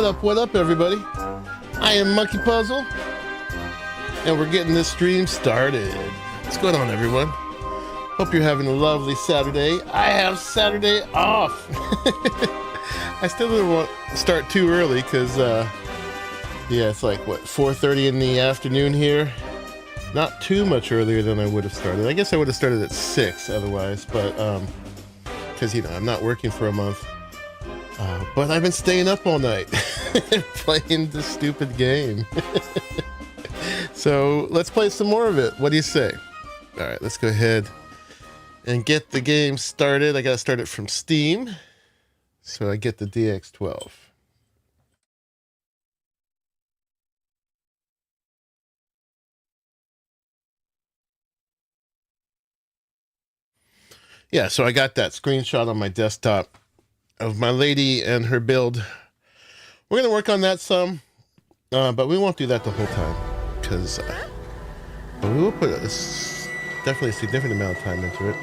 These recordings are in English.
What up, everybody? I am Monkey Puzzle, and we're getting this stream started. What's going on, everyone? Hope you're having a lovely Saturday. I have Saturday off. I still didn't want to start too early because, yeah, it's like, what, 4:30 in the afternoon here? Not too much earlier than I would have started. I guess I would have started at 6 otherwise, but, because, you know, I'm not working for a month. But I've been staying up all night playing this stupid game. So let's play some more of it. What do you say? All right, let's go ahead and get the game started. I got to start it from Steam. So I get the DX12. Yeah, so I got that screenshot on my desktop of my lady and her build. We're going to work on that some, but we won't do that the whole time, because we will put definitely a significant amount of time into it.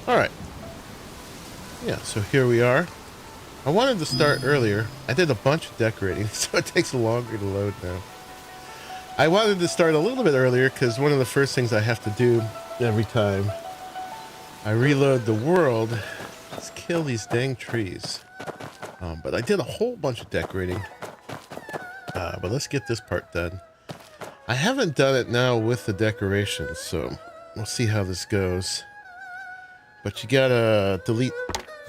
All right. Yeah, so here we are. I wanted to start earlier. I did a bunch of decorating, so it takes longer to load now. I wanted to start a little bit earlier because one of the first things I have to do every time I reload the world is kill these dang trees. But I did a whole bunch of decorating. But let's get this part done. I haven't done it now with the decorations, so we'll see how this goes. But you gotta delete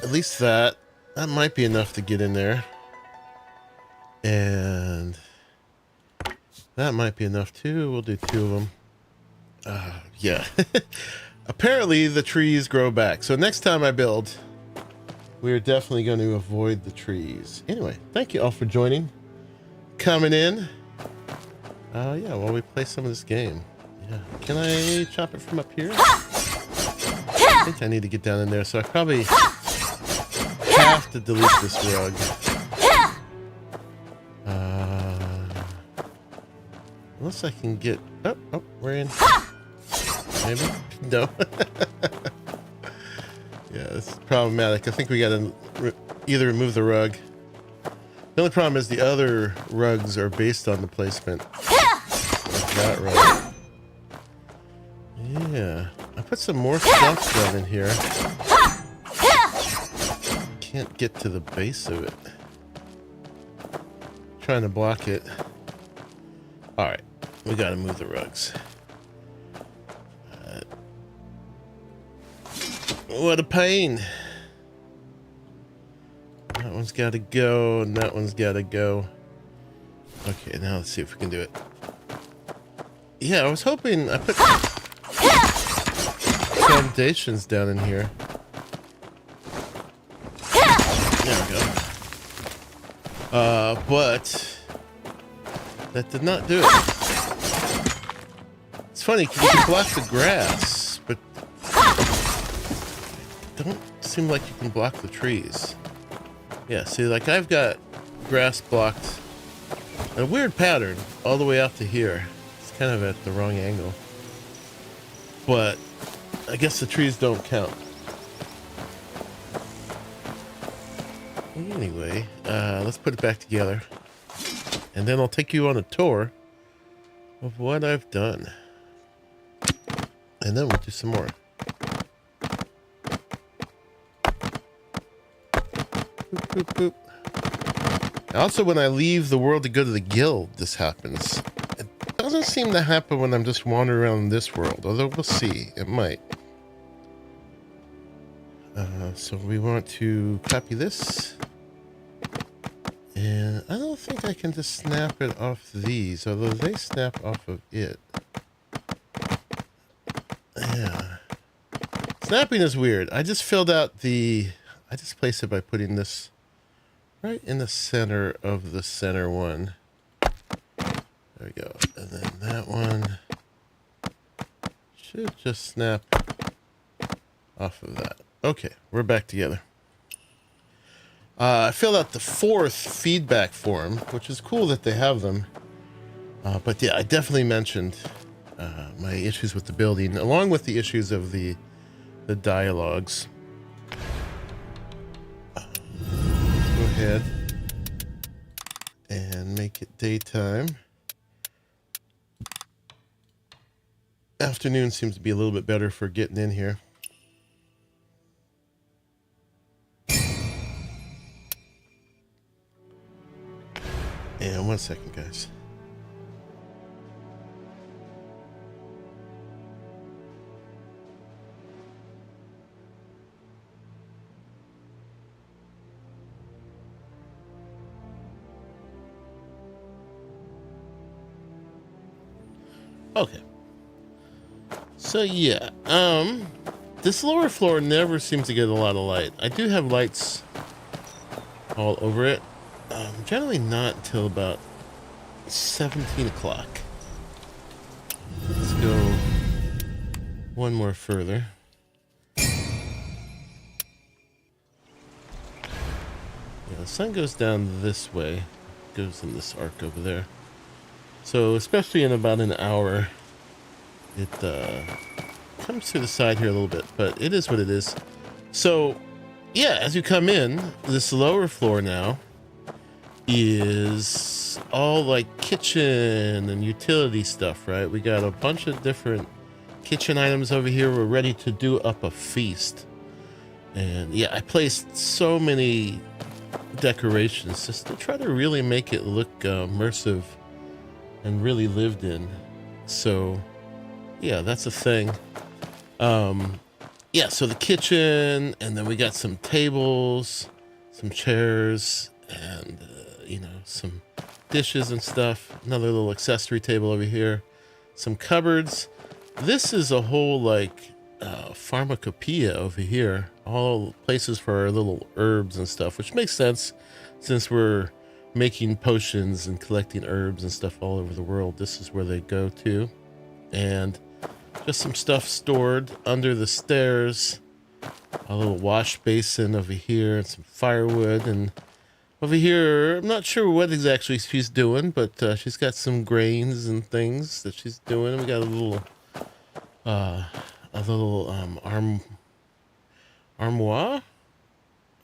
at least that. That might be enough to get in there. And that might be enough too. We'll do 2 of them. Yeah. Apparently the trees grow back. So next time I build, we're definitely going to avoid the trees. Anyway, thank you all for joining. Coming in. Yeah, while we play some of this game. Yeah. Can I chop it from up here? I think I need to get down in there, so I probably have to delete this rug. Unless I can get... Oh, we're in. Maybe? No. Yeah, this is problematic. I think we gotta either remove the rug. The only problem is the other rugs are based on the placement of that rug. Yeah. I put some more stuff down in here. Can't get to the base of it. Trying to block it. Alright, we gotta move the rugs. What a pain. That one's gotta go, and that one's gotta go. Okay, now let's see if we can do it. Yeah, I was hoping I put foundations down in here. There we go. But that did not do it. It's funny because you can block the grass, but don't seem like you can block the trees. Yeah, see, like I've got grass blocked in a weird pattern all the way out to here. It's kind of at the wrong angle. But I guess the trees don't count. Anyway, let's put it back together. And then I'll take you on a tour of what I've done. And then we'll do some more. Boop, boop, boop. Also, when I leave the world to go to the guild, this happens. It doesn't seem to happen when I'm just wandering around this world, although we'll see. It might. So we want to copy this. And I don't think I can just snap it off these, although they snap off of it. Yeah. Snapping is weird. I just filled out I just placed it by putting this right in the center of the center one. There we go. And then that one should just snap off of that. Okay, we're back together. I filled out the 4th feedback form, which is cool that they have them. But yeah, I definitely mentioned my issues with the building, along with the issues of the dialogues. Let's go ahead and make it daytime. Afternoon seems to be a little bit better for getting in here. And 1 second, guys. Okay. So yeah, this lower floor never seems to get a lot of light. I do have lights all over it. Generally not until about 17 o'clock. Let's go one more further. Yeah, the sun goes down this way, goes in this arc over there. So especially in about an hour, it comes to the side here a little bit, but it is what it is. So yeah, as you come in, this lower floor now is all like kitchen and utility stuff, right? We got a bunch of different kitchen items over here. We're ready to do up a feast. And yeah, I placed so many decorations just to try to really make it look immersive and really lived in. So yeah, that's a thing. Yeah, so the kitchen, and then we got some tables, some chairs, and you know, some dishes and stuff. Another little accessory table over here, some cupboards. This is a whole like pharmacopoeia over here, all places for our little herbs and stuff, which makes sense since we're making potions and collecting herbs and stuff all over the world. This is where they go to. And just some stuff stored under the stairs, a little wash basin over here, and some firewood. And over here, I'm not sure what exactly she's doing, but she's got some grains and things that she's doing. We got a little armoire.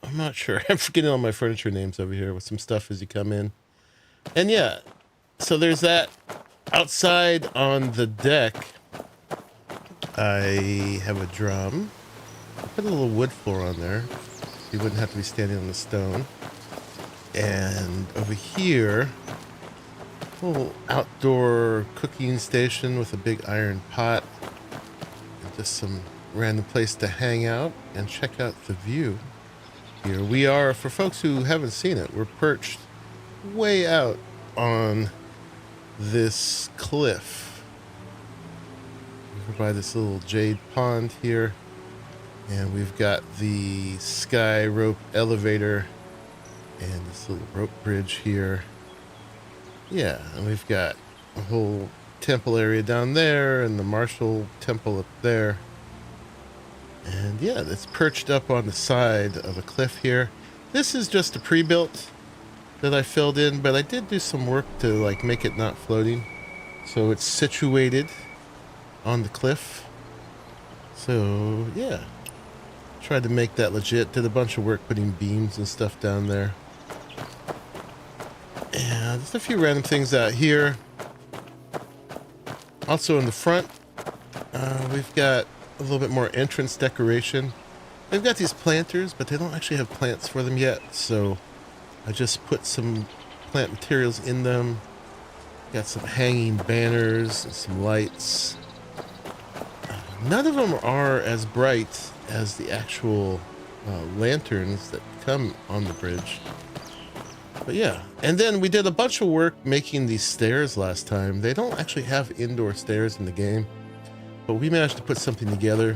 I'm not sure. I'm forgetting all my furniture names over here with some stuff as you come in. And yeah, so there's that. Outside on the deck, I have a drum. I put a little wood floor on there. You wouldn't have to be standing on the stone. And over here, a little outdoor cooking station with a big iron pot. And just some random place to hang out and check out the view. Here we are, for folks who haven't seen it, we're perched way out on this cliff over by this little jade pond here, and we've got the sky rope elevator and this little rope bridge here. Yeah, and we've got a whole temple area down there and the Marshall temple up there. And yeah, it's perched up on the side of a cliff here. This is just a pre-built that I filled in, but I did do some work to like make it not floating. So it's situated on the cliff. So yeah, tried to make that legit. Did a bunch of work putting beams and stuff down there. And there's a few random things out here. Also in the front, we've got a little bit more entrance decoration. They've got these planters, but they don't actually have plants for them yet, so I just put some plant materials in them. Got some hanging banners and some lights. None of them are as bright as the actual lanterns that come on the bridge. But yeah, and then we did a bunch of work making these stairs last time. They don't actually have indoor stairs in the game, but we managed to put something together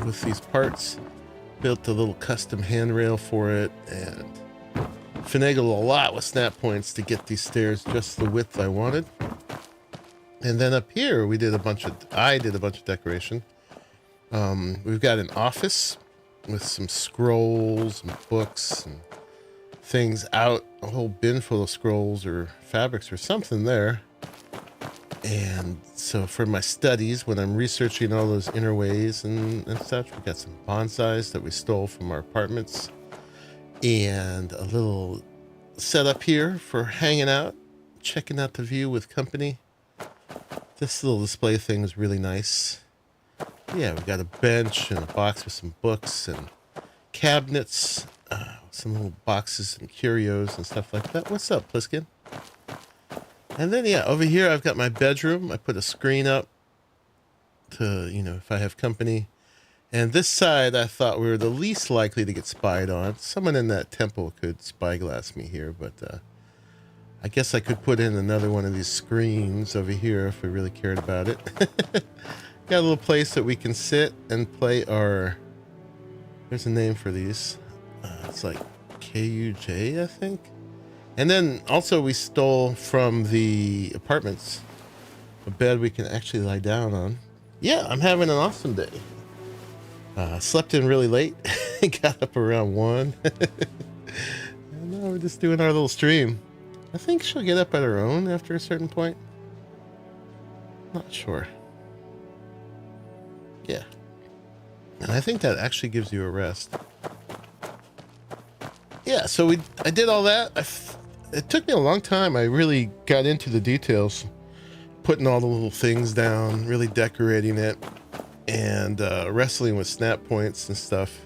with these parts. Built a little custom handrail for it and finagled a lot with snap points to get these stairs just the width I wanted. And then up here I did a bunch of decoration. We've got an office with some scrolls and books and things out, a whole bin full of scrolls or fabrics or something there. And so for my studies, when I'm researching all those inner ways and such, we got some bonsais that we stole from our apartments, and a little setup here for hanging out, checking out the view with company. This little display thing is really nice. Yeah, we got a bench and a box with some books and cabinets, some little boxes and curios and stuff like that. What's up, Pliskin? And then, yeah, over here I've got my bedroom. I put a screen up to, you know, if I have company. And this side I thought we were the least likely to get spied on. Someone in that temple could spyglass me here, but I guess I could put in another one of these screens over here if we really cared about it. Got a little place that we can sit and play our... There's a name for these. It's like KUJ, I think. And then also we stole from the apartments a bed we can actually lie down on. Yeah, I'm having an awesome day. Slept in really late. Got up around 1. And now we're just doing our little stream. I think she'll get up at her own after a certain point. Not sure. Yeah. And I think that actually gives you a rest. Yeah, so I did all that. It took me a long time. I really got into the details, putting all the little things down, really decorating it, and wrestling with snap points and stuff.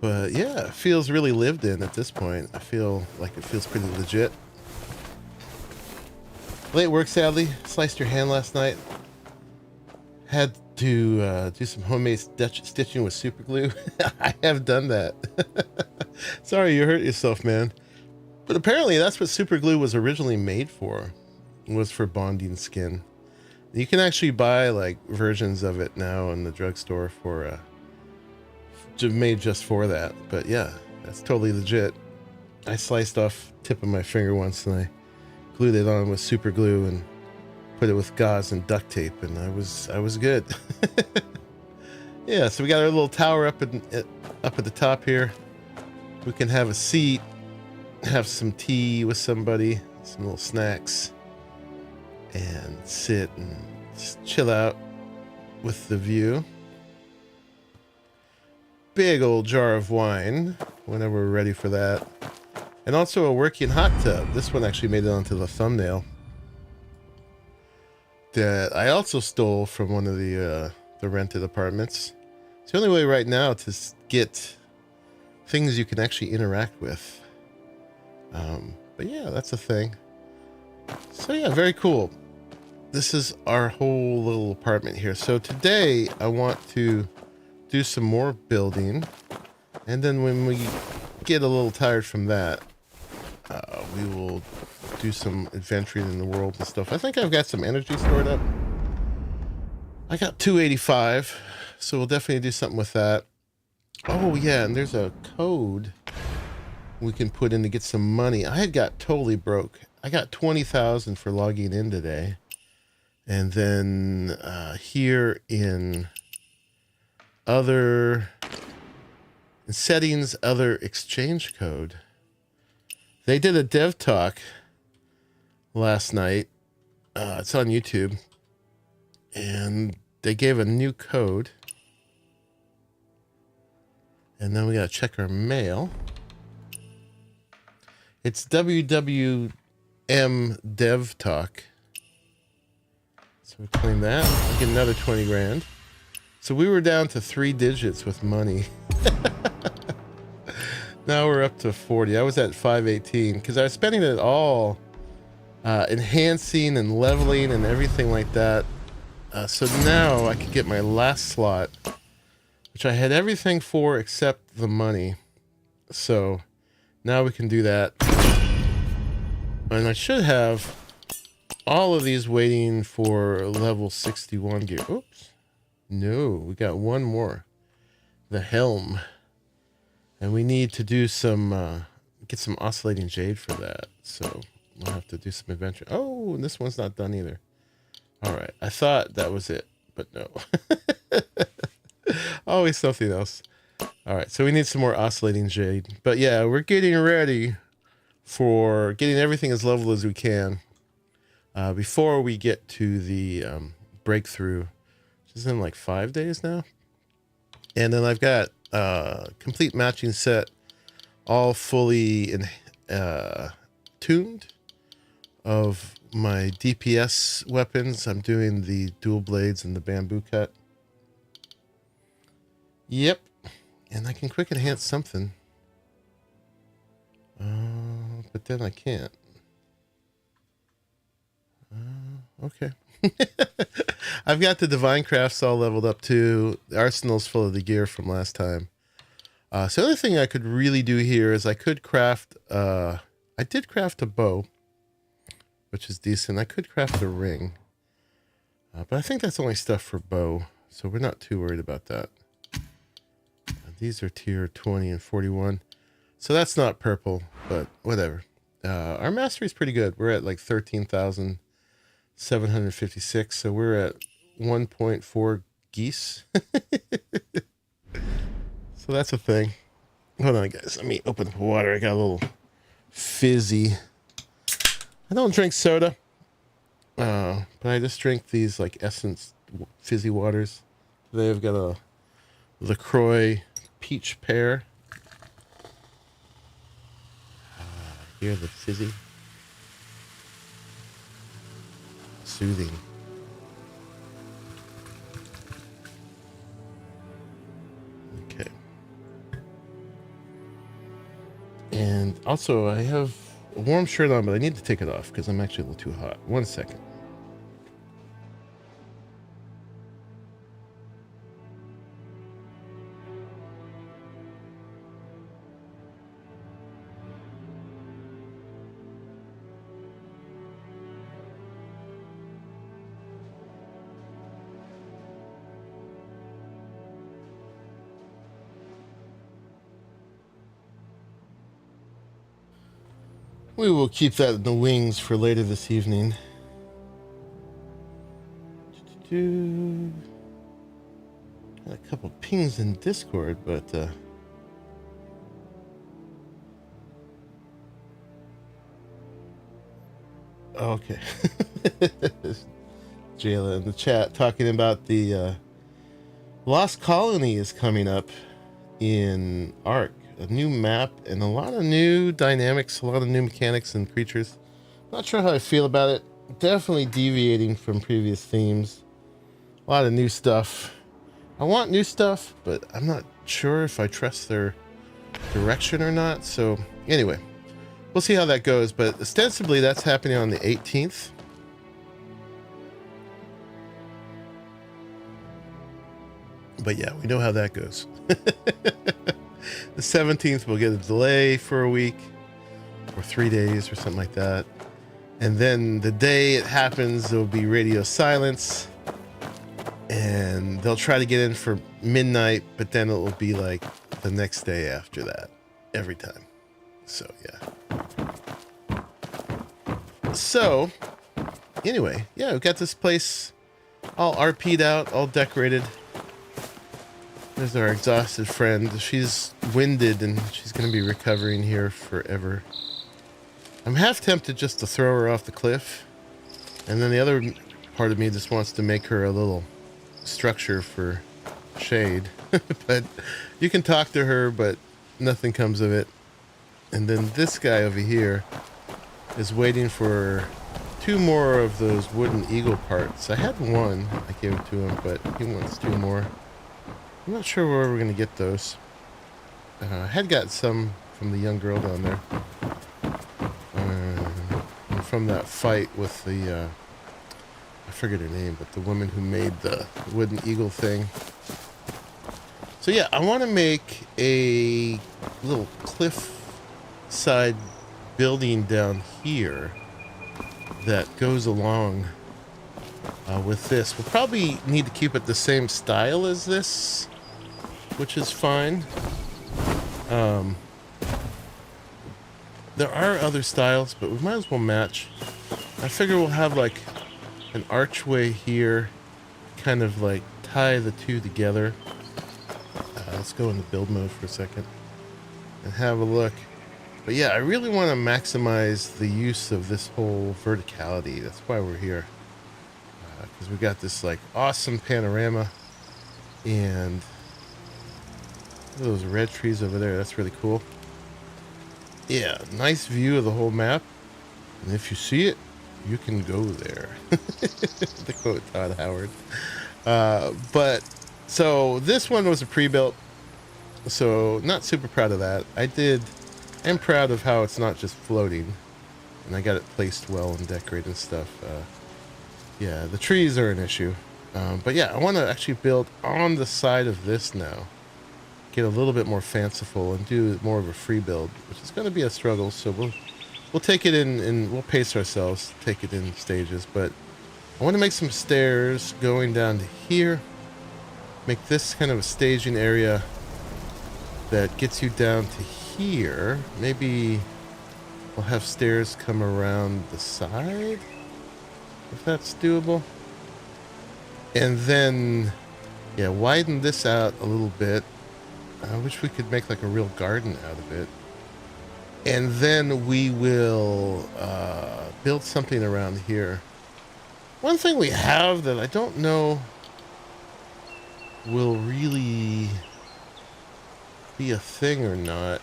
But yeah, it feels really lived in at this point. I feel like it feels pretty legit. Late work, sadly. Sliced your hand last night. Had to do some homemade stitching with super glue. I have done that. Sorry you hurt yourself, man. But apparently that's what super glue was originally made for. It was for bonding skin. You can actually buy like versions of it now in the drugstore for made just for that. But yeah, that's totally legit. I sliced off tip of my finger once and I glued it on with super glue and put it with gauze and duct tape, and I was good. Yeah, so we got our little tower up at the top here. We can have a seat, have some tea with somebody, some little snacks, and sit and just chill out with the view. Big old jar of wine whenever we're ready for that. And also a working hot tub. This one actually made it onto the thumbnail. That I also stole from one of the rented apartments. It's the only way right now to get things you can actually interact with. But yeah, that's a thing. So yeah, very cool. This is our whole little apartment here. So today I want to do some more building, and then when we get a little tired from that, we will do some adventuring in the world and stuff. I think I've got some energy stored up. I got 285, so we'll definitely do something with that. Oh yeah, and there's a code we can put in to get some money. I had got totally broke. I got 20,000 for logging in today. And then here in settings, other exchange code, they did a dev talk last night. It's on YouTube, and they gave a new code. And then we gotta check our mail. It's WWM Dev Talk. So we claim that. We get another 20 grand. So we were down to 3 digits with money. Now we're up to 40. I was at 518 because I was spending it all enhancing and leveling and everything like that. So now I could get my last slot, which I had everything for except the money. So now we can do that. And I should have all of these waiting for level 61 gear. Oops. No, we got one more. The helm. And we need to do some, get some oscillating jade for that. So we'll have to do some adventure. Oh, and this one's not done either. All right. I thought that was it, but no. Always something else. All right, so we need some more oscillating jade. But yeah, we're getting ready for getting everything as level as we can before we get to the breakthrough, which is in like 5 days now. And then I've got complete matching set, all fully tuned of my DPS weapons. I'm doing the dual blades and the bamboo cut. Yep. And I can quick enhance something. But then I can't. Okay. I've got the Divine Crafts all leveled up too. The arsenal's full of the gear from last time. So the other thing I could really do here is I could craft... I did craft a bow, which is decent. I could craft a ring. But I think that's only stuff for bow, so we're not too worried about that. These are tier 20 and 41. So that's not purple, but whatever. Our mastery is pretty good. We're at like 13,756. So we're at 1.4 geese. So that's a thing. Hold on, guys. Let me open the water. I got a little fizzy. I don't drink soda. But I just drink these like Essence fizzy waters. They've got a LaCroix peach pear. Hear the fizzy. Soothing. Okay. And also I have a warm shirt on, but I need to take it off because I'm actually a little too hot. 1 second. We will keep that in the wings for later this evening. Got a couple pings in Discord, but okay. Jayla in the chat talking about the Lost Colony is coming up in Ark. A new map and a lot of new dynamics, a lot of new mechanics and creatures. Not sure how I feel about it. Definitely deviating from previous themes. A lot of new stuff. I want new stuff, but I'm not sure if I trust their direction or not. So anyway, we'll see how that goes. But ostensibly that's happening on the 18th. But yeah, we know how that goes. The 17th we'll get a delay for a week or 3 days or something like that. And then the day it happens, there'll be radio silence. And they'll try to get in for midnight, but then it'll be like the next day after that. Every time. So, yeah. So, anyway, yeah, we've got this place all RP'd out, all decorated. There's our exhausted friend. She's winded and she's going to be recovering here forever. I'm half tempted just to throw her off the cliff. And then the other part of me just wants to make her a little structure for shade. But you can talk to her, but nothing comes of it. And then this guy over here is waiting for 2 more of those wooden eagle parts. I had 1. I gave it to him, but he wants 2 more. I'm not sure where we're going to get those. I had got some from the young girl down there. And from that fight with the, I forget her name, but the woman who made the wooden eagle thing. So yeah, I want to make a little cliff side building down here that goes along with this. We'll probably need to keep it the same style as this, which is fine. There are other styles, but we might as well match. I figure we'll have like an archway here, kind of like tie the two together. Let's go into build mode for a second and have a look. But yeah, I really want to maximize the use of this whole verticality. That's why we're here. Because we got this like awesome panorama, and those red trees over there, that's really cool. Yeah, nice view of the whole map. And if you see it, you can go there. To quote Todd Howard. But so this one was a pre-built, so not super proud of that. I'm proud of how it's not just floating, and I got it placed well and decorated and stuff. Yeah, the trees are an issue. But yeah, I want to actually build on the side of this now. Get a little bit more fanciful and do more of a free build, which is going to be a struggle. So we'll take it in and we'll pace ourselves, take it in stages. But I want to make some stairs going down to here. Make this kind of a staging area that gets you down to here. Maybe we'll have stairs come around the side, if that's doable. And then, yeah, widen this out a little bit. I wish we could make like a real garden out of it. And then we will build something around here. One thing we have that I don't know will really be a thing or not.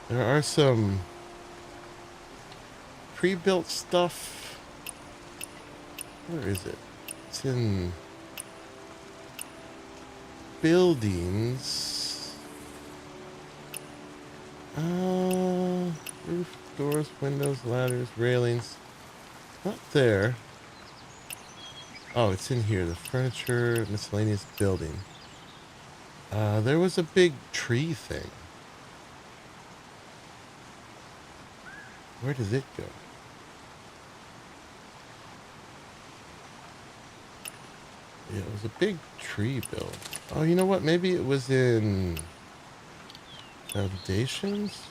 There are some pre-built stuff. Where is it? It's in buildings. Roof, doors, windows, ladders, railings. Not there. Oh, it's in here. The furniture, miscellaneous building. There was a big tree thing. Where does it go? Yeah, it was a big tree build. Oh, you know what? Maybe it was in foundations?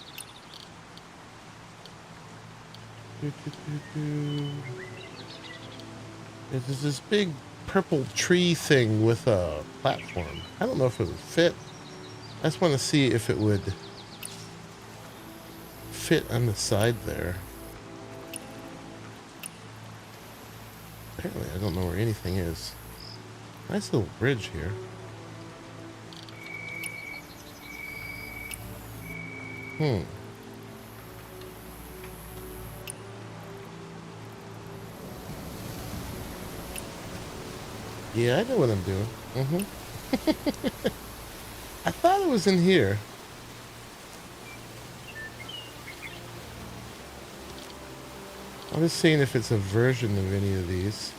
There's this big purple tree thing with a platform. I don't know if it would fit. I just want to see if it would fit on the side there. Apparently, I don't know where anything is. Nice little bridge here. Yeah, I know what I'm doing. I thought it was in here. I'm just seeing if it's a version of any of these.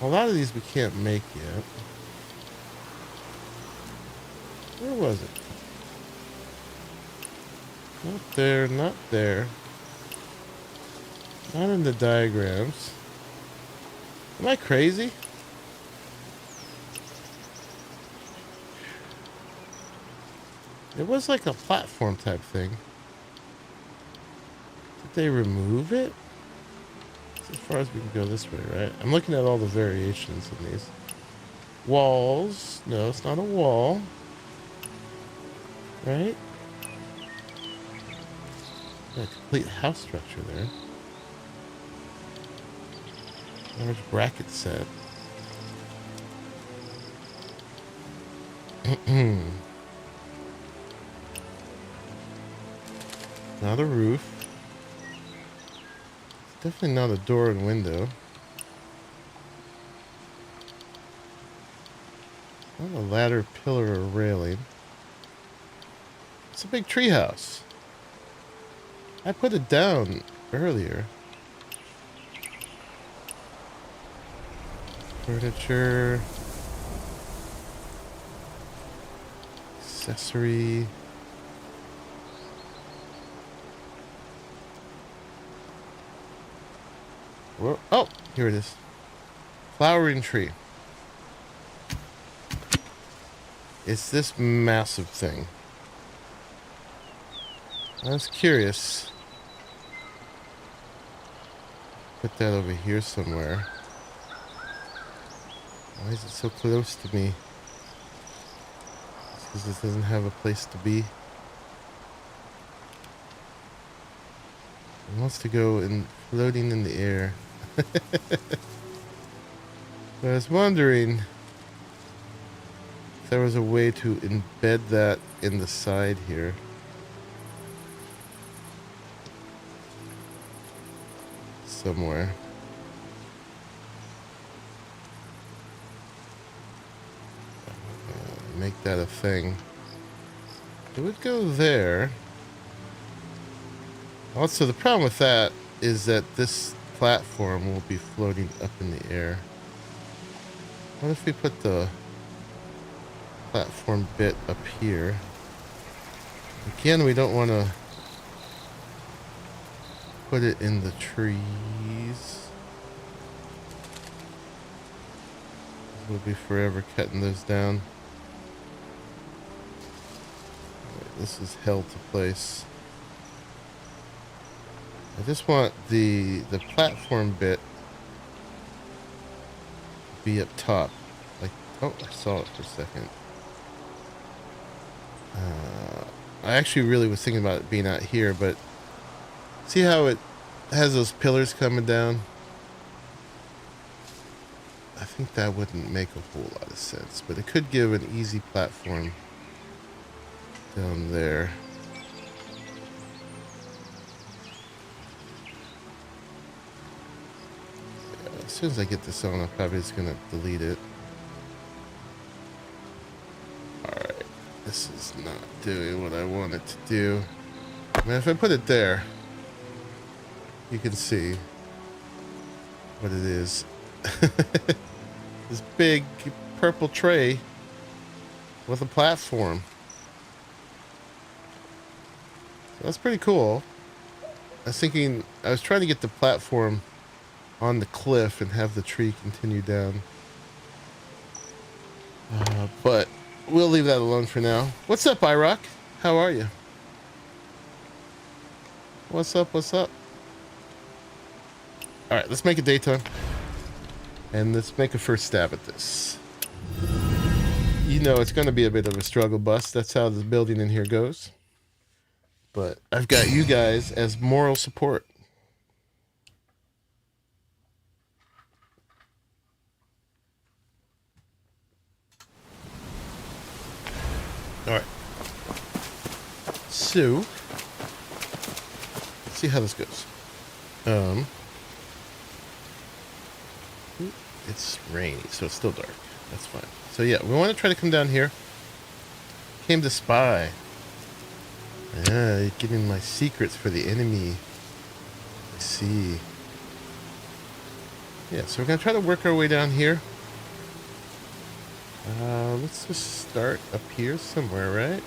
A lot of these we can't make yet. Where was it? Not there, not there. Not in the diagrams. Am I crazy? It was like a platform type thing. Did they remove it? As far as we can go this way, right? I'm looking at all the variations in these. Walls. No, it's not a wall. Right? A complete house structure there. Large bracket set. Not a roof. Definitely not a door and window. Not a ladder, pillar, or railing. It's a big tree house. I put it down earlier. Furniture. Accessory. Whoa. Oh, here it is. Flowering tree. It's this massive thing. I was curious put that over here somewhere. Why is it so close to me? Because it doesn't have a place to be. It wants to go in floating in the air. I was wondering if there was a way to embed that in the side here. Somewhere. Make that a thing. It would go there. Also, the problem with that is that this platform will be floating up in the air. What if we put the platform bit up here? Again, we don't want to put it in the trees. We'll be forever cutting those down. Right, this is held to place. I just want the platform bit to be up top. Like, oh, I saw it for a second. I actually really was thinking about it being out here, but see how it has those pillars coming down? I think that wouldn't make a whole lot of sense, but it could give an easy platform down there. Yeah, as soon as I get this on, I'm probably just going to delete it. Alright, this is not doing what I want it to do. I mean, if I put it there, you can see what it is. This big purple tray with a platform. So that's pretty cool. I was trying to get the platform on the cliff and have the tree continue down. But we'll leave that alone for now. What's up, iRock? How are you? What's up? What's up? All right, let's make it daytime. And let's make a first stab at this. You know it's going to be a bit of a struggle bus. That's how this building in here goes. But I've got you guys as moral support. All right. So, let's see how this goes. It's rainy, so it's still dark. That's fine. So yeah, we want to try to come down here. Came to spy. Yeah, you're getting my secrets for the enemy. I see. Yeah, so we're going to try to work our way down here. Let's just start up here somewhere, right?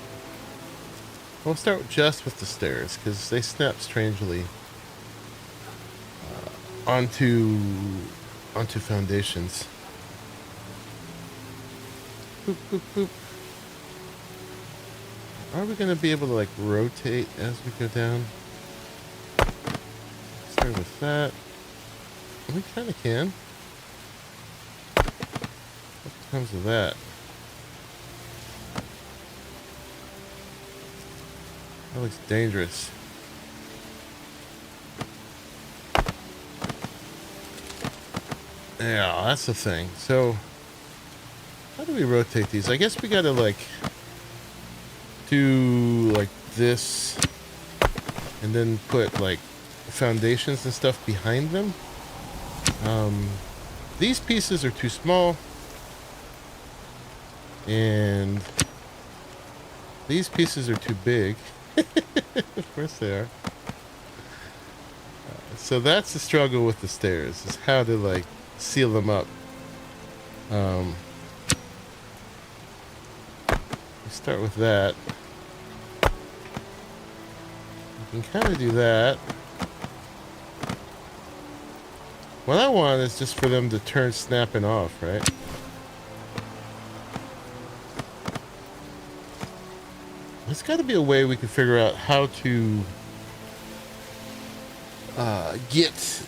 We'll start just with the stairs, because they snap strangely onto foundations. Boop, boop, boop. Are we going to be able to, like, rotate as we go down? Start with that. We kind of can. What comes of that? That looks dangerous. Yeah, that's the thing. So, how do we rotate these? I guess we gotta, like, do, like, this, and then put, like, foundations and stuff behind them. These pieces are too small, and these pieces are too big. Of course they are. So that's the struggle with the stairs, is how to, like, seal them up. We start with that. You can kind of do that. What I want is just for them to turn snapping off, right? There's got to be a way we can figure out how to get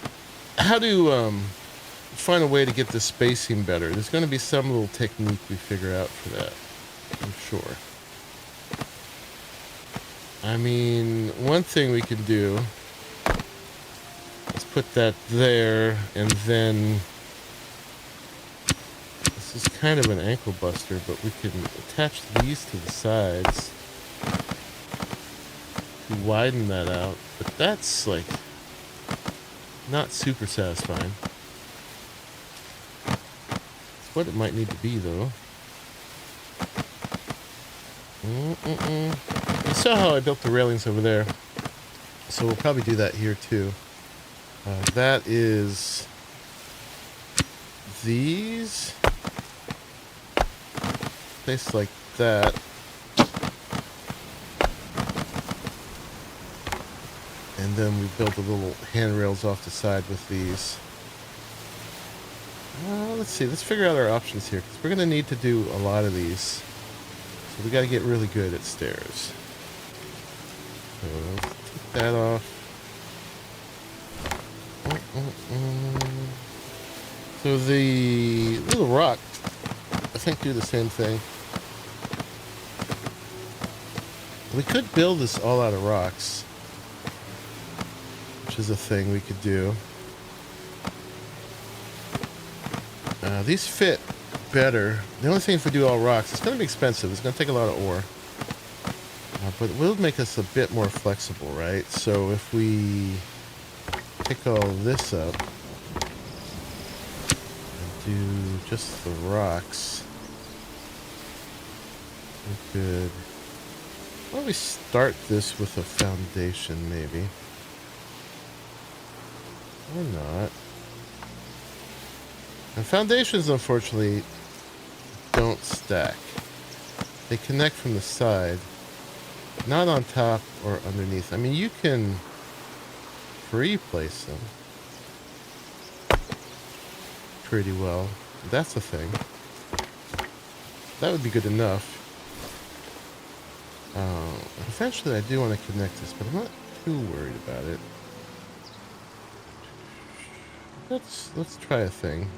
how to find a way to get the spacing better. There's going to be some little technique we figure out for that, I'm sure. I mean, one thing we can do is put that there, and then this is kind of an ankle buster, but we can attach these to the sides to widen that out, but that's like not super satisfying. It's what it might need to be, though. You saw how I built the railings over there, so we'll probably do that here too. That is these placed like that, and then we build the little handrails off the side with these. Let's see, let's figure out our options here, because we're going to need to do a lot of these. So we got to get really good at stairs. So let's take that off. So the little rock, I think, do the same thing. We could build this all out of rocks, which is a thing we could do. These fit better. The only thing, if we do all rocks, it's going to be expensive. It's going to take a lot of ore. But it will make us a bit more flexible, right? So if we pick all this up and do just the rocks, we could... Why don't we start this with a foundation, maybe? Or not. And foundations, unfortunately, don't stack. They connect from the side, not on top or underneath. I mean, you can pre-place them pretty well. That's the thing. That would be good enough. Eventually, I do want to connect this, but I'm not too worried about it. Let's try a thing.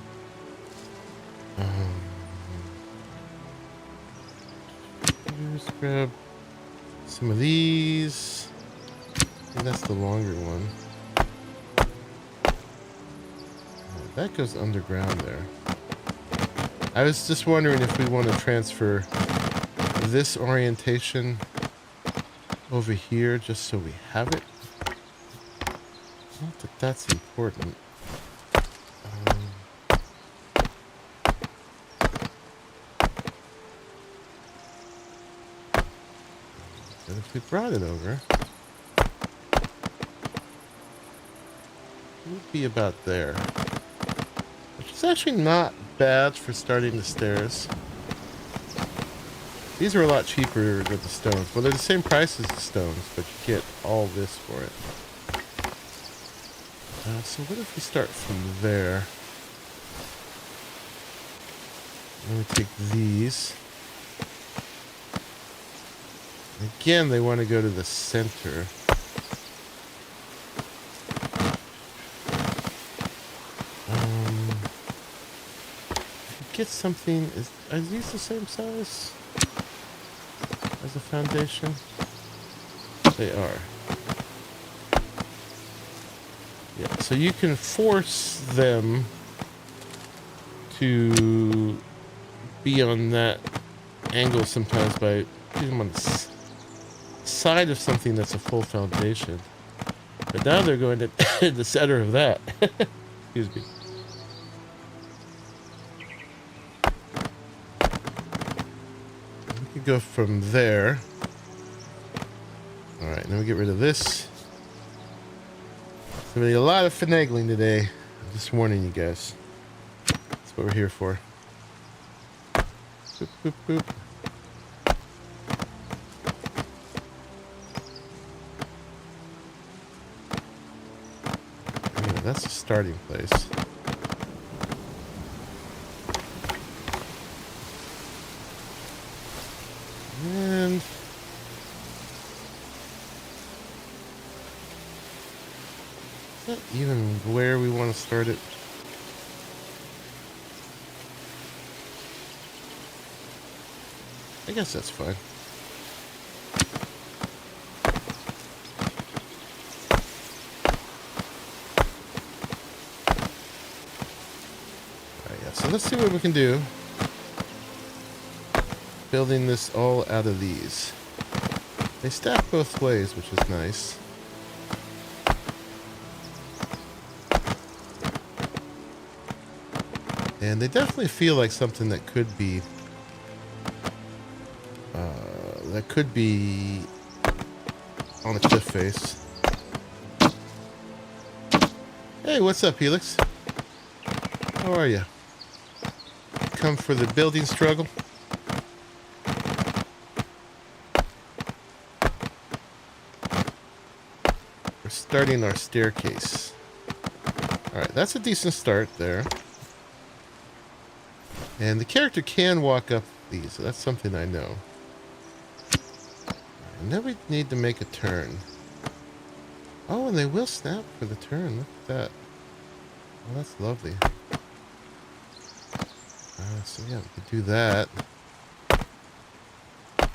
Just grab some of these. And that's the longer one. That goes underground there. I was just wondering if we want to transfer this orientation over here just so we have it. Not that that's important. But if we brought it over, it would be about there. Which is actually not bad for starting the stairs. These are a lot cheaper than the stones. Well, they're the same price as the stones, but you get all this for it. So what if we start from there? Let me take these. Again, they want to go to the center. Get something. Are these the same size as a foundation? They are. Yeah, so you can force them to be on that angle sometimes by putting them on the side of something that's a full foundation. But now they're going to the center of that. Excuse me. We could go from there. Alright, now we get rid of this. So really a lot of finagling today. I'm just warning you guys. That's what we're here for. Boop, boop, boop. Yeah, that's a starting place. And Not even where we want to start it. I guess that's fine. Alright, yeah, so let's see what we can do. Building this all out of these. They stack both ways, which is nice. And they definitely feel like something that could be on a cliff face. Hey, what's up, Helix? How are you? Come for the building struggle? We're starting our staircase. Alright, that's a decent start there. And the character can walk up these, so that's something I know. And then we need to make a turn. Oh, and they will snap for the turn. Look at that. Oh, that's lovely. So yeah, we could do that.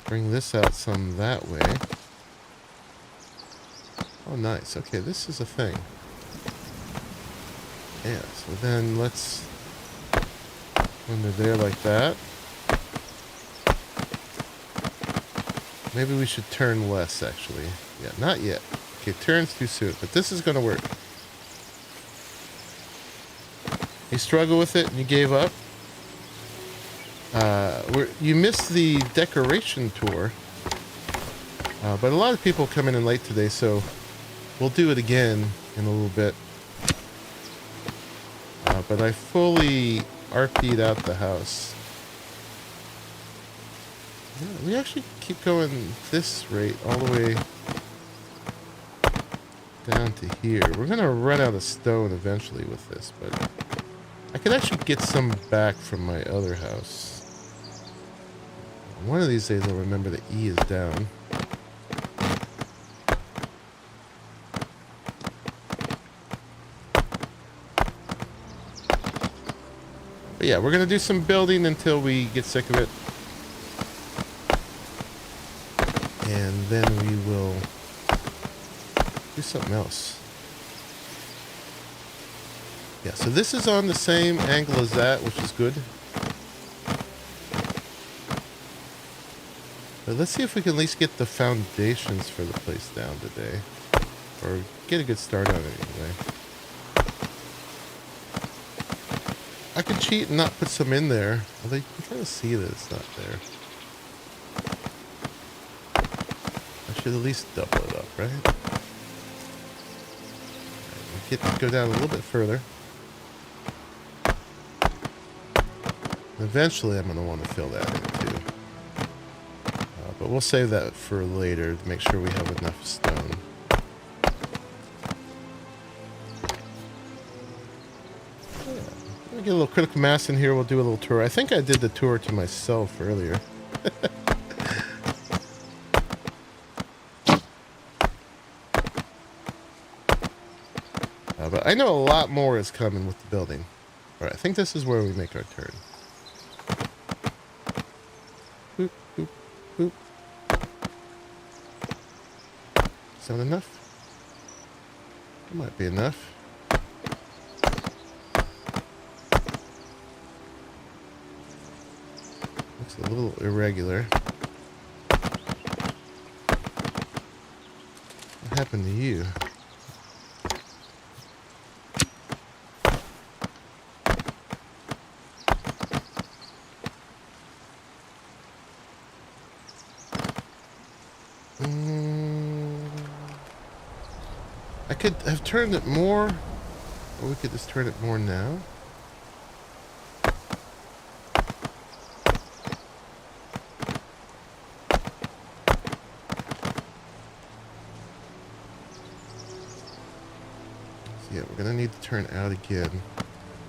Bring this out some that way. Oh, nice. Okay, this is a thing. Yeah, so then let's... When they're there like that. Maybe we should turn less, actually. Yeah, not yet. Okay, turns too soon, but this is going to work. You struggle with it and you gave up. You missed the decoration tour. But a lot of people come in late today, so we'll do it again in a little bit. But I fully RP'd out the house. Yeah, we actually keep going this rate all the way down to here. We're going to run out of stone eventually with this, but I could actually get some back from my other house. One of these days I'll remember that E is down. But yeah, we're going to do some building until we get sick of it. And then we will do something else. Yeah, so this is on the same angle as that, which is good. But let's see if we can at least get the foundations for the place down today. Or get a good start on it anyway. I could cheat and not put some in there. Although you can kind of see that it's not there. I should at least double it up, right? Go down a little bit further. Eventually I'm going to want to fill that in too. But we'll save that for later to make sure we have enough stone. Get a little critical mass in here. We'll do a little tour. I think I did the tour to myself earlier. But I know a lot more is coming with the building. Alright, I think this is where we make our turn. Boop, boop, boop. Is that enough? That might be enough. A little irregular. What happened to you? I could have turned it more, or we could just turn it more now. Yeah, we're going to need to turn out again.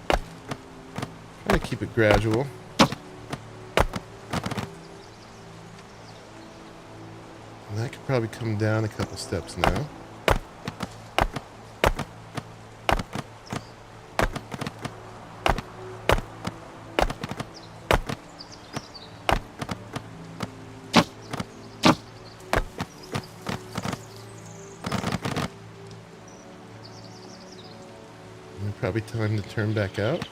Try to keep it gradual. And that could probably come down a couple steps now. Probably time to turn back out.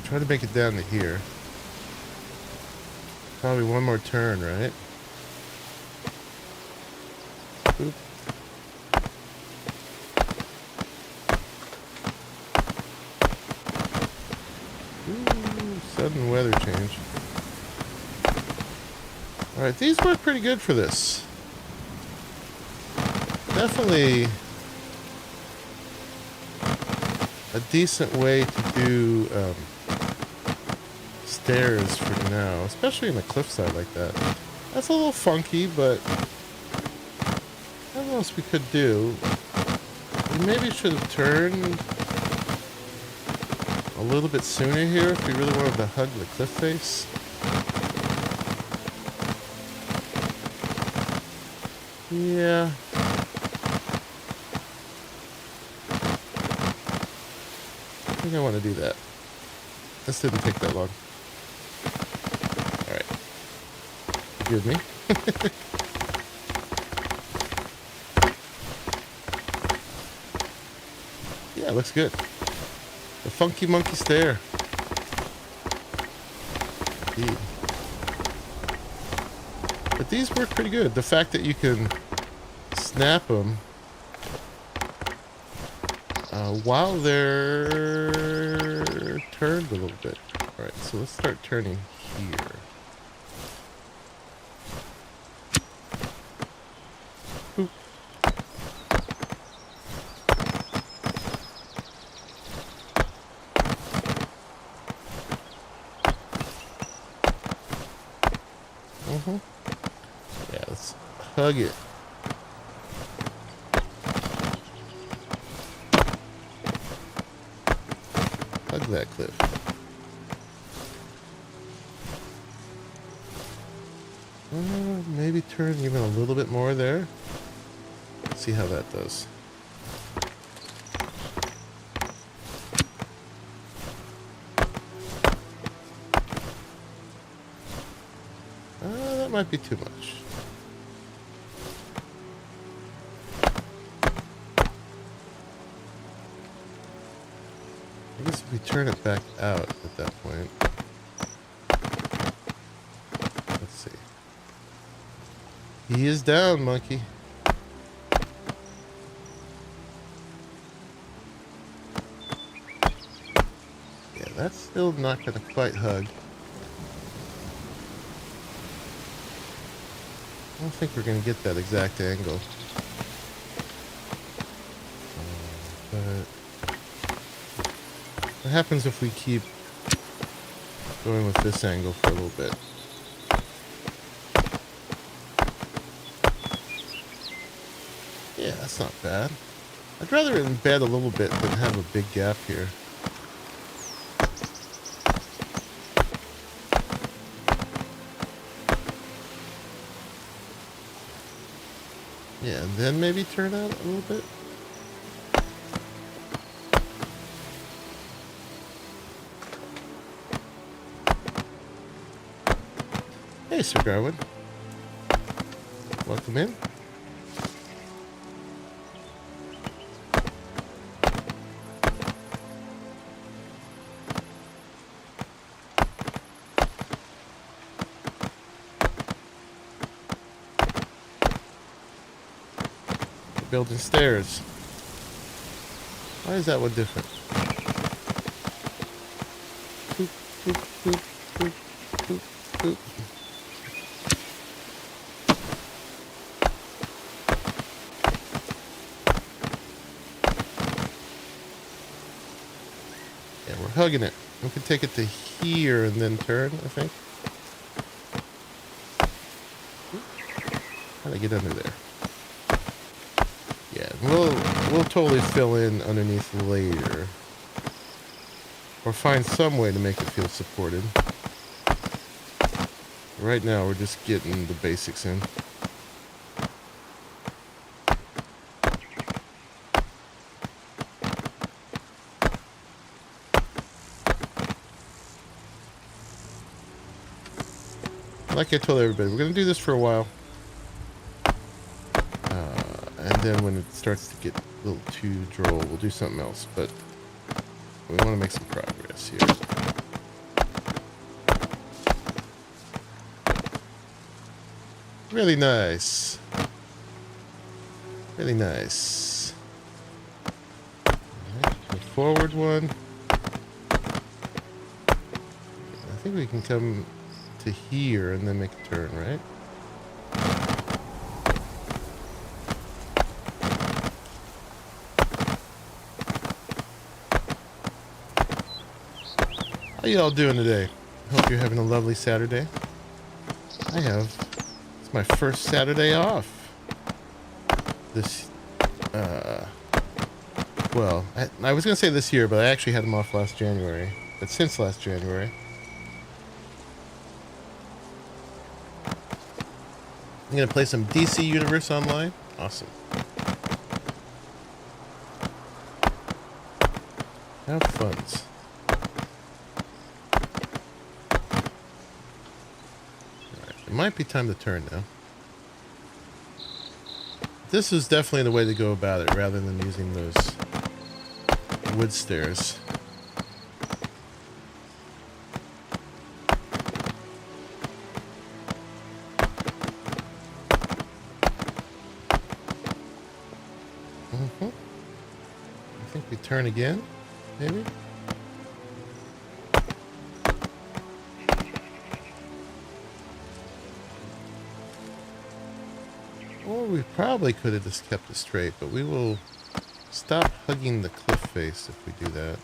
Try to make it down to here. Probably one more turn, right? Oop. Ooh, sudden weather change. Alright, these work pretty good for this. Definitely a decent way to do stairs for now, especially in a cliffside like that. That's a little funky, but I don't know what else we could do. We maybe should have turned a little bit sooner here if we really wanted to hug the cliff face. Yeah. I think I want to do that. This didn't take that long. Alright. Forgive me. Yeah, looks good. The funky monkey stair. Indeed. But these work pretty good. The fact that you can snap them while they're turned a little bit. Alright, so let's start turning here. Boop. Yeah, let's hug it. Hug that cliff. Maybe turn even a little bit more there. See how that does. That might be too much. I guess if we turn it back out at that point. Let's see. He is down, monkey. Yeah, that's still not going to quite hug. I don't think we're going to get that exact angle. But what happens if we keep going with this angle for a little bit? Yeah, that's not bad. I'd rather embed a little bit than have a big gap here. Yeah, and then maybe turn out a little bit. Hey, Sir Garwood. Welcome in. Building stairs. Why is that one different? Boop, boop, boop, boop, boop, boop. Yeah, we're hugging it. We can take it to here and then turn, I think. How'd I get under there? Yeah, we'll totally fill in underneath later. Or find some way to make it feel supported. Right now, we're just getting the basics in. Like I told everybody, we're going to do this for a while. And then when it starts to get a little too droll, we'll do something else. But we want to make some progress here. Really nice. Really nice. Alright, the forward one. I think we can come to here and then make a turn, right? How y'all doing today? Hope you're having a lovely Saturday. I have. It's my first Saturday off. This, well, I was going to say this year, but I actually had them off last January. But since last January. I'm going to play some DC Universe Online. Awesome. Have funs. It might be time to turn now. This is definitely the way to go about it, rather than using those wood stairs. I think we turn again, maybe? Or we probably could have just kept it straight, but we will stop hugging the cliff face if we do that.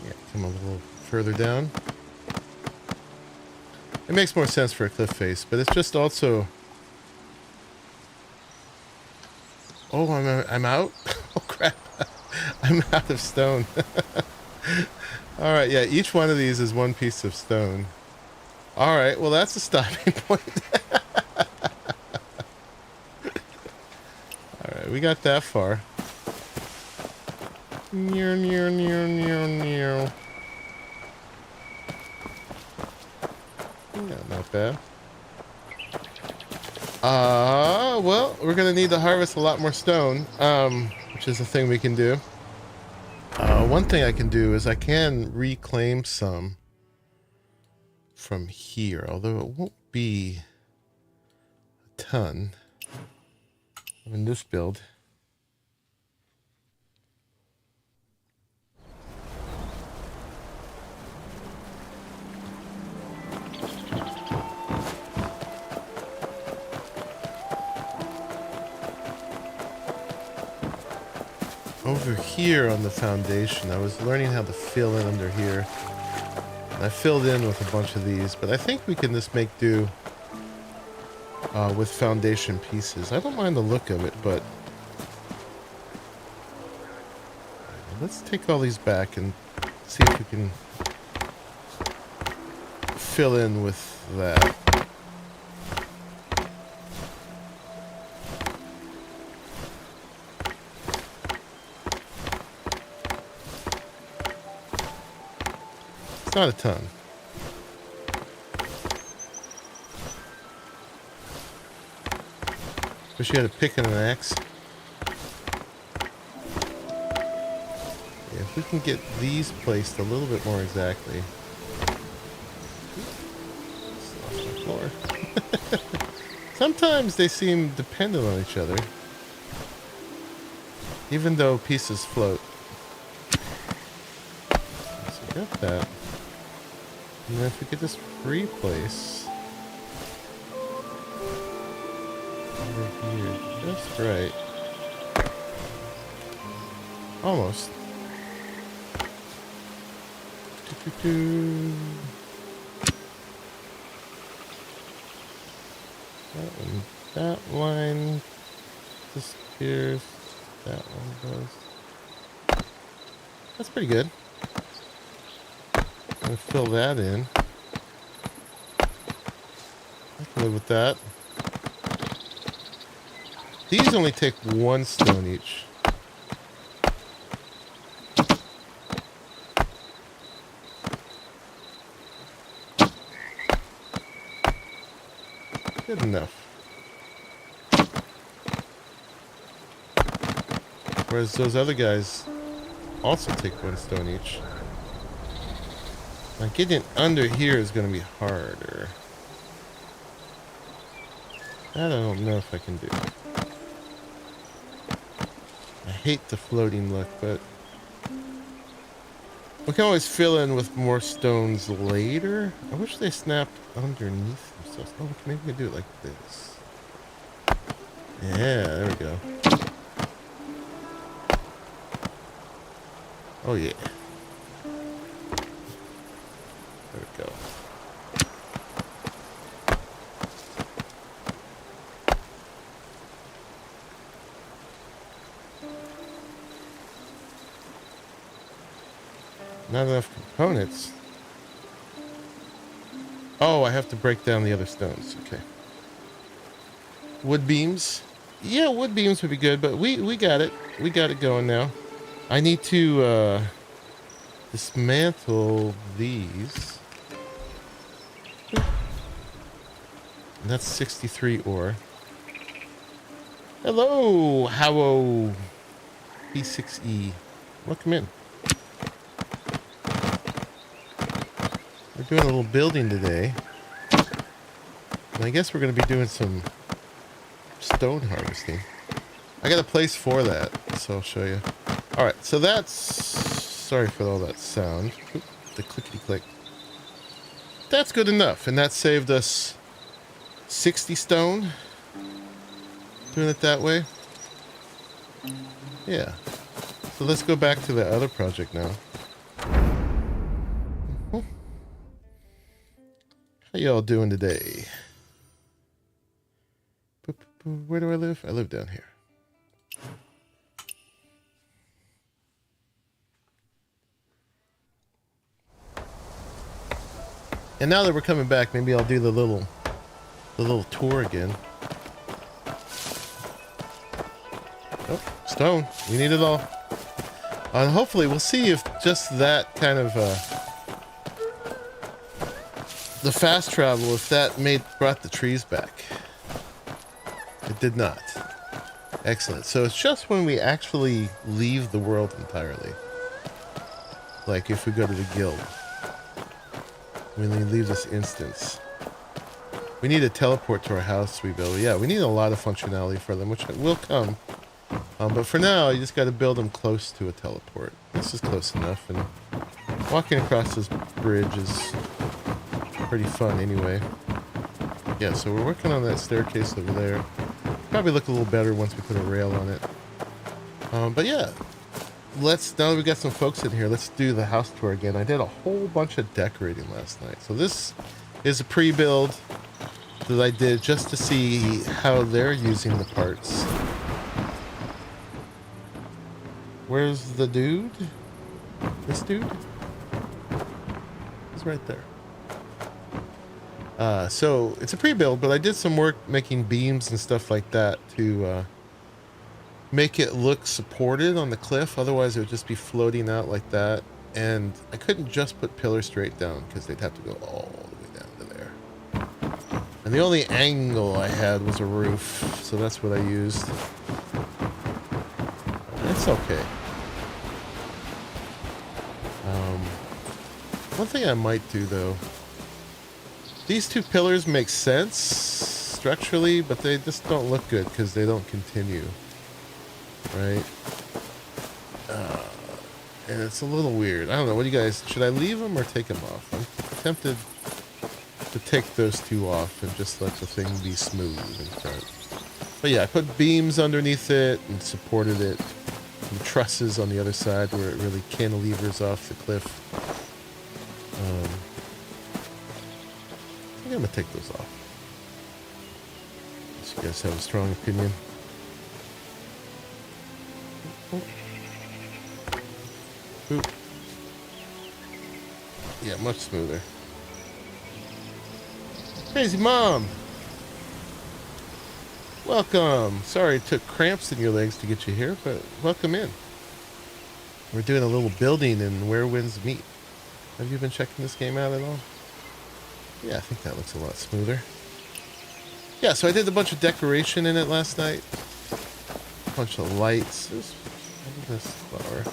Yeah, come a little further down. It makes more sense for a cliff face, but it's just also... Oh, I'm out? Oh, crap. I'm out of stone. Alright, yeah, each one of these is one piece of stone. Alright, well, that's a stopping point. Alright, we got that far. Near, near, near, near, near. Yeah, not bad. Well, we're gonna need to harvest a lot more stone, which is a thing we can do. One thing I can do is I can reclaim some from here, although it won't be a ton. In this build. Over here on the foundation, I was learning how to fill in under here. And I filled in with a bunch of these, but I think we can just make do with foundation pieces. I don't mind the look of it, but let's take all these back and see if we can fill in with that. Not a ton. Wish you had a pick and an axe. Yeah, if we can get these placed a little bit more exactly. Off my floor. Sometimes they seem dependent on each other, even though pieces float. So we got that. And then if we could just replace over here just right. That line disappears. That one goes. That's pretty good. I'm gonna fill that in. I can live with that. These only take 1 stone each. Good enough. Whereas those other guys also take 1 stone each. Now getting under here is going to be harder. That I don't know if I can do. I hate the floating look, but we can always fill in with more stones later. I wish they snapped underneath themselves. Oh, maybe we can do it like this. Yeah, there we go. Oh yeah. There we go. Not enough components. Oh, I have to break down the other stones. Okay. Wood beams. Yeah, wood beams would be good, but we got it. We got it going now. I need to dismantle these. And that's 63 ore. Hello, Howo P6E. Welcome in. We're doing a little building today. And I guess we're going to be doing some stone harvesting. I got a place for that, so I'll show you. Alright, so that's... Sorry for all that sound. Oop, the clickety-click. That's good enough, and that saved us 60 stone. Doing it that way. Yeah. So let's go back to the other project now. How y'all doing today? Where do I live? I live down here. And now that we're coming back, maybe I'll do the little tour again. Oh, stone. We need it all. And hopefully we'll see if just that kind of the fast travel, if that brought the trees back. It did not. Excellent. So it's just when we actually leave the world entirely. Like if we go to the guild. When we leave this instance. We need to teleport to our house we build. Yeah, we need a lot of functionality for them, which will come. But for now, you just got to build them close to a teleport. This is close enough, and walking across this bridge is pretty fun anyway. Yeah, so we're working on that staircase over there. Probably look a little better once we put a rail on it. But yeah, now that we got some folks in here, let's do the house tour again. I did a whole bunch of decorating last night. So this is a pre-build that I did just to see how they're using the parts. Where's the dude? This dude? He's right there. So it's a pre-build, but I did some work making beams and stuff like that to make it look supported on the cliff. Otherwise it would just be floating out like that. And I couldn't just put pillars straight down because they'd have to go all the way down to there. And the only angle I had was a roof, so that's what I used. It's okay. One thing I might do though, these two pillars make sense structurally, but they just don't look good because they don't continue, right? And it's a little weird. I don't know. What do you guys? Should I leave them or take them off? I'm tempted to take those two off and just let the thing be smooth in front. But yeah, I put beams underneath it and supported it. And trusses on the other side where it really cantilevers off the cliff. I think I'm gonna take those off. So you guys have a strong opinion. Oop. Yeah, much smoother. Crazy Mom! Welcome! Sorry it took cramps in your legs to get you here, but welcome in. We're doing a little building in Where Winds Meet. Have you been checking this game out at all? Yeah, I think that looks a lot smoother. Yeah, so I did a bunch of decoration in it last night. A bunch of lights. What is this flower?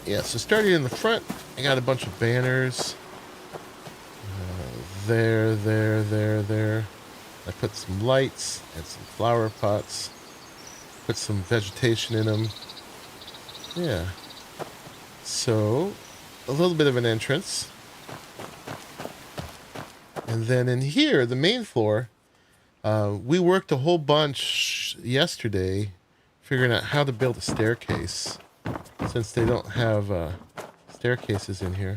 Yeah, so starting in the front, I got a bunch of banners. There. I put some lights and some flower pots. Put some vegetation in them. Yeah. So, a little bit of an entrance. And then in here, the main floor, we worked a whole bunch yesterday figuring out how to build a staircase, since they don't have staircases in here.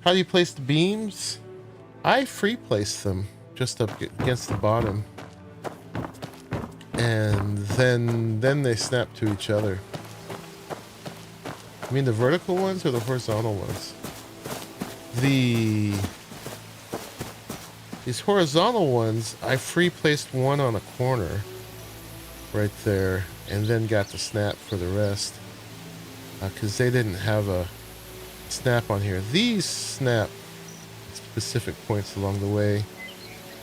How do you place the beams? I free place them just up against the bottom. And then they snap to each other. I mean the vertical ones or the horizontal ones? These horizontal ones, I free placed one on a corner right there and then got the snap for the rest. Because they didn't have a snap on here. These snap specific points along the way.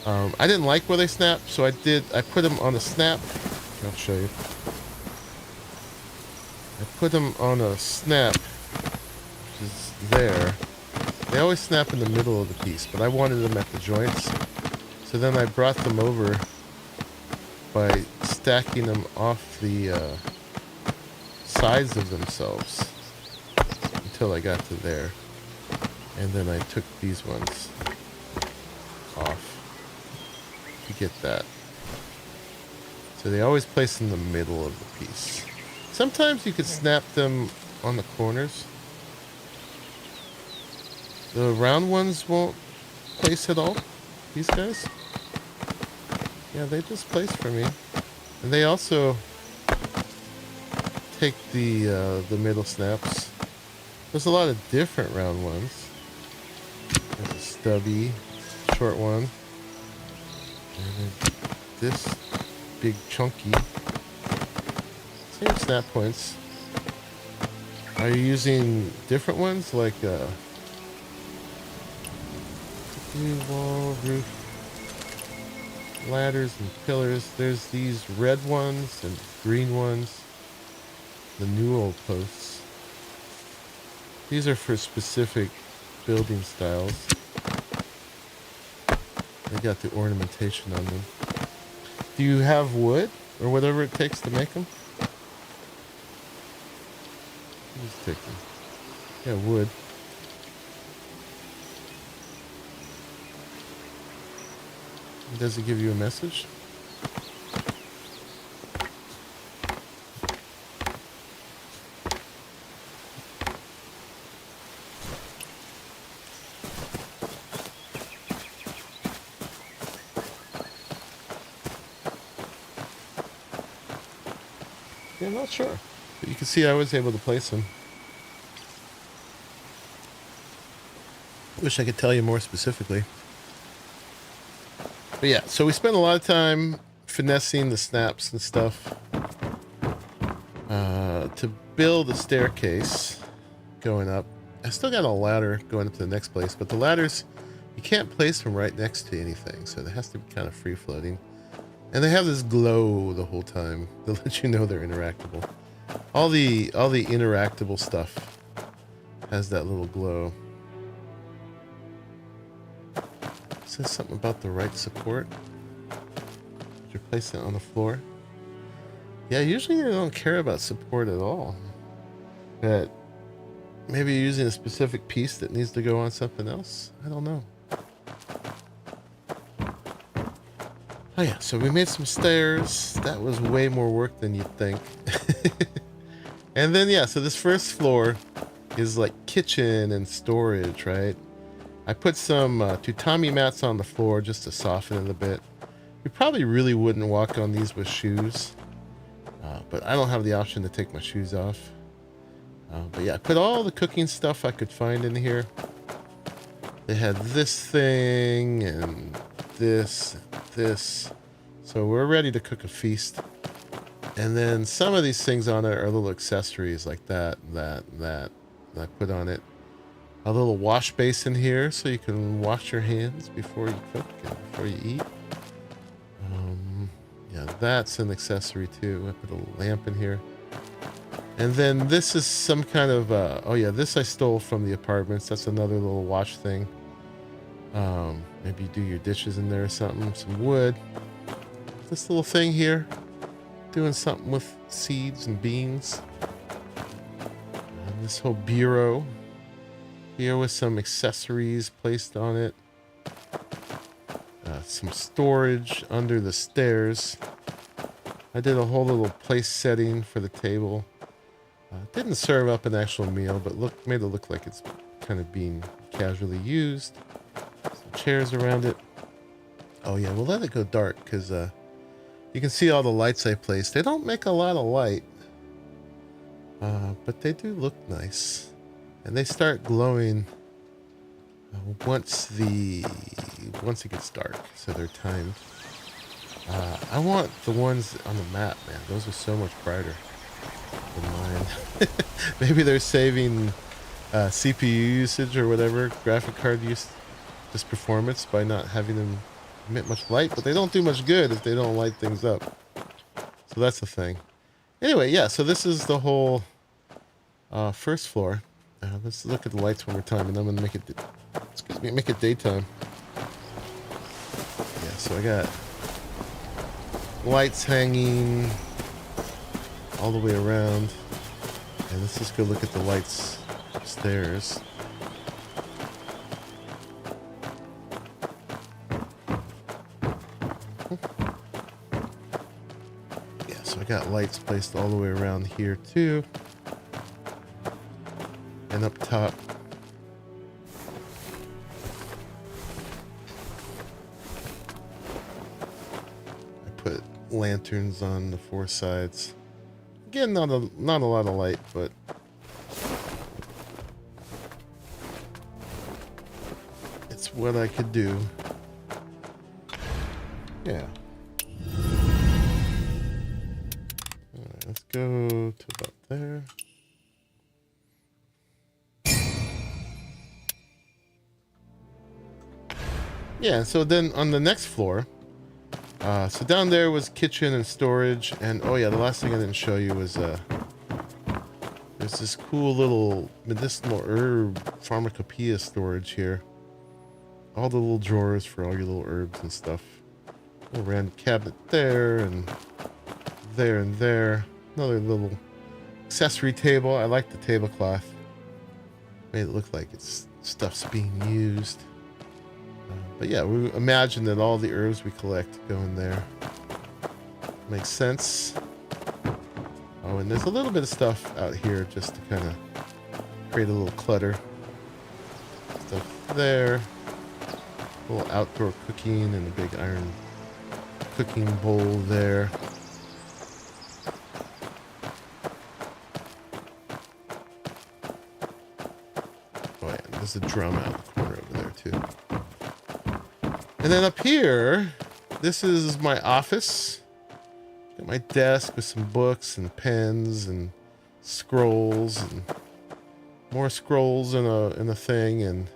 I didn't like where they snapped, so I put them on a snap. I'll show you. I put them on a snap, which is there. They always snap in the middle of the piece, but I wanted them at the joints. So then I brought them over by stacking them off the sides of themselves until I got to there. And then I took these ones off to get that. So they always place in the middle of the piece. Sometimes you could snap them on the corners. The round ones won't place at all. These guys. Yeah, they just place for me. And they also take the middle snaps. There's a lot of different round ones. There's a stubby, short one. And then this big chunky. Same snap points. Are you using different ones like wall, roof, ladders and pillars? There's these red ones and green ones. The newel posts. These are for specific building styles. They got the ornamentation on them. Do you have wood or whatever it takes to make them? Just take them. Yeah, wood. Does it give you a message? Yeah, I'm not sure. But you can see I was able to place them. Wish I could tell you more specifically. But yeah, so we spent a lot of time finessing the snaps and stuff to build a staircase going up. I still got a ladder going up to the next place, but the ladders, you can't place them right next to anything, so it has to be kind of free floating. And they have this glow the whole time to let you know they're interactable. All the interactable stuff has that little glow. It says something about the right support. You're placing it on the floor. Yeah, usually they don't care about support at all. But maybe you're using a specific piece that needs to go on something else. I don't know. Oh yeah, so we made some stairs. That was way more work than you'd think. And then yeah, so this first floor is like kitchen and storage, right? I put some tatami mats on the floor just to soften it a bit. You probably really wouldn't walk on these with shoes, but I don't have the option to take my shoes off. But yeah, I put all the cooking stuff I could find in here. They had this thing and this, this. So we're ready to cook a feast. And then some of these things on it are little accessories like that I put on it. A little wash basin here so you can wash your hands before you cook and before you eat. Yeah, that's an accessory too. I put a lamp in here. And then this is some kind of, oh yeah, this I stole from the apartments. That's another little wash thing. Maybe you do your dishes in there or something. Some wood. This little thing here. Doing something with seeds and beans. And this whole bureau. Here with some accessories placed on it. Some storage under the stairs. I did a whole little place setting for the table. Didn't serve up an actual meal, but made it look like it's kind of being casually used. Some chairs around it. Oh yeah, we'll let it go dark because you can see all the lights I placed. They don't make a lot of light, but they do look nice, and they start glowing once it gets dark. So they're timed. I want the ones on the map, man. Those are so much brighter than mine. Maybe they're saving CPU usage or whatever, graphic card use, just performance by not having them emit much light, but they don't do much good if they don't light things up. So that's the thing. Anyway, yeah, so this is the whole first floor. Let's look at the lights one more time, and I'm gonna make it daytime. Yeah, so I got lights hanging all the way around, and let's just go look at the lights upstairs. Yeah, so I got lights placed all the way around here too, and up top. I put lanterns on the four sides. Again, not a lot of light, but it's what I could do. Yeah. Alright, let's go to about there. Yeah, so then on the next floor, so down there was kitchen and storage, and oh yeah, the last thing I didn't show you was there's this cool little medicinal herb pharmacopoeia storage here. All the little drawers for all your little herbs and stuff. A little random cabinet there and there and there. Another little accessory table. I like the tablecloth. Made it look like stuff's being used. But yeah, we imagine that all the herbs we collect go in there. Makes sense. Oh, and there's a little bit of stuff out here just to kind of create a little clutter. Stuff there. A little outdoor cooking and a big iron cooking bowl there. Oh yeah, there's a drum out in the corner over there too. And then up here, this is my office. Got my desk with some books and pens and scrolls and more scrolls in a thing, and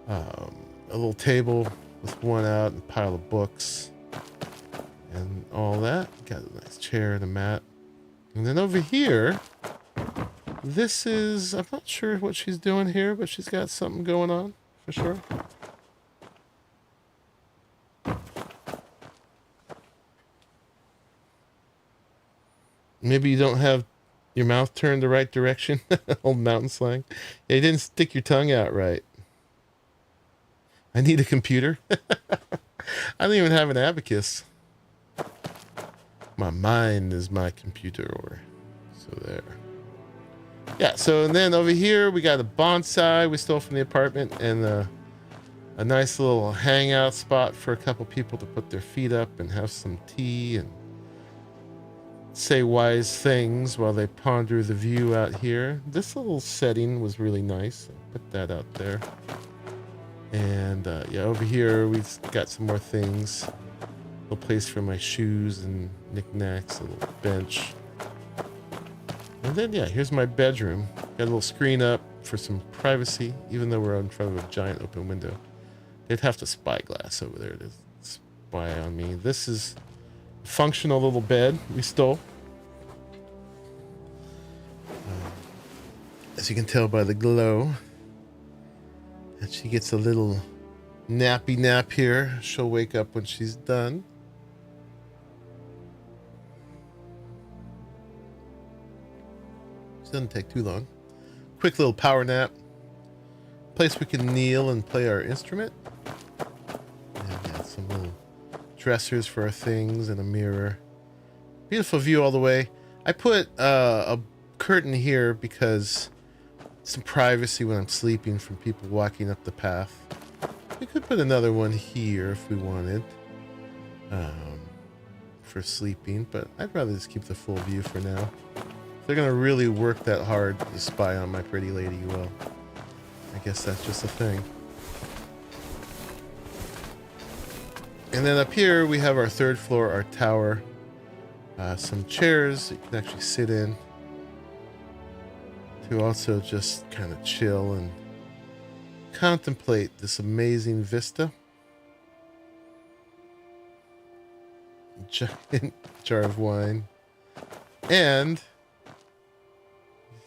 a little table with one out and a pile of books and all that. Got a nice chair and a mat. And then over here, this is, I'm not sure what she's doing here, but she's got something going on for sure. Maybe you don't have your mouth turned the right direction. Old mountain slang. Yeah, you didn't stick your tongue out right. I need a computer. I don't even have an abacus. My mind is my computer. So there. Yeah, so and then over here we got a bonsai we stole from the apartment, and a nice little hangout spot for a couple people to put their feet up and have some tea and say wise things while they ponder the view out here. This little setting was really nice. I'll put that out there. And yeah, over here we've got some more things. A little place for my shoes and knickknacks, a little bench. And then yeah, here's my bedroom. Got a little screen up for some privacy, even though we're in front of a giant open window. They'd have to spyglass over there to spy on me. This is a functional little bed we stole. As you can tell by the glow. And she gets a little nappy nap here. She'll wake up when she's done. It doesn't take too long. Quick little power nap. Place we can kneel and play our instrument. And got some little dressers for our things and a mirror. Beautiful view all the way. I put a curtain here because some privacy when I'm sleeping from people walking up the path. We could put another one here if we wanted for sleeping, but I'd rather just keep the full view for now. If they're gonna really work that hard to spy on my pretty lady, well, I guess that's just a thing. And then up here we have our third floor, our tower. Some chairs you can actually sit in to also just kind of chill and contemplate this amazing vista. Giant jar of wine. And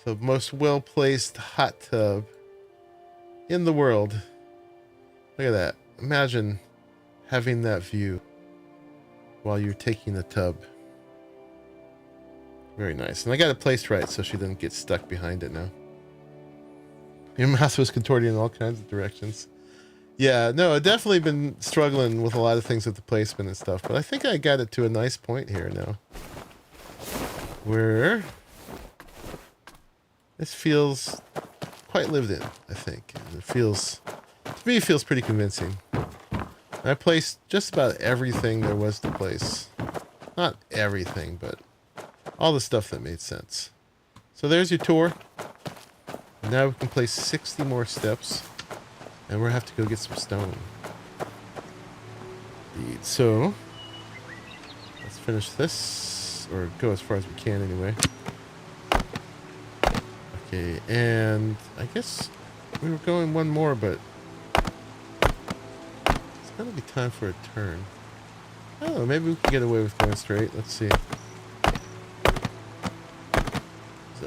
the most well-placed hot tub in the world. Look at that. Imagine having that view while you're taking a tub. Very nice. And I got it placed right so she doesn't get stuck behind it now. Your mouse was contorting in all kinds of directions. Yeah, no, I've definitely been struggling with a lot of things with the placement and stuff, but I think I got it to a nice point here now. Where this feels quite lived in, I think. And it feels, to me, it feels pretty convincing. I placed just about everything there was to place. Not everything, but all the stuff that made sense. So there's your tour. Now we can place 60 more steps. And we'll have to go get some stone. Indeed. So let's finish this. Or go as far as we can anyway. Okay, and I guess we were going one more, but it's gonna be time for a turn. I don't know, maybe we can get away with going straight. Let's see. It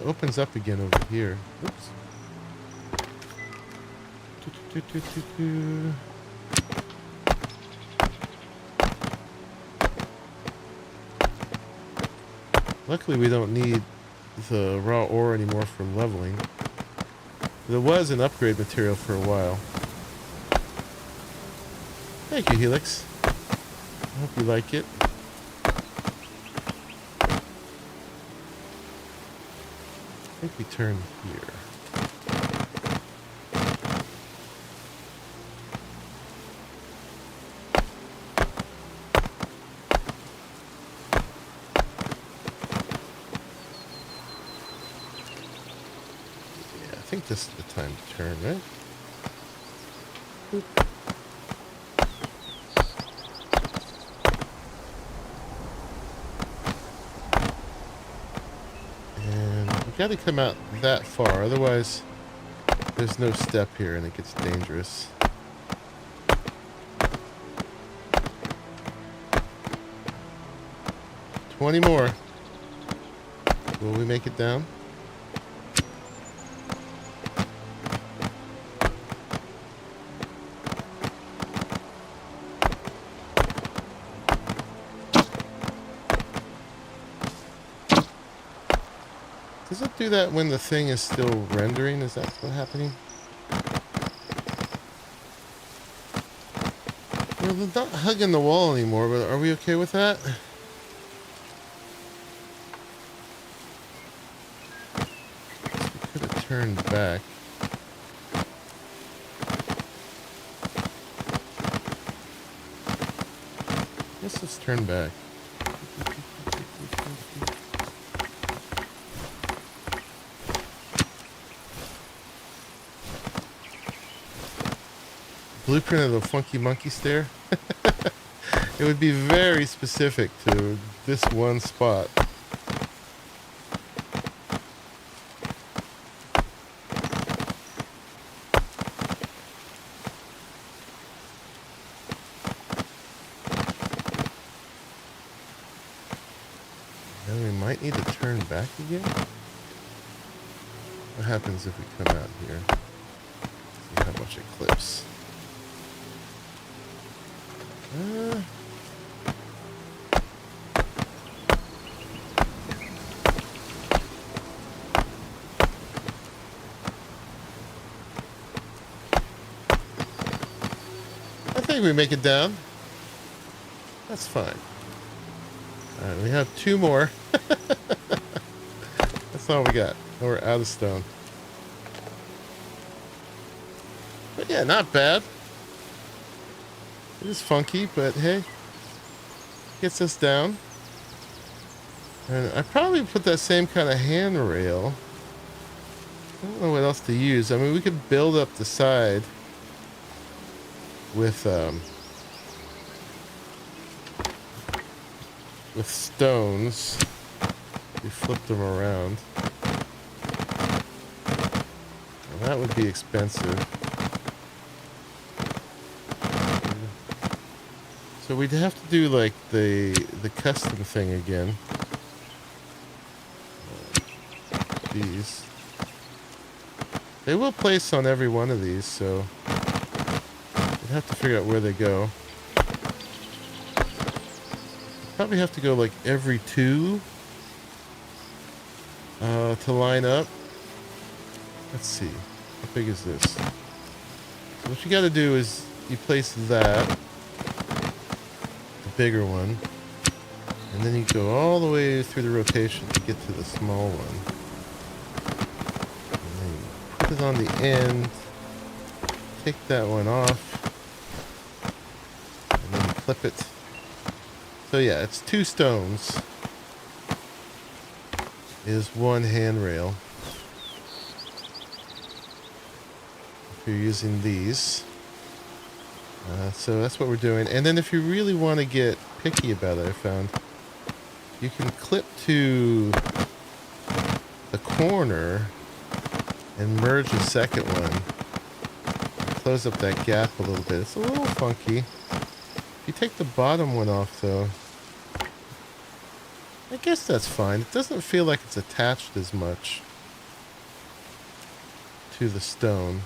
opens up again over here. Oops. Luckily we don't need the raw ore anymore from leveling. There was an upgrade material for a while. Thank you, Helix. I hope you like it. I think we turn here. Yeah, I think this is the time to turn, right? Boop. Got to come out that far, otherwise there's no step here and it gets dangerous. "20 more. Will we make it down?" Does it do that when the thing is still rendering? Is that what's happening? Well, they're not hugging the wall anymore, but are we okay with that? We could have turned back. Let's turn back. Blueprint of the funky monkey stair. It would be very specific to this one spot. Then we might need to turn back again. What happens if we come out here? See how much it clips. I think we make it down. That's fine. Alright, we have 2 more. That's all we got. And we're out of stone. But yeah, not bad. It is funky, but hey, gets us down. And I probably put that same kind of handrail. I don't know what else to use. I mean, we could build up the side with stones. We flip them around. Well, that would be expensive. So we'd have to do like the custom thing again. These. They will place on every one of these, so we'd have to figure out where they go. Probably have to go like every 2 to line up. Let's see. How big is this? So what you got to do is you place that. Bigger one, and then you go all the way through the rotation to get to the small one, and then you put it on the end, take that one off, and then you clip it. So yeah, it's 2 stones is 1 handrail if you're using these. So that's what we're doing. And then if you really want to get picky about it, I found you can clip to the corner and merge the second one. Close up that gap a little bit. It's a little funky. If you take the bottom one off, though, I guess that's fine. It doesn't feel like it's attached as much to the stone.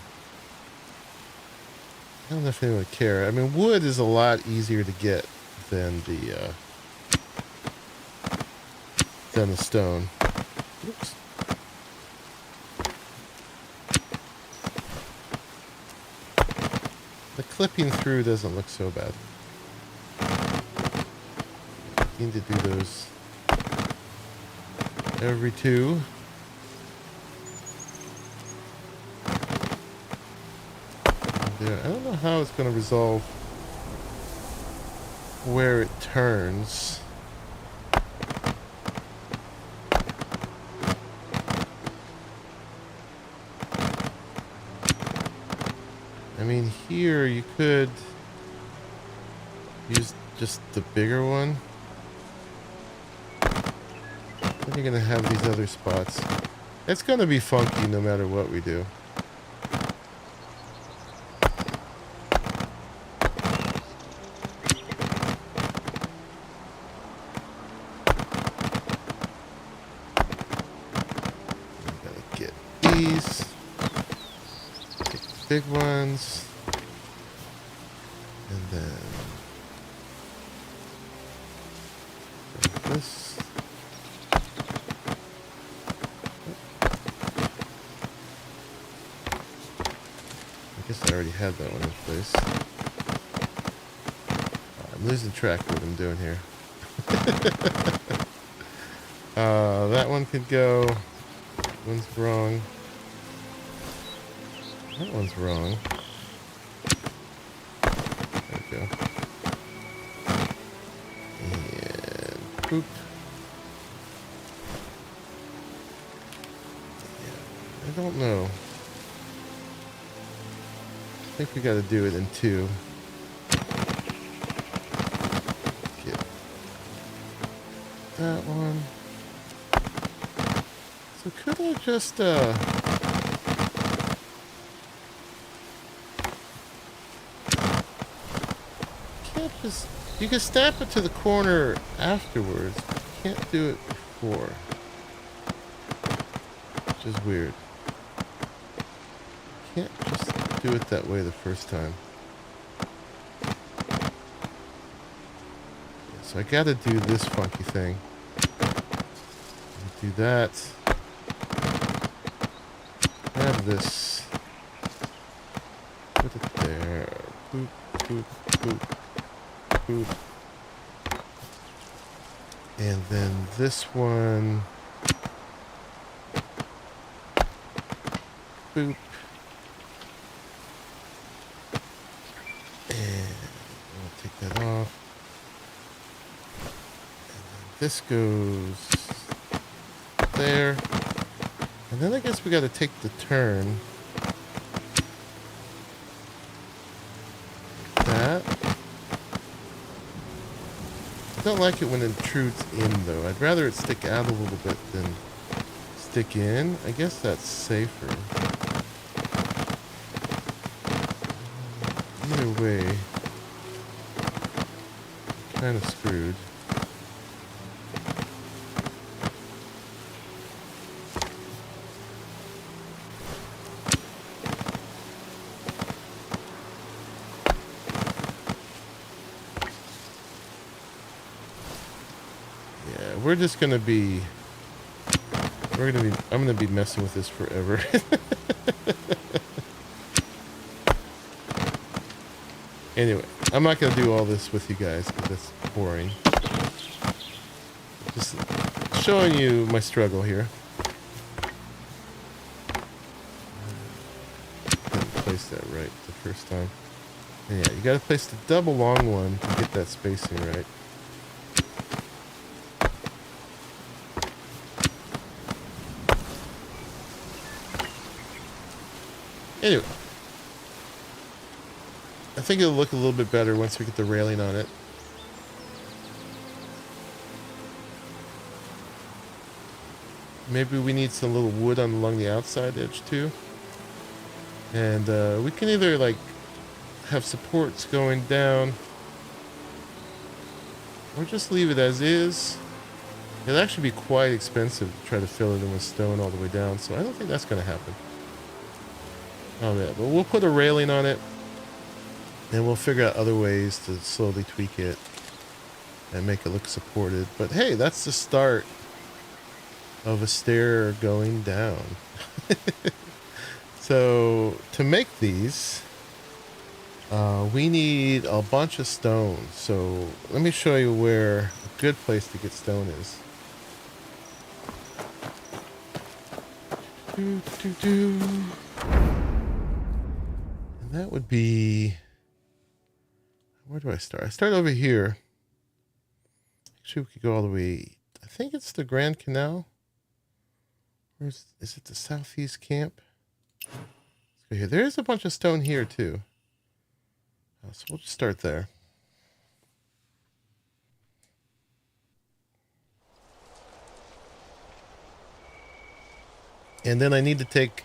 I don't know if anyone would care. I mean, wood is a lot easier to get than the stone. Oops. The clipping through doesn't look so bad. You need to do those every 2. There. I don't know how it's going to resolve where it turns. I mean, here you could use just the bigger one. Then you're going to have these other spots. It's going to be funky no matter what we do. These take the big ones, and then this. I guess I already had that one in place. I'm losing track of what I'm doing here. That one could go. That one's wrong. That one's wrong. There we go. And poop. Yeah, I don't know. I think we got to do it in two. Get that one. So could I just can't just, you can snap it to the corner afterwards, but you can't do it before. Which is weird. You can't just do it that way the first time. Yeah, so I gotta do this funky thing. Do that. Have this. Put it there. Boop, boop, boop, boop. And then this one. Boop. And I'll take that off. And then this goes there. And then I guess we got to take the turn. That. I don't like it when it intrudes in though. I'd rather it stick out a little bit than stick in. I guess that's safer. Either way, kind of screwed. We're just gonna be, I'm gonna be messing with this forever. Anyway, I'm not gonna do all this with you guys because that's boring. Just showing you my struggle here. Didn't place that right the first time. And yeah, you gotta place the double long one to get that spacing right. Anyway, I think it'll look a little bit better once we get the railing on it. Maybe we need some little wood along the outside edge too. And we can either like have supports going down or just leave it as is. It'll actually be quite expensive to try to fill it in with stone all the way down, so I don't think that's going to happen. Oh yeah, but we'll put a railing on it and we'll figure out other ways to slowly tweak it and make it look supported. But hey, that's the start of a stair going down. So to make these, we need a bunch of stone. So let me show you where a good place to get stone is. And that would be, where do I start? I start over here. Actually, we could go all the way, I think it's the Grand Canal. Is it the Southeast Camp? Let's go here. There's a bunch of stone here too. So we'll just start there. And then I need to take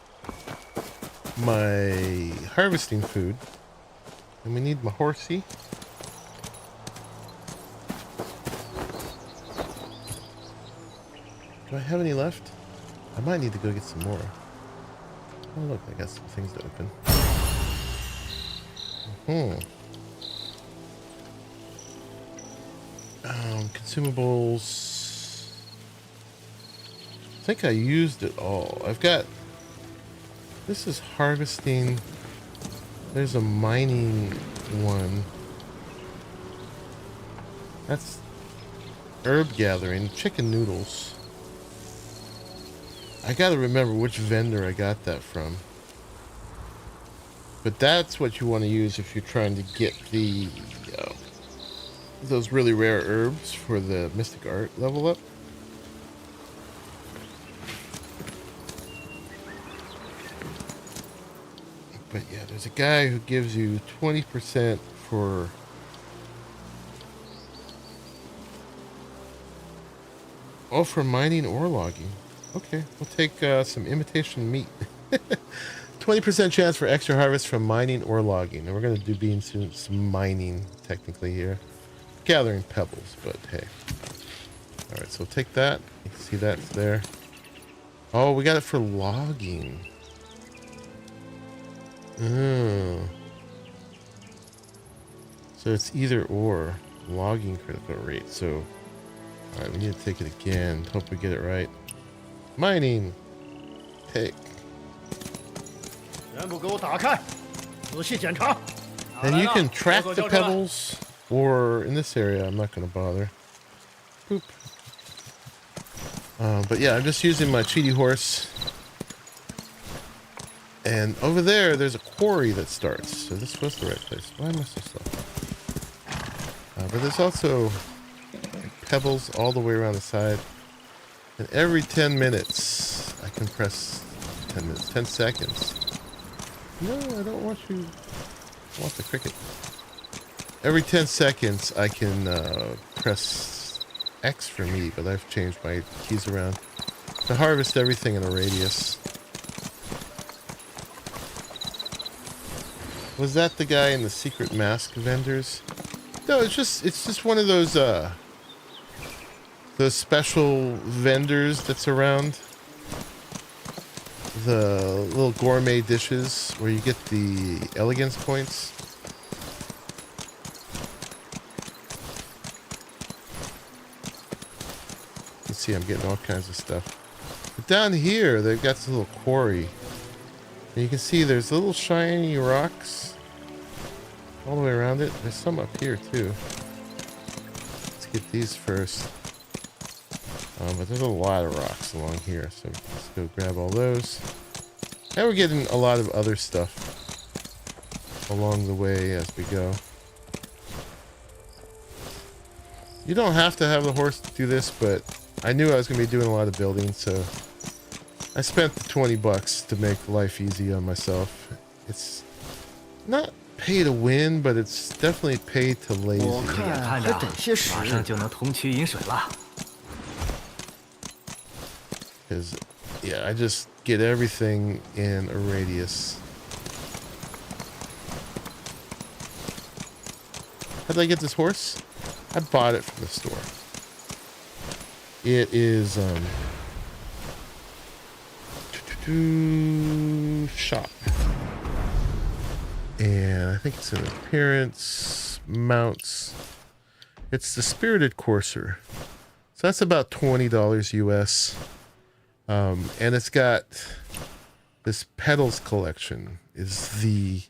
my harvesting food. And we need my horsey. Do I have any left? I might need to go get some more. Oh look, I got some things to open. Consumables. I think I used it all. I've got, this is harvesting. There's a mining one. That's herb gathering. Chicken noodles. I gotta remember which vendor I got that from. But that's what you want to use if you're trying to get the those really rare herbs for the Mystic Art level up. But yeah, there's a guy who gives you 20% for... Oh, for mining or logging. Okay, we'll take some imitation meat. 20% chance for extra harvest from mining or logging. And we're going to do being some mining, technically, here. Gathering pebbles, but hey. Alright, so we'll take that. You can see that's there. Oh, we got it for logging. Oh. So it's either or. Logging critical rate. So, alright, we need to take it again. Hope we get it right. Mining. Take. And you can track the pebbles, or in this area, I'm not going to bother. Boop. But yeah, I'm just using my cheaty horse. And over there's a quarry that starts. So this was the right place. Why am I so slow? But there's also pebbles all the way around the side. And every 10 minutes, I can press 10 minutes, 10 seconds. No, I don't want you. I want the cricket. Every 10 seconds, I can press X for me, but I've changed my keys around to harvest everything in a radius. Was that the guy in the secret mask vendors? No, it's just one of those special vendors that's around. The little gourmet dishes where you get the elegance points. You can see I'm getting all kinds of stuff. But down here, they've got this little quarry. And you can see there's little shiny rocks all the way around it. There's some up here too. Let's get these first. But there's a lot of rocks along here, so let's go grab all those. And we're getting a lot of other stuff along the way as we go. You don't have to have the horse to do this, but I knew I was going to be doing a lot of building, so I spent the 20 bucks to make life easy on myself. It's not pay to win, but it's definitely pay to lazy. Because, yeah, I just get everything in a radius. How did I get this horse? I bought it from the store. It is, shop. And I think it's an appearance, mounts. It's the Spirited Courser. So that's about $20 US. And it's got this pedals collection is the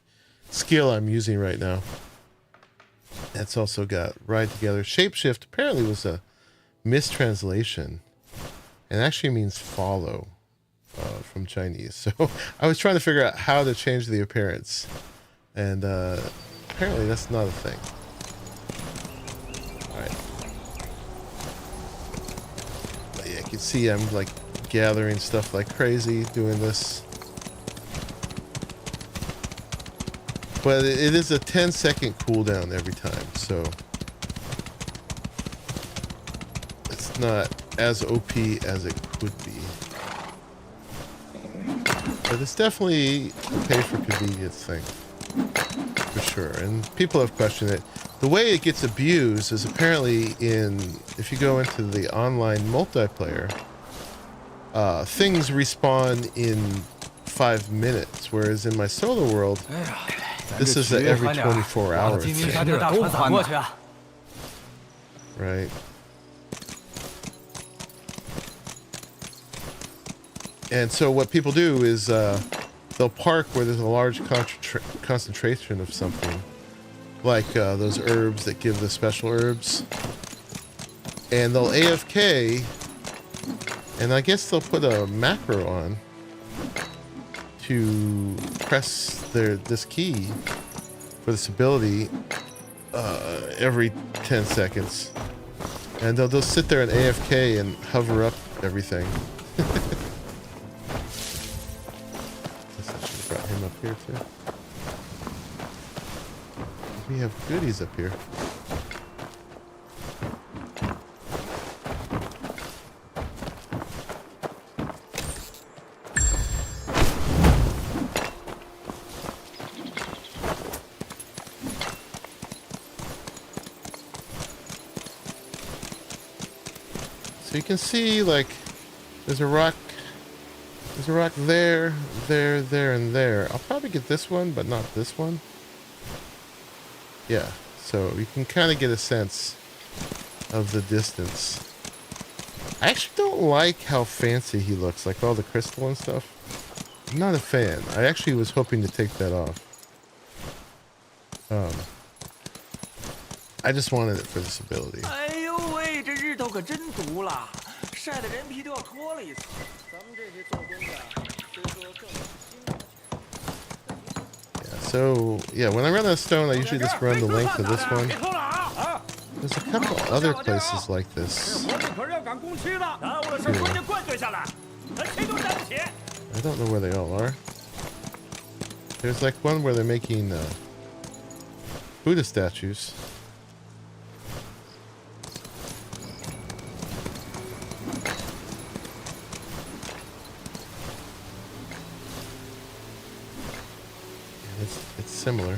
skill I'm using right now. It's also got ride together. Shapeshift apparently was a mistranslation and actually means follow from Chinese. So I was trying to figure out how to change the appearance. And apparently that's not a thing. Alright. But yeah, you can see I'm like gathering stuff like crazy doing this. But it is a 10-second cooldown every time, so it's not as OP as it could be. But it's definitely a pay for convenience thing, for sure. And people have questioned it. The way it gets abused is apparently if you go into the online multiplayer, things respawn in 5 minutes, whereas in my solo world, this is an every 24 hours thing. Right. And so what people do is they'll park where there's a large concentration of something, like those herbs that give the special herbs. and they'll AFK, and I guess they'll put a macro on to press this key for this ability every 10 seconds. And they'll sit there and AFK and hover up everything. Guess I should have brought him up here too. We have goodies up here. So you can see, like, there's a rock there, and there. I'll probably get this one, but not this one. Yeah, so you can kind of get a sense of the distance. I actually don't like how fancy he looks, like all the crystal and stuff. I'm not a fan. I actually was hoping to take that off. I just wanted it for this ability. Yeah, so, yeah, when I run out of stone, I usually just run the length of this one. There's a couple other places like this. I don't know where they all are. There's like one where they're making Buddha statues. It's similar.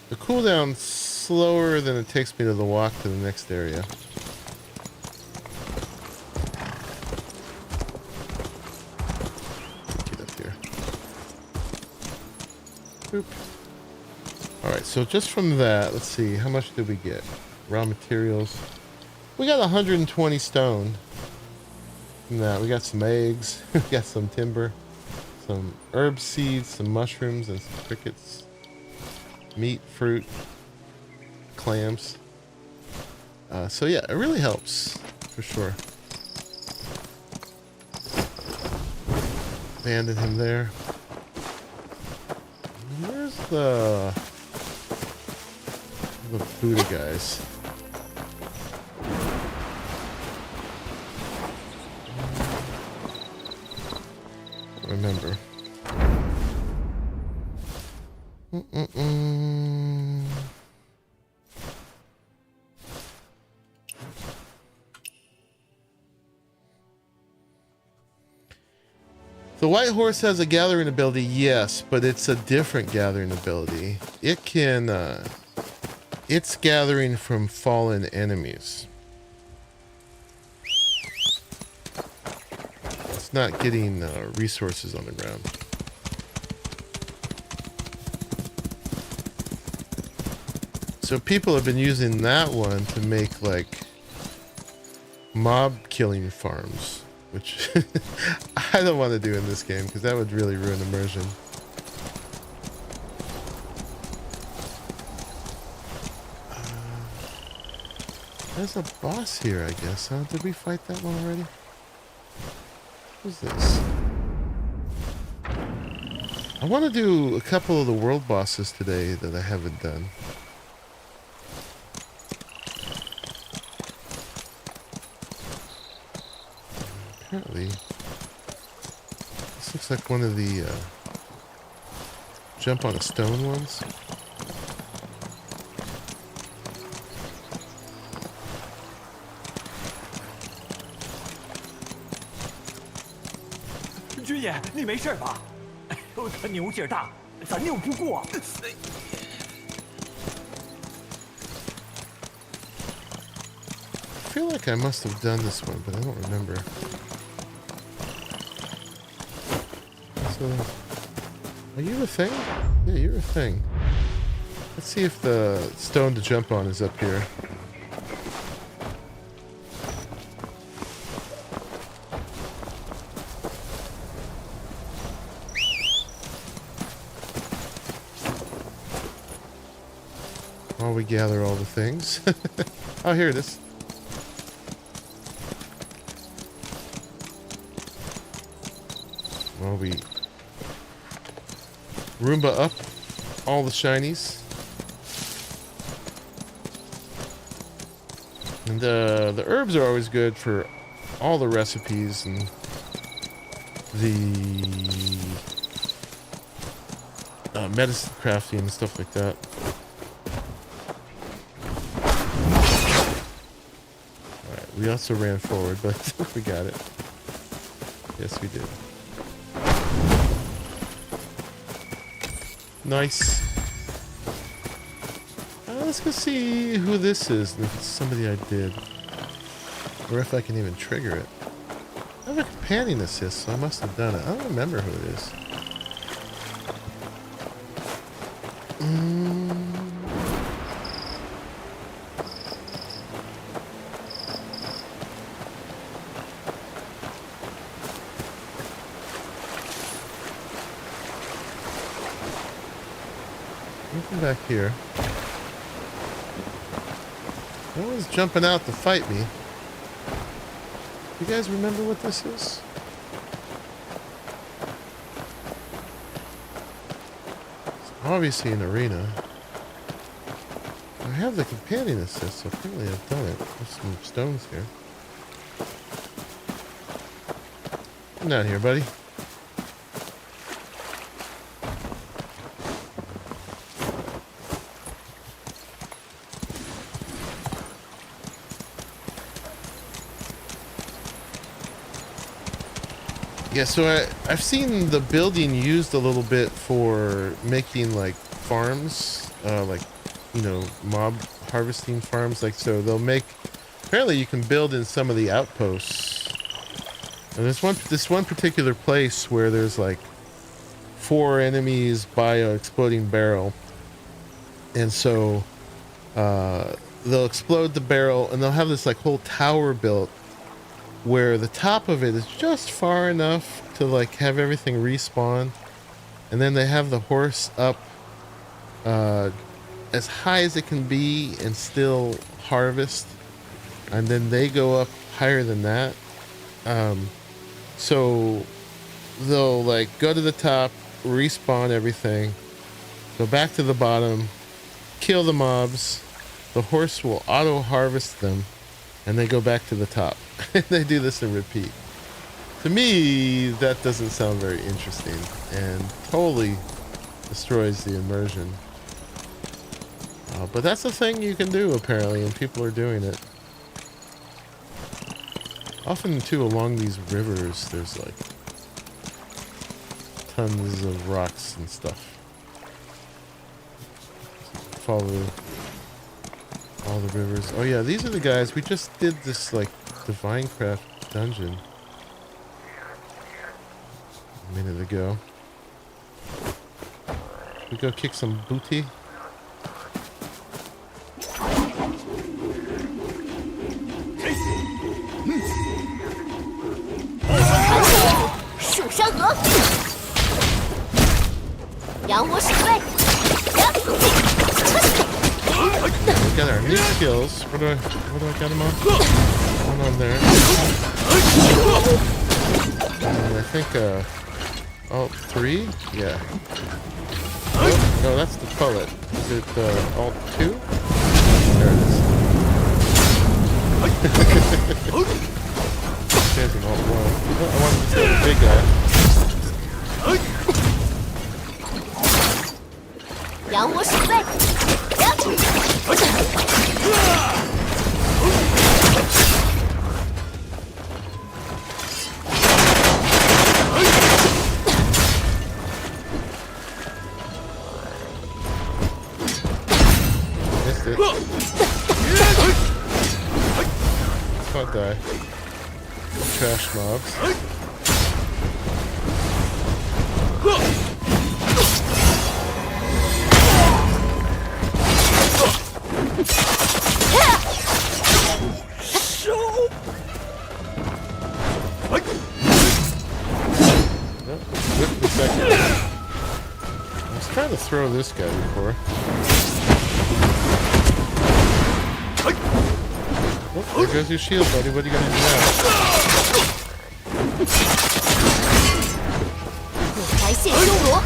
The cooldown's slower than it takes me to the walk to the next area. Get up here. Boop. Alright, so just from that, let's see, how much did we get? Raw materials. We got 120 stone. From that, we got some eggs, we got some timber, some herb seeds, some mushrooms, and some crickets. Meat, fruit, clams. So yeah, it really helps, for sure. Abandon him there. Where's the Buddha guys? Remember. The white horse has a gathering ability, yes, but it's a different gathering ability. It can, it's gathering from fallen enemies. It's not getting resources on the ground. So people have been using that one to make like mob killing farms, which I don't want to do in this game because that would really ruin immersion. There's a boss here, I guess, huh? Did we fight that one already? What's this? I want to do a couple of the world bosses today that I haven't done. Apparently, this looks like one of the jump on a stone ones. I feel like I must have done this one, but I don't remember. So, are you a thing? Yeah, you're a thing. Let's see if the stone to jump on is up here. while we gather all the things. Oh, here it is. While we Roomba up all the shinies. And the herbs are always good for all the recipes and the medicine crafting and stuff like that. Alright, we also ran forward, but we got it. Yes, we did. Nice. Let's go see who this is, and if it's somebody I did. Or if I can even trigger it. I have a companion assist, so I must have done it. I don't remember who it is. Nothing back here. No one's jumping out to fight me. You guys remember what this is? It's obviously an arena. I have the companion assist, so apparently I've done it. There's some stones here. Come down here, buddy. Yeah, so I've seen the building used a little bit for making like farms, like, you know, mob harvesting farms. Like, so they'll make, apparently you can build in some of the outposts. And there's this one particular place where there's like 4 enemies by an exploding barrel. And so they'll explode the barrel and they'll have this like whole tower built where the top of it is just far enough to like have everything respawn, and then they have the horse up as high as it can be and still harvest, and then they go up higher than that. So they'll like go to the top, respawn everything, go back to the bottom, kill the mobs, the horse will auto harvest them, and they go back to the top. They do this and repeat. To me, that doesn't sound very interesting and totally destroys the immersion. But that's a thing you can do apparently, and people are doing it. Often too, along these rivers, there's like tons of rocks and stuff. Follow all the rivers. Oh yeah, these are the guys. We just did this like Divinecraft dungeon a minute ago. We go kick some booty. We got our new skills. What do I got them on? One on there. And I think, alt 3? Yeah. Oh, no, that's the bullet. Is it, alt 2? There it is. There's an alt 1. Oh, I wanted to say the big guy. Missed it. Can't die. Trash mobs. I was trying to throw this guy before. There goes your shield, buddy. What are you gonna do now? 火柴现修罗。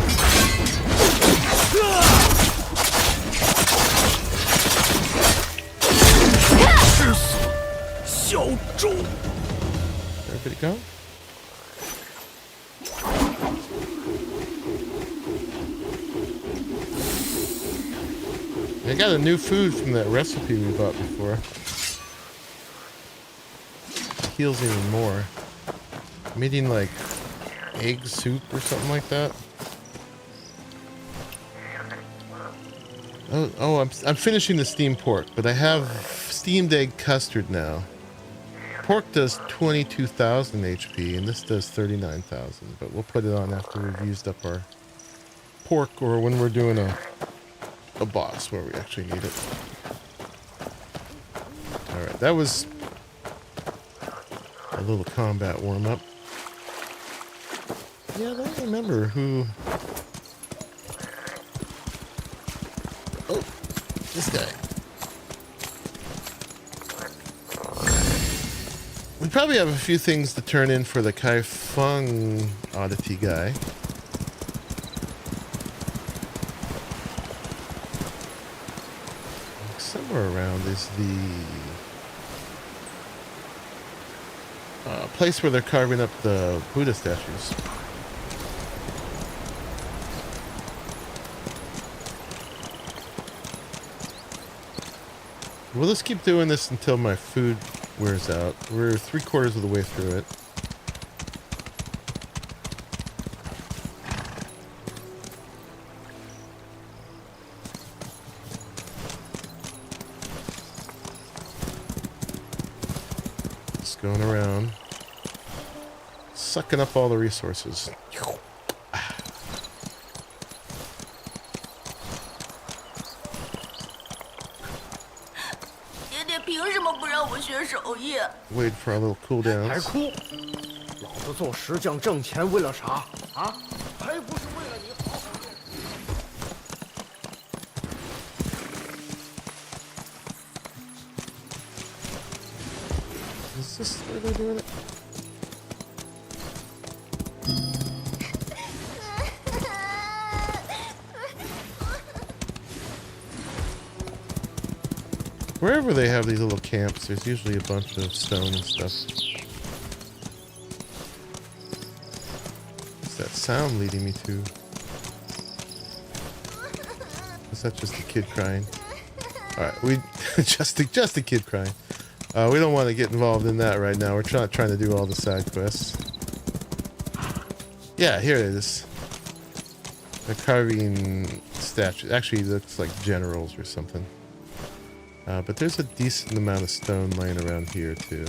之死，小猪。Everybody go. I got a new food from that recipe we bought before. It heals even more. I'm eating like egg soup or something like that. Oh, I'm finishing the steamed pork, but I have steamed egg custard now. Pork does 22,000 HP, and this does 39,000. But we'll put it on after we've used up our pork, or when we're doing a boss where we actually need it. All right, that was a little combat warm up. Yeah, I don't remember who. Oh, this guy. We probably have a few things to turn in for the Kai Feng oddity guy. Somewhere around is the place where they're carving up the Buddha statues. Well, let's keep doing this until my food wears out. We're 3/4 of the way through it. Just going around, sucking up all the resources. 凭什么不让我学手艺？ Wait for our little cooldowns. 还哭？老子做石匠挣钱为了啥啊？还不是为了你好好练。Is this where they're doing it? Wherever they have these little camps, there's usually a bunch of stone and stuff. What's that sound leading me to? Is that just a kid crying? Alright, we just a kid crying. We don't want to get involved in that right now. We're not trying to do all the side quests. Yeah, here it is. They're carving statues. Actually, it looks like generals or something. But there's a decent amount of stone laying around here, too.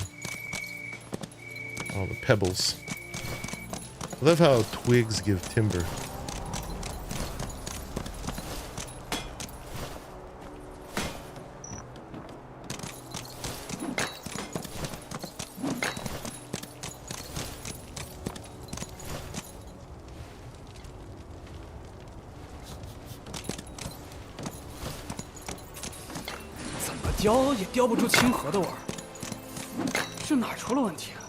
All the pebbles. I love how twigs give timber.雕也雕不出清河的味儿，是哪儿出了问题啊？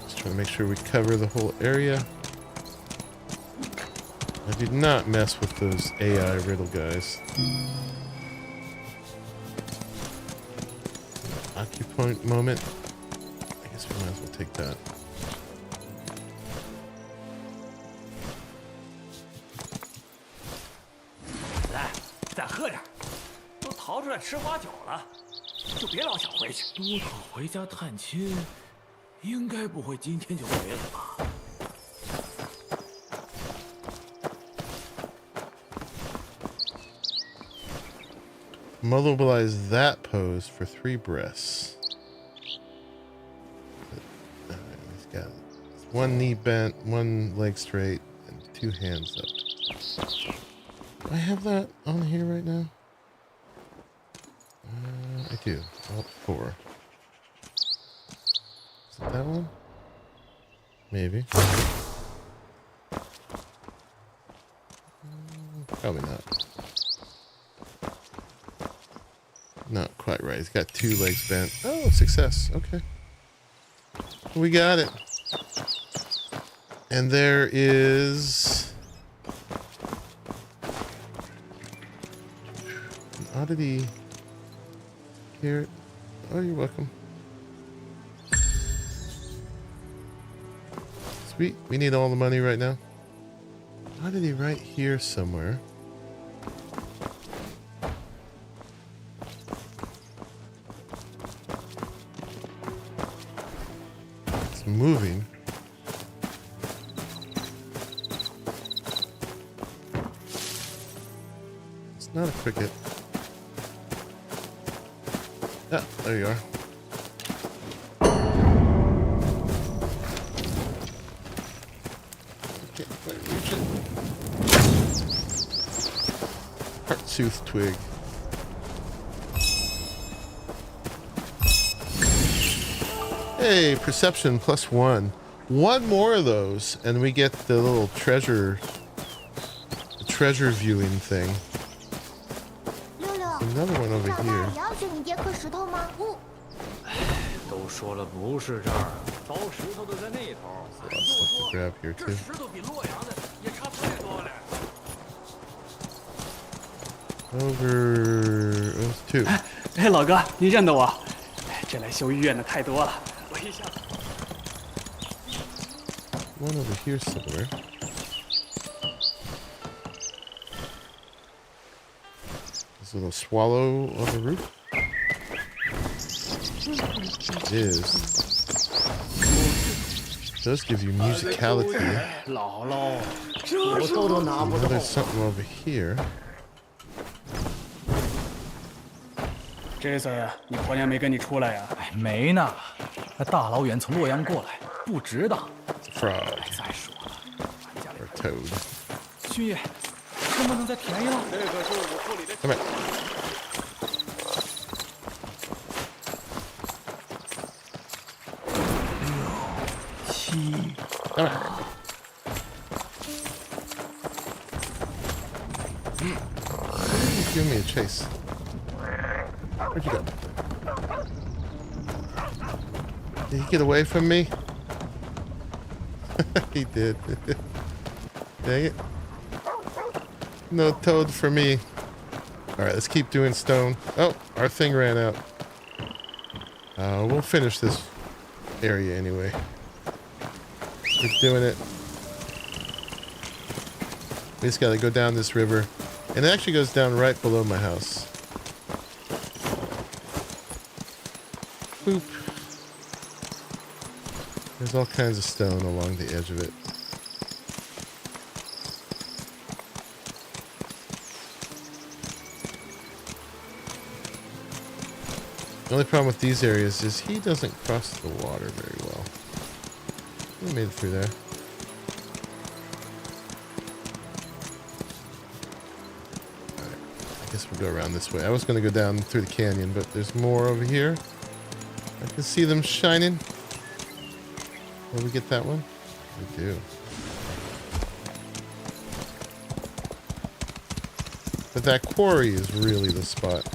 Just trying to make sure we cover the whole area. I did not mess with those AI riddle guys. Acupoint moment. I guess we might as well take that. 再喝点，都逃出来吃花酒了，就别老想回去。多讨回家探亲，应该不会今天就回来吧？ Mobilize that pose for 3 breaths. He's got 1 knee bent, 1 leg straight, and 2 hands up. Do I have that on here right now? I do. Alt 4. Is it that one? Maybe. Probably not. right. He's got 2 legs bent. Oh, success. Okay. We got it. And there is an oddity here. Oh, you're welcome. Sweet. We need all the money right now. Oddity right here somewhere. It's moving. It's not a cricket. Ah, there you are. Can't quite reach it. Hearttooth twig. Hey, perception +1. One more of those, and we get the little treasure viewing thing. 六六， Another one over 老大， here. 也要去你爹刻石头吗？不， 都说了不是这儿，凿石头的在那头。 Stuff to grab here 这 too. 石头比洛阳的也差太多了。 Over those 2. 哎，老哥，你认得我？哎，这来修医院的太多了，我一下。 One over here somewhere. There's a little swallow on the roof. It is. It does give you musicality. 姥姥，我豆豆拿不 Now 动。 there's something over here. Jason 呀，你婆娘没跟你出来呀？哎，没呢，大老远从洛阳过来，不值当。 Frog 再说了，俺家里 or toad. 勋爷，能不能再便宜了？ Come on. Come on. Give me a chase. Where'd you go? Did he get away from me? He did. Dang it. No toad for me. Alright, let's keep doing stone. Oh, our thing ran out. We'll finish this area anyway. Keep doing it. We just gotta go down this river. And it actually goes down right below my house. Boop. There's all kinds of stone along the edge of it. The only problem with these areas is he doesn't cross the water very well. He made it through there. Alright, I guess we'll go around this way. I was going to go down through the canyon, but there's more over here. I can see them shining. Will we get that one? We do. But that quarry is really the spot.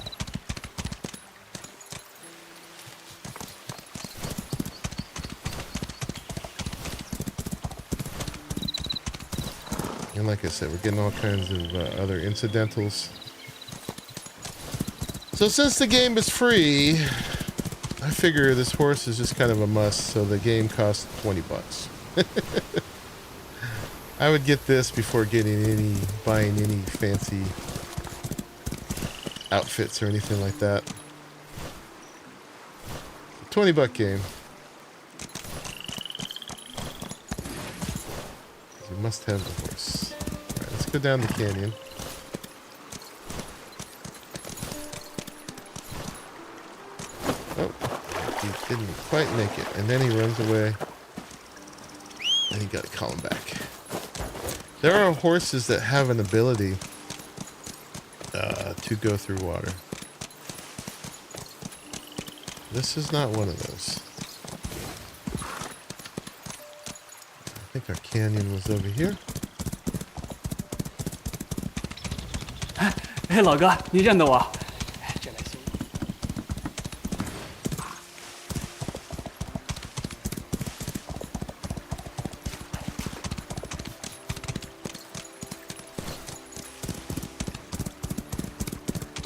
And like I said, we're getting all kinds of other incidentals. So since the game is free, I figure this horse is just kind of a must, so the game costs 20 bucks. I would get this before buying any fancy outfits or anything like that. $20 game. You must have the horse. Alright, let's go down the canyon. Oh, he didn't quite make it. And then he runs away. And you gotta call him back. There are horses that have an ability to go through water. This is not one of those. I think our canyon was over here. 哎，老哥，你认得我？哎，这来修。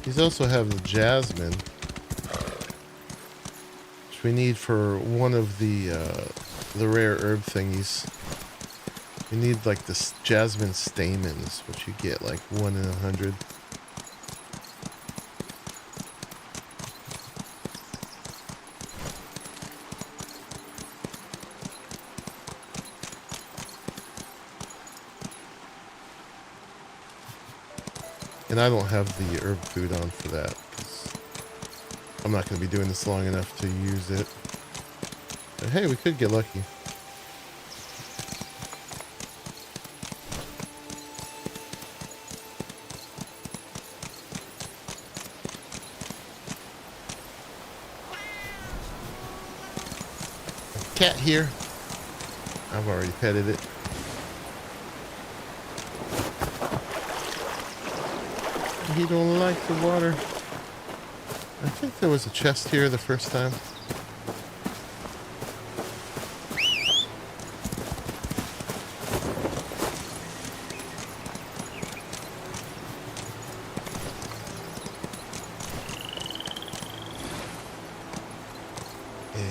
These also have the jasmine, which we need for one of the rare herb thingies. You need like this jasmine stamens, which you get like 1 in 100. And I don't have the herb food on for that, because I'm not going to be doing this long enough to use it. But hey, we could get lucky. Cat here. I've already petted it. He don't like the water. I think there was a chest here the first time. And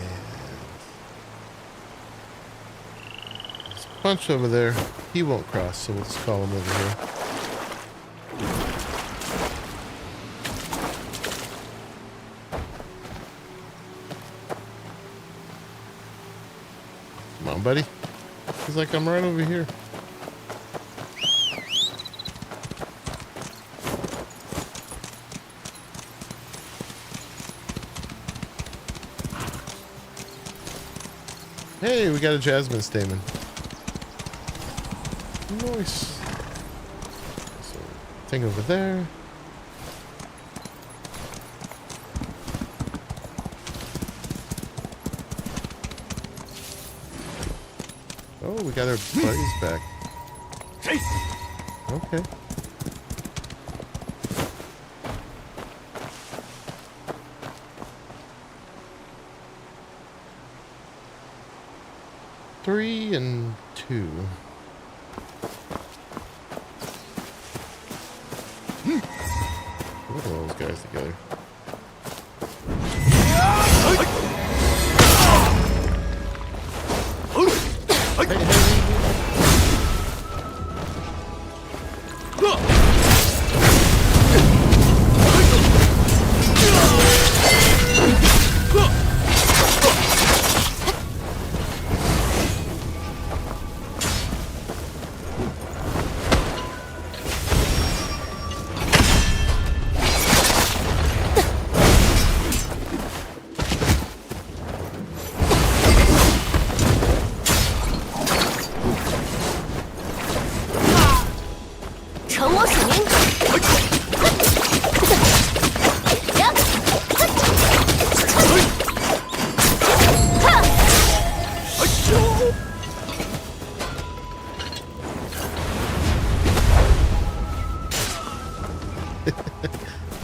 there's a bunch over there. He won't cross, so we'll just call him over here. Come on, buddy. He's like, I'm right over here. Hey, we got a jasmine stamen. Nice. So, thing over there. Oh, we got our buddies back. Okay. Three and 2. Look at all those guys together.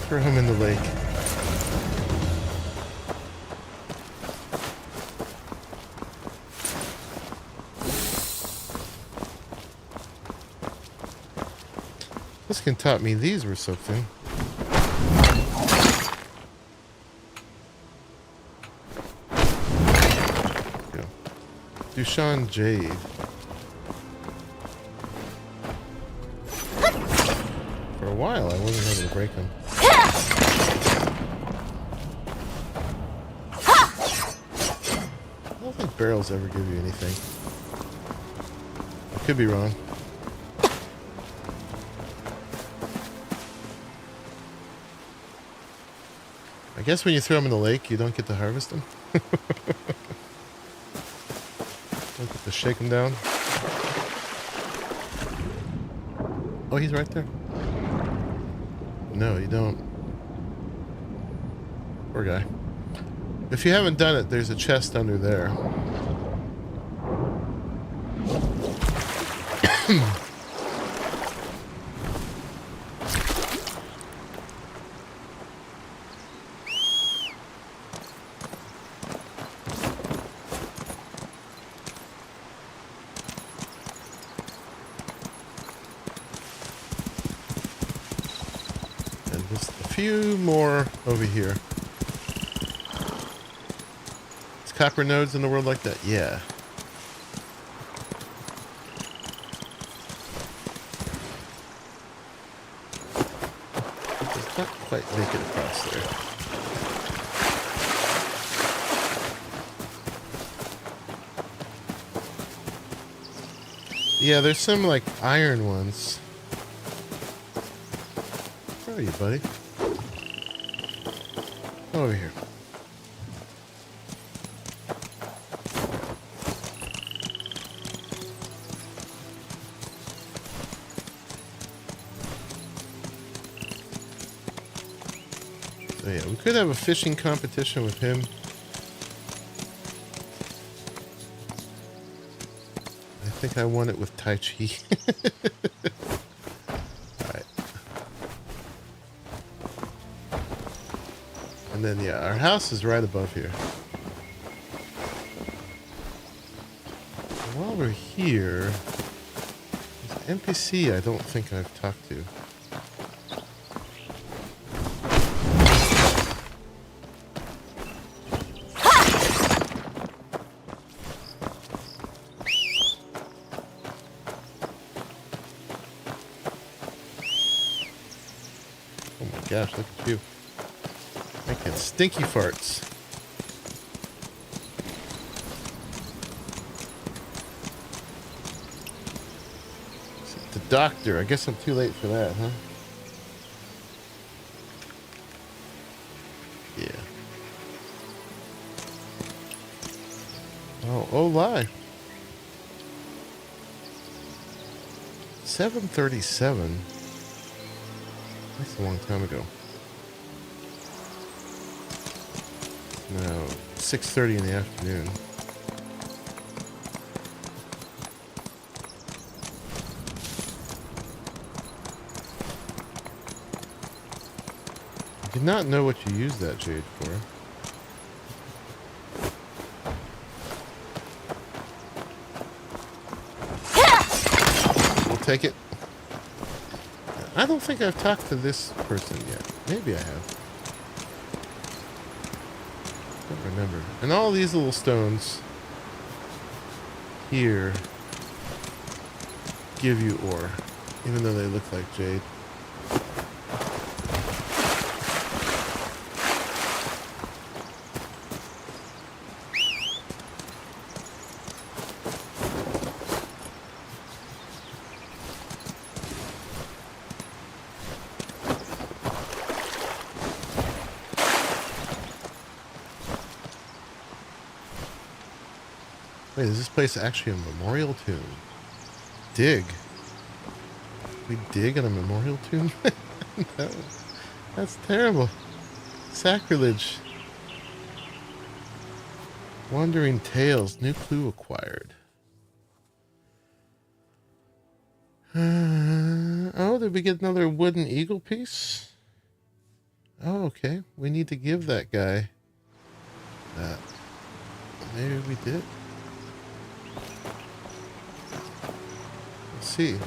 Throw him in the lake. This can taught me these were something. Go. Dushan Jade. For a while, I wasn't able to break them. I don't think barrels ever give you anything. I could be wrong. I guess when you throw them in the lake, you don't get to harvest them. Don't get to shake them down. Oh, he's right there. No, you don't. Poor guy. If you haven't done it, there's a chest under there. Just a few more over here. Is copper nodes in the world like that? Yeah. It does not quite make it across there. Yeah, there's some like iron ones. Where are you, buddy? Over here. So yeah, we could have a fishing competition with him. I think I won it with Tai Chi. Alright. And then, yeah, our house is right above here. While we're here, there's an NPC I don't think I've talked to. Oh my gosh, look at you. Making stinky farts. The doctor. I guess I'm too late for that, huh? Yeah. Oh, lie. 7:37. That's a long time ago. No, 6:30 in the afternoon. I did not know what you used that jade for. We'll take it. I don't think I've talked to this person yet. Maybe I have. Don't remember. And all these little stones here give you ore, even though they look like jade. Wait, is this place actually a memorial tomb? Dig. We dig in a memorial tomb? No. That's terrible. Sacrilege. Wandering Tales. New clue acquired. Oh, did we get another wooden eagle piece? Oh, okay. We need to give that guy that. Maybe we did. Let's see.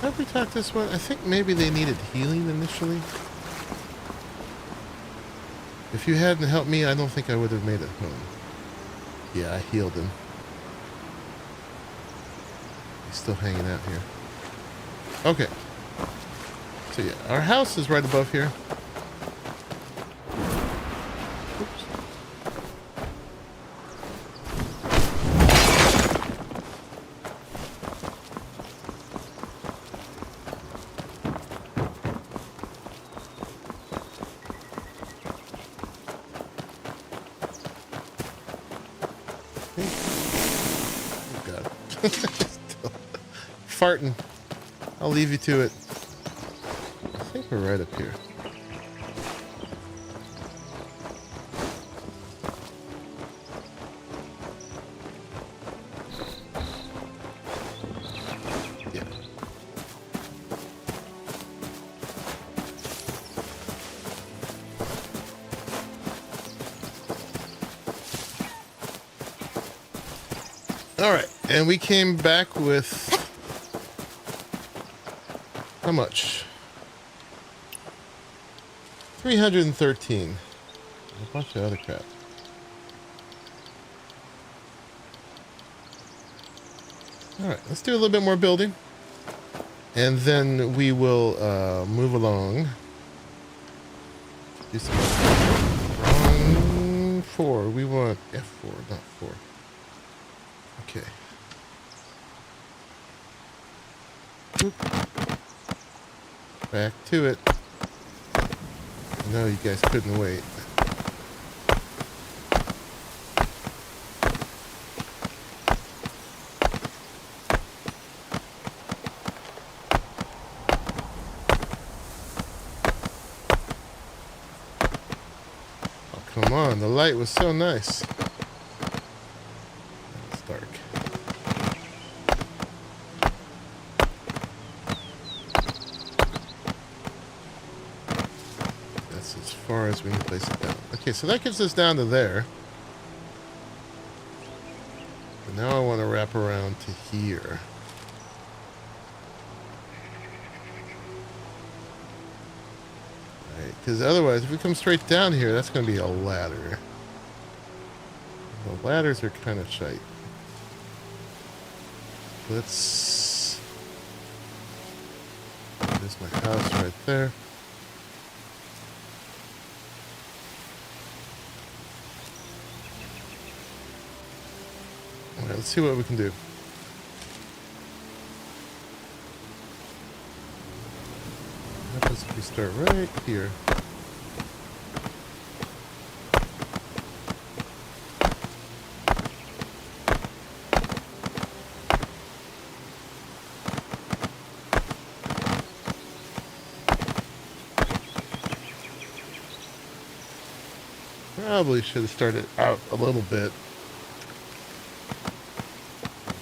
Have we talked this one? I think maybe they needed healing initially. If you hadn't helped me, I don't think I would have made it home. Yeah, I healed him. He's still hanging out here. Okay. So yeah, our house is right above here. Oops. Oh God. Still farting. I'll leave you to it. I think we're right up here. Yeah. All right, and we came back with how much? 313. A bunch of other crap. All right, let's do a little bit more building, and then we will move along. Do some wrong 4. We want F4, not 4. Okay. Oop. Back to it. No, you guys couldn't wait. Oh, come on. The light was so nice. It's dark. As far as we can place it down. Okay, so that gets us down to there. And now I want to wrap around to here. Right, because otherwise, if we come straight down here, that's going to be a ladder. The ladders are kind of shite. Let's... There's my house right there. Alright, let's see what we can do. What happens if we start right here? Probably should have started out a little bit.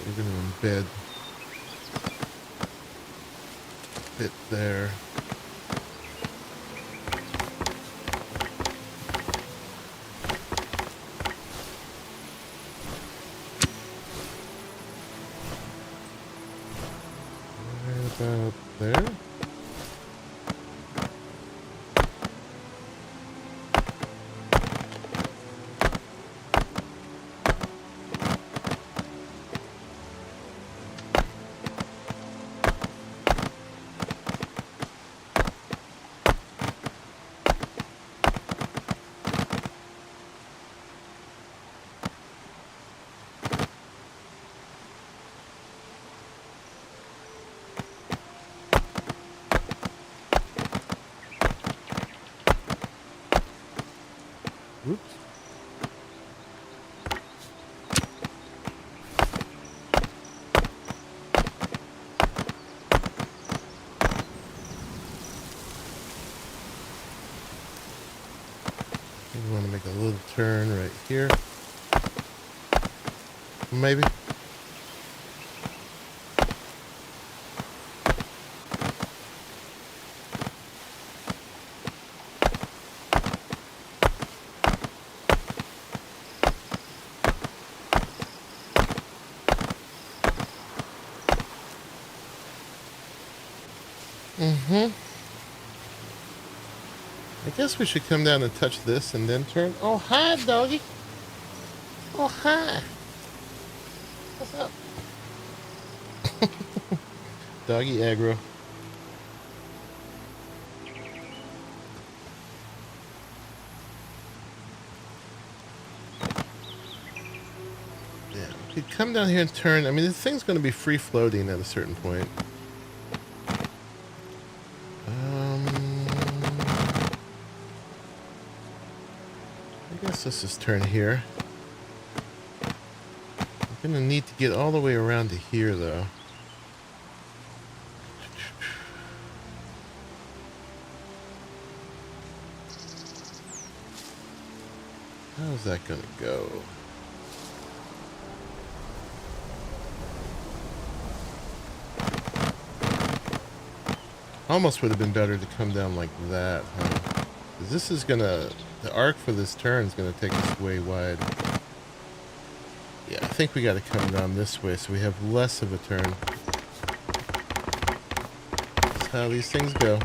We're going to embed a bit there. Right about there. Oops. We want to make a little turn right here. Maybe. I guess we should come down and touch this and then turn. Oh, hi, doggy. Oh, hi. What's up? Doggy aggro. Yeah, we could come down here and turn. I mean, this thing's going to be free floating at a certain point. Let's just turn here. I'm gonna need to get all the way around to here, though. How's that gonna go? Almost would have been better to come down like that, huh? 'Cause this is gonna... The arc for this turn is going to take us way wide. Yeah, I think we got to come down this way so we have less of a turn. That's how these things go.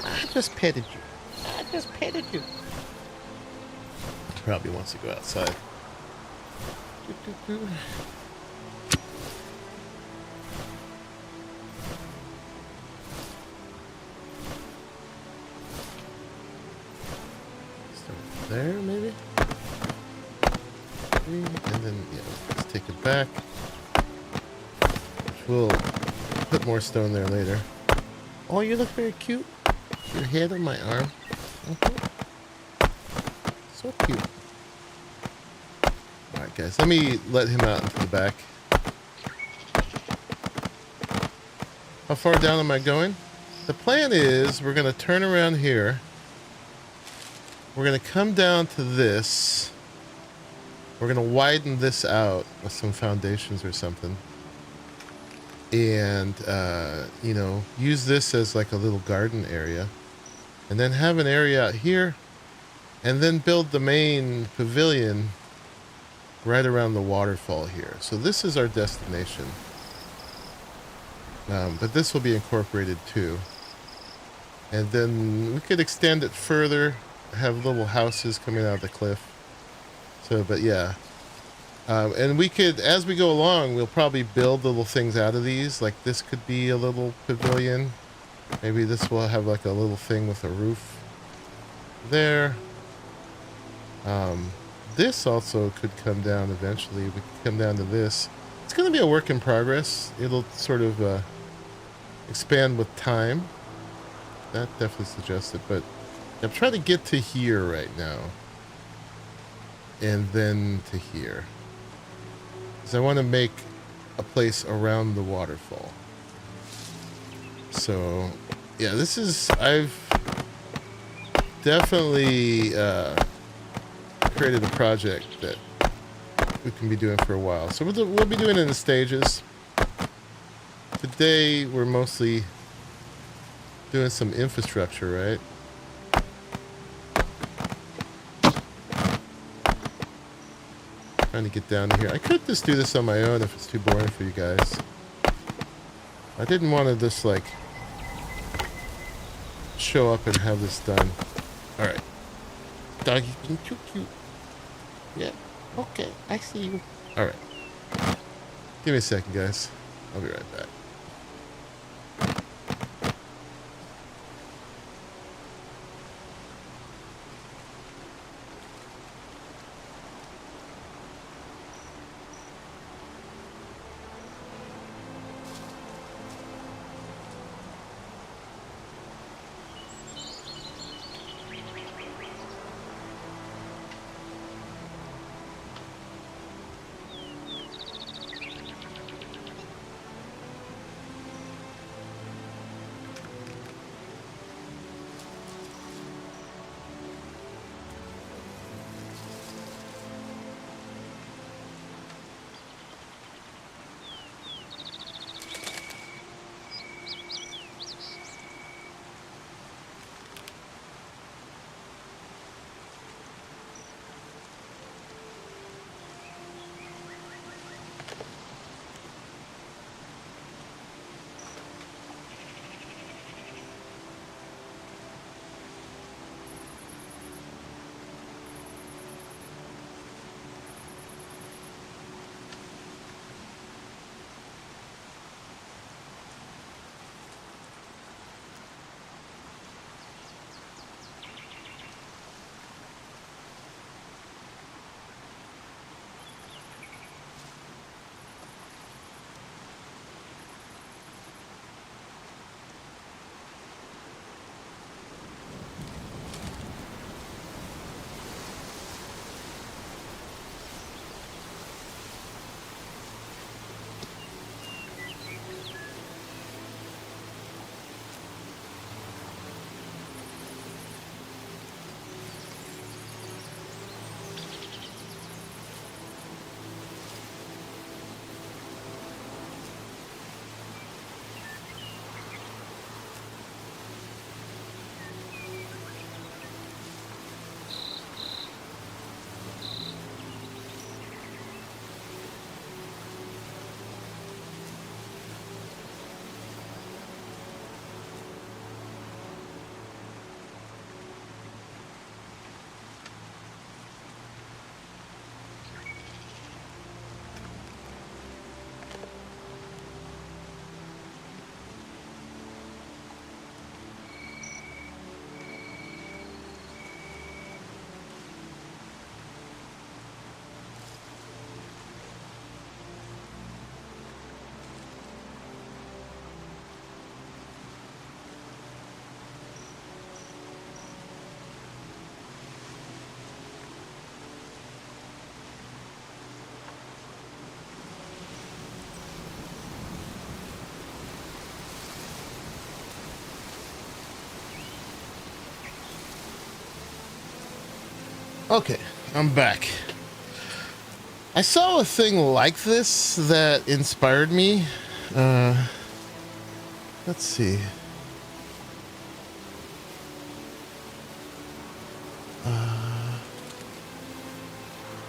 I just petted you. I just petted you. Probably wants to go outside. There, maybe? And then, yeah, let's take it back. We'll put more stone there later. Oh, you look very cute. Your head on my arm. So cute. Alright, guys, let me let him out into the back. How far down am I going? The plan is we're going to turn around here. We're going to come down to this. We're going to widen this out with some foundations or something. And, you know, use this as like a little garden area. And then have an area out here. And then build the main pavilion right around the waterfall here. So this is our destination. But this will be incorporated too. And then we could extend it further. Have little houses coming out of the cliff. So, but yeah. And we could, as we go along, we'll probably build little things out of these. Like this could be a little pavilion. Maybe this will have like a little thing with a roof there. This also could come down eventually. We could come down to this. It's going to be a work in progress. It'll sort of expand with time. That definitely suggests it, but I'm trying to get to here right now. And then to here. Because I want to make a place around the waterfall. So, yeah, this is... I've definitely created a project that we can be doing for a while. So we'll be doing it in stages. Today, we're mostly doing some infrastructure, right? Trying to get down to here. I could just do this on my own if it's too boring for you guys. I didn't want to just like show up and have this done. Alright. Doggy being too cute. Yeah. Okay. I see you. Alright. Give me a second, guys. I'll be right back. Okay, I'm back. I saw a thing like this that inspired me. Let's see.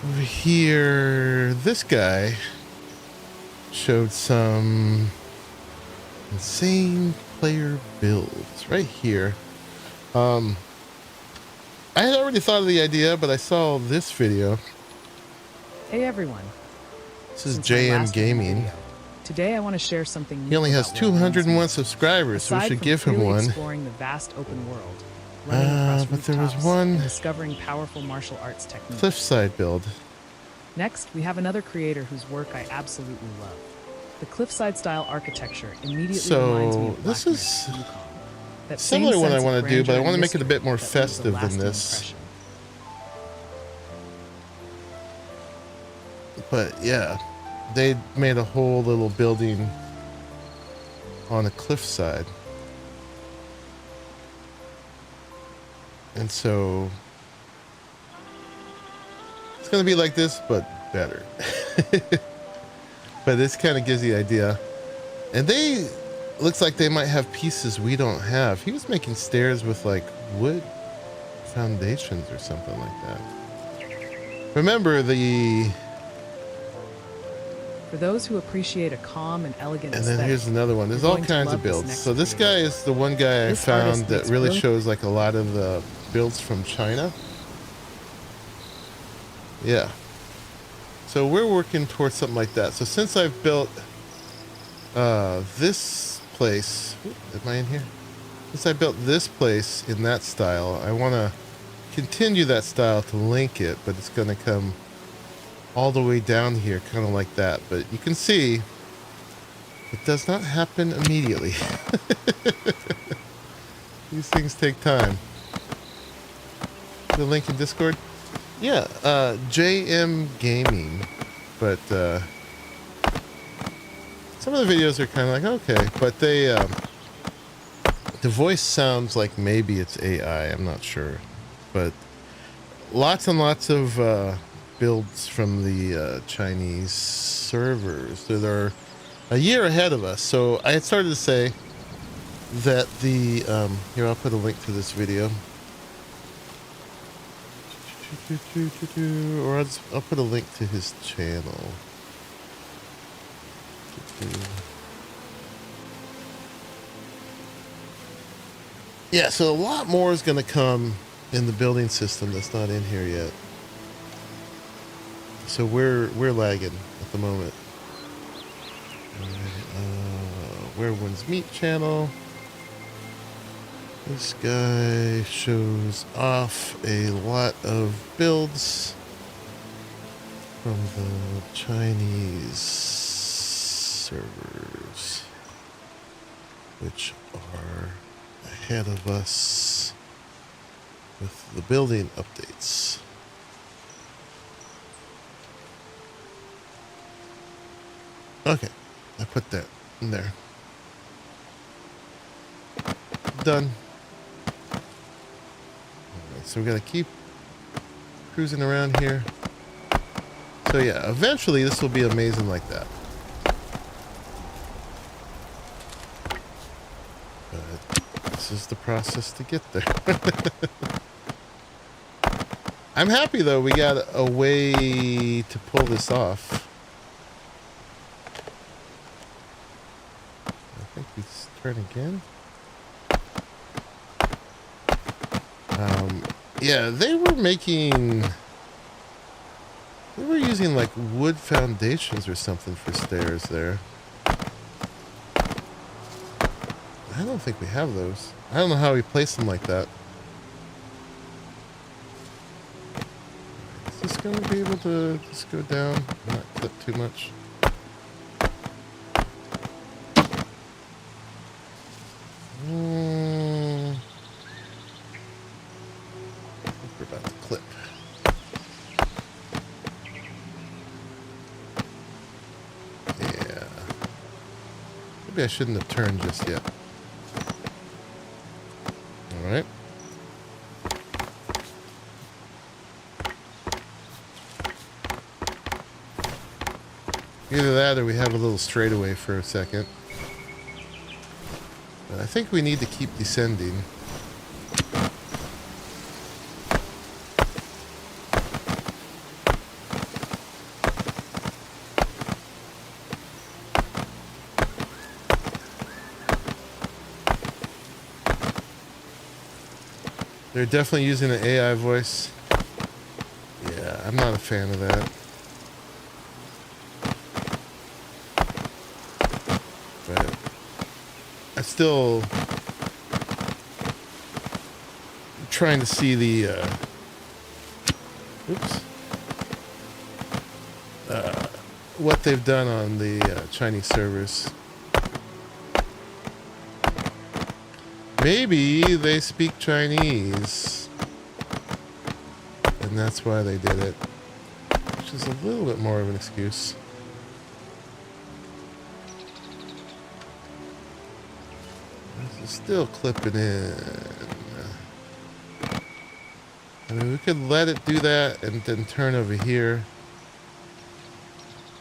Over here, this guy showed some insane player builds right here. I had already thought of the idea, but I saw this video. Hey everyone. This is Since my JM last Gaming. video, today I want to share something new. He only has about what Ryan's 201 doing. subscribers, so we Aside should from give him freely one. exploring the vast open world, running across But there was rooftops, one and discovering powerful martial arts techniques. cliffside build. Next, we have another creator whose work I absolutely love. The cliffside style architecture immediately reminds me So of this Black is Mirror's Wukong. That similar to same what I sense of want to do, but I grandeur want to and make it a bit more mystery that leaves a festive than lasting this. impression. But yeah, they made a whole little building on a cliffside. And so it's going to be like this, but better. But this kind of gives the idea. And they, looks like they might have pieces we don't have. He was making stairs with like wood foundations or something like that. Remember For those who appreciate a calm and elegant and then aesthetic, here's another one. There's you're all going to kinds love of this builds. next So this creator. guy is the one guy I This found artist that makes really brilliant- shows like a lot of the builds from China. Yeah. So we're working towards something like that. So since I've built this place, am I in here? Since I built this place in that style, I want to continue that style to link it, but it's going to come all the way down here, kind of like that. But you can see it does not happen immediately. These things take time. The link in Discord? Yeah, JM Gaming. But some of the videos are kind of like, okay. But they, the voice sounds like maybe it's AI. I'm not sure. But lots and lots of builds from the Chinese servers that are a year ahead of us. So I had started to say that the here, I'll put a link to this video, or I'll put a link to his channel. Yeah, so a lot more is going to come in the building system that's not in here yet. So we're lagging at the moment. Where One's Meat channel. This guy shows off a lot of builds from the Chinese servers, which are ahead of us with the building updates. Okay, I put that in there. Done. Alright, so we gotta keep cruising around here. So yeah, eventually this will be amazing like that. But this is the process to get there. I'm happy though we got a way to pull this off. I think we turn again. Yeah, they were using like wood foundations or something for stairs there. I don't think we have those. I don't know how we place them like that. Is this going to be able to just go down, not clip too much? We're about to clip. Yeah. Maybe I shouldn't have turned just yet. Alright. Either that or we have a little straightaway for a second. But I think we need to keep descending. They're definitely using an AI voice. Yeah, I'm not a fan of that. But I'm still trying to see the what they've done on the Chinese servers. Maybe they speak Chinese, and that's why they did it, which is a little bit more of an excuse. This is still clipping in. I mean, we could let it do that and then turn over here.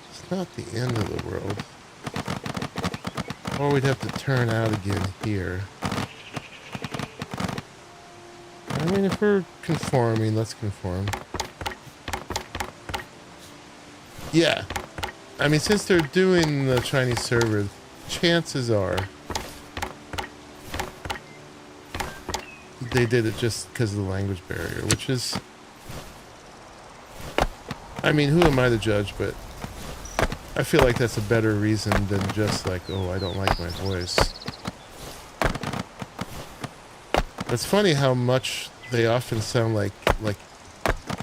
It's not the end of the world. Or we'd have to turn out again here. I mean, if we're conforming, let's conform. Yeah. I mean, since they're doing the Chinese server, chances are they did it just because of the language barrier, which is... I mean, who am I to judge, but I feel like that's a better reason than just like, oh, I don't like my voice. It's funny how much they often sound like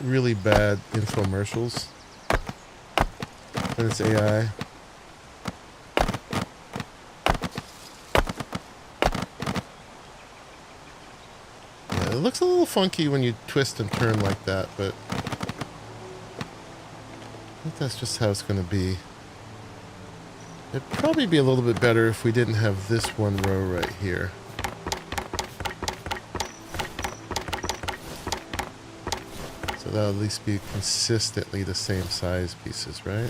really bad infomercials when it's AI. Yeah, it looks a little funky when you twist and turn like that, but I think that's just how it's going to be. It'd probably be a little bit better if we didn't have this one row right here. So that'll at least be consistently the same size pieces, right?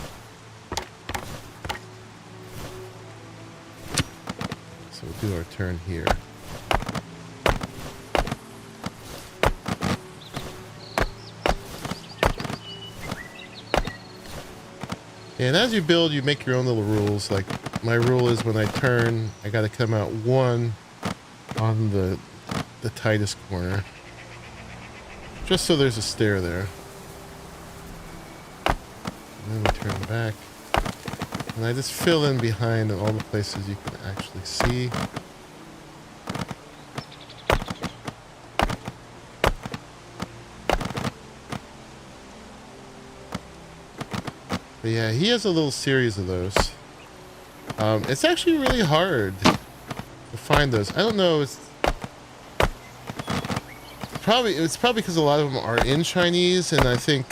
So we'll do our turn here. And as you build, you make your own little rules. Like, my rule is when I turn, I gotta come out one on the tightest corner. Just so there's a stair there. And then we turn back. And I just fill in behind all the places you can actually see. But yeah, he has a little series of those. It's actually really hard to find those. I don't know, it's probably because a lot of them are in Chinese, and I think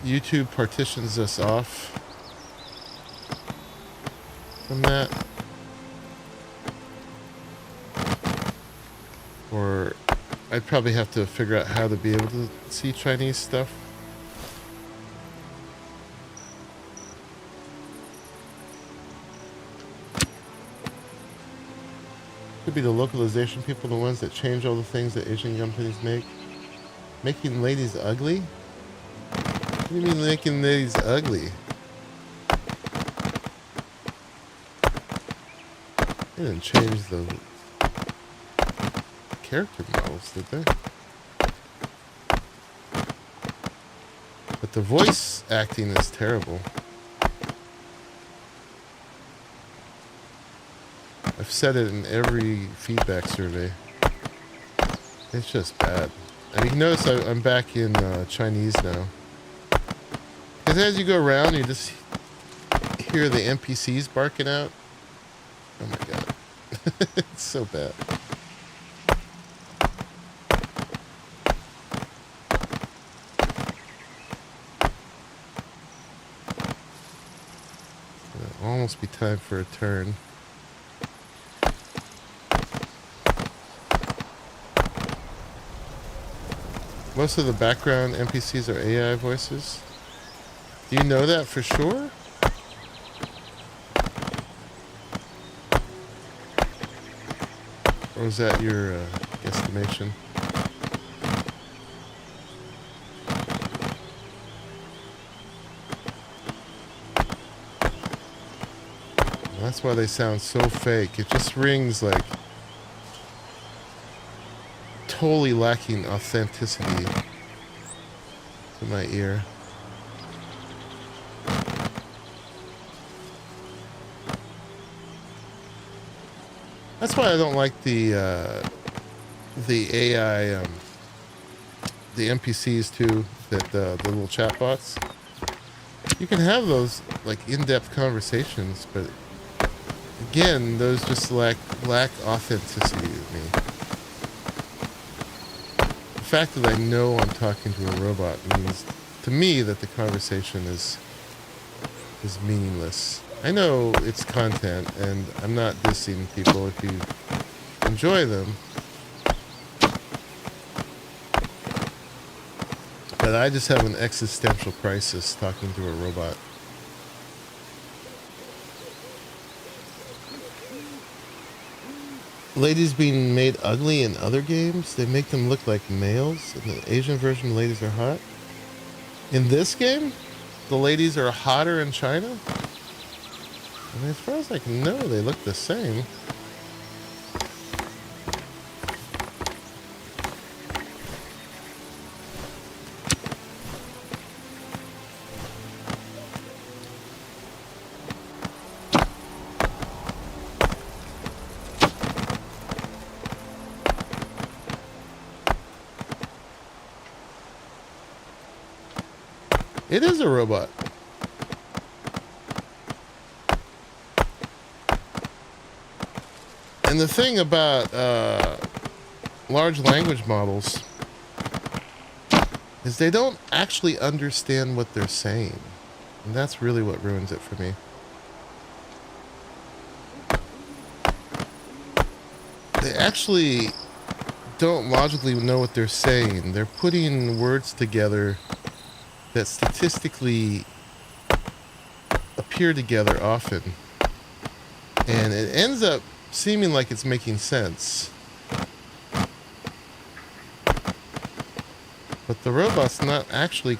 YouTube partitions us off from that. Or I'd probably have to figure out how to be able to see Chinese stuff. Could be the localization people, the ones that change all the things that Asian companies make. Making ladies ugly? What do you mean making ladies ugly? They didn't change the character models, did they? But the voice acting is terrible. I've said it in every feedback survey. It's just bad. And you can notice I'm back in Chinese now. Because as you go around, you just hear the NPCs barking out. Oh my god. It's so bad. It'll almost be time for a turn. Most of the background NPCs are AI voices. Do you know that for sure? Or was that your guesstimation? That's why they sound so fake. It just rings like totally lacking authenticity to my ear. That's why I don't like the AI, the NPCs too, that the little chatbots. You can have those like in-depth conversations, but again, those just lack authenticity to me. The fact that I know I'm talking to a robot means to me that the conversation is meaningless. I know it's content, and I'm not dissing people if you enjoy them. But I just have an existential crisis talking to a robot. Ladies being made ugly in other games, they make them look like males. In the Asian version, ladies are hot. In this game, the ladies are hotter in China? I mean, as far as I can know, they look the same. It is a robot. And the thing about large language models is they don't actually understand what they're saying. And that's really what ruins it for me. They actually don't logically know what they're saying. They're putting words together that statistically appear together often. And it ends up seeming like it's making sense. But the robot's not actually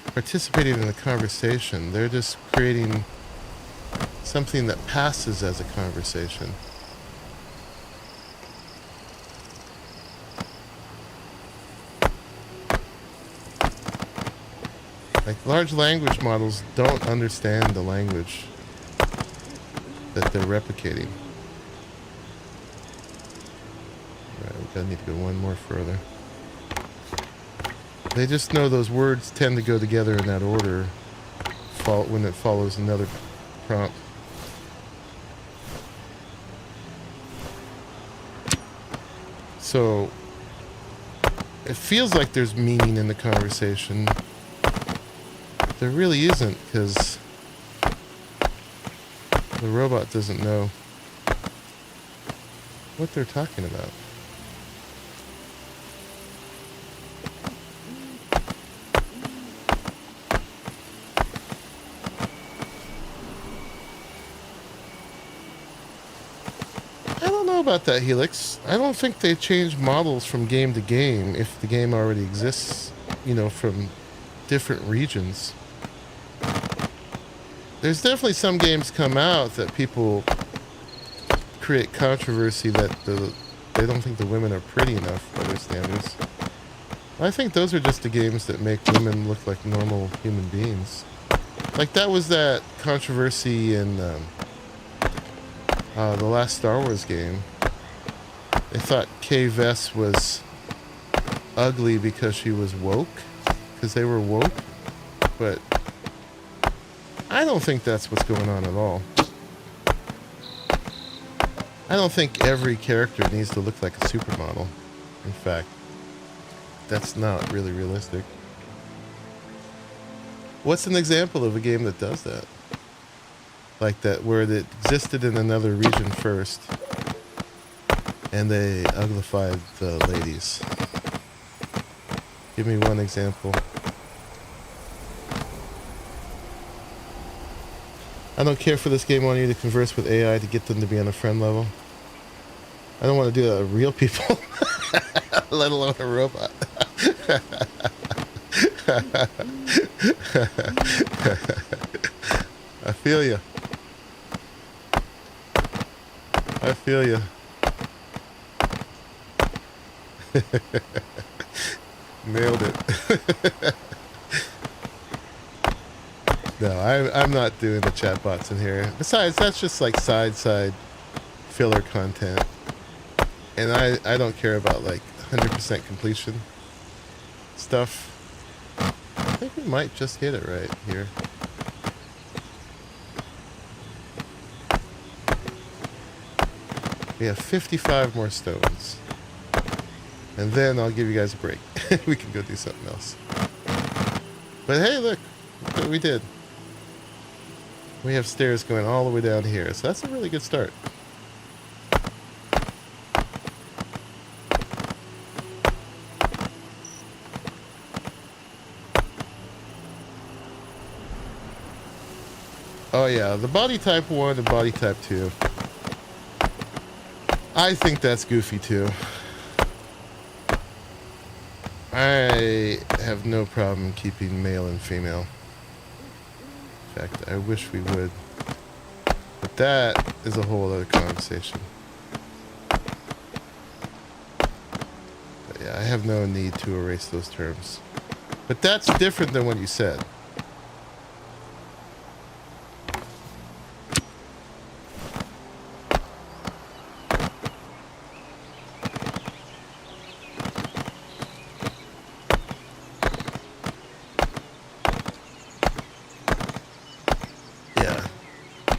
participating in the conversation. They're just creating something that passes as a conversation. Like, large language models don't understand the language that they're replicating. Alright, we gotta need to go one more further. They just know those words tend to go together in that order when it follows another prompt. So it feels like there's meaning in the conversation. There really isn't, because the robot doesn't know what they're talking about. I don't know about that, Helix. I don't think they change models from game to game if the game already exists, you know, from different regions. There's definitely some games come out that people create controversy that they don't think the women are pretty enough by their standards. I think those are just the games that make women look like normal human beings. Like, that was that controversy in the last Star Wars game. They thought Kay Vess was ugly because she was woke, because they were woke, but I don't think that's what's going on at all. I don't think every character needs to look like a supermodel. In fact, that's not really realistic. What's an example of a game that does that? Like that, where it existed in another region first, and they uglified the ladies. Give me one example. I don't care for this game on you to converse with AI to get them to be on a friend level. I don't want to do that with real people, let alone a robot. I feel you. I feel you. Nailed it. No, I'm not doing the chatbots in here. Besides, that's just like side filler content. And I don't care about like 100% completion stuff. I think we might just hit it right here. We have 55 more stones. And then I'll give you guys a break. We can go do something else. But hey, look what we did. We have stairs going all the way down here, so that's a really good start. Oh yeah, the body type 1 and body type 2. I think that's goofy too. I have no problem keeping male and female. In fact, I wish we would. But that is a whole other conversation. But yeah, I have no need to erase those terms. But that's different than what you said.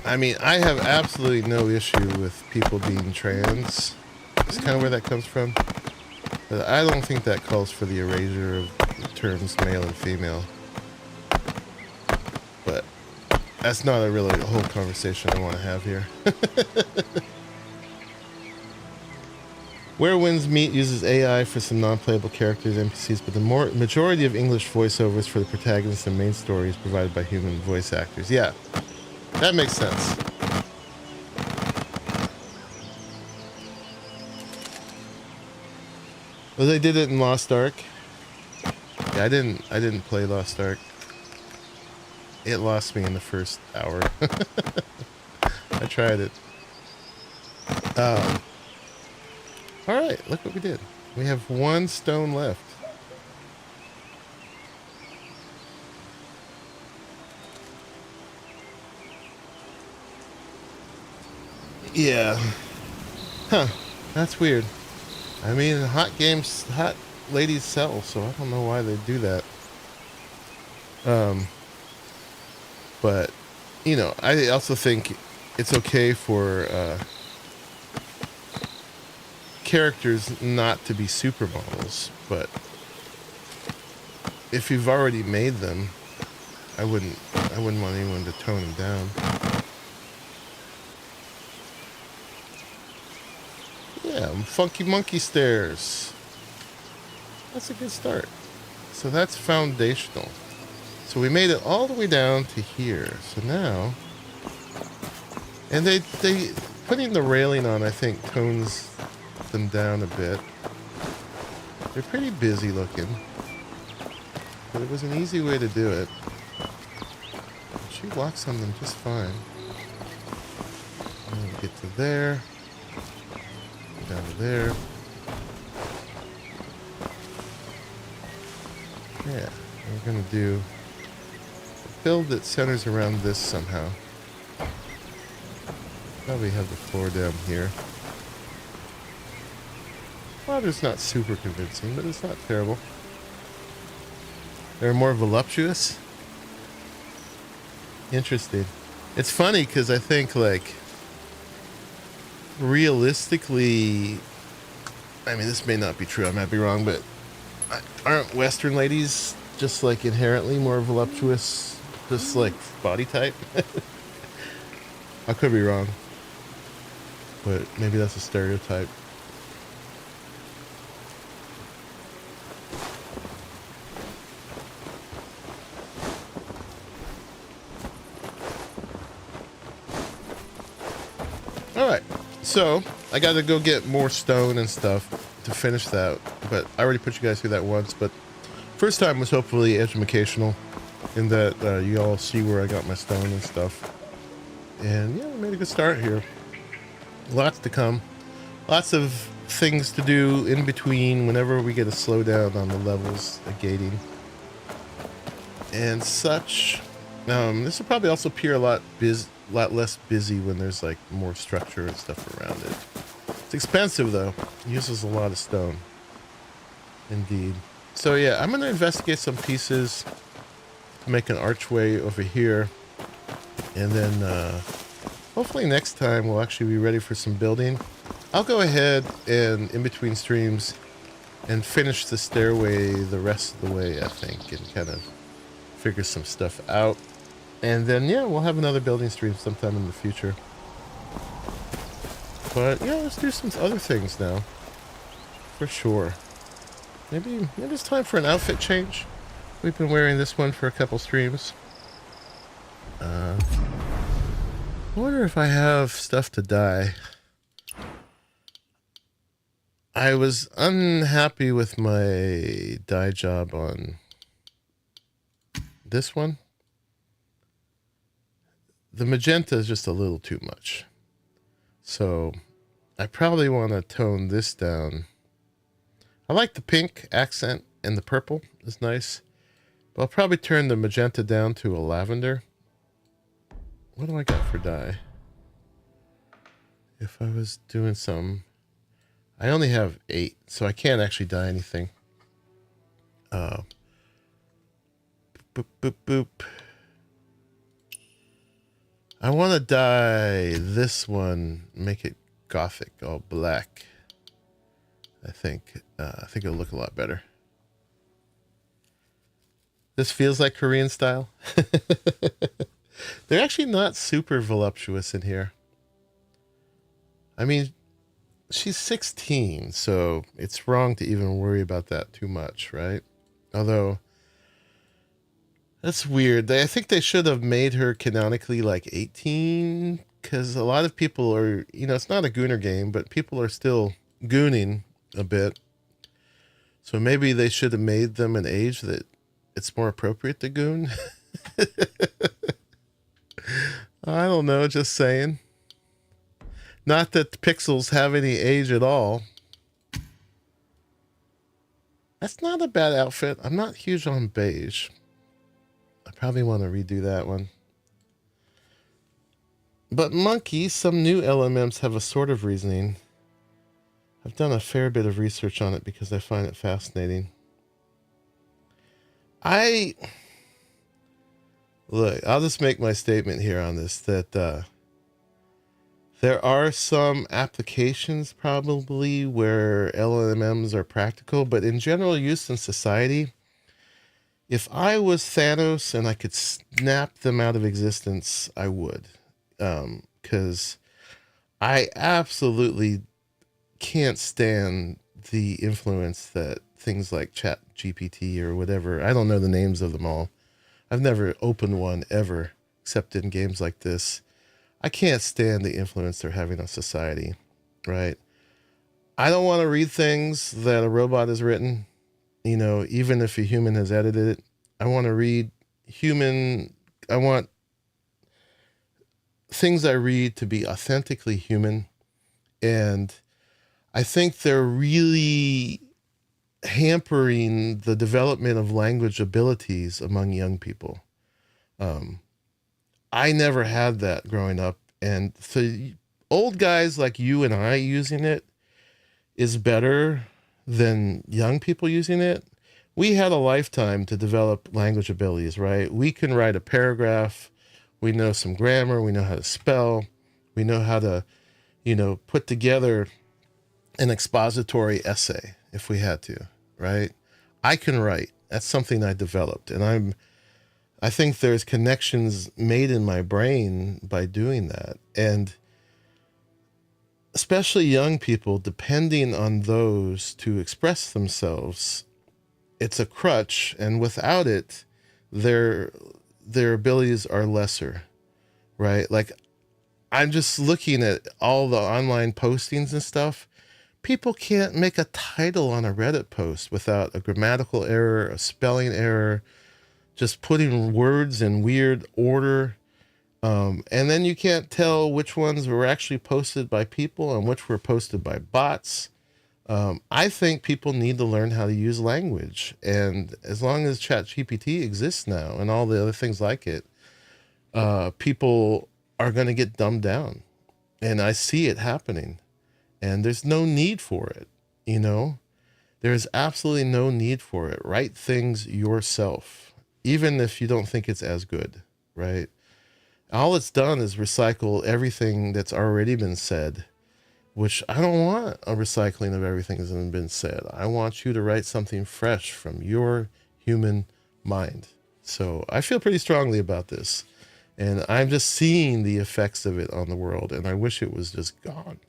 I mean, I have absolutely no issue with people being trans. That's kind of where that comes from. But I don't think that calls for the erasure of the terms male and female. But that's not a whole conversation I want to have here. Where Winds Meet uses AI for some non-playable characters, NPCs, but the majority of English voiceovers for the protagonists and main story is provided by human voice actors. Yeah. That makes sense. Well, they did it in Lost Ark. Yeah, I didn't play Lost Ark. It lost me in the first hour. I tried it. Alright, look what we did. We have 1 stone left. Yeah. Huh. That's weird. I mean, hot ladies sell, so I don't know why they do that. But, you know, I also think it's okay for characters not to be supermodels, but if you've already made them, I wouldn't want anyone to tone them down. Yeah, funky monkey stairs. That's a good start. So that's foundational. So we made it all the way down to here. So now, and they putting the railing on, I think, tones them down a bit. They're pretty busy looking, but it was an easy way to do it. She walks on them just fine. And we get to there. Down to there. Yeah, we're gonna do a build that centers around this somehow. Probably have the floor down here. Water's not super convincing, but it's not terrible. They're more voluptuous. Interesting. It's funny because I think like realistically, I mean, this may not be true, I might be wrong, but aren't Western ladies just like inherently more voluptuous, just like body type? I could be wrong, but maybe that's a stereotype. All right, so I got to go get more stone and stuff to finish that, but I already put you guys through that once. But first time was hopefully educational in that you all see where I got my stone and stuff. And yeah, we made a good start here. Lots to come. Lots of things to do in between whenever we get a slowdown on the levels, the gating, and such. This will probably also appear a lot less busy when there's like more structure and stuff around it. It's expensive though. It uses a lot of stone. Indeed. So yeah, I'm gonna investigate some pieces to make an archway over here, and then hopefully next time we'll actually be ready for some building. I'll go ahead and in between streams and finish the stairway the rest of the way, I think, and kind of figure some stuff out. And then, yeah, we'll have another building stream sometime in the future. But, yeah, let's do some other things now. For sure. Maybe it's time for an outfit change. We've been wearing this one for a couple streams. I wonder if I have stuff to dye. I was unhappy with my dye job on this one. The magenta is just a little too much. So I probably want to tone this down. I like the pink accent and the purple is nice. But I'll probably turn the magenta down to a lavender. What do I got for dye? If I was doing some... I only have 8, so I can't actually dye anything. Boop, boop, boop. I want to dye this one, make it gothic, all black. I think it'll look a lot better. This feels like Korean style. They're actually not super voluptuous in here. I mean, she's 16, so it's wrong to even worry about that too much, right? Although, that's weird. I think they should have made her canonically like 18, because a lot of people are, you know, it's not a gooner game, but people are still gooning a bit. So maybe they should have made them an age that it's more appropriate to goon. I don't know, just saying. Not that the pixels have any age at all. That's not a bad outfit. I'm not huge on beige. I probably want to redo that one. But monkey, some new LMMs have a sort of reasoning. I've done a fair bit of research on it because I find it fascinating. Look, I'll just make my statement here on this, that there are some applications probably where LLMs are practical, but in general use in society, if I was Thanos and I could snap them out of existence, I would. Because I absolutely can't stand the influence that things like Chat GPT or whatever, I don't know the names of them all. I've never opened one ever, except in games like this. I can't stand the influence they're having on society, right? I don't want to read things that a robot has written, you know, even if a human has edited it. I want to read I want things I read to be authentically human. And I think they're really hampering the development of language abilities among young people. I never had that growing up, and so old guys like you and I using it is better than young people using it. We had a lifetime to develop language abilities, right? We can write a paragraph, we know some grammar, we know how to spell, we know how to, you know, put together an expository essay if we had to, right? I can write. That's something I developed, and I think there's connections made in my brain by doing that. And especially young people, depending on those to express themselves, it's a crutch. And without it, their abilities are lesser, right? Like, I'm just looking at all the online postings and stuff. People can't make a title on a Reddit post without a grammatical error, a spelling error, just putting words in weird order. And then you can't tell which ones were actually posted by people and which were posted by bots. I think people need to learn how to use language. And as long as ChatGPT exists now and all the other things like it, people are going to get dumbed down. And I see it happening. And there's no need for it, you know? There's absolutely no need for it. Write things yourself, even if you don't think it's as good, right? All it's done is recycle everything that's already been said, which I don't want a recycling of everything that's been said. I want you to write something fresh from your human mind. So I feel pretty strongly about this, and I'm just seeing the effects of it on the world, and I wish it was just gone.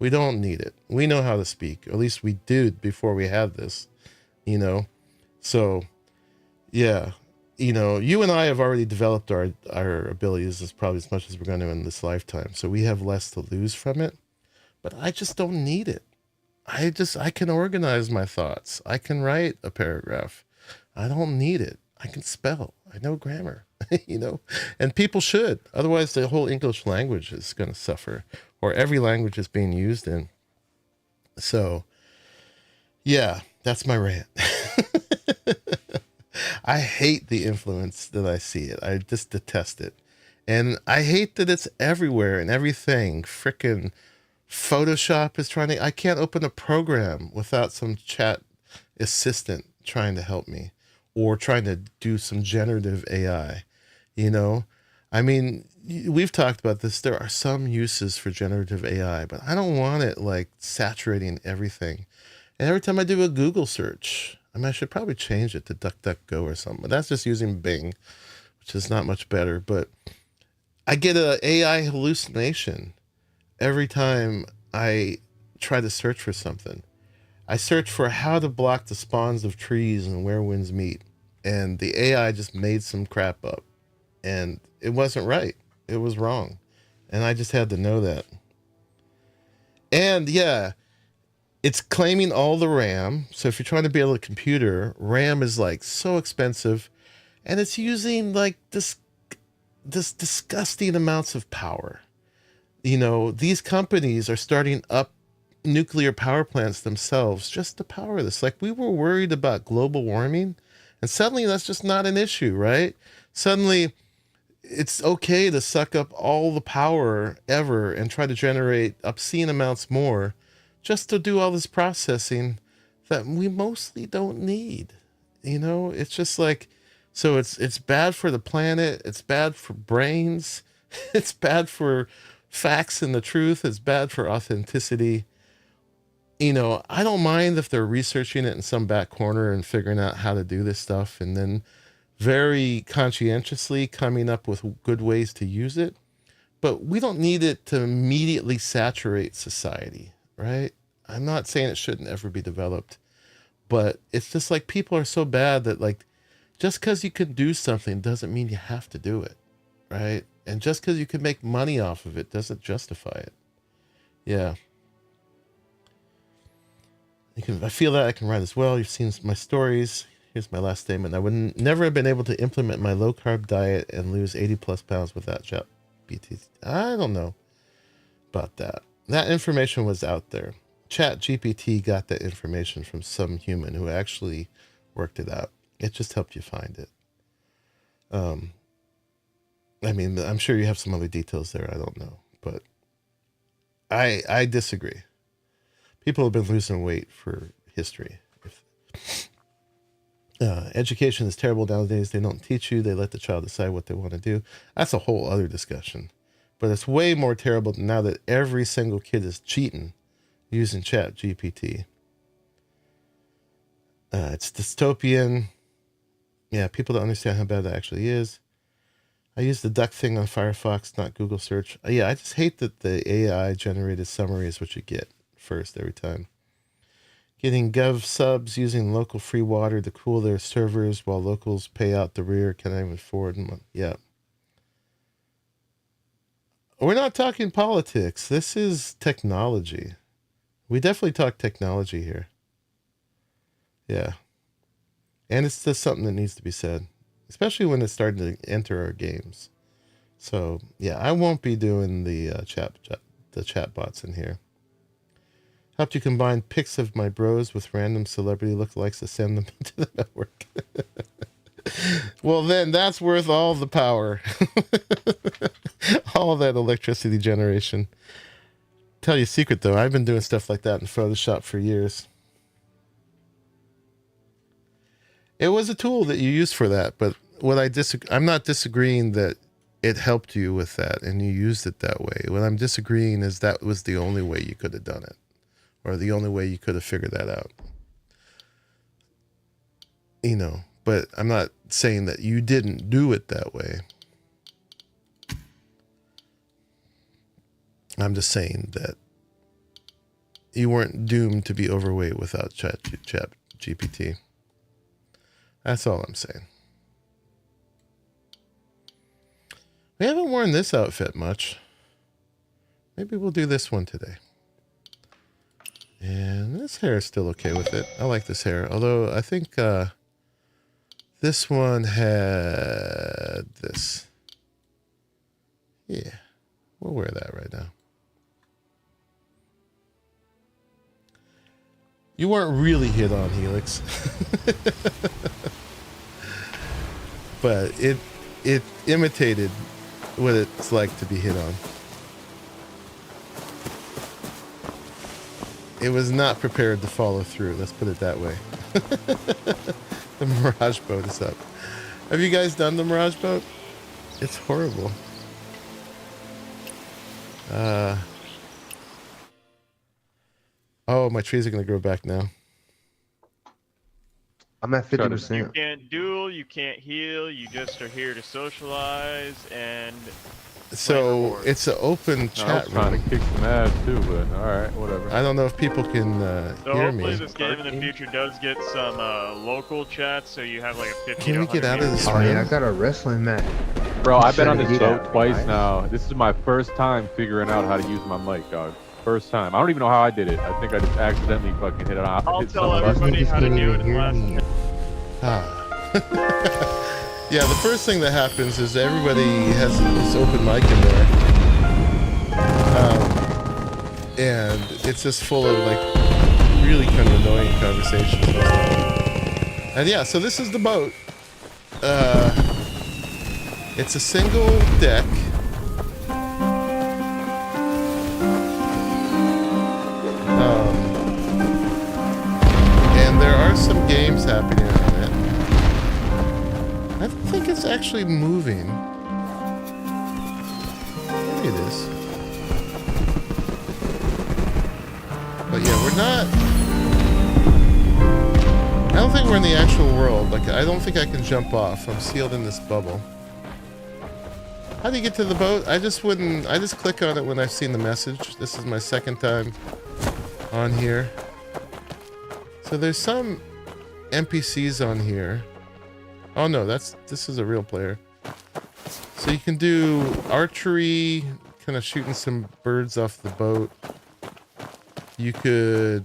We don't need it. We know how to speak, or at least we did before we had this, you know? So, yeah, you know, you and I have already developed our abilities as probably as much as we're going to in this lifetime. So we have less to lose from it, but I just don't need it. I can organize my thoughts. I can write a paragraph. I don't need it. I can spell. I know grammar, you know, and people should. Otherwise, the whole English language is going to suffer, or every language is being used in. So, yeah, that's my rant. I hate the influence that I see it. I just detest it. And I hate that it's everywhere and everything. Frickin' Photoshop is trying to... I can't open a program without some chat assistant trying to help me, or trying to do some generative AI, you know? I mean, we've talked about this. There are some uses for generative AI, but I don't want it like saturating everything. And every time I do a Google search, I mean, I should probably change it to DuckDuckGo or something, but that's just using Bing, which is not much better. But I get an AI hallucination every time I try to search for something. I search for how to block the spawns of trees and where winds meet, and the AI just made some crap up, and it wasn't right. It was wrong, and I just had to know that. And yeah, it's claiming all the RAM. So if you're trying to build a computer, RAM is like so expensive, and it's using like this disgusting amounts of power. You know, these companies are starting up nuclear power plants themselves just to power this. Like, we were worried about global warming, and suddenly that's just not an issue, right? Suddenly it's okay to suck up all the power ever and try to generate obscene amounts more just to do all this processing that we mostly don't need. You know, it's just like, so it's bad for the planet, it's bad for brains, it's bad for facts and the truth, it's bad for authenticity. You know, I don't mind if they're researching it in some back corner and figuring out how to do this stuff, and then very conscientiously coming up with good ways to use it. But we don't need it to immediately saturate society, right? I'm not saying it shouldn't ever be developed, but it's just like, people are so bad that, like, just because you can do something doesn't mean you have to do it, right? And just because you can make money off of it doesn't justify it. Yeah. I feel that I can write as well. You've seen my stories. Here's my last statement. I would never have been able to implement my low-carb diet and lose 80 plus pounds without ChatGPT. I don't know about that. That information was out there. ChatGPT got that information from some human who actually worked it out. It just helped you find it. I mean, I'm sure you have some other details there. I don't know, but I disagree. People have been losing weight for history. Education is terrible nowadays. They don't teach you. They let the child decide what they want to do. That's a whole other discussion. But it's way more terrible now that every single kid is cheating using ChatGPT. It's dystopian. Yeah, people don't understand how bad that actually is. I use the duck thing on Firefox, not Google search. Yeah, I just hate that the AI generated summary is what you get first every time. Getting gov subs using local free water to cool their servers while locals pay out the rear. Can I even afford them? Yeah. We're not talking politics. This is technology. We definitely talk technology here. Yeah. And it's just something that needs to be said, especially when it's starting to enter our games. So, yeah, I won't be doing the chat bots in here. Helped you combine pics of my bros with random celebrity lookalikes to send them to the network. Well, then that's worth all the power. All that electricity generation. Tell you a secret, though. I've been doing stuff like that in Photoshop for years. It was a tool that you use for that, but what I'm not disagreeing that it helped you with that and you used it that way. What I'm disagreeing is that was the only way you could have done it, or the only way you could have figured that out. You know, but I'm not saying that you didn't do it that way. I'm just saying that you weren't doomed to be overweight without Chat GPT. That's all I'm saying. We haven't worn this outfit much. Maybe we'll do this one today. And this hair is still okay with it. I like this hair. Although I think this one had this. Yeah. We'll wear that right now. You weren't really hit on, Helix. But it imitated what it's like to be hit on. It was not prepared to follow through, let's put it that way. The Mirage boat is up. Have you guys done the Mirage boat? It's horrible. Oh, my trees are going to grow back now. I'm at 50%. You can't duel, you can't heal, you just are here to socialize and... So, it's an open chat room. I was trying to kick some ass too, but alright, whatever. I don't know if people can hear me. Hopefully this game in the future does get some local chats, so you have like a 50 Can we get out of this room? Oh yeah, I got a wrestling match. Bro, I've been on this boat twice now. This is my first time figuring out how to use my mic, dog. First time. I don't even know how I did it. I think I just accidentally fucking hit it off. I'll tell everybody how to do it in less. Yeah, the first thing that happens is everybody has this open mic in there. And it's just full of like really kind of annoying conversations and stuff. And yeah, so this is the boat. It's a single deck. And there are some games happening on it. I don't think it's actually moving. Maybe it is. But yeah, we're not... I don't think we're in the actual world. Like, I don't think I can jump off. I'm sealed in this bubble. How do you get to the boat? I just click on it when I've seen the message. This is my second time on here. So there's some NPCs on here. Oh no, this is a real player. So you can do archery, kind of shooting some birds off the boat. You could...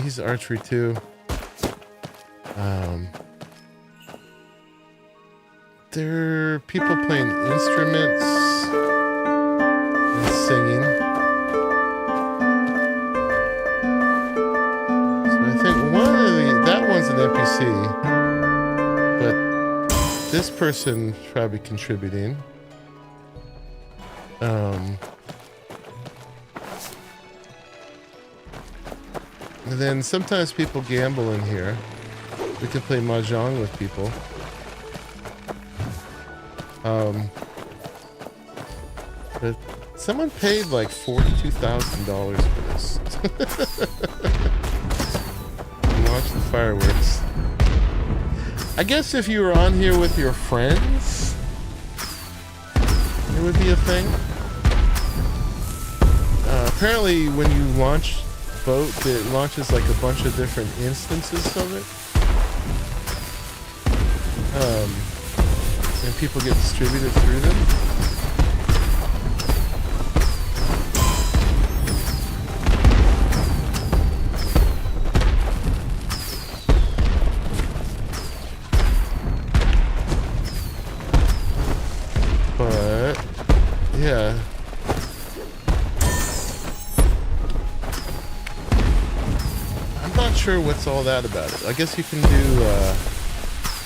He's archery too. There are people playing instruments and singing. So I think that one's an NPC, but this person's probably contributing. And then sometimes people gamble in here. We can play mahjong with people. But someone paid like $42,000 for this. Watch the fireworks. I guess if you were on here with your friends, it would be a thing. Apparently when you launch boat, it launches like a bunch of different instances of it. And people get distributed through them. sure what's all that about it. I guess you can do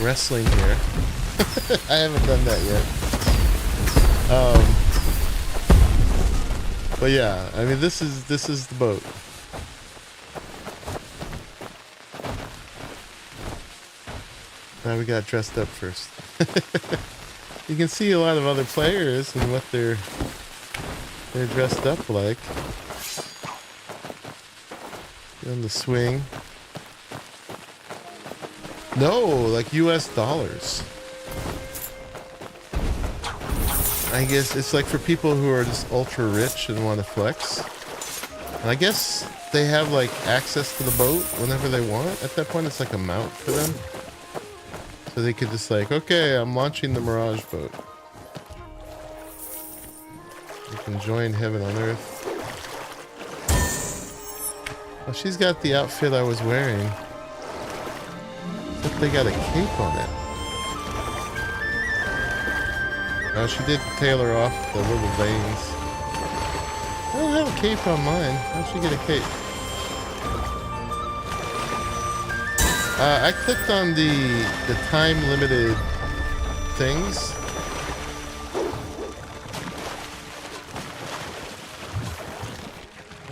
wrestling here. I haven't done that yet. But yeah, I mean this is the boat. Now we got dressed up first. You can see a lot of other players and what they're dressed up like. On the swing. No, like US dollars. I guess it's like for people who are just ultra rich and want to flex. And I guess they have like access to the boat whenever they want. At that point, it's like a mount for them. So they could just like, okay, I'm launching the Mirage boat. You can join heaven on earth. Oh, she's got the outfit I was wearing. Except they got a cape on it. She did tailor off the little veins. I don't have a cape on mine. How'd she get a cape? I clicked on the time-limited things.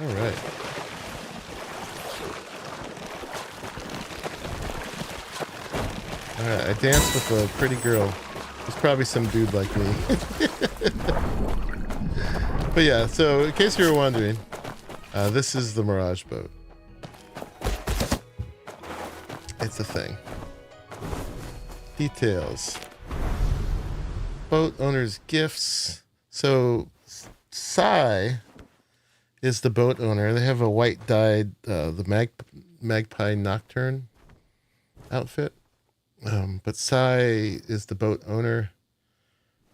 All right. All right, I danced with a pretty girl. There's probably some dude like me. But yeah, so in case you were wondering, this is the Mirage boat. It's a thing. Details. Boat owner's gifts. So, Sai is the boat owner. They have a white dyed, the Magpie Nocturne outfit. But Sai is the boat owner.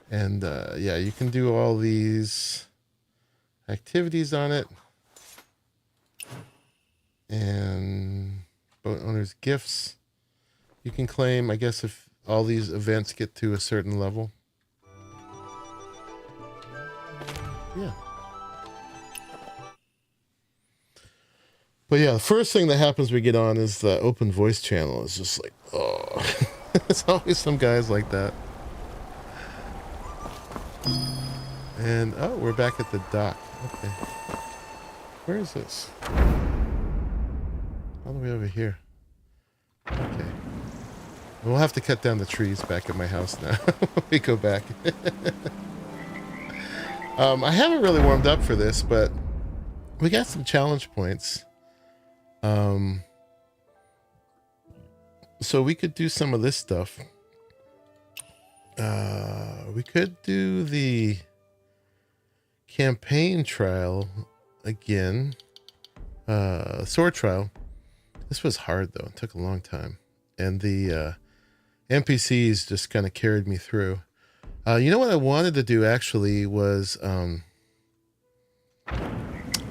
And, yeah, you can do all these activities on it. And boat owner's gifts. You can claim, I guess, if all these events get to a certain level. Yeah. But yeah, the first thing that happens we get on is the open voice channel. It's just like, oh. There's always some guys like that. And, oh, we're back at the dock. Okay. Where is this? All the way over here. Okay. We'll have to cut down the trees back at my house now when we go back. I haven't really warmed up for this, but we got some challenge points. So we could do some of this stuff. We could do the campaign trial again. Sword trial. This was hard though. It took a long time. And the NPCs just kind of carried me through. You know what I wanted to do actually was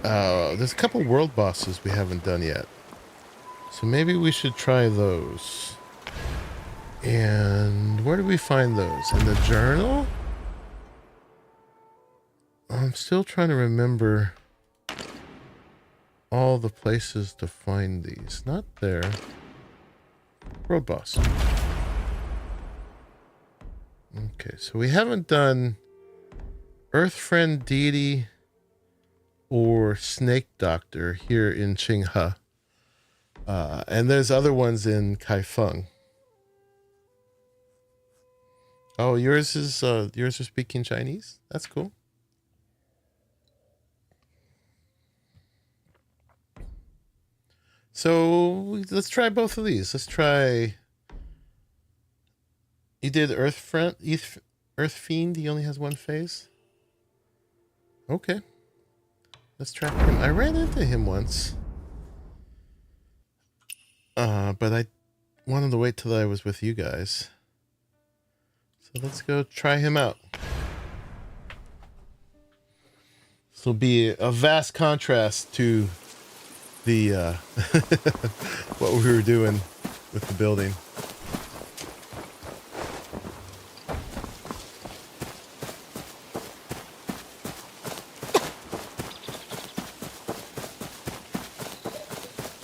there's a couple world bosses we haven't done yet. So maybe we should try those. And where do we find those? In the journal? I'm still trying to remember all the places to find these. Not there. World boss. Okay, so we haven't done Earth Friend Deity or Snake Doctor here in Qinghe. And there's other ones in Kaifeng. Oh, yours are speaking Chinese? That's cool. So let's try both of these. Let's try. You did Earth Fiend. He only has one phase. Okay. Let's try him. I ran into him once. But I wanted to wait till I was with you guys. So let's go try him out. This will be a vast contrast to the what we were doing with the building.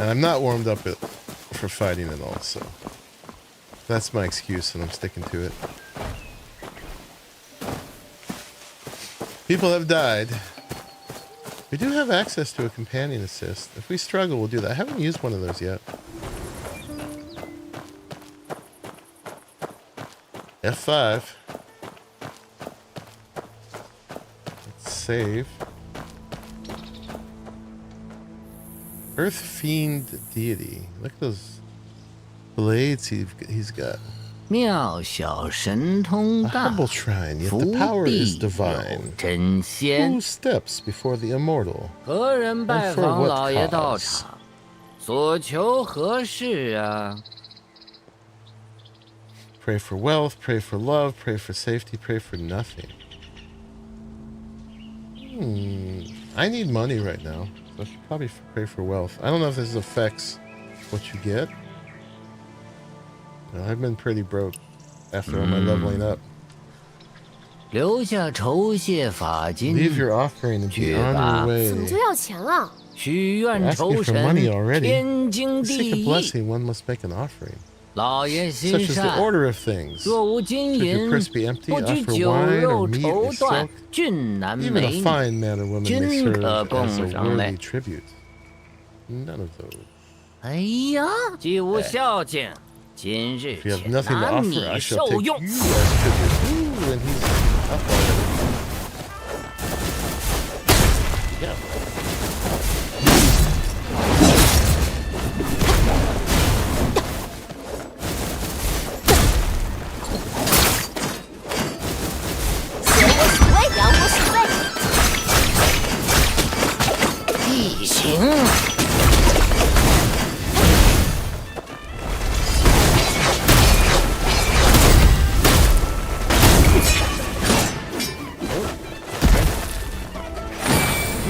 And I'm not warmed up for fighting at all, so that's my excuse, and I'm sticking to it. People have died. We do have access to a companion assist. If we struggle, we'll do that. I haven't used one of those yet. F5. Let's save. Earth Fiend Deity. Look at those blades he's got. 妙小神通 A 大， humble shrine, yet 福 the power 地 is 有 divine. 真仙 Who。steps before the immortal? 何人拜 And for 访 what 老爷道 cause? 场？所求何事啊？ Pray for wealth, pray for love, pray for safety, pray for nothing. I need money right now, so I should probably pray for wealth. I don't know if this affects what you get. No, I've been pretty broke after all my leveling up. 留下酬谢法金， Leave your offering and be 去 on 吧。 your 怎么 way. 就要钱了？许愿 Asking 酬 for 神 money already. 天经 To 地 seek a 义。 blessing, one must make an offering. 老爷心 Such is the 善， order of things. 若无金 Should 银 your，purse be empty, 不居 offer 酒 wine 肉 or meat 绸 or 缎 silk. 俊男 Even 美 a 女， fine man or woman may 均 serve 可 as 供 a 上来 worthy。tribute. None of those. 哎呀，既无孝敬，今日 If you have 且 nothing to 拿 offer, 你 I shall 受 take 用 you。as tribute. Ooh, and he's up already. Yeah.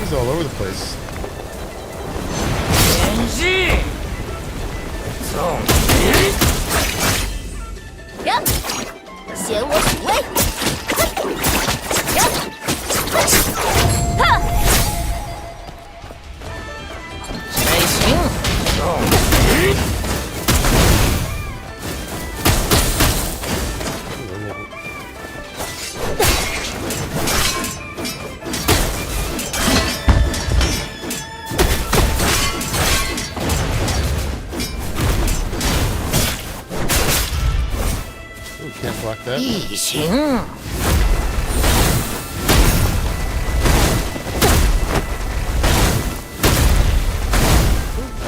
He's all over the place. 天师，送你。呀，显我鼠威！呀，哈！才行，送你。 Ooh, can't block that. 必行。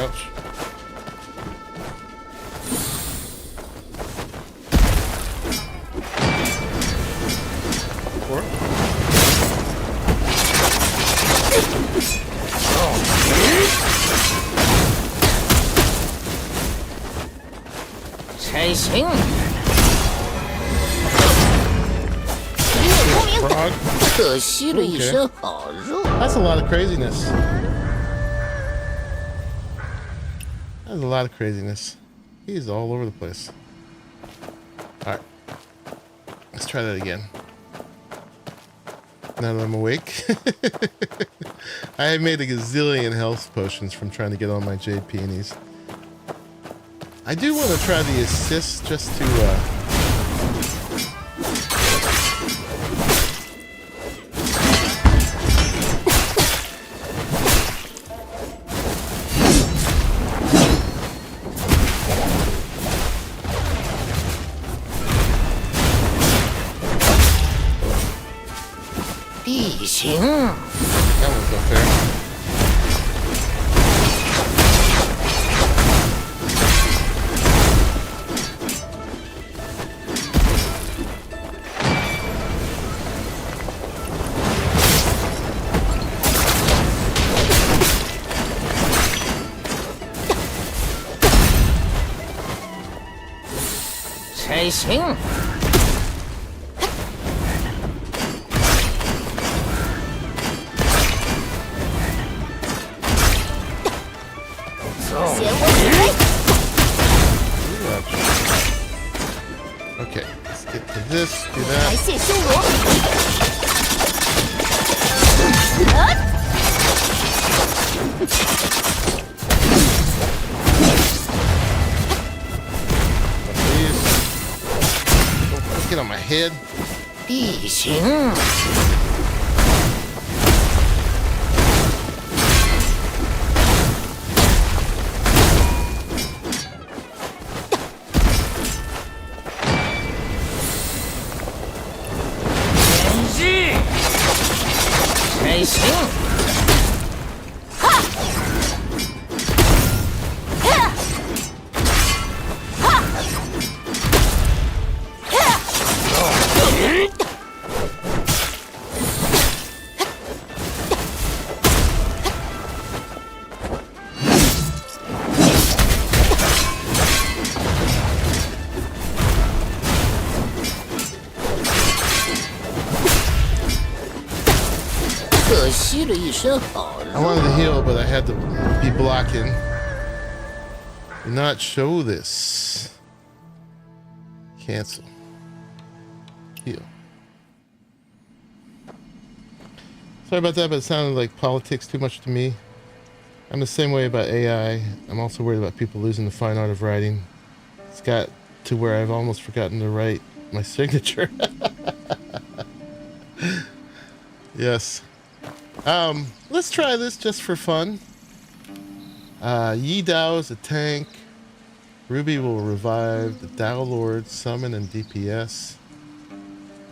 Ouch. Four. 才行。 Frog. 可吸了一身好肉。 That's a lot of craziness. That's a lot of craziness. He's all over the place. Alright. Let's try that again. Now that I'm awake. I made a gazillion health potions from trying to get all my jade peonies. I do want to try the assist just to That one's not fair. Okay, let's get to this, do that. 谢修罗。head. 地形，演示，开行。 可惜了一身好 I wanted to heal, but I had to be blocking. Do not show this. Cancel. Heal. Sorry about that, but it sounded like politics too much to me. I'm the same way about AI. I'm also worried about people losing the fine art of writing. It's got to where I've almost forgotten to write my signature. Yes. Let's try this just for fun. Yi Dao is a tank. Ruby will revive. The Dao Lord, summon and DPS.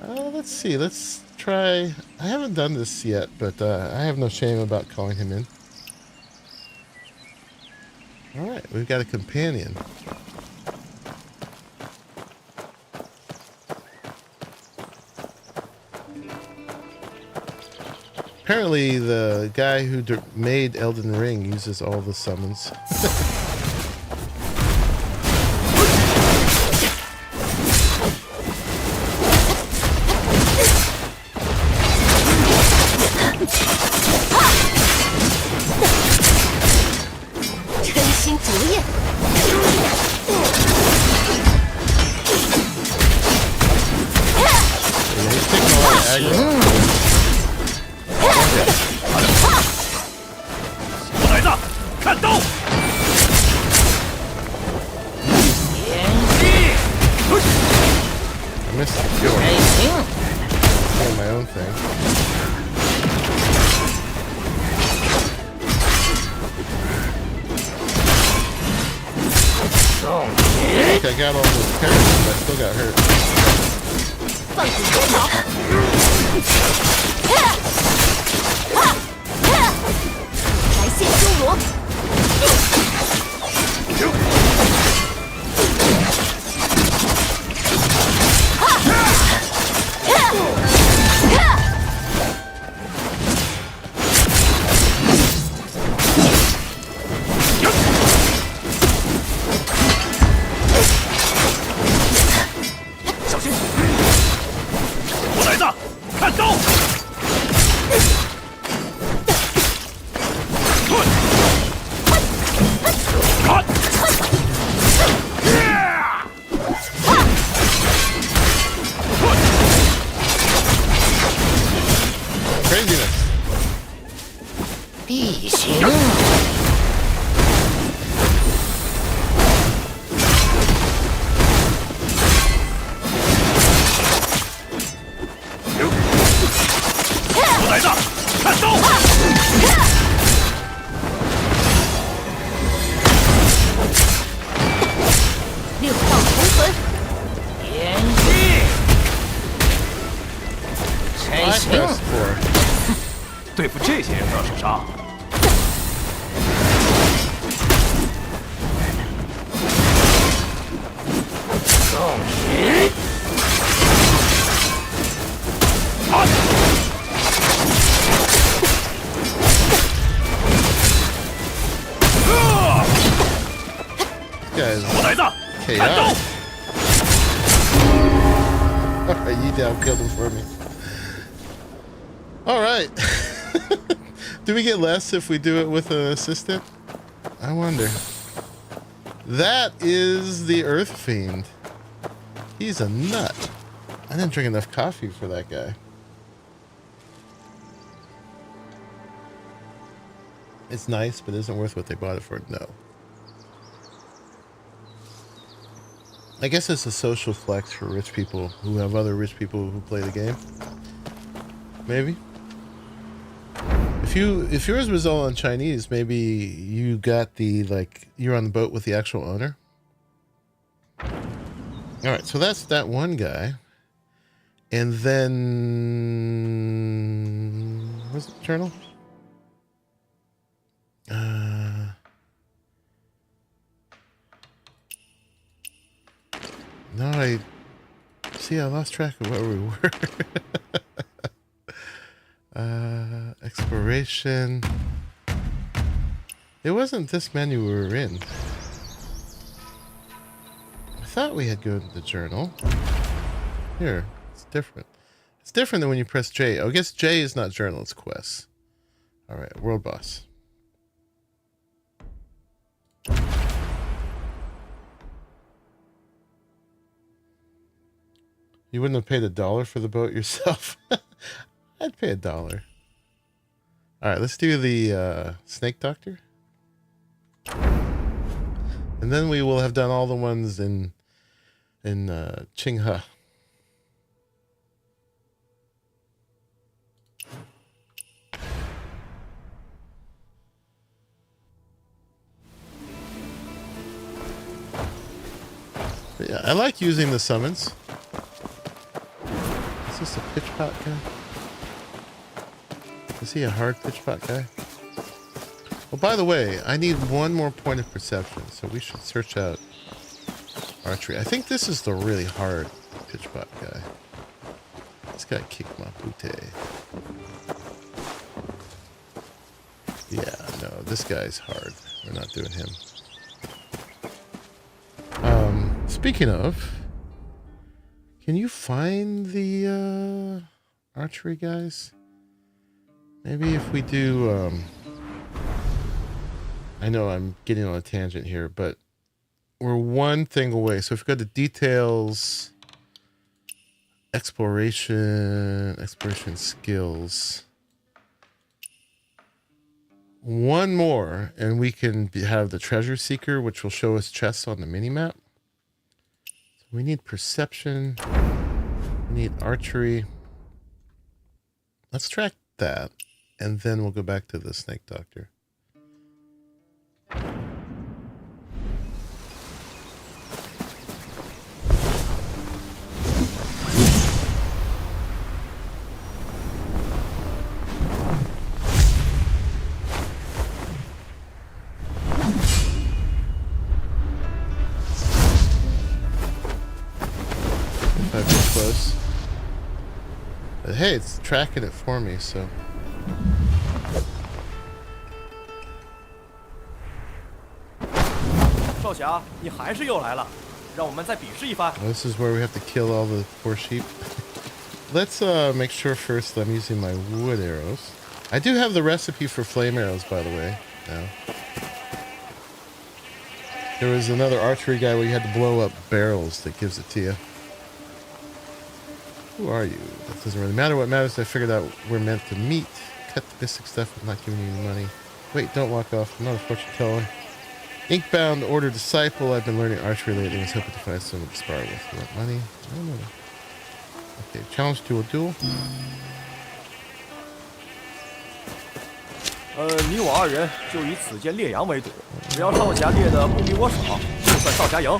Let's see. Let's try. I haven't done this yet, but I have no shame about calling him in. Alright, we've got a companion. Apparently, the guy who made Elden Ring uses all the summons. I got all those parries, but I still got hurt. 放弃追逃。来现修罗。对付这些人都要受伤。我来的，看刀！You down killed him for me. All right. Do we get less if we do it with an assistant? I wonder. That is the Earth Fiend. He's a nut. I didn't drink enough coffee for that guy. It's nice, but isn't worth what they bought it for. No. I guess it's a social flex for rich people who have other rich people who play the game. Maybe. If yours was all in Chinese, maybe you got the, like, you're on the boat with the actual owner. Alright, so that's that one guy. And then... what's the journal? No, I lost track of where we were. Exploration. It wasn't this menu we were in. I thought we had go to the journal. Here, it's different. It's different than when you press J. Oh, I guess J is not journal, it's quests. Alright, world boss. You wouldn't have paid $1 for the boat yourself? I'd pay $1. Alright, let's do the snake doctor. And then we will have done all the ones in Qinghe. But yeah, I like using the summons. Is this a pitch pot guy? Is he a hard pitch pot guy? Well, by the way, I need one more point of perception, so we should search out archery. I think this is the really hard pitch pot guy. This guy kicked my booty. Yeah, no, this guy's hard. We're not doing him. Speaking of, can you find the archery guys? Maybe if we do, I know I'm getting on a tangent here, but we're one thing away. So if we go to details, exploration skills, one more, and we can have the treasure seeker, which will show us chests on the mini-map. So we need perception. We need archery. Let's track that, and then we'll go back to the snake doctor. Close. But hey, it's tracking it for me, so. This is where we have to kill all the poor sheep. Let's make sure first I'm using my wood arrows. I do have the recipe for flame arrows, by the way, now. There was another archery guy where you had to blow up barrels that gives it to you. Who are you? That doesn't really matter. What matters is I figured out we're meant to meet. Cut the basic stuff. I'm not giving you any money. Wait, don't walk off. I'm not a fortune teller. Inkbound order disciple. I've been learning archery lately and was hoping to find someone to spar with. You want money? No. Okay, challenge to a duel. 你我二人就以此剑猎羊为赌，只要少侠猎的不比我少，就算少侠赢。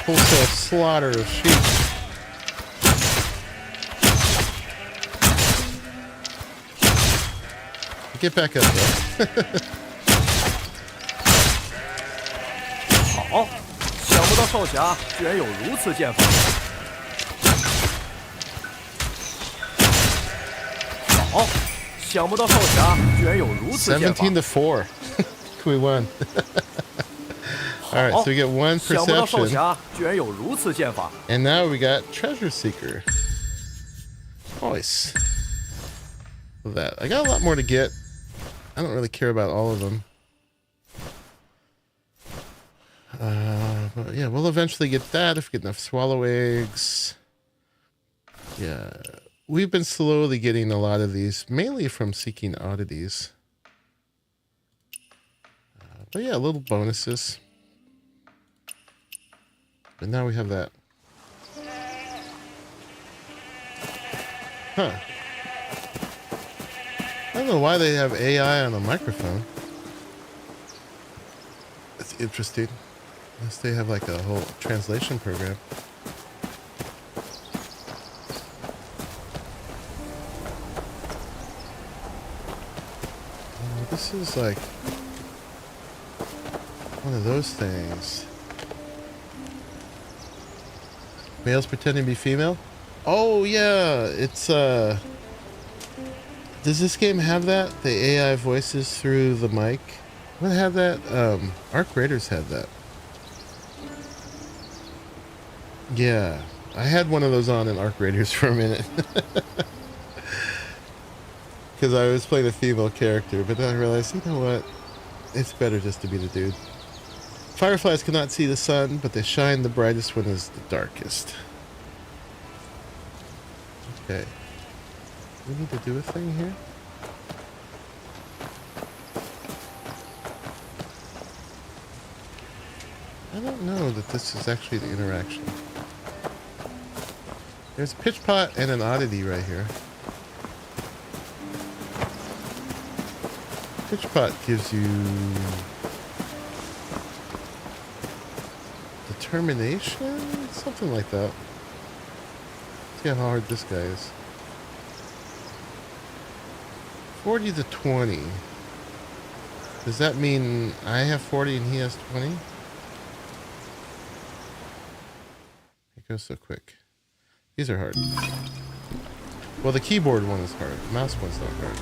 Wholesale slaughter of sheep. Get back up there. 好，想不到少侠居然有如此剑法。好，想不到少侠居然有如此剑法。17 to 4. We won. All right, so we get one perception. And now we got treasure seeker. Nice. That I got a lot more to get. I don't really care about all of them. But yeah, we'll eventually get that if we get enough swallow eggs. Yeah, we've been slowly getting a lot of these, mainly from seeking oddities. But yeah, little bonuses. But now we have that. Huh. I don't know why they have AI on a microphone. It's interesting. Unless they have like a whole translation program. Oh, this is like one of those things. Males pretending to be female? Oh yeah, it's does this game have that? The AI voices through the mic? What had that? Arc Raiders had that. Yeah, I had one of those on in Arc Raiders for a minute. Because I was playing a female character, but then I realized, you know what? It's better just to be the dude. Fireflies cannot see the sun, but they shine the brightest when it's the darkest. Okay. We need to do a thing here? I don't know that this is actually the interaction. There's a pitch pot and an oddity right here. Pitch pot gives you determination? Something like that. See how hard this guy is. 40 to 20. Does that mean I have 40 and he has 20? It goes so quick. These are hard. Well, the keyboard one is hard. The mouse one's not hard.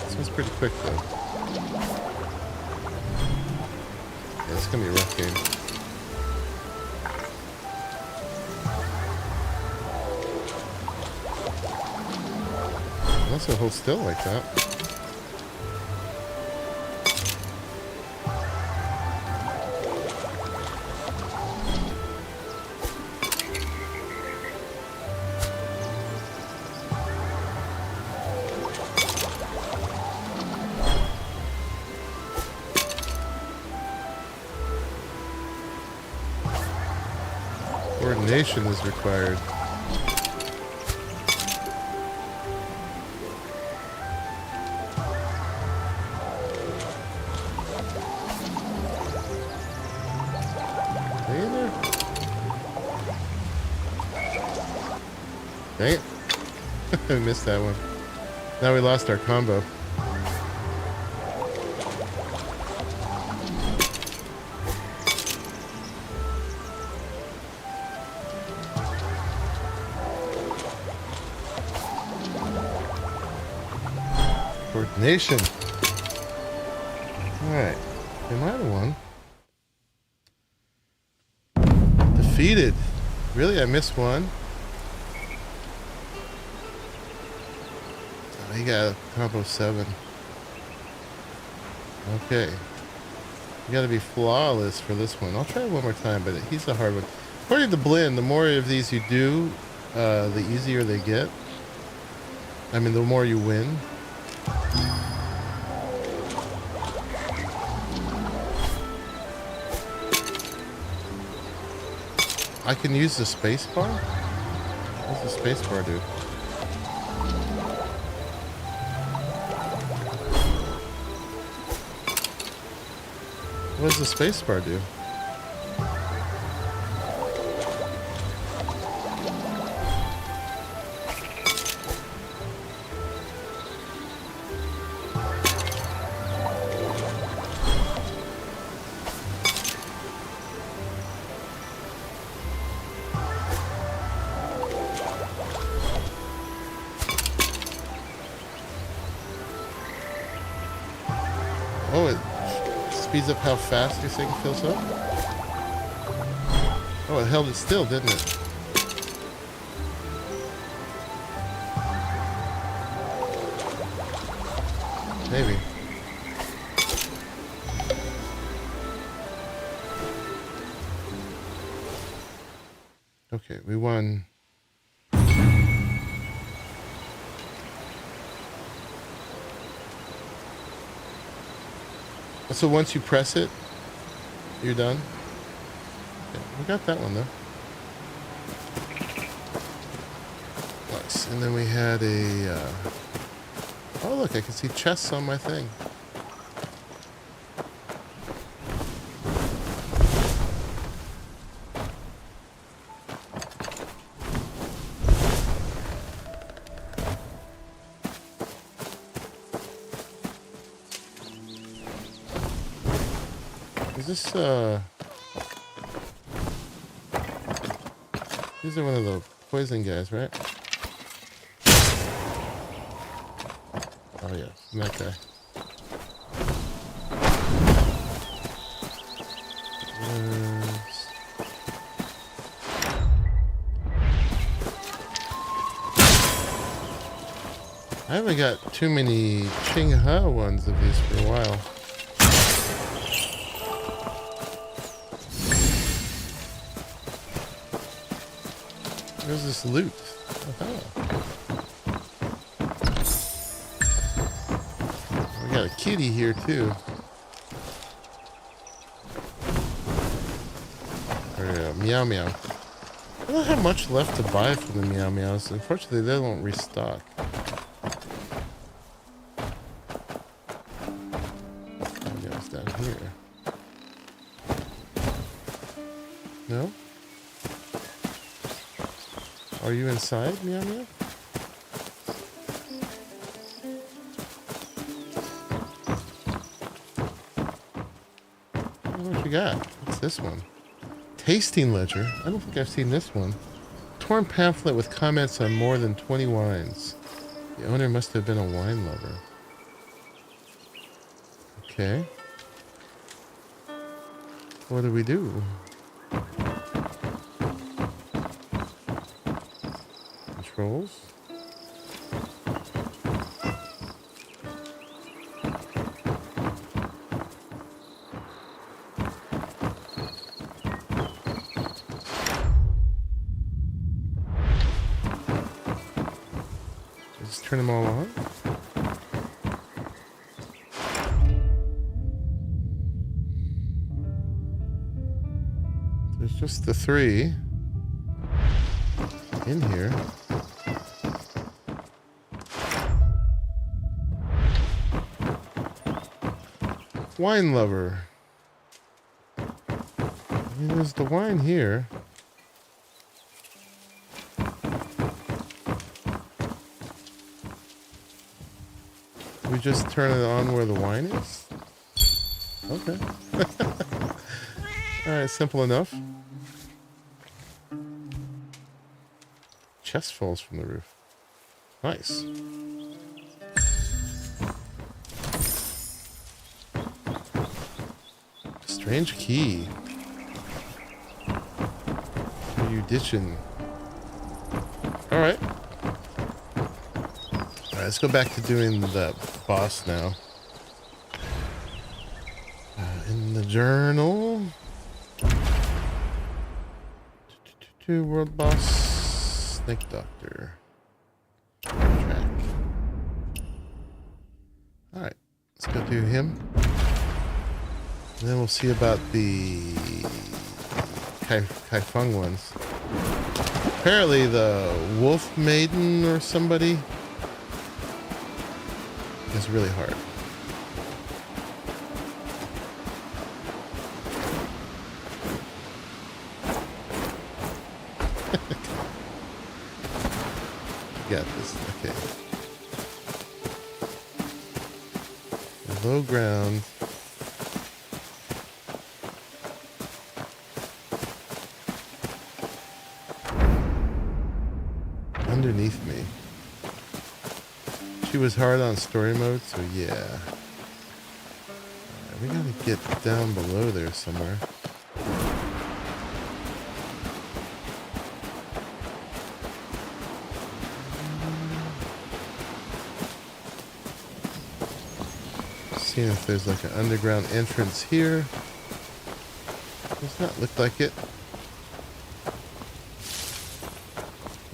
This one's pretty quick though. Yeah, it's gonna be a rough game. Also hold still like that. Coordination is required. Dang it. I missed that one. Now we lost our combo. Coordination. Alright. Am I the one? Defeated. Really? I missed one? He got a combo 7. Okay. You gotta be flawless for this one. I'll try it one more time, but he's a hard one. According to Blinn, the more of these you do, the easier they get. I mean, the more you win. I can use the space bar? What's the space bar do? What does the space bar do? Oh, it speeds up how fast your thing fills up? Oh, it held it still, didn't it? Maybe. Okay, we won. So once you press it, you're done? Okay, we got that one though. Nice. And then we had a. Oh look, I can see chests on my thing. Is this these are one of the poison guys, right? Oh yeah, that guy. I haven't got too many Ching-Ha ones of these for a while. Where's this loot? We got a kitty here too. Or meow meow. I don't have much left to buy from the meow meows. Unfortunately, they don't restock. Meows down here. No? Are you inside, meow meow? What you got? What's this one? Tasting ledger? I don't think I've seen this one. Torn pamphlet with comments on more than 20 wines. The owner must have been a wine lover. Okay. What do we do? Controls. Just turn them all on. There's just the 3 in here. Wine lover. I mean, there's the wine here. We just turn it on where the wine is? Okay. Alright, simple enough. Chest falls from the roof. Nice. Strange key. What are you ditching? Alright. Alright, let's go back to doing the boss now. In the journal. World boss. Snake doctor. Track. Alright. Let's go do him. And then we'll see about the Kai Feng ones. Apparently the Wolf Maiden or somebody is really hard. Got this. Okay. Low ground. Underneath me. She was hard on story mode, so yeah. We gotta get down below there somewhere. Seeing if there's like an underground entrance here. Does not look like it.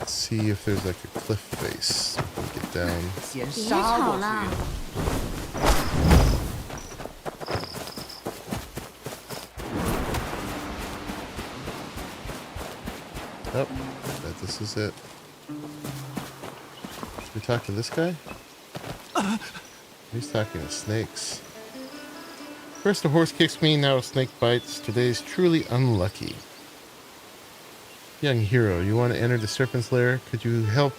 Let's see if there's like a cliff face. We can get down. 别吵了。 I Oh, bet this is it. Should we talk to this guy? He's talking to snakes. First a horse kicks me, now a snake bites. Today's truly unlucky. Young hero, you want to enter the serpent's lair? Could you help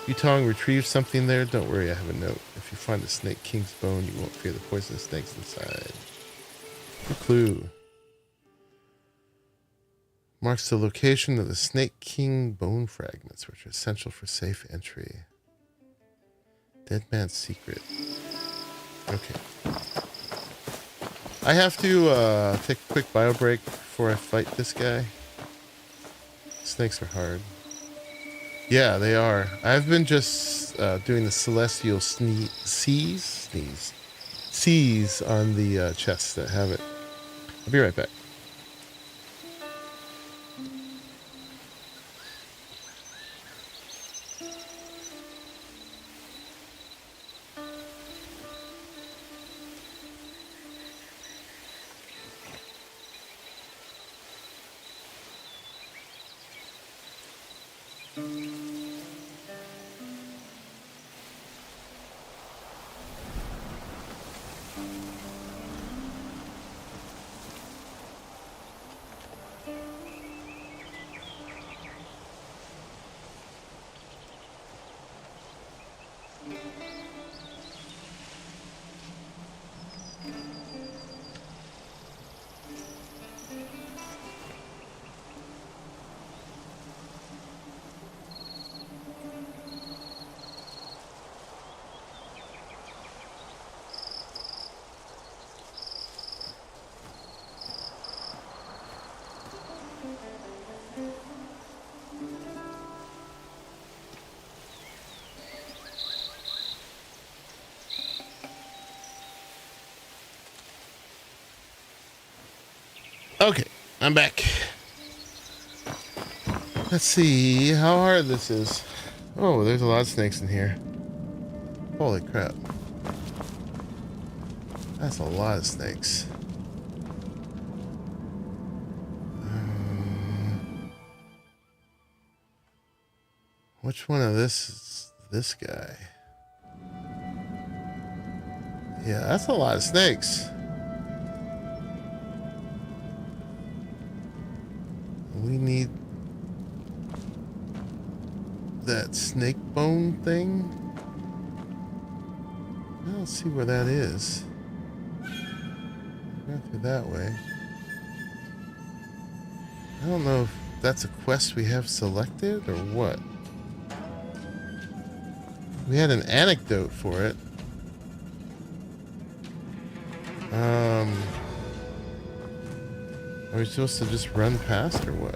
Yutong retrieve something there? Don't worry, I have a note. If you find the snake king's bone, you won't fear the poisonous snakes inside. A clue. Marks the location of the Snake King bone fragments, which are essential for safe entry. Dead man's secret. Okay. I have to take a quick bio break before I fight this guy. Snakes are hard. Yeah, they are. I've been just doing the celestial seas on the chests that have it. I'll be right back. Okay, I'm back. Let's see how hard this is. Oh, there's a lot of snakes in here. Holy crap. That's a lot of snakes. Which one of this is this guy? Yeah, that's a lot of snakes. We need that snake bone thing. I don't see where that is. Go through that way. I don't know if that's a quest we have selected or what. We had an anecdote for it. Are we supposed to just run past or what?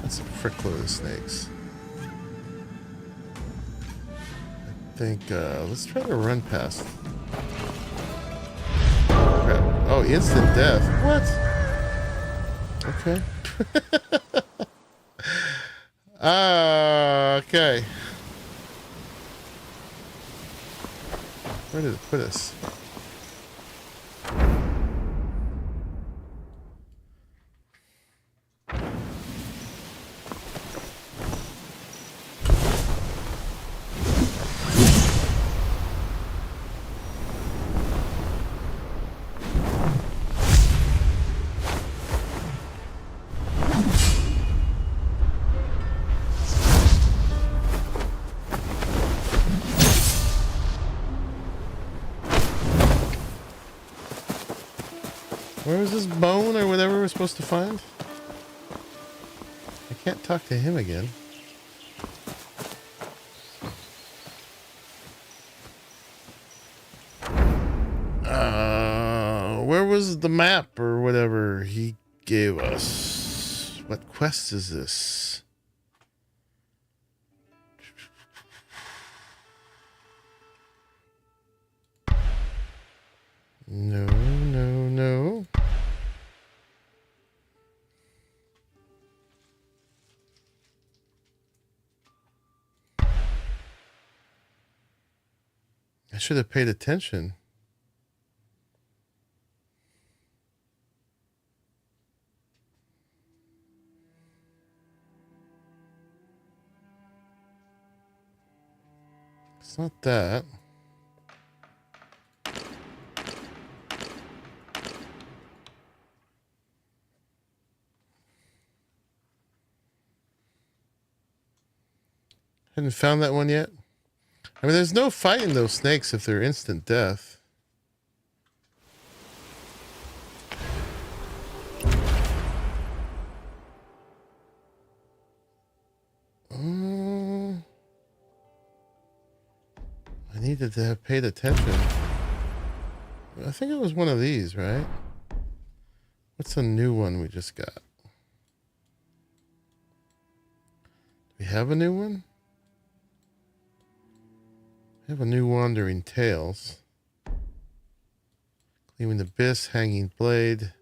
That's a frickload of snakes. I think, let's try to run past. Crap. Oh, instant death. What? Okay. Okay. Where did it put us? Where is this bone or whatever we're supposed to find? I can't talk to him again. Where was the map or whatever he gave us? What quest is this? No, no, no. I should have paid attention. It's not that. Hadn't found that one yet. I mean, there's no fighting those snakes if they're instant death. I needed to have paid attention. I think it was one of these, right? What's the new one we just got? Do we have a new one? We have a new Wandering Tales. Gleaming Abyss, Hanging Blade.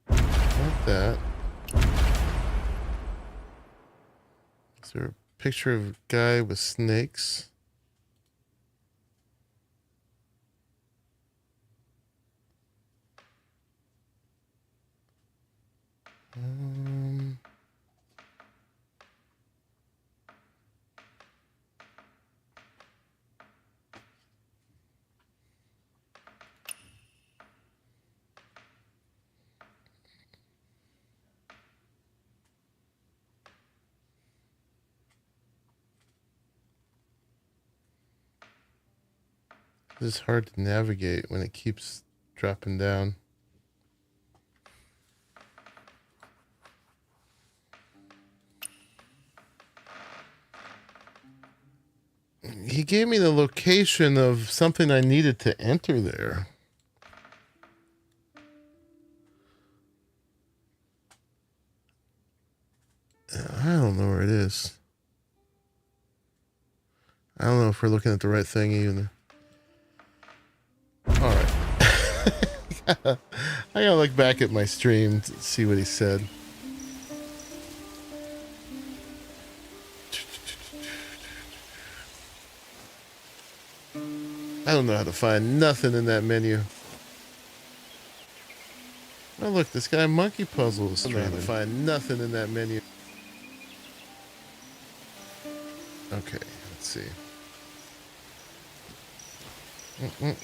Not that. Is there a picture of a guy with snakes? This is hard to navigate when it keeps dropping down. He gave me the location of something I needed to enter there. I don't know where it is. I don't know if we're looking at the right thing either. All right. I gotta look back at my stream to see what he said. I don't know how to find nothing in that menu. Oh look, this guy Monkey Puzzle is streaming. I don't know how to find nothing in that menu. Okay, let's see. Okay,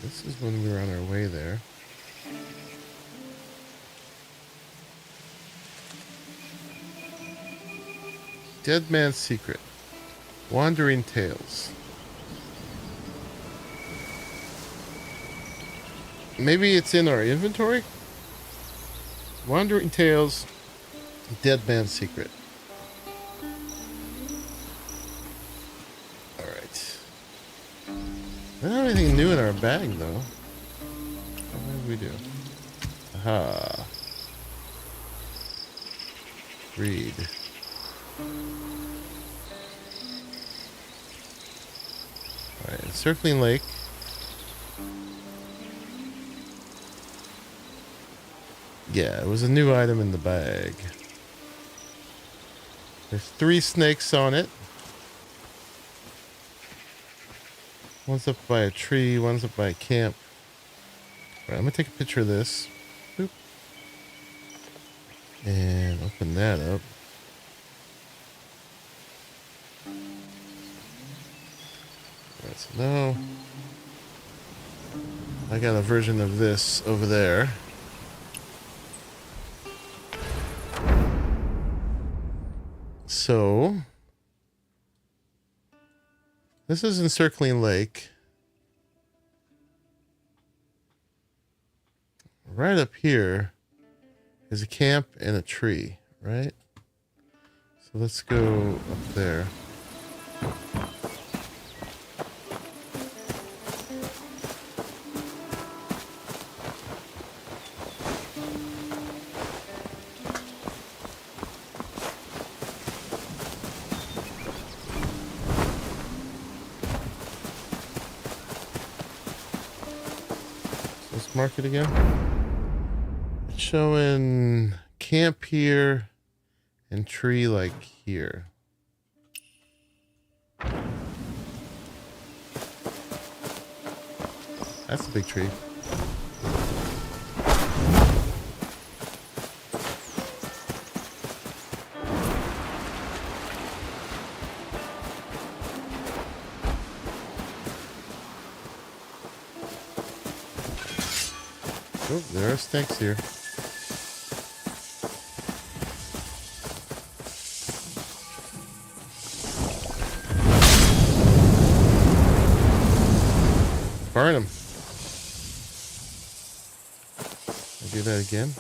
this is when we were on our way there. Dead Man's Secret. Wandering Tales. Maybe it's in our inventory? Wandering Tales. Dead Man's Secret. Alright. We don't have anything new in our bag, though. What did we do? Aha. Read. Alright, Encircling Lake. Yeah, it was a new item in the bag. There's 3 snakes on it. One's up by a tree, one's up by a camp. Alright, I'm gonna take a picture of this. Boop. And open that up. Alright, so now I got a version of this over there. So, this is Encircling Lake. Right up here is a camp and a tree, right? So let's go up there. Mark it again. It's showing camp here and tree like here. That's a big tree. Oh, there are snakes here. Burn them. I'll do that again.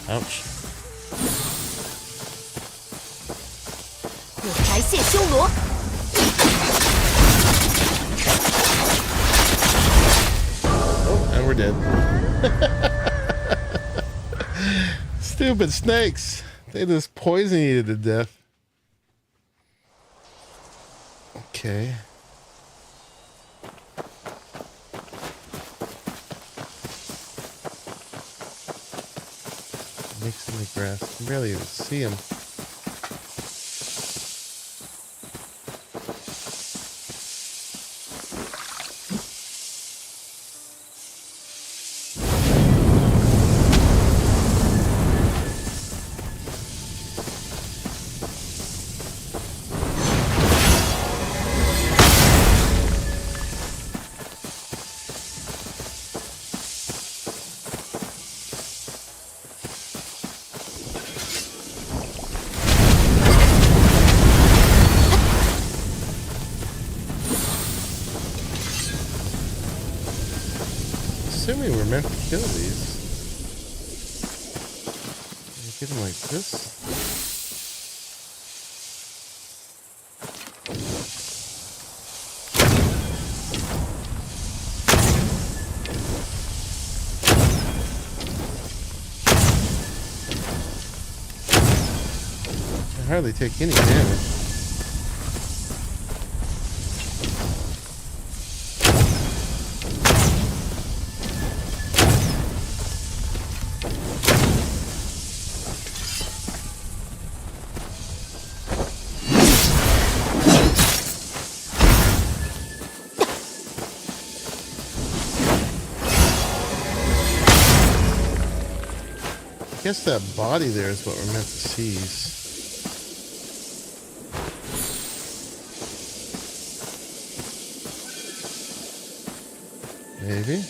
Ouch. 有排泄修罗， And we're dead. Stupid snakes. They just poison you to death. Okay. Snakes in the grass. I can barely even see them. Assuming we're meant to kill these. Get them like this. They hardly take any damage. I guess that body there is what we're meant to seize. Maybe.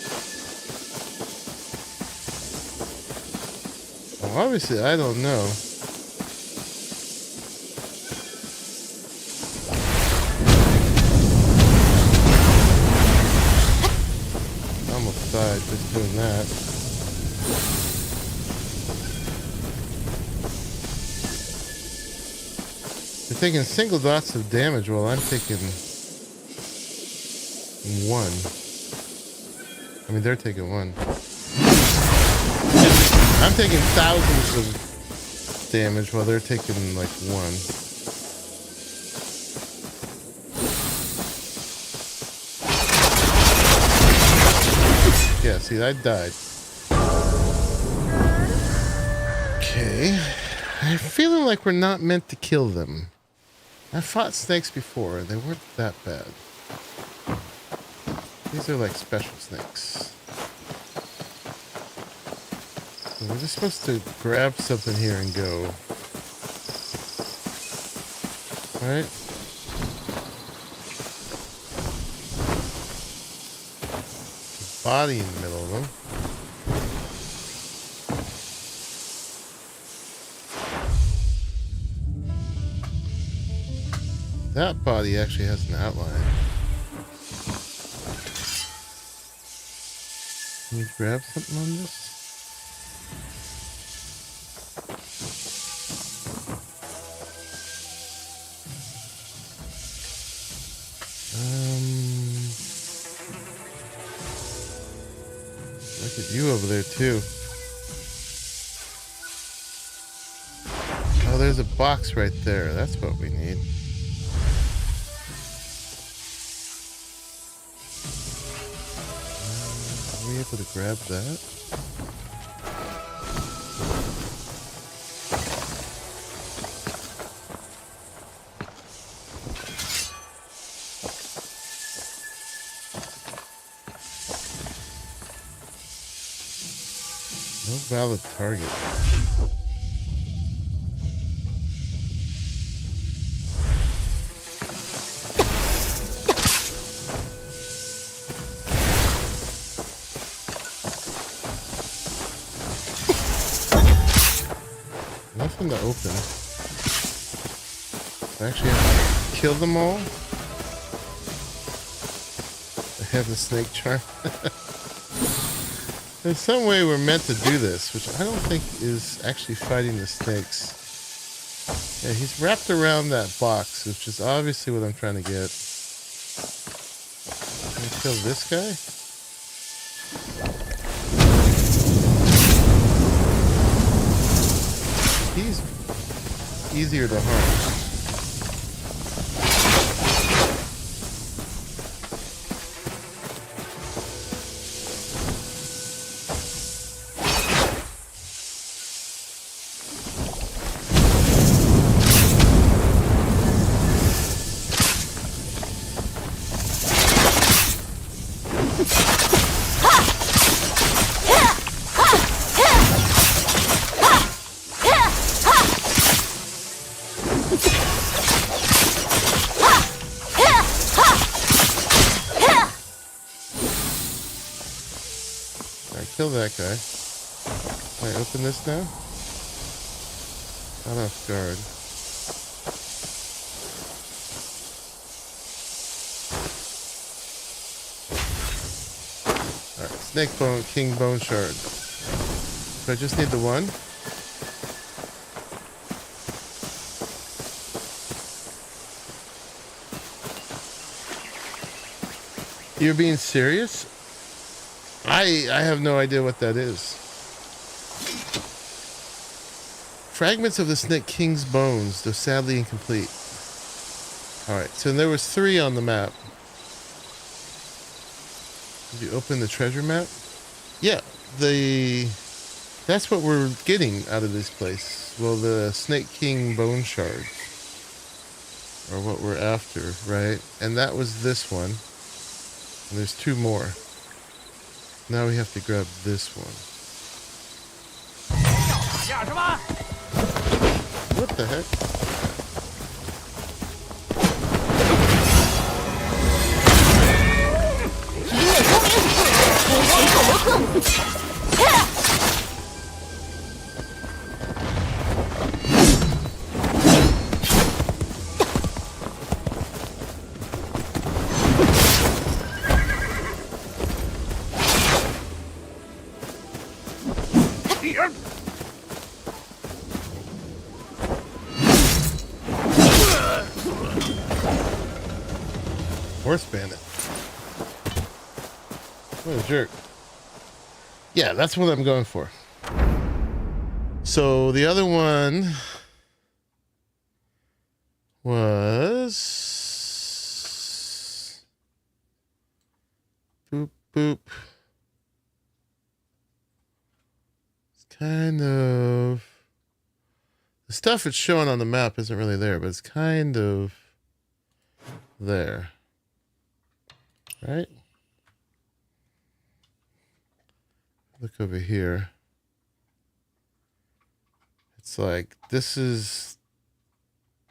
Well, obviously, I don't know. I almost died just doing that. They're taking single dots of damage while I'm taking one. I mean, they're taking one. I'm taking thousands of damage while they're taking like one. Yeah, see, I died. Okay. I'm feeling like we're not meant to kill them. I fought snakes before, and they weren't that bad. These are like special snakes. So we're just supposed to grab something here and go. Right? Body in the middle of them. That body actually has an outline. Can you grab something on this? Look at you over there too. there's a box right there. That's what we need. Are we able to grab that? No valid target. Nothing to open. I actually have to kill them all. I have the snake charm. There's some way we're meant to do this, which I don't think is actually fighting the snakes. Yeah, he's wrapped around that box, which is obviously what I'm trying to get. Can I kill this guy? He's easier to harm. Kill that guy. Can I open this now? Not off guard. Alright, snake bone, king bone shard. So I just need the one. You're being serious? I have no idea what that is. Fragments of the Snake King's bones, though sadly incomplete. Alright, so there was 3 on the map. Did you open the treasure map? Yeah, that's what we're getting out of this place. Well, the Snake King bone shards are what we're after, right? And that was this one. And there's 2 more. Now we have to grab this one. What the heck? Horse bandit. What a jerk. Yeah, that's what I'm going for. So the other one was boop boop. It's kind of the stuff it's showing on the map isn't really there, but it's kind of there. Right? Look over here. It's like, this is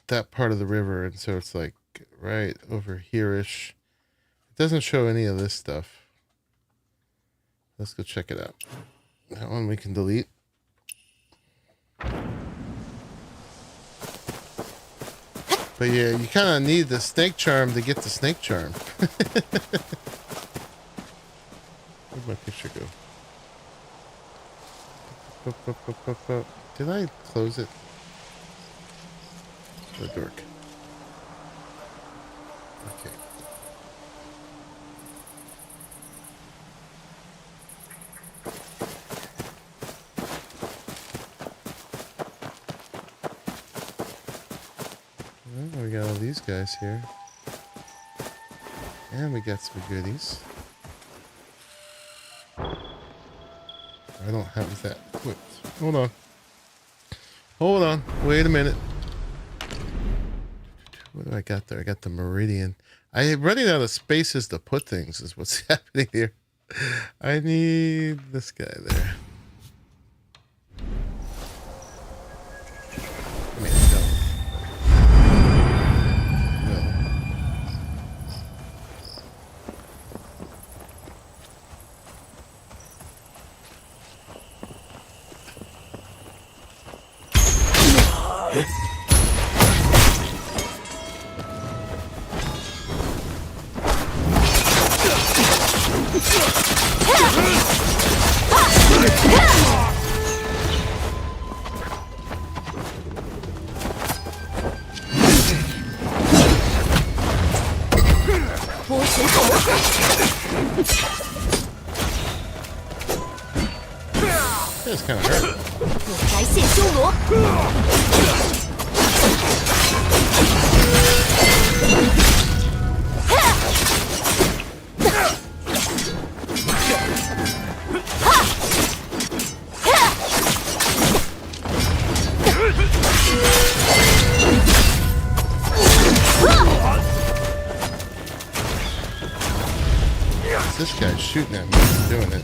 that part of the river, and so it's like right over here-ish. It doesn't show any of this stuff. Let's go check it out. That one we can delete. But yeah, you kind of need the snake charm to get the snake charm. Where'd my picture go? Did I close it? The dork. Okay. these guys here. And we got some goodies. I don't have that equipped. Hold on. Hold on. Wait a minute. What do I got there? I got the Meridian. I'm running out of spaces to put things is what's happening here. I need this guy there. I mean, no. This kind of hurt. 来现修罗。This guy's shooting at me. He's doing it.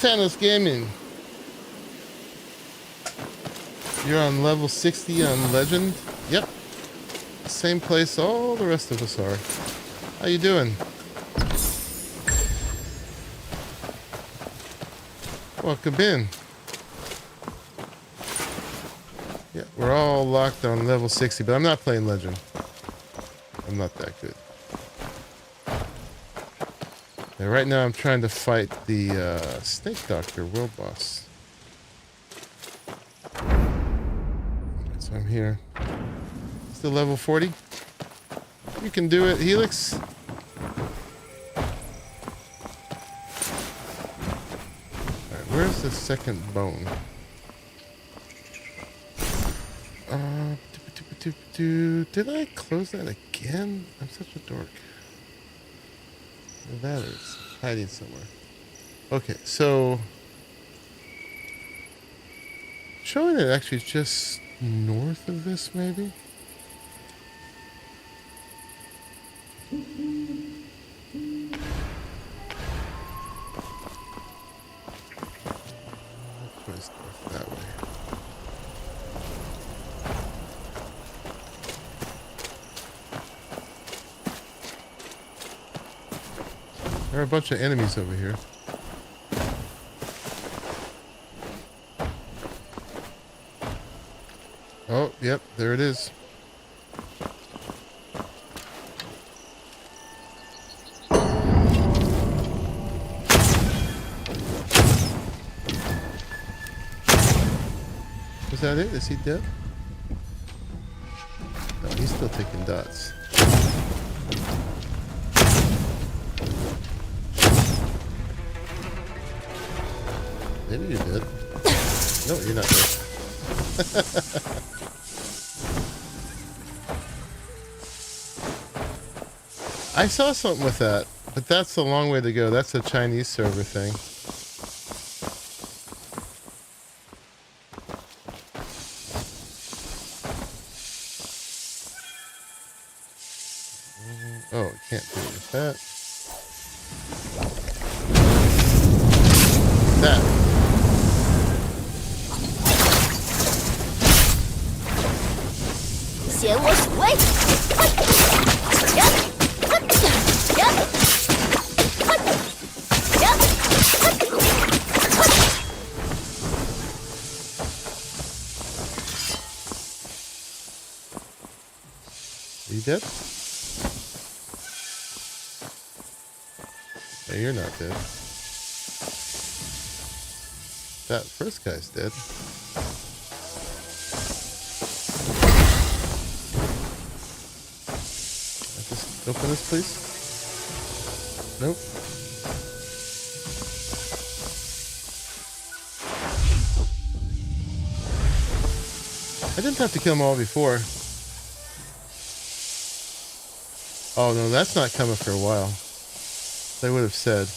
Thanos Gaming. You're on level 60 on Legend? Yep. Same place all the rest of us are. How you doing? Welcome in. Yeah, we're all locked on level 60, but I'm not playing Legend. I'm not that good. Yeah, right now I'm trying to fight the Snake Doctor world boss. So I'm here. Still level 40. You can do it, Helix. Alright, where's the second bone? Did I close that again? I'm such a dork. That is hiding somewhere. Okay, so showing it actually just north of this, maybe. Let's north that way. There are a bunch of enemies over here. Oh, yep, there it is. Was that it? Is he dead? No, he's still taking dots. Maybe you're dead. No, you're not dead. I saw something with that, but that's a long way to go. That's a Chinese server thing. Oh, can't do it with that. That. dead? No, you're not dead. That first guy's dead. Just open this, please. Nope. I didn't have to kill them all before. Oh no, that's not coming for a while. They would have said.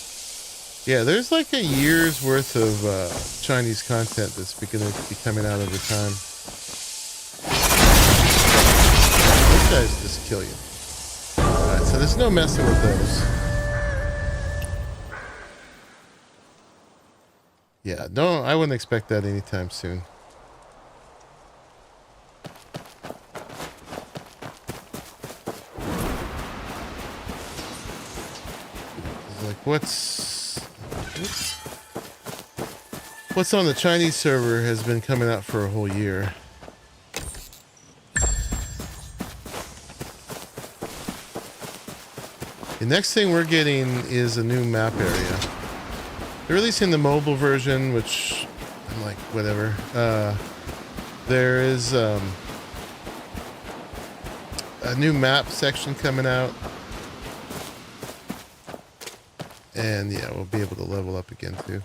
Yeah, there's like a year's worth of Chinese content that's beginning to be coming out over time. Those guys just kill you. Alright, so there's no messing with those. Yeah, no, I wouldn't expect that anytime soon. Like, what's on the Chinese server has been coming out for a whole year. The next thing we're getting is a new map area. They're releasing the mobile version, which I'm like, whatever. There is a new map section coming out. And yeah, we'll be able to level up again too.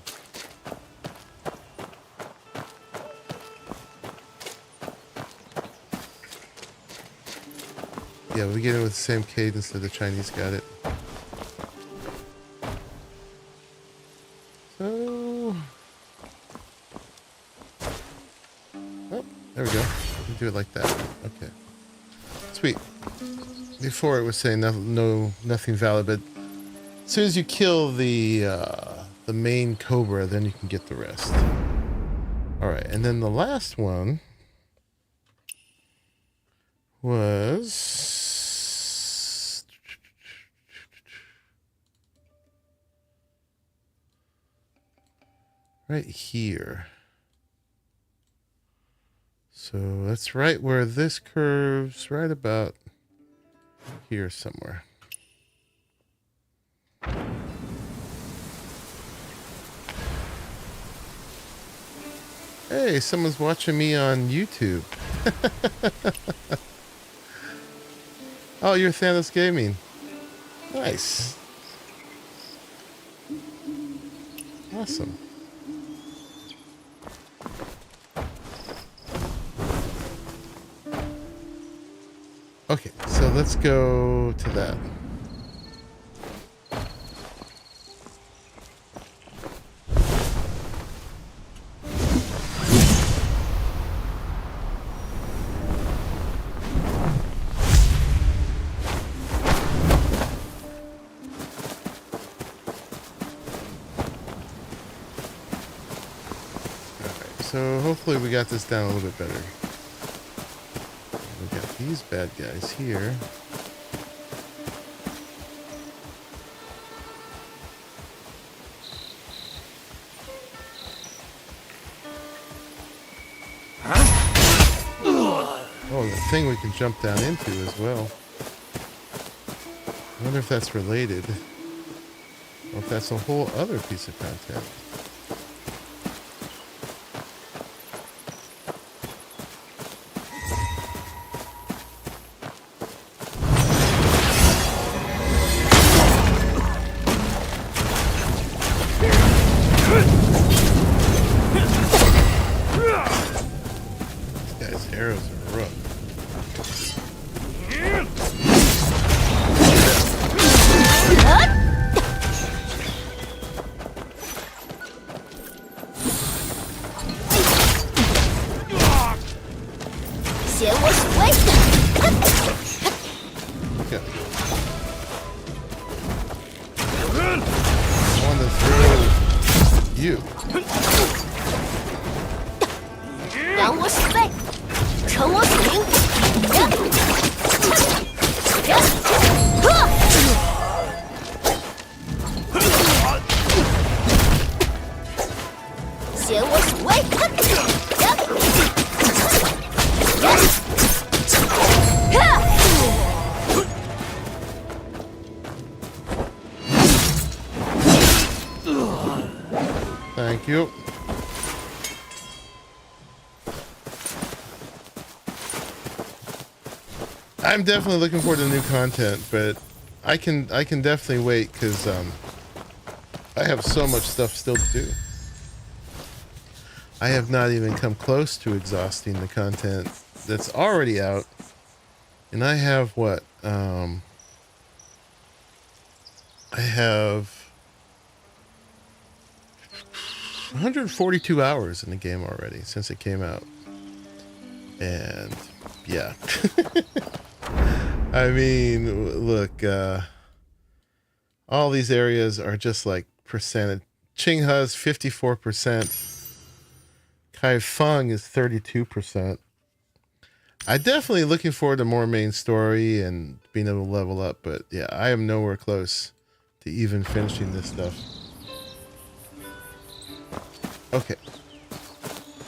Yeah, we get it with the same cadence that the Chinese got it. So, oh, there we go. We can do it like that. Okay, sweet. Before it was saying nothing valid, but as soon as you kill the main Cobra, then you can get the rest. All right, and then the last one was right here. So that's right where this curves, right about here somewhere. Hey, someone's watching me on YouTube. Oh, you're Thanos Gaming. Nice. Awesome. Okay, so let's go to that. So hopefully we got this down a little bit better. We got these bad guys here. Oh, the thing we can jump down into as well. I wonder if that's related. Or if that's a whole other piece of content. Thank you. I'm definitely looking forward to new content, but I can definitely wait because I have so much stuff still to do. I have not even come close to exhausting the content that's already out, and I have what? I have 142 hours in the game already since it came out, and yeah. I mean, look, all these areas are just like percentage. Qinghe's 54%. Kaifeng is 32%. I'm definitely looking forward to more main story and being able to level up, but yeah, I am nowhere close to even finishing this stuff. Okay.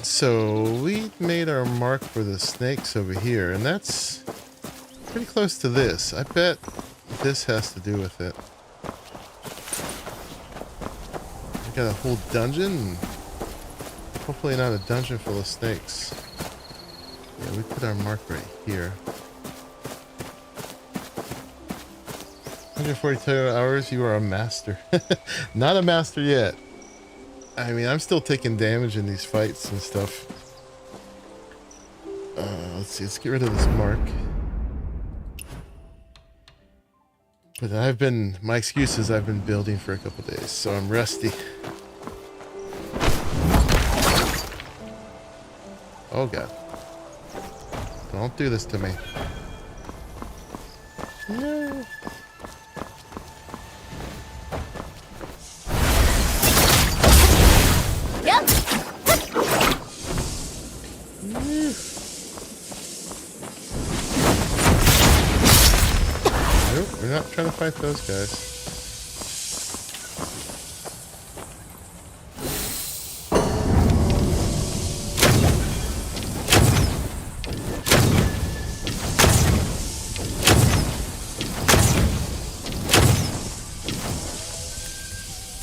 So we made our mark for the snakes over here, and that's pretty close to this. I bet this has to do with it. We got a whole dungeon. Hopefully not a dungeon full of snakes. Yeah, we put our mark right here. 142 hours, you are a master. Not a master yet. I mean, I'm still taking damage in these fights and stuff. Let's see, let's get rid of this mark. But my excuse is I've been building for a couple days, so I'm rusty. Oh god. Don't do this to me. No. Yep. Nope, we're not trying to fight those guys.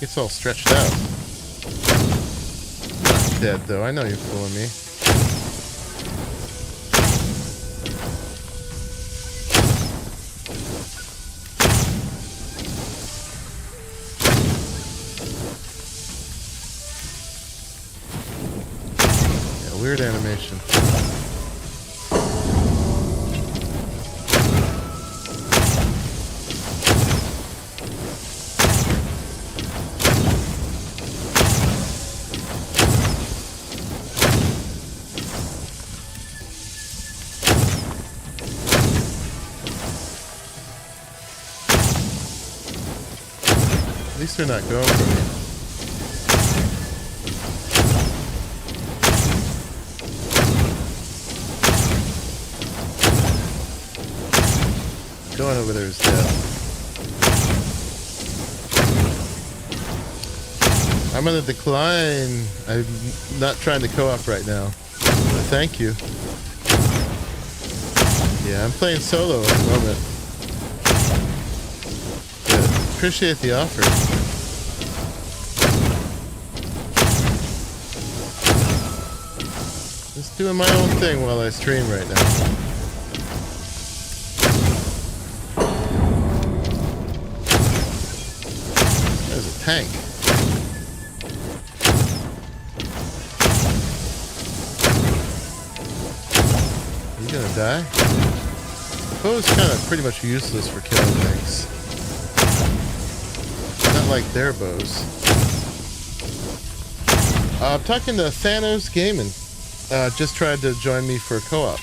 It's all stretched out. Not dead though, I know you're fooling me. Yeah, weird animation. At least they're not going for me. Going over there is dead. I'm gonna decline. I'm not trying to co-op right now. But thank you. Yeah, I'm playing solo at the moment. But appreciate the offer. Just doing my own thing while I stream right now. There's a tank. Are you gonna die? The bow's kind of pretty much useless for killing things. Not like their bows. I'm talking to Thanos Gaming. Just tried to join me for a co-op,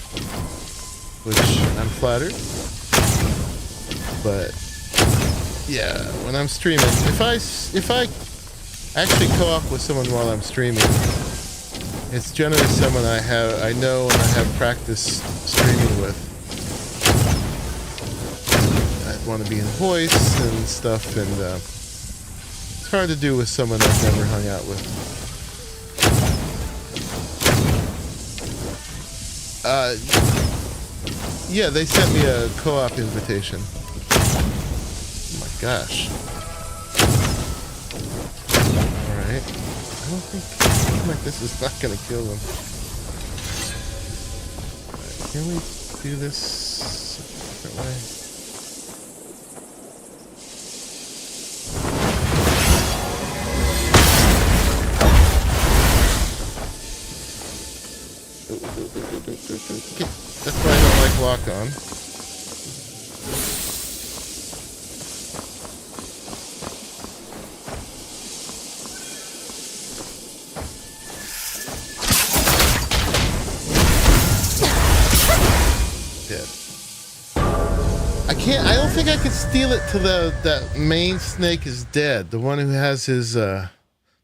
which I'm flattered. But yeah, when I'm streaming, if I actually co-op with someone while I'm streaming, it's generally someone I know and I have practice streaming with. I want to be in voice and stuff, and it's hard to do with someone I've never hung out with. Yeah, they sent me a co-op invitation. Oh my gosh. Alright. don't think something like this is not gonna kill them. Right, can we do this a different way? That's why I don't like lock on. I don't think I could steal it till that main snake is dead. The one who has his, the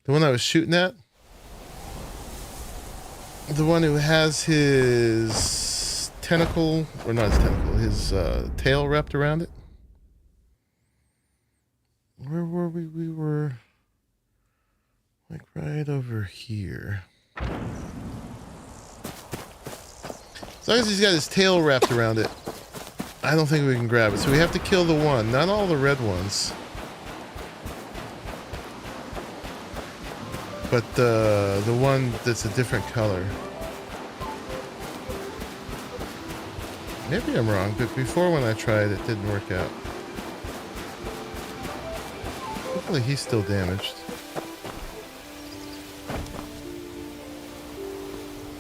one I was shooting at. The one who has his tentacle, or not his tentacle, his tail wrapped around it. Where were we? We were like right over here. As long as he's got his tail wrapped around it, I don't think we can grab it. So we have to kill the one, not all the red ones. But the one that's a different color. Maybe I'm wrong, but before when I tried it didn't work out. Hopefully he's still damaged.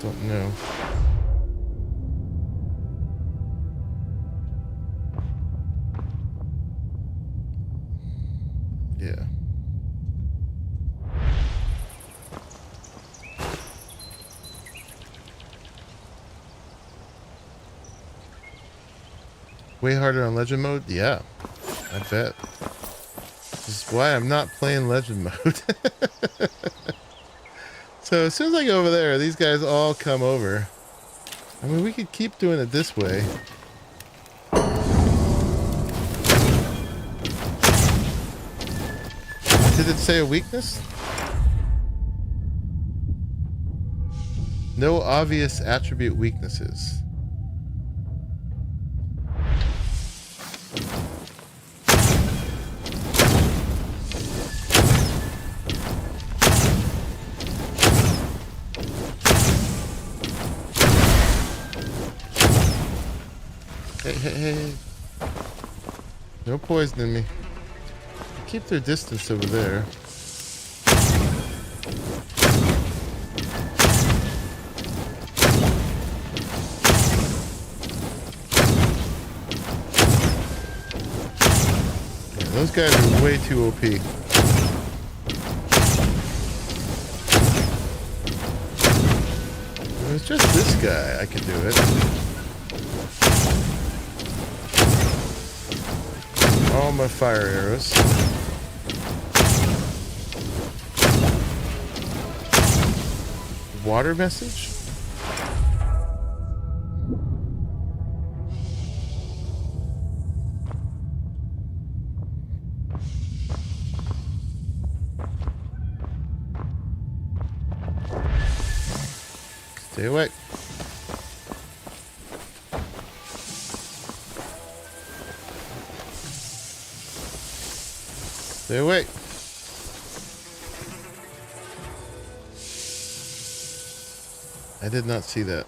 Don't know. Yeah. Way harder on legend mode? Yeah, I bet. This is why I'm not playing legend mode. So as soon as I go over there, these guys all come over. I mean, we could keep doing it this way. Did it say a weakness? No obvious attribute weaknesses. Hey. No poisoning me. Keep their distance over there. Yeah, those guys are way too OP. If it was just this guy, I could do it. All my fire arrows. Water message? Stay away. Stay away. I did not see that.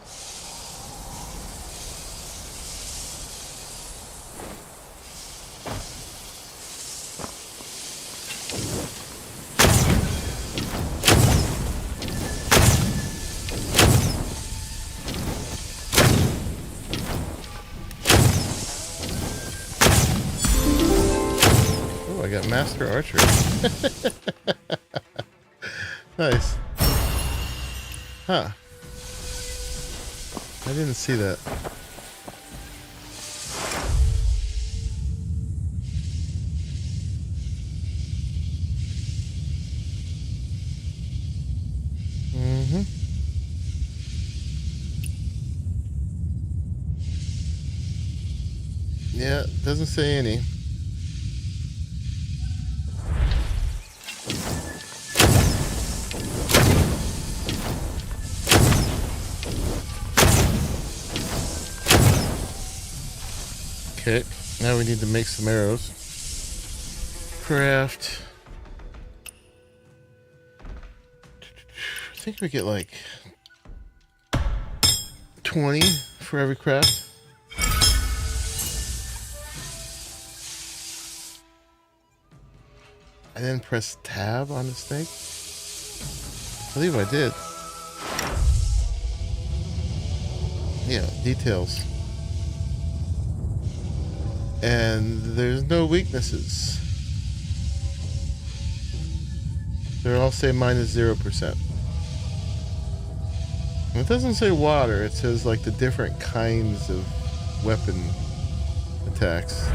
Oh, I got Master Archer. Nice. Huh. I didn't see that. Yeah, doesn't say any. Okay, now we need to make some arrows. Craft. think we get like 20 for every craft. I didn't press tab on the snake. I believe I did. Yeah, details. And there's no weaknesses. They all say minus 0%. And it doesn't say water, it says like the different kinds of weapon attacks.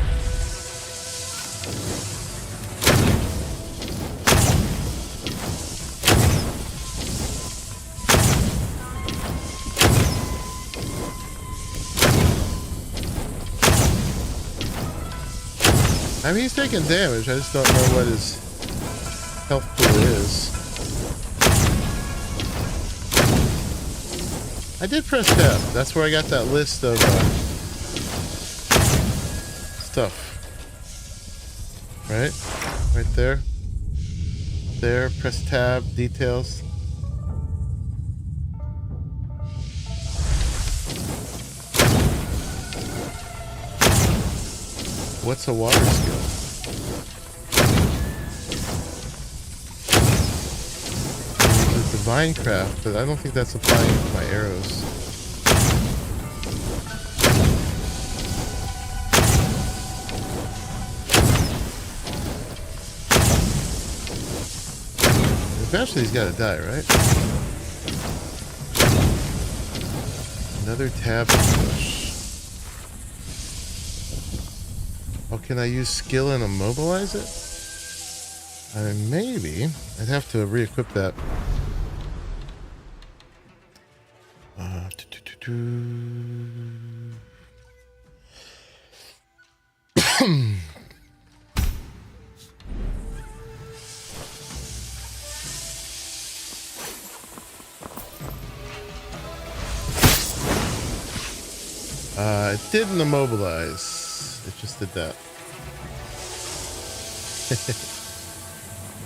I mean, he's taking damage, I just don't know what his health pool is. I did press tab. That's where I got that list of stuff. Right? Right there. There, press tab, details. What's a water skill? The divine craft, but I don't think that's applying to my arrows. Eventually he's gotta die, right? Another tab to push. Oh, can I use skill and immobilize it? Maybe. I'd have to re-equip that. It didn't immobilize. It just did that.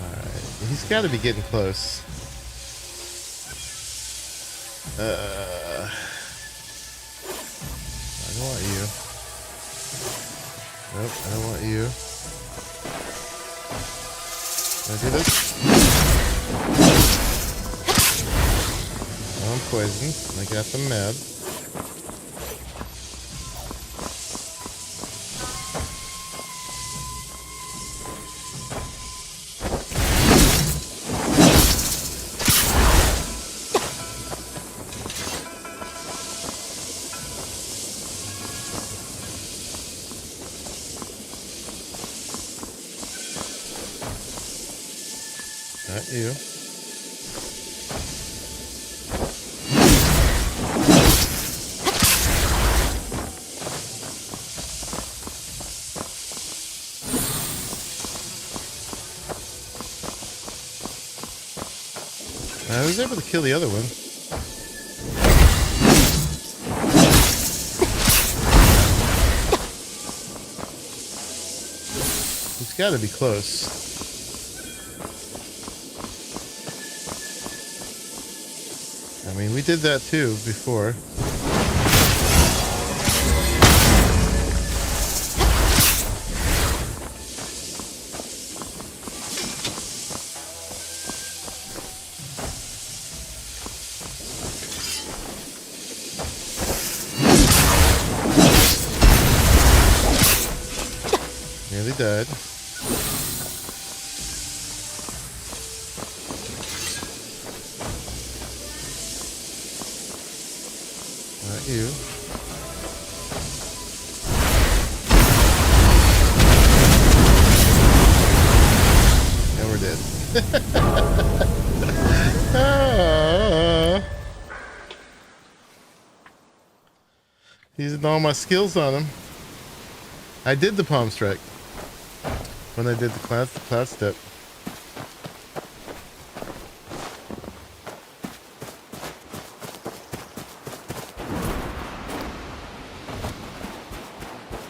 Alright. He's got to be getting close. I don't want you. Nope, I don't want you. Can I do this? Oh, I'm poisoned. I got them mad. Not you. I was able to kill the other one. It's got to be close. I mean, we did that too before. Nearly died. Not you. And we're dead. Using all my skills on him. I did the palm strike when I did the cloud step.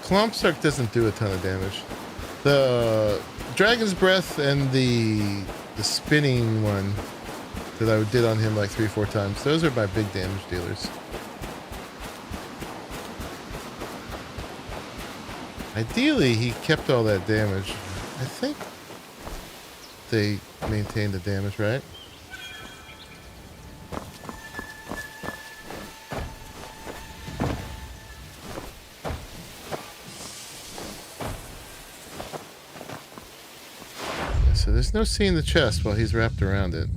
Clump Strike doesn't do a ton of damage. The Dragon's Breath and the spinning one that I did on him like 3-4 times. Those are my big damage dealers. Ideally, he kept all that damage. I think they maintained the damage, right? So there's no seeing the chest while he's wrapped around it.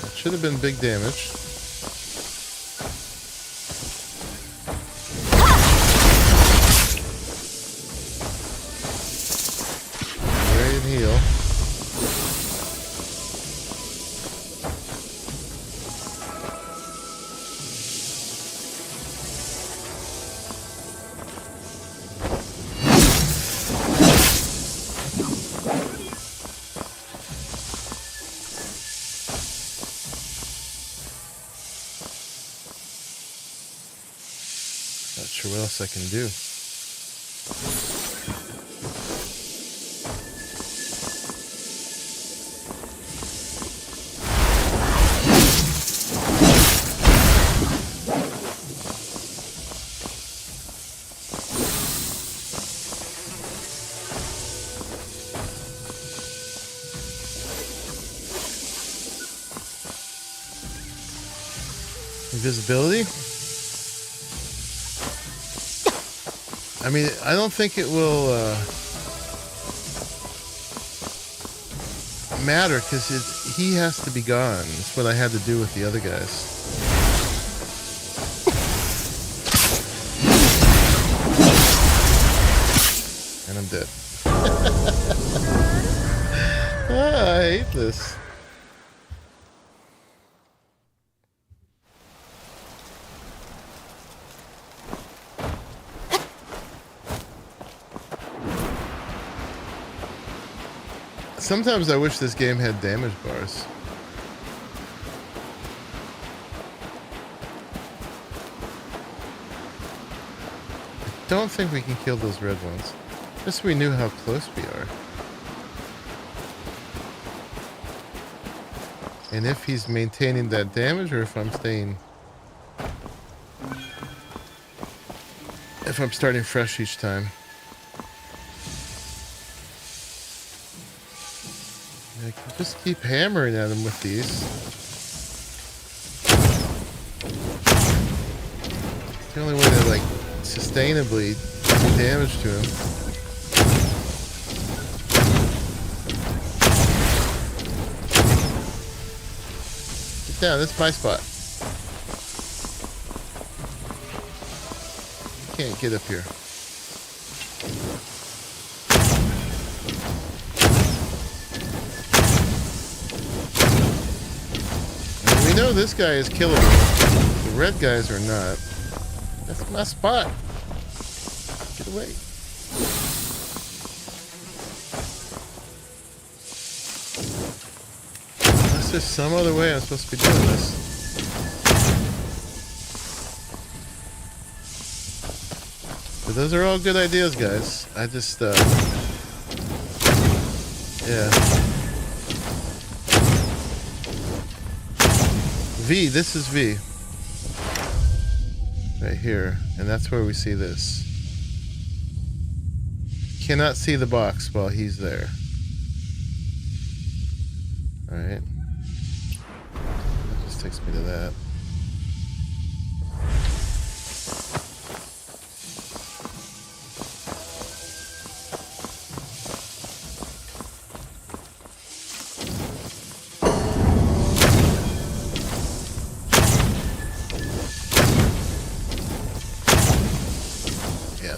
That should have been big damage. Heal. Not sure what else I can do. Invisibility? I mean, I don't think it will matter because he has to be gone. That's what I had to do with the other guys. And I'm dead. I hate this. Sometimes I wish this game had damage bars. I don't think we can kill those red ones. Just so we knew how close we are. And if he's maintaining that damage or if I'm staying... If I'm starting fresh each time. I can just keep hammering at him with these. It's the only way to, like, sustainably do damage to him. Get down, that's my spot. You can't get up here. We know this guy is killable. The red guys are not. That's my spot. Get away. Unless there's some other way I'm supposed to be doing this. But those are all good ideas, guys. I just, yeah. V, this is V. Right here. And that's where we see this. Cannot see the box while he's there. Alright. That just takes me to that.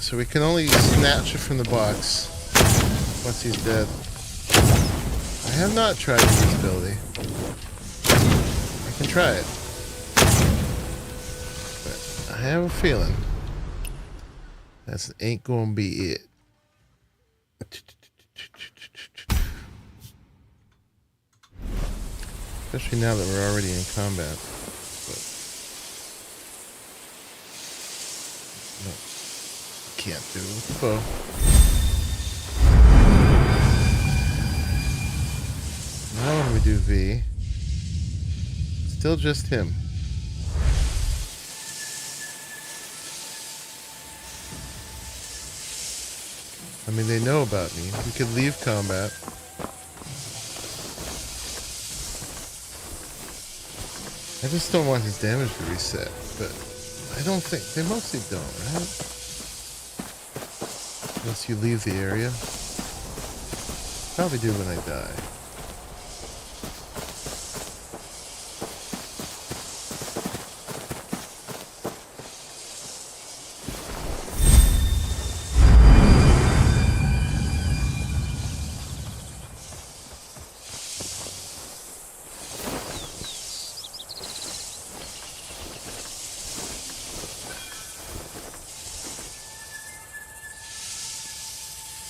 So we can only snatch it from the box once he's dead. I have not tried invisibility. I can try it. But I have a feeling That ain't gonna be it. Especially now that we're already in combat. But no, can't do it with the bow. Now when we do V, still just him. I mean, they know about me. We could leave combat. I just don't want his damage to reset, but I don't think, they mostly don't, right? Unless you leave the area. Probably do when I die.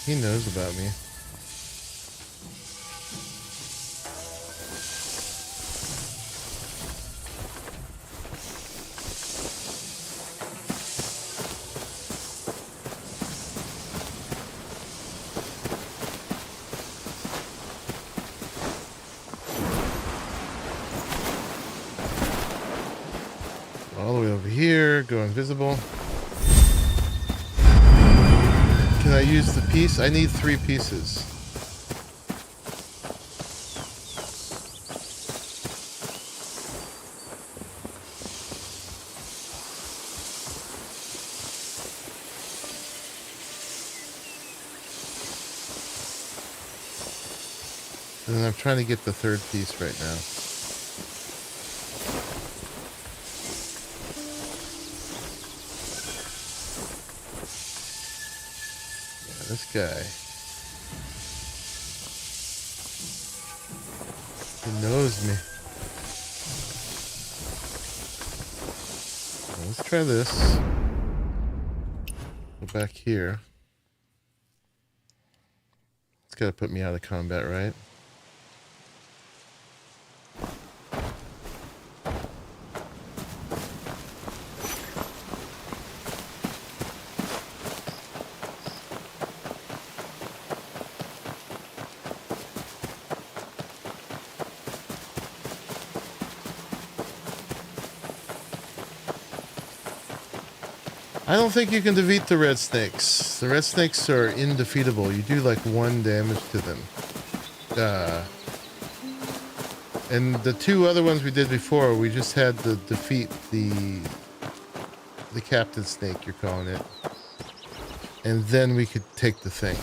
He knows about me. All the way over here, go invisible. Can I use the piece? I need 3 pieces. And I'm trying to get the 3rd piece right now. This guy. He knows me. Well, let's try this. Go back here. It's got to put me out of combat, right? I don't think you can defeat the red snakes. The red snakes are indefeatable. You do like 1 damage to them. And the 2 other ones we did before, we just had to defeat the captain snake, you're calling it. And then we could take the thing.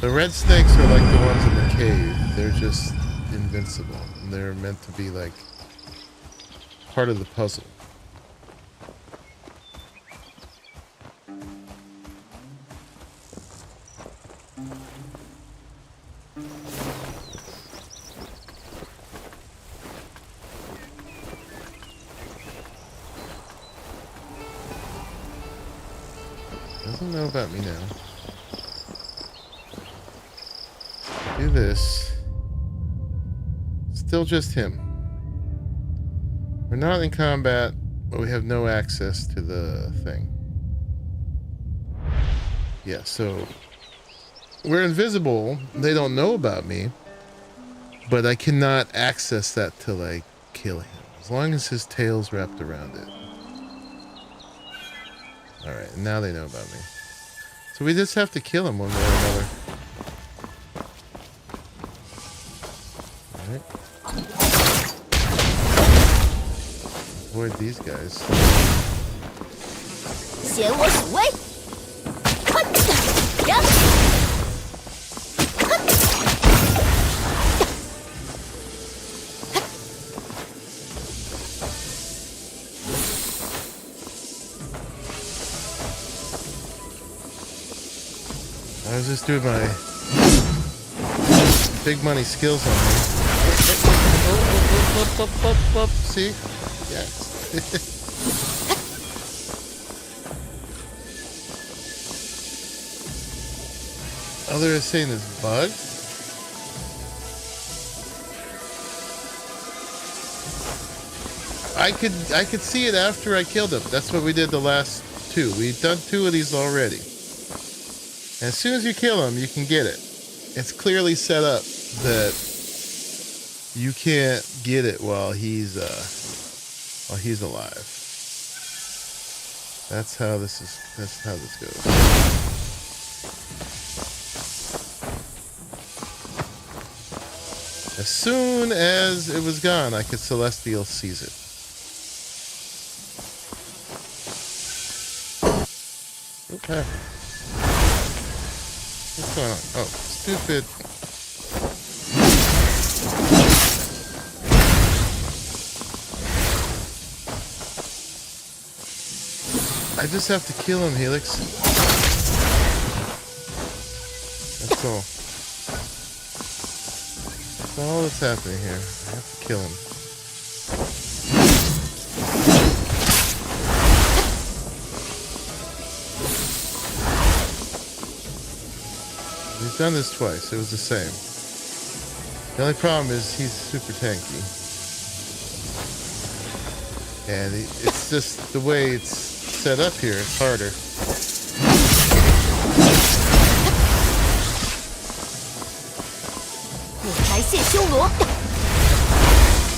The red snakes are like the ones in the cave. They're just invincible. And they're meant to be like part of the puzzle. Doesn't know about me now. Do this. Still just him. We're not in combat, but we have no access to the thing. Yeah, so we're invisible. They don't know about me, but I cannot access that till I kill him. As long as his tail's wrapped around it. Alright, now they know about me. So we just have to kill him one way or another. Alright. Avoid these guys. 显我所为。呀！ I was just doing my big money skills on him. See? Yes. Oh, they're saying it's bugged? I could see it after I killed him. That's what we did the last two. We've done 2 of these already. And as soon as you kill him, you can get it. It's clearly set up that you can't get it while he's alive. That's how this goes. As soon as it was gone, I could Celestial seize it. What happened? What's going on? Oh, stupid. I just have to kill him, Helix. That's all. That's all that's happening here. I have to kill him. We've done this twice. It was the same. The only problem is he's super tanky. And it's just the way it's set up here. It's harder.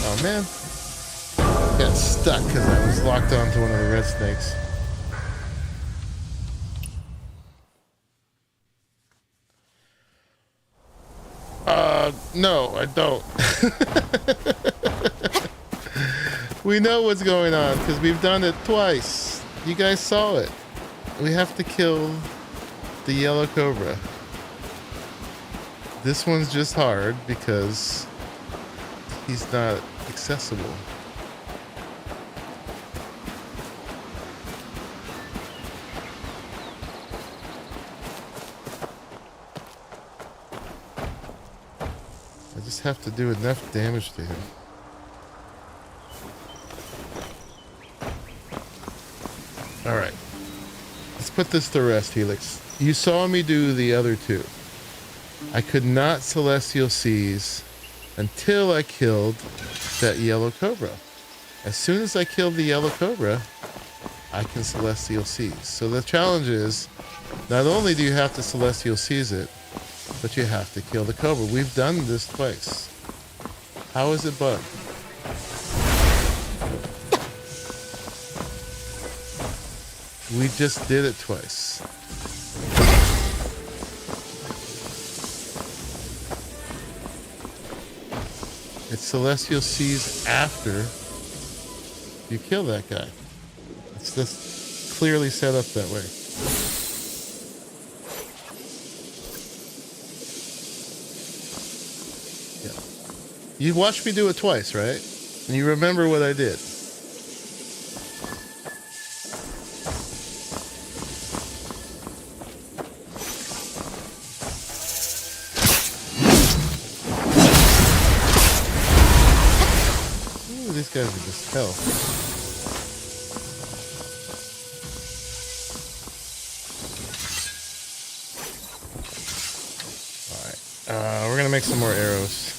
Oh man. Got stuck because I was locked onto one of the red snakes. No, I don't. We know what's going on because we've done it twice. You guys saw it. We have to kill the yellow cobra. This one's just hard because he's not accessible. I just have to do enough damage to him. Alright. Let's put this to rest, Helix. You saw me do the other 2. I could not Celestial Seize until I killed that yellow cobra. As soon as I killed the yellow cobra, I can Celestial Seize. So the challenge is, not only do you have to Celestial Seize it, but you have to kill the cobra. We've done this twice. How is it bugged? We just did it twice. It's Celestial Seize after you kill that guy. It's just clearly set up that way. Yeah. You watched me do it twice, right? And you remember what I did. These guys are just hell. Alright. We're going to make some more arrows.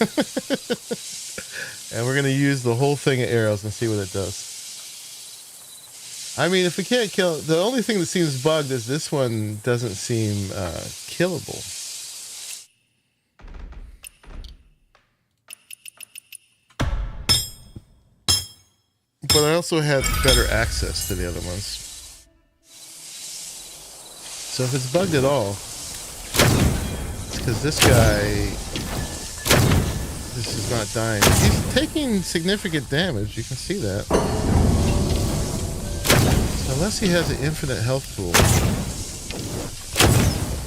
And we're going to use the whole thing of arrows and see what it does. I mean, if we can't kill... The only thing that seems bugged is this one doesn't seem killable. But I also have better access to the other ones. So if it's bugged at all, it's because this guy, this is not dying. He's taking significant damage, you can see that. So unless he has an infinite health pool.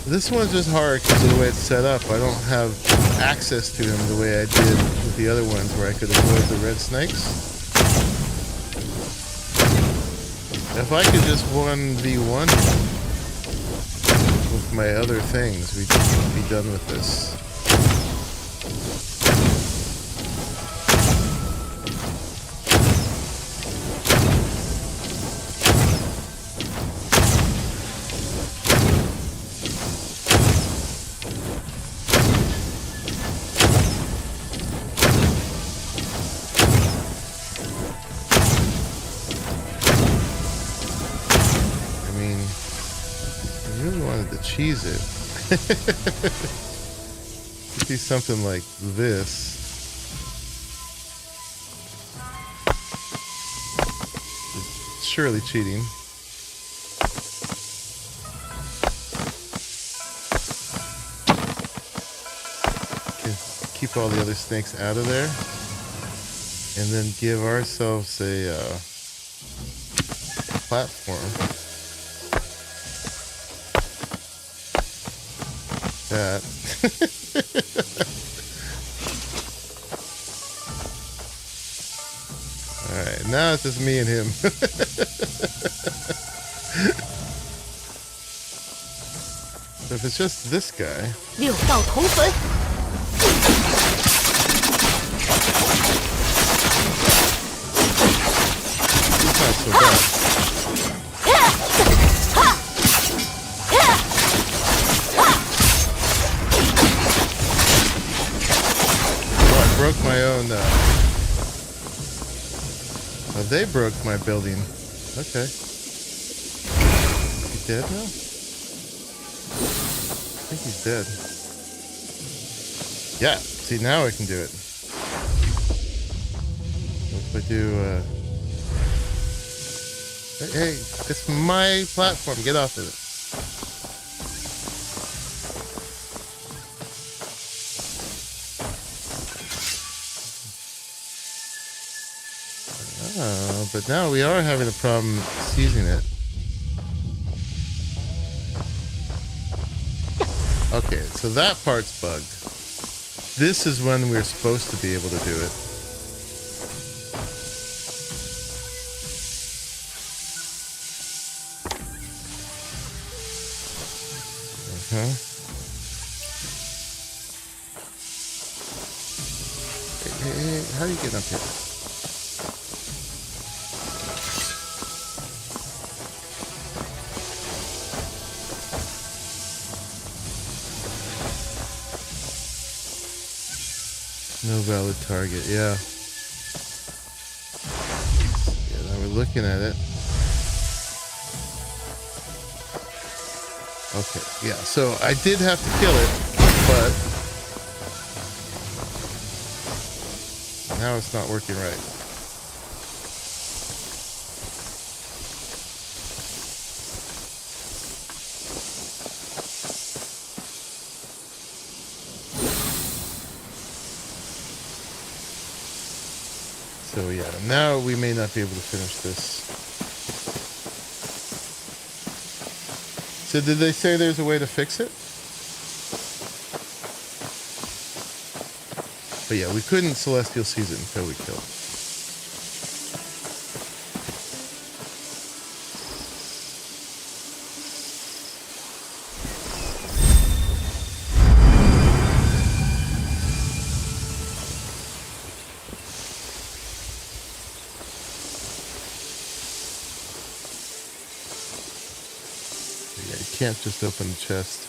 This one's just hard because of the way it's set up. I don't have access to him the way I did with the other ones where I could avoid the red snakes. If I could just 1v1 with my other things, we'd be done with this. really wanted to cheese it. Could be something like this. It's surely cheating. Okay, keep all the other snakes out of there. And then give ourselves a platform. That. Alright, now it's just me and him. So if it's just this guy. 六道头坟。 It's not so bad. Oh, I broke my own. Oh, they broke my building. Okay. He dead now? I think he's dead. Yeah. See, now I can do it. If I do. Hey, it's my platform. Get off of it. Oh, but now we are having a problem seizing it. Okay, so that part's bugged. This is when we're supposed to be able to do it. Huh? Hey, how are you getting up here? No valid target, yeah. Yeah, now we're looking at it. Okay, yeah, so I did have to kill it, but now it's not working right. So yeah, now we may not be able to finish this. So did they say there's a way to fix it? But yeah, we couldn't Celestial Seize it until we killed it. Yeah, you can't just open the chest.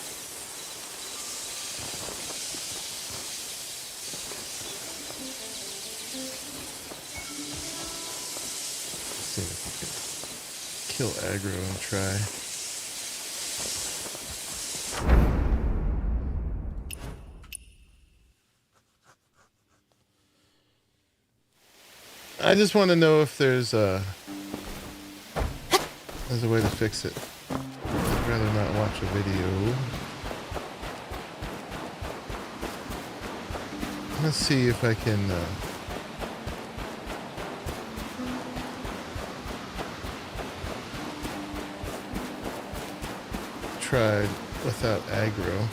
See if we can kill aggro and try. I just want to know if there's a way to fix it. I'd rather not watch a video. Let's see if I can try without aggro.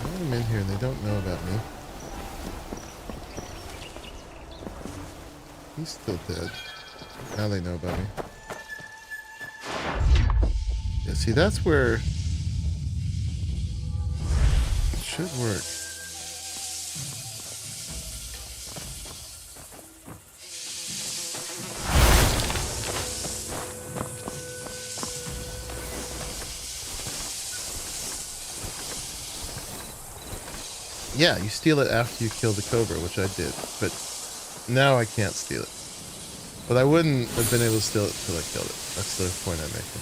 I'm in here and they don't know about me. He's still dead. Now they know about me. Yeah, see, that's where it should work. Yeah, you steal it after you kill the cobra, which I did. But now I can't steal it. But I wouldn't have been able to steal it until I killed it. That's the point I'm making.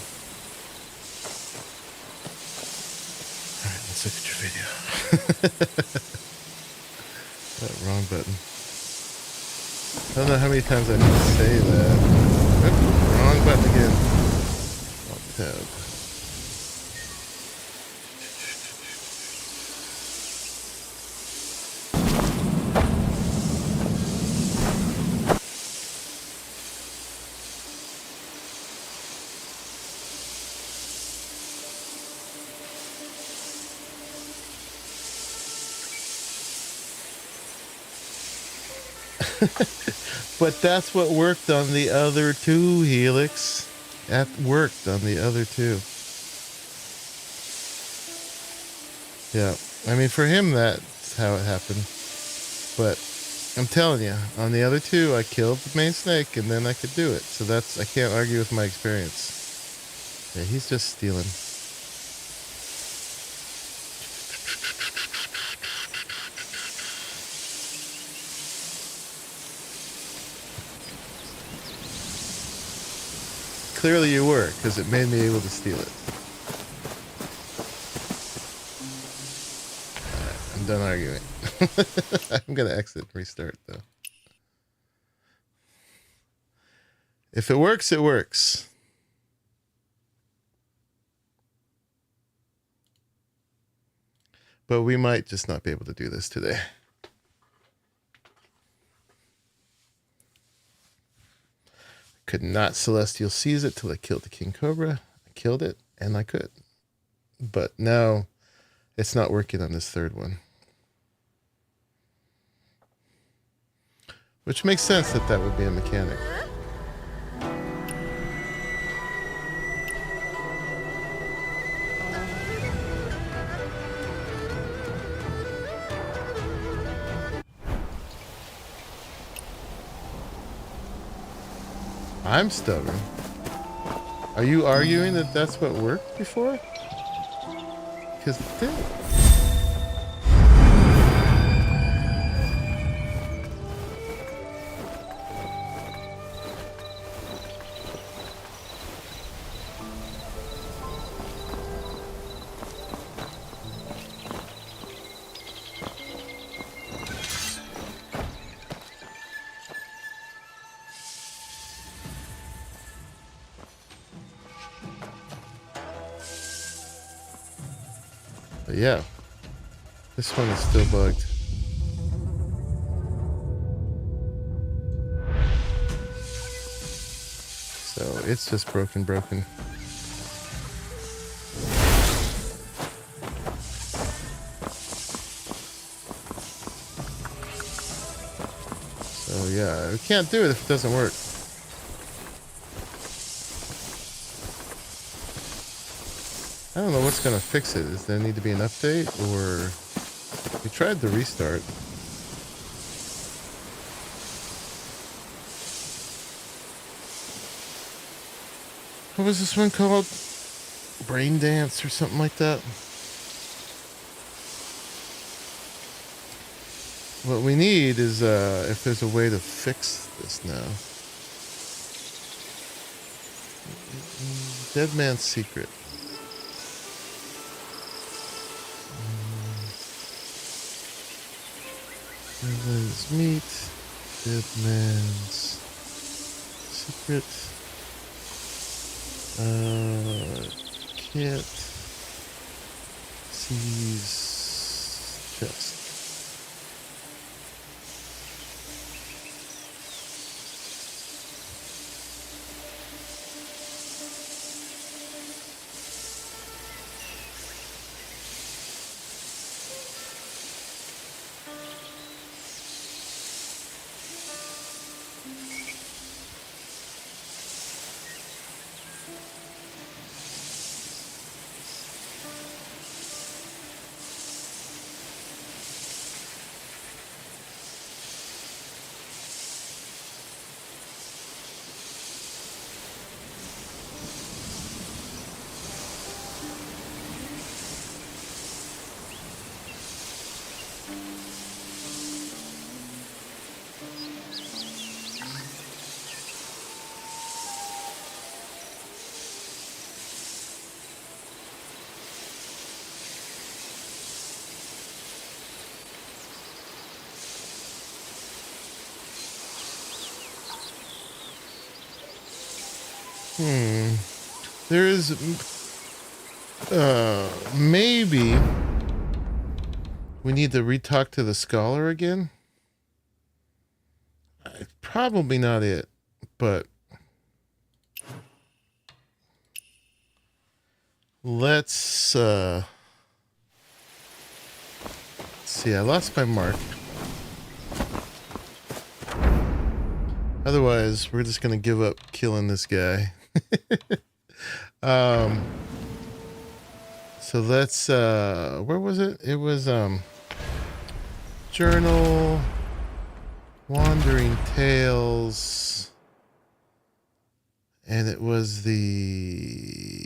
Alright, let's look at your video. That wrong button. I don't know how many times I have to say that. Oop, wrong button again. Alt tab. But that's what worked on the other two, Helix. That worked on the other two. Yeah, I mean, for him, that's how it happened. But I'm telling you, on the other two, I killed the main snake, and then I could do it. So that's, I can't argue with my experience. Yeah, he's just stealing. Clearly you were, because it made me able to steal it. Alright, I'm done arguing. I'm gonna exit and restart, though. If it works, it works. But we might just not be able to do this today. Could not Celestial seize it till I killed the King Cobra. I killed it, and I could. But now, it's not working on this third one. Which makes sense that that would be a mechanic. I'm stubborn. Are you arguing that that's what worked before? Because it did. But yeah, this one is still bugged. So it's just broken. So yeah, we can't do it if it doesn't work. I don't know what's going to fix it. Does there need to be an update, or we tried the restart. What was this one called? Brain Dance or something like that? What we need is if there's a way to fix this now. Dead Man's Secret. Deadman's Meat, Dead Man's Secret, can't seize chest. There is maybe we need to re-talk to the scholar again. Probably not it, but let's see. I lost my mark. Otherwise, we're just gonna give up killing this guy. So let's where was it? It was journal, wandering tales, and it was the,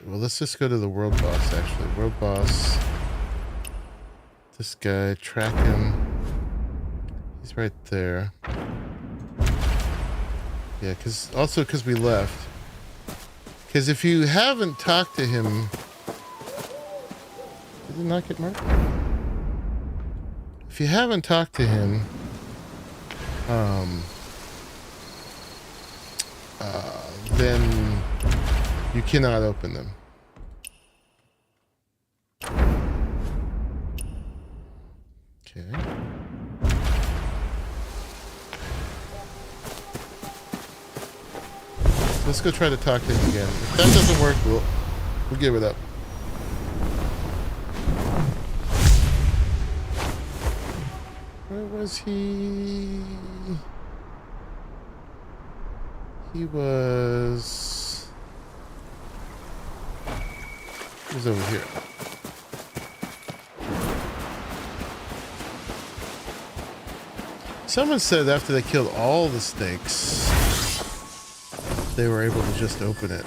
well, let's just go to the world boss actually. World boss, this guy, track him. He's right there. Yeah, because we left. Because if you haven't talked to him, did it not get marked? If you haven't talked to him, then you cannot open them. Okay. Let's go try to talk to him again. If that doesn't work, we'll give it up. Where was he? He was over here. Someone said after they killed all the snakes, they were able to just open it.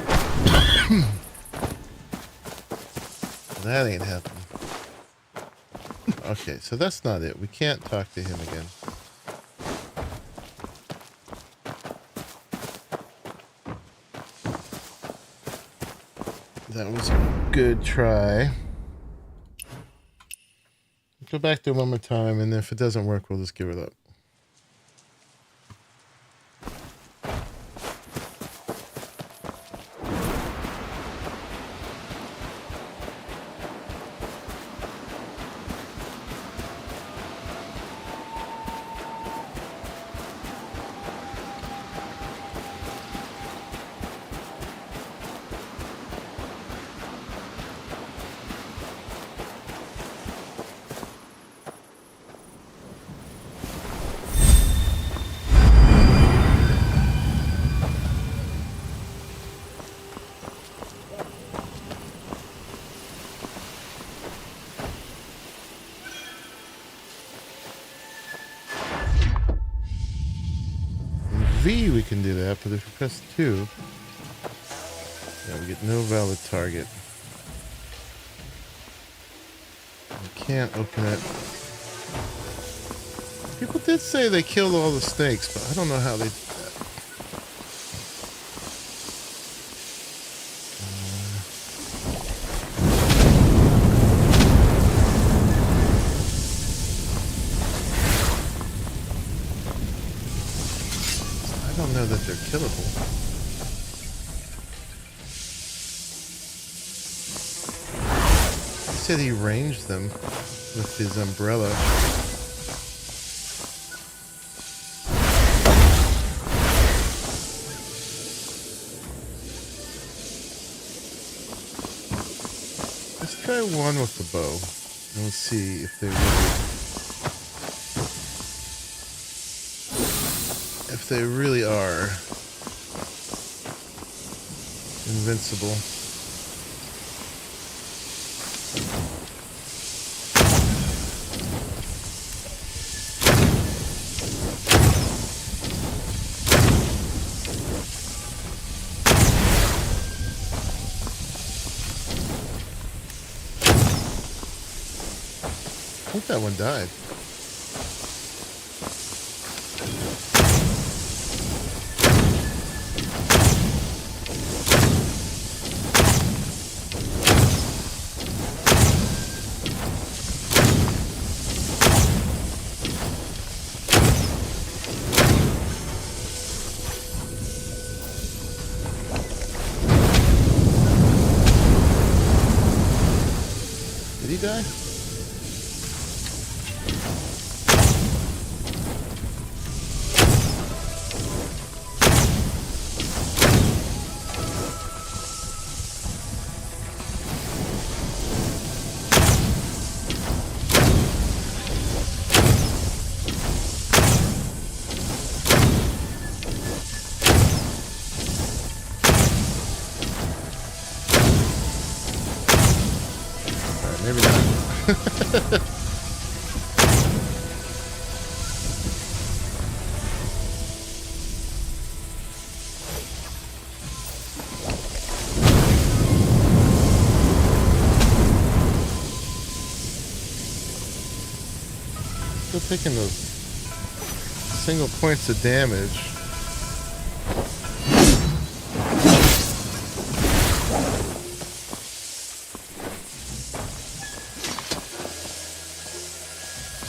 That ain't happening. Okay, so that's not it. We can't talk to him again. That was a good try. Go back to him one more time, and if it doesn't work, we'll just give it up. V, we can do that, but if we press 2, yeah, we get no valid target. We can't open it. People did say they killed all the snakes, but I don't know how they did that. I don't know that they're killable. He said he ranged them with his umbrella. Let's try one with the bow. And we'll see if they really are invincible. I think that one died. he die? Maybe not. Still taking those single points of damage.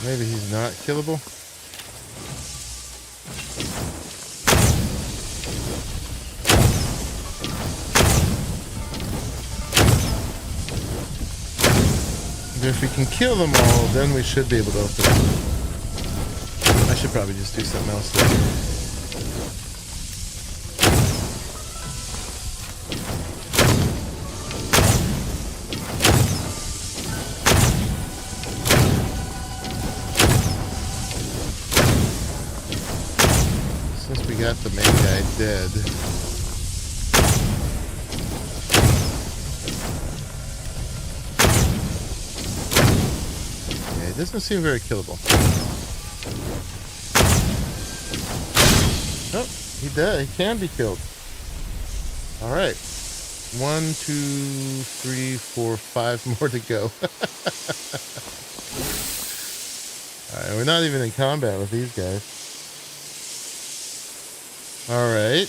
Maybe he's not killable. And if we can kill them all, then we should be able to open it. I should probably just do something else there. Got the main guy dead. Yeah, it doesn't seem very killable. Oh, he does. He can be killed. All right. 1, 2, 3, 4, 5 more to go. All right, we're not even in combat with these guys. All right.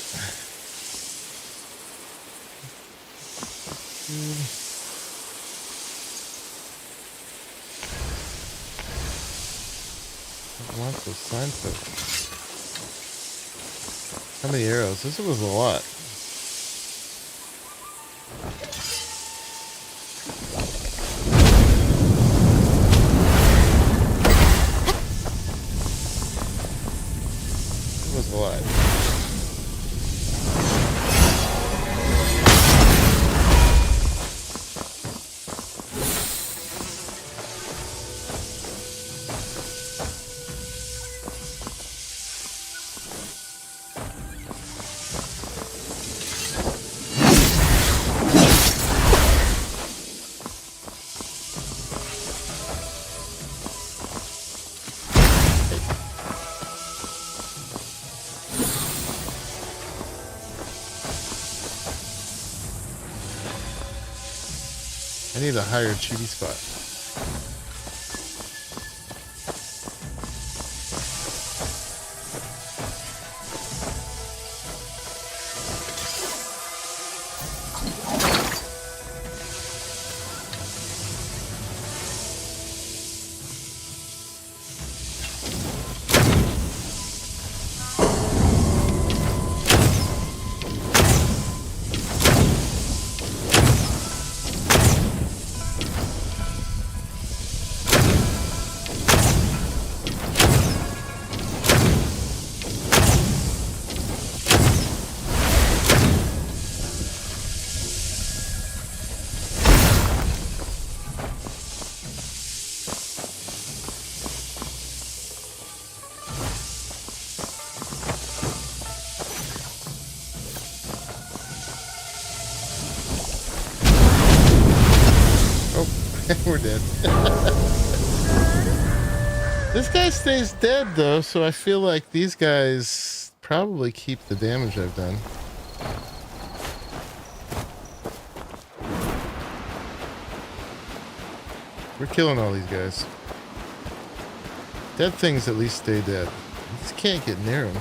I want those signposts. How many arrows? This was a lot. It was a lot. I need a higher chibi spot. We're dead. This guy stays dead though, so I feel like these guys probably keep the damage I've done. We're killing all these guys. Dead things at least stay dead. You just can't get near them.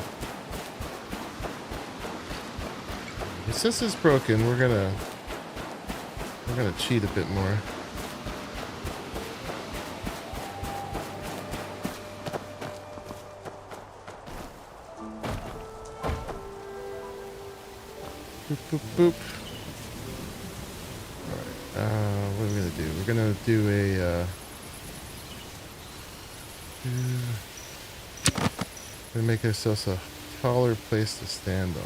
And since it's broken, we're gonna cheat a bit more. Boop, boop, boop. What are we gonna do? We're gonna do a. Gonna make ourselves a taller place to stand on.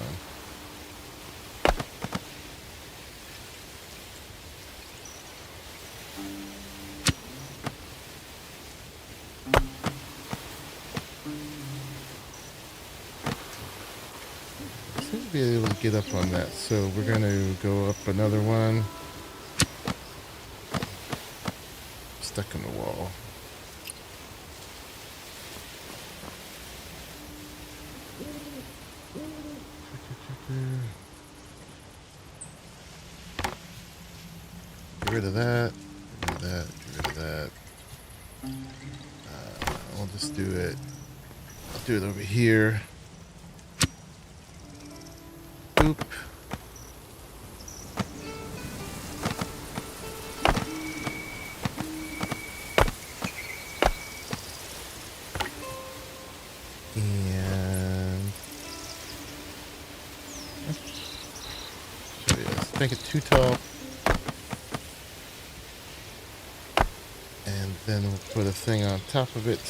Seem to be able to get up on that, so we're gonna go up another one. Stuck in the wall. Get rid of that. Get rid of that. Get rid of that. I'll just do it. I'll do it over here. Boop. Make it too tall, and then we'll put a thing on top of it.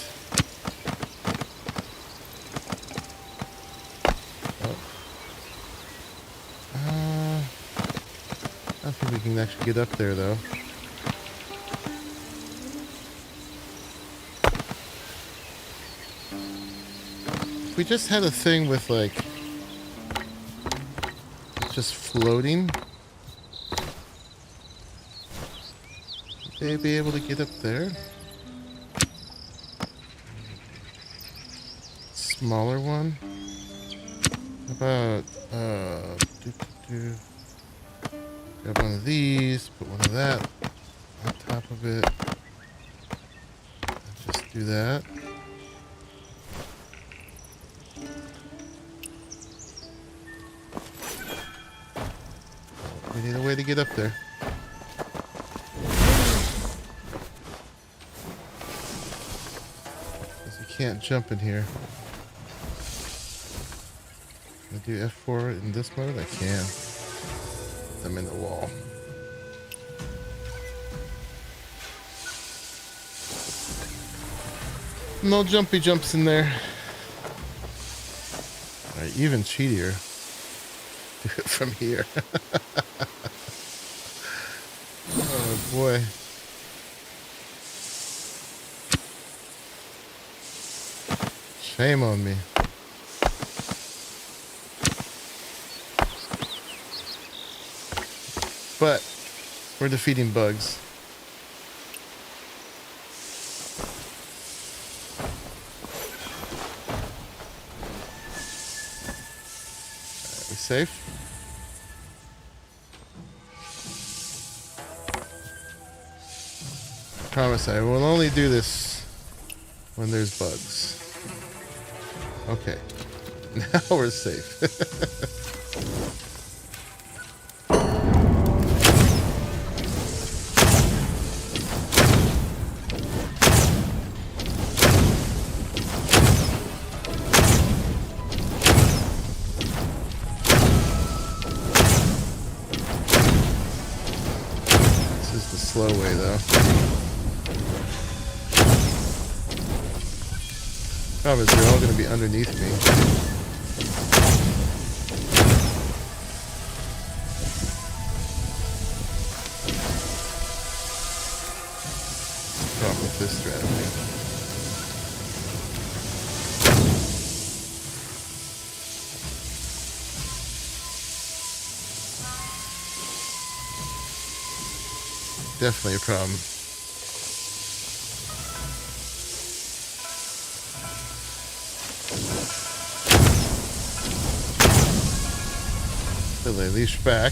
I don't think we can actually get up there though. If we just had a thing with like just floating, they be able to get up there? Smaller one? How about grab one of these, put one of that on top of it. Just do that. We need a way to get up there. Can't jump in here. Can I do F4 in this mode? I can. I'm in the wall. No jumpy jumps in there. Alright, even cheatier. Do it from here. Oh boy. Shame on me. But we're defeating bugs. Are we safe? I promise I will only do this when there's bugs. Okay, now we're safe. This is the slow way though. Problem is they're all going to be underneath me. Problem with this strategy. Definitely a problem. So they leash back.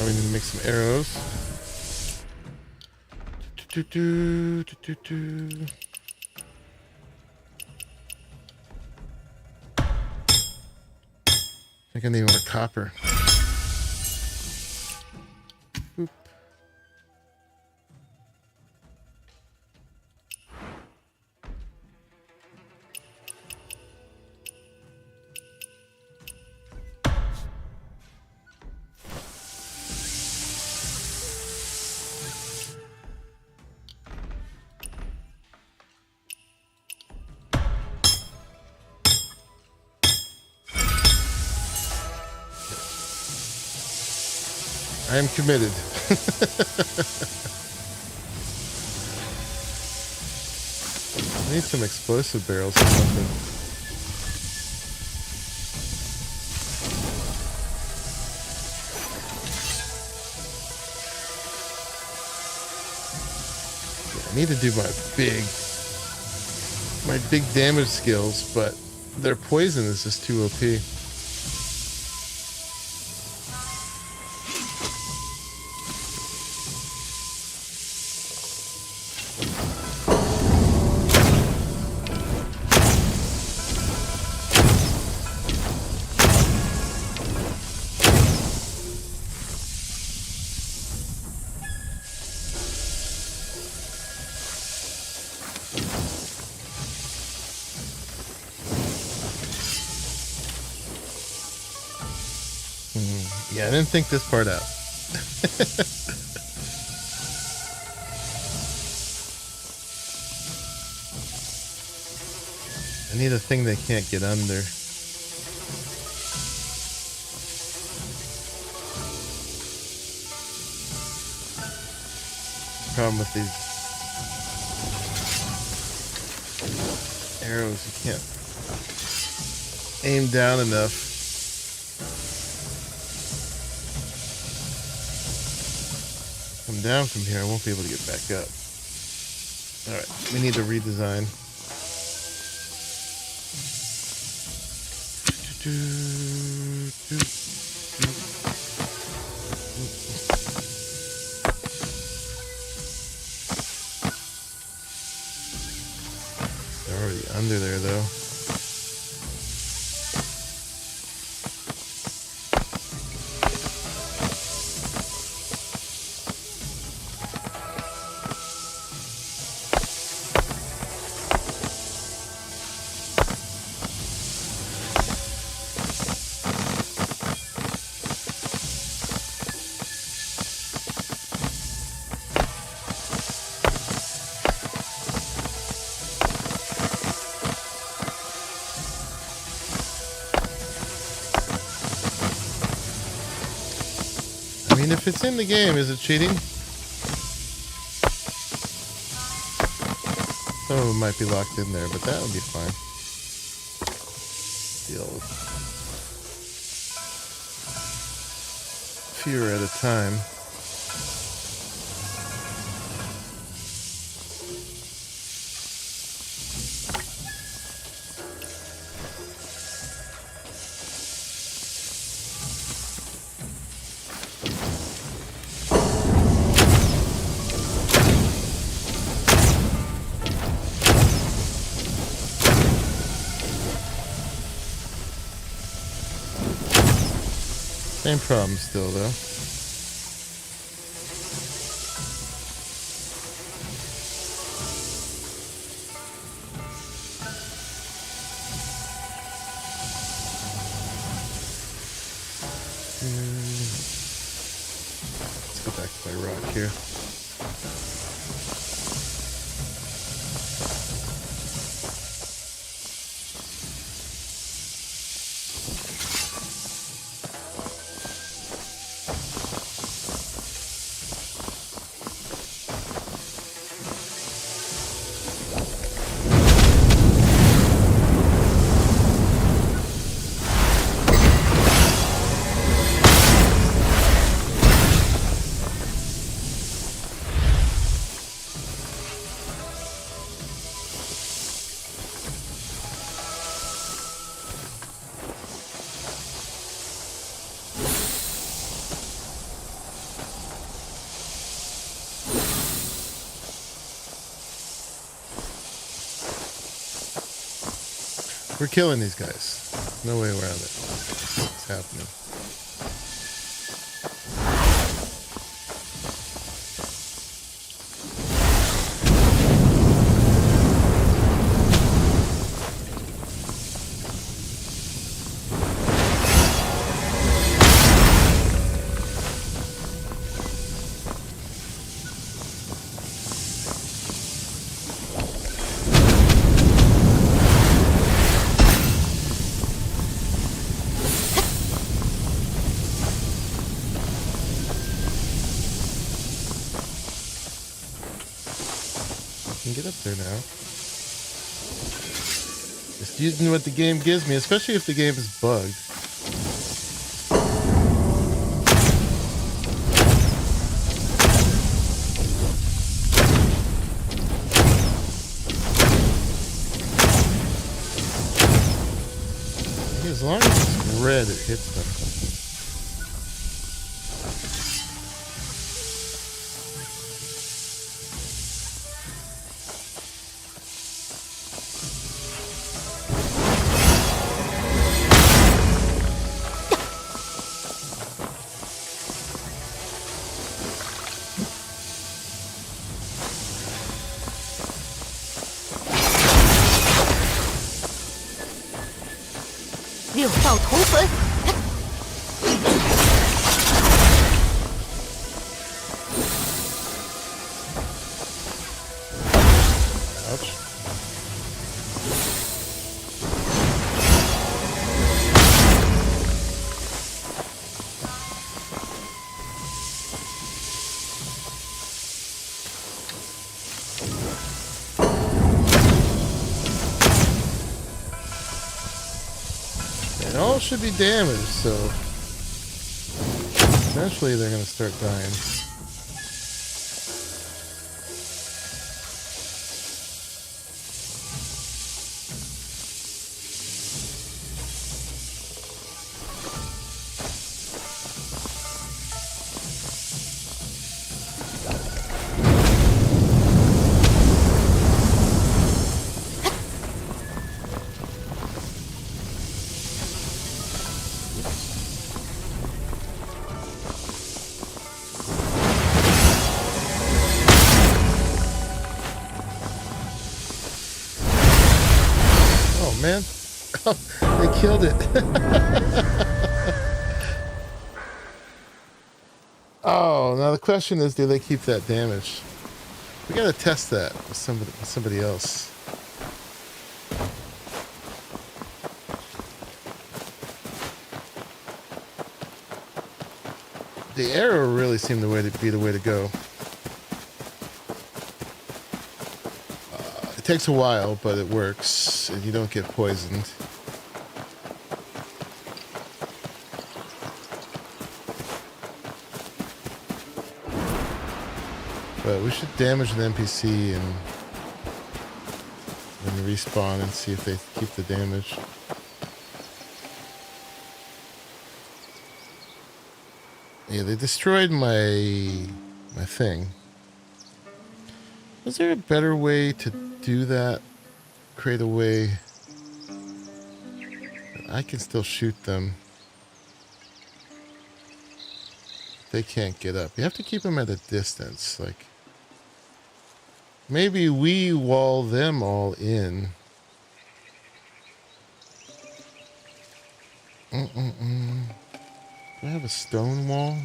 we need to make some arrows. I think I need more copper. Boop. I am committed. I need some explosive barrels or something. Yeah, I need to do my big damage skills, but their poison is just too OP. Yeah, I didn't think this part out. I need a thing they can't get under. Problem with these arrows, you can't aim down enough. Come down from here, I won't be able to get back up. Alright, we need to redesign. They're already under there though. I mean, if it's in the game, is it cheating? Some of them might be locked in there, but that would be fine. Deal with fewer at a time. Same problem still, though. Let's go back to my rock here. We're killing these guys. No way around it. It's happening. Get up there now. Just using what the game gives me, especially if the game is bugged. As long as it's red, it hits them. All should be damaged, so eventually they're going to start dying. Man, they killed it. Oh, now the question is, do they keep that damage? We gotta test that with somebody else. The arrow really seemed to be the way to go. It takes a while, but it works, and you don't get poisoned. But we should damage an NPC and then respawn and see if they keep the damage. Yeah, they destroyed my thing. Was there a better way to do that? Create a way that I can still shoot them. They can't get up. You have to keep them at a distance. Like, maybe we wall them all in. Do I have a stone wall?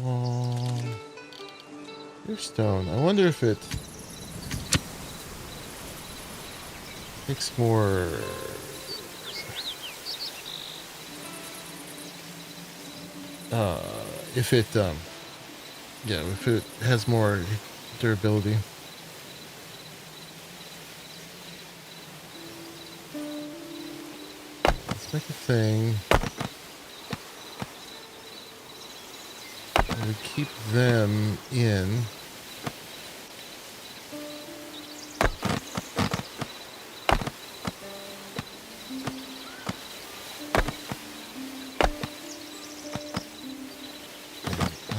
Wall. Here's stone. I wonder if it takes more. If it yeah, if it has more durability. Let's make a thing. And we keep them in.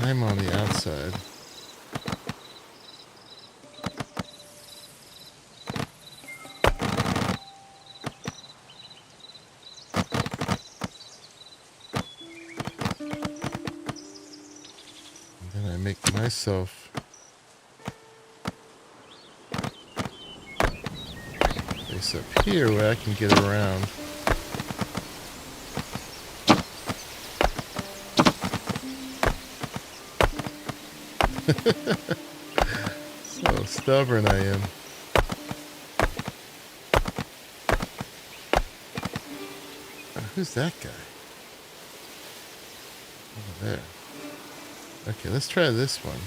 I'm on the outside. myself place up here where I can get around. So stubborn I am. Who's that guy? Over there. Okay, let's try this one.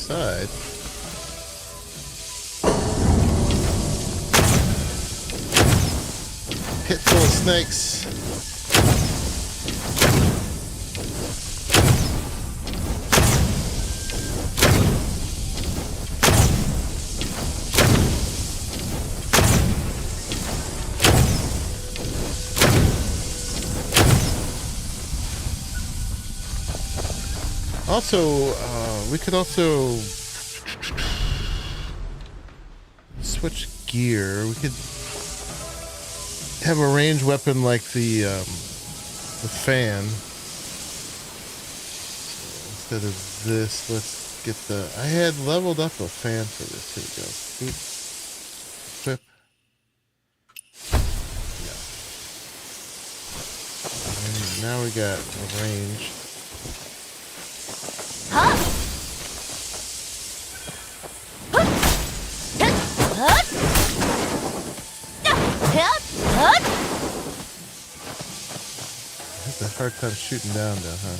Side. Pit full of snakes. Also, we could also switch gear. We could have a ranged weapon like the fan. Instead of this, let's get the... I had leveled up a fan for this. Here we go. Oop. Equip. Yeah. And now we got a range. It's a hard time shooting down though, huh?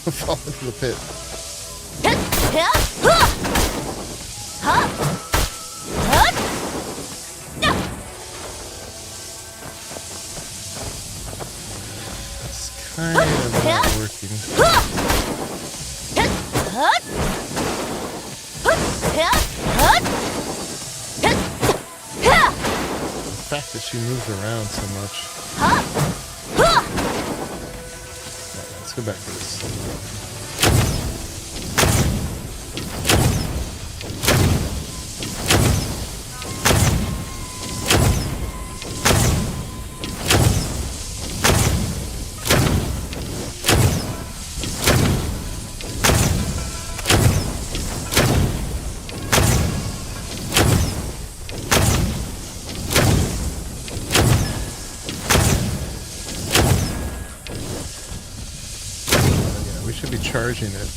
Oh, fall into the pit. Kind of not working. The fact that she moves around so much. Right, let's go back to this. Charging it.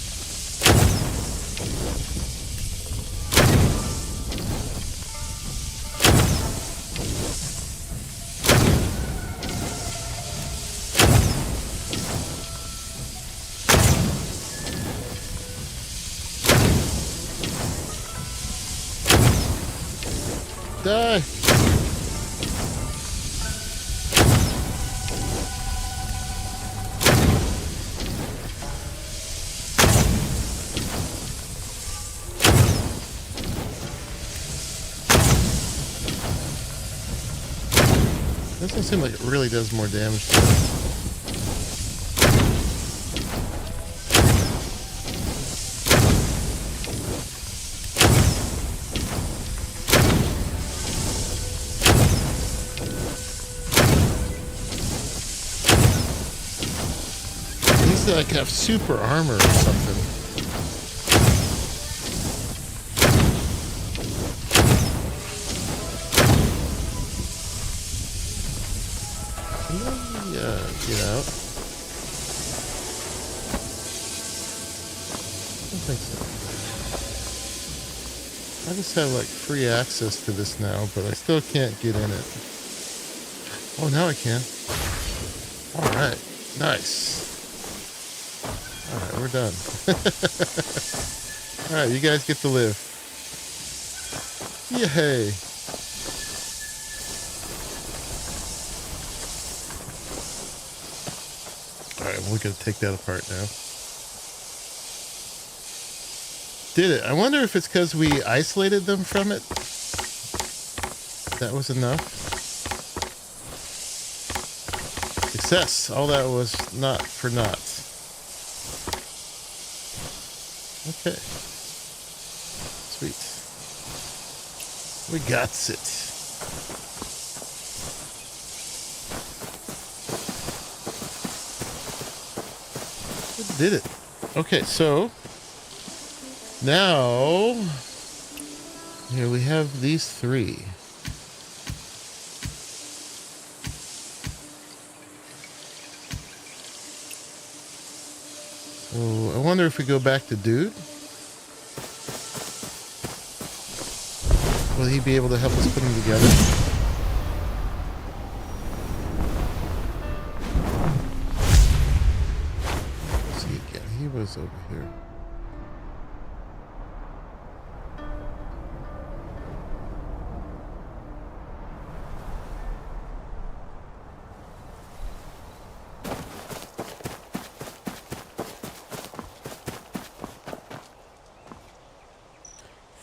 Die. Doesn't seem like it really does more damage to it. It needs to like have super armor or something. Get out. I don't think so. I just have like free access to this now, but I still can't get in it. Oh, now I can. All right. Nice. All right, we're done. All right, you guys get to live. Yay. All right, we're going to take that apart now. Did it. I wonder if it's because we isolated them from it. That was enough. Success. All that was not for naught. Okay. Sweet. We got it. We did it. Okay, so now here we have these three. So I wonder if we go back to Dude, will he be able to help us put them together? Let's see again. He was over here.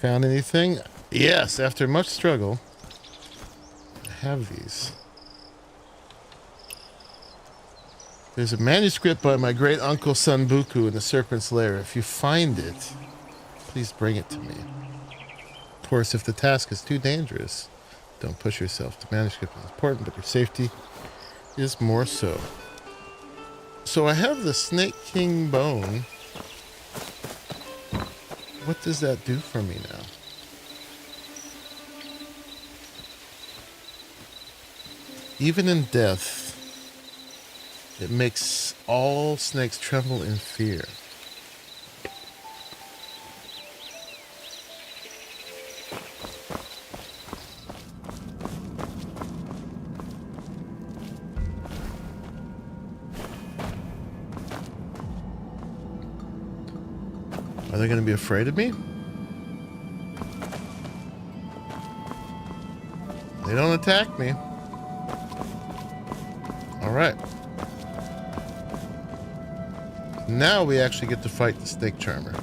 Found anything? Yes, after much struggle, I have these. There's a manuscript by my great uncle Sanbuku in the Serpent's Lair. If you find it, please bring it to me. Of course, if the task is too dangerous, don't push yourself. The manuscript is important, but your safety is more so. So I have the Snake King bone. What does that do for me now? Even in death, it makes all snakes tremble in fear. Are they going to be afraid of me? They don't attack me. All right. Now we actually get to fight the snake charmer.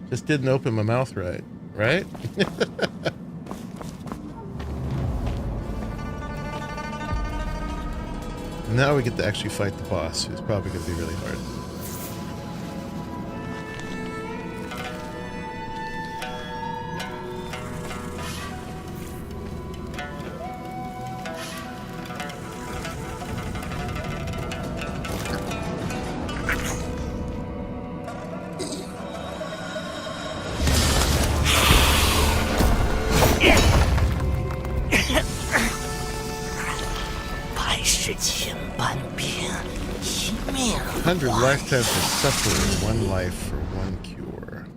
Just didn't open my mouth right, right? Now we get to actually fight the boss, who's probably going to be really hard. Lifetime for suffering, one life for one cure.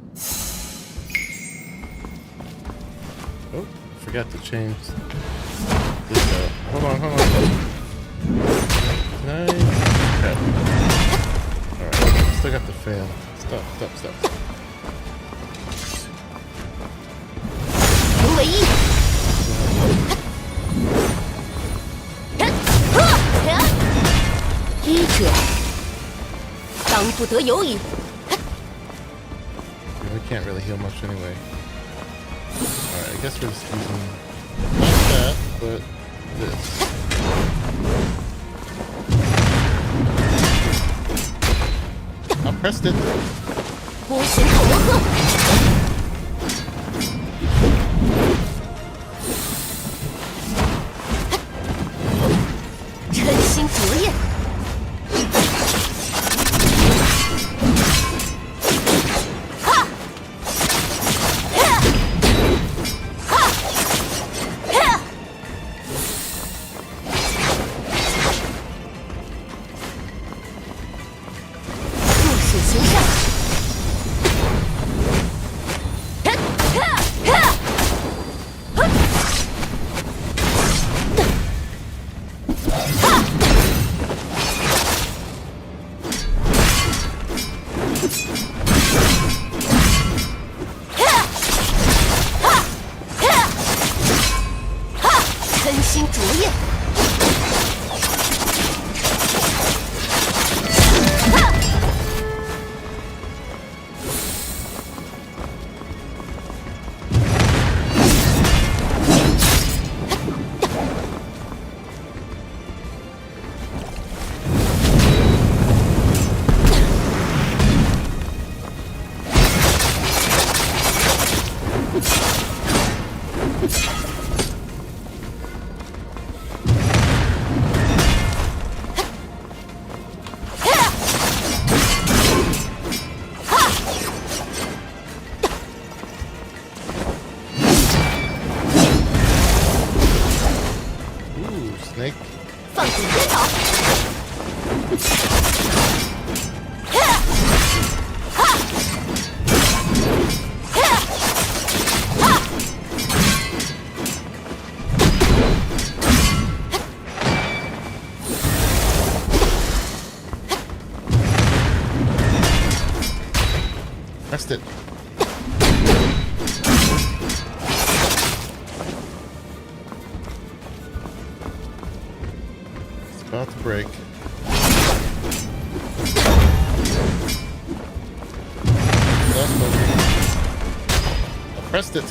Oh, forgot to change this out. Hold on. Okay. Alright, still got the fan. Stop. 唯一。医者。 当不得有语。 We can't really heal much anyway. Alright, I guess we're just using not that, but this. I pressed it. 波形口魔鹤。晨星灼焰。 我新主意。Snake. 放进颠倒。Pressed it. It's about to break. I pressed it.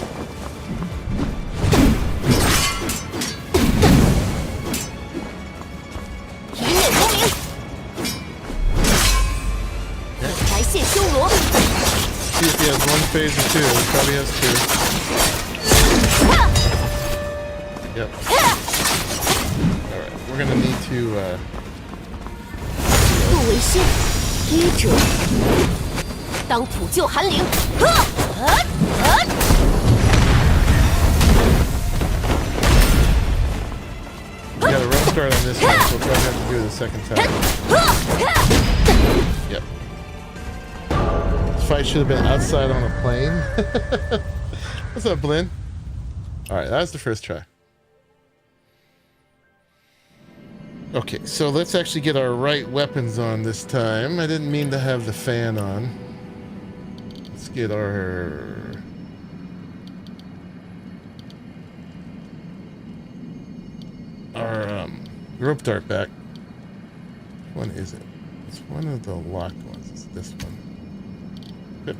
See if he has one phase or two. He probably has two. Yep. Alright, we're gonna need to, 不为先，医者当土救寒灵。We got a rough start on this one, so we'll probably have to do it the second time. Yep. This fight should have been outside on a plane. What's up, Blinn? Alright, that was the first try. Okay, so let's actually get our right weapons on this time. I didn't mean to have the fan on. Let's get our... rope dart back. Which one is it? It's one of the locked ones. It's this one. Good.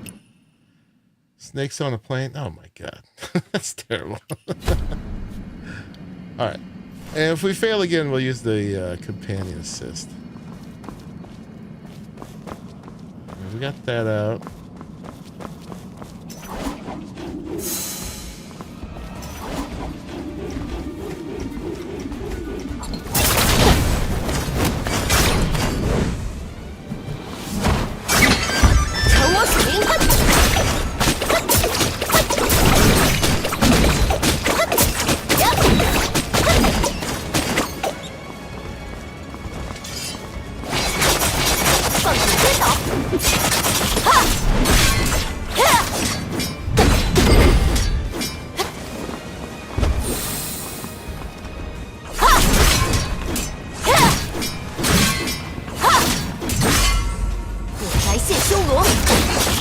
Snakes on a plane. Oh my god. That's terrible. Alright. And if we fail again, we'll use the companion assist. We got that out.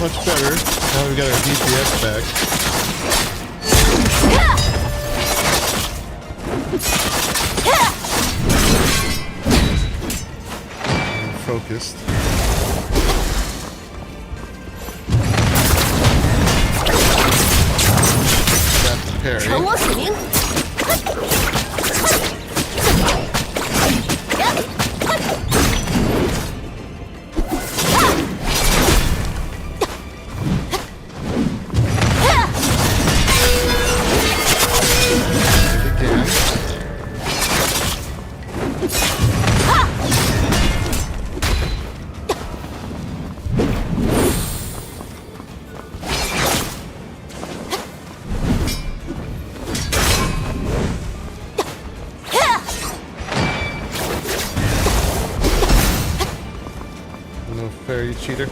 Much better. Now we've got our DPS back. Focused. That's the parry. You cheater.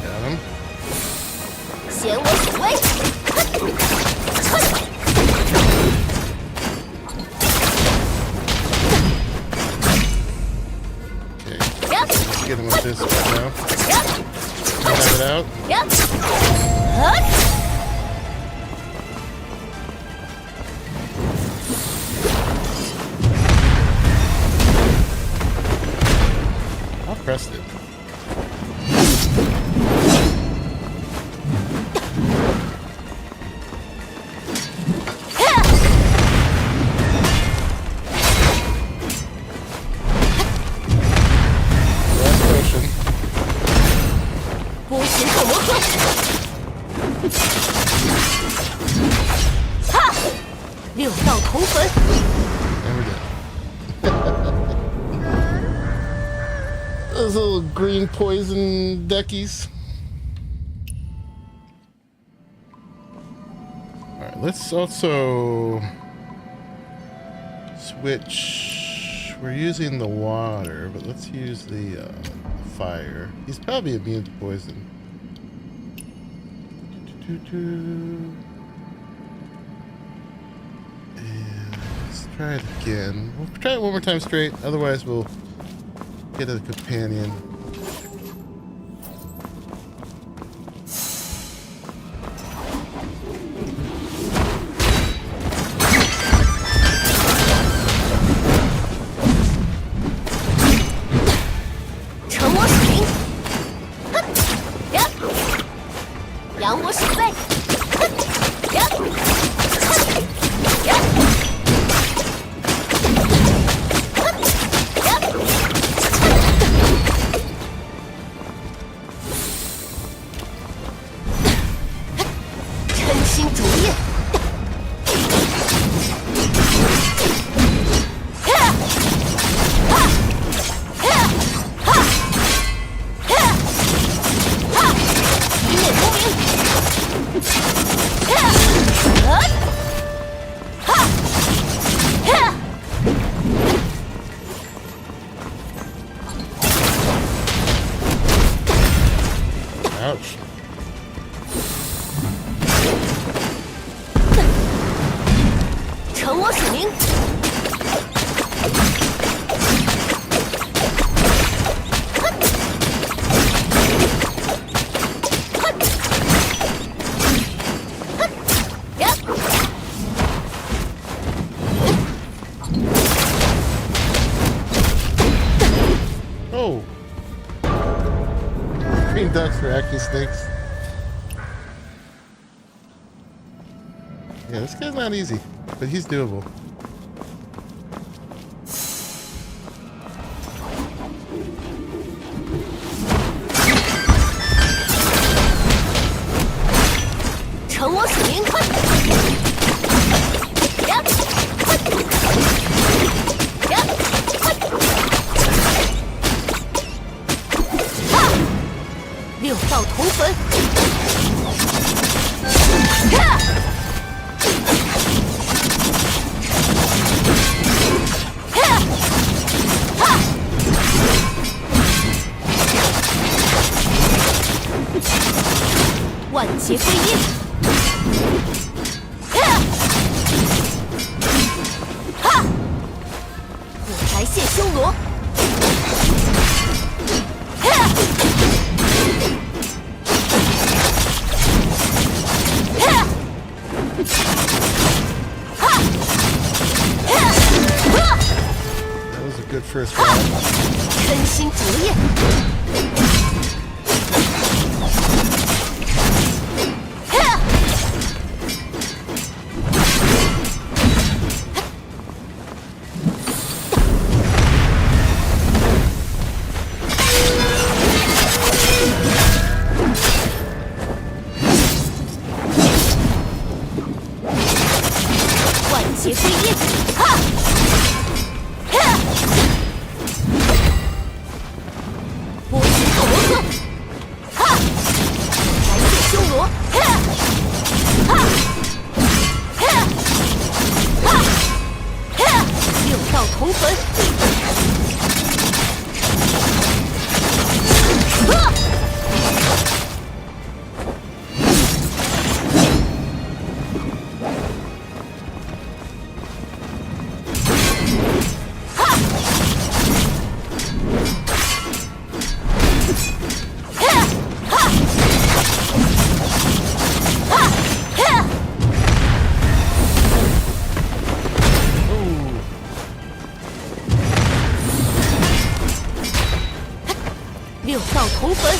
Got him. this right now. Have it out. Yep. I pressed it. Last potion. 波形透魔盒。哈！6道同焚。 And we're done. Those little green poison deckies. Alright, let's also switch. We're using the water, but let's use the fire. He's probably immune to poison. And let's try it again. We'll try it one more time straight, otherwise we'll get a companion. Ouch. Oh. Green ducks for acne snakes. Yeah, this guy's not easy, but he's doable. First round. 身心主业。万劫飞鹰，哈！六道同焚。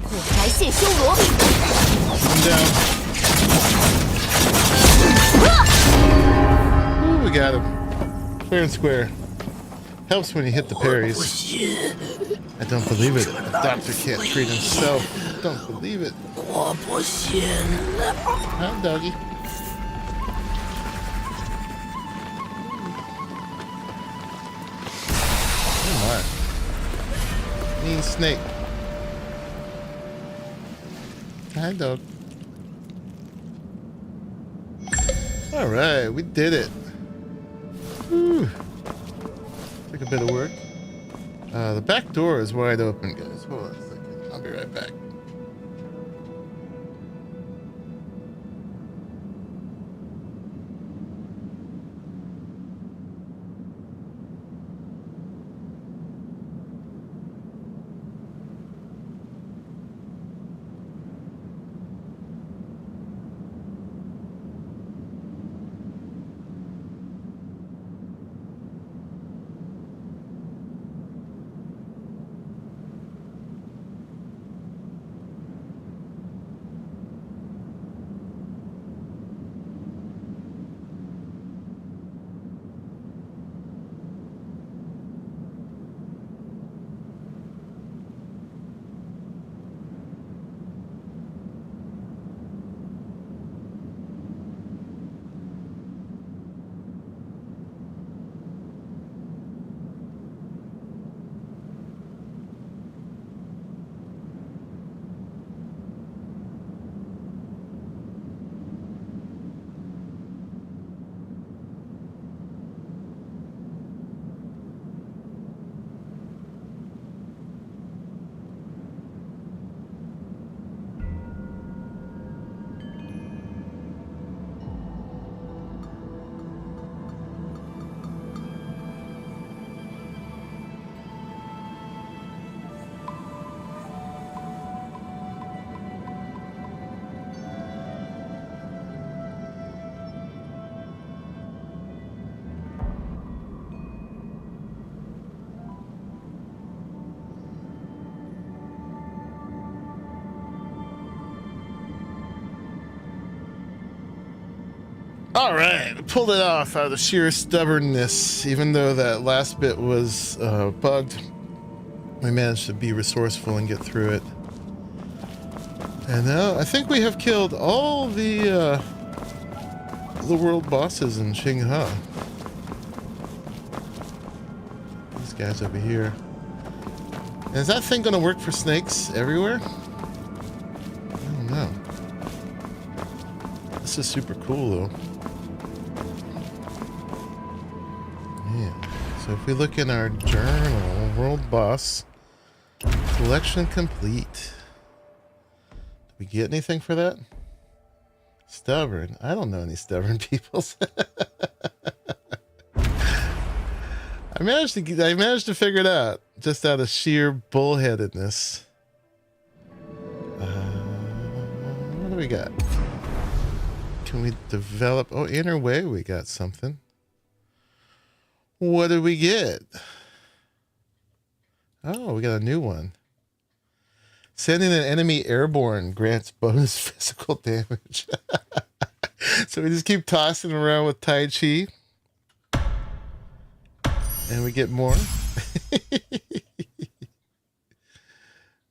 火柴线修罗。I'm down. Ooh, we got him. Fair and square. Helps when you hit the parries. I don't believe it. The doctor can't treat himself. Don't believe it. Hi, doggy. Come on. Mean snake. Hi, dog. All right, we did it. Whew. Took a bit of work. The back door is wide open, guys. Hold on a second. I'll be right back. All right, pulled it off out of sheer stubbornness. Even though that last bit was bugged, we managed to be resourceful and get through it. And now I think we have killed all the world bosses in Xinghe. These guys over here. And is that thing going to work for snakes everywhere? I don't know. This is super cool, though. So if we look in our journal, world boss, collection complete. Did we get anything for that? Stubborn. I don't know any stubborn people. I managed to figure it out just out of sheer bullheadedness. What do we got? Can we develop? Oh, inner way. We got something. What did we get? Oh, we got a new one. Sending an enemy airborne grants bonus physical damage. So we just keep tossing around with Tai Chi. And we get more.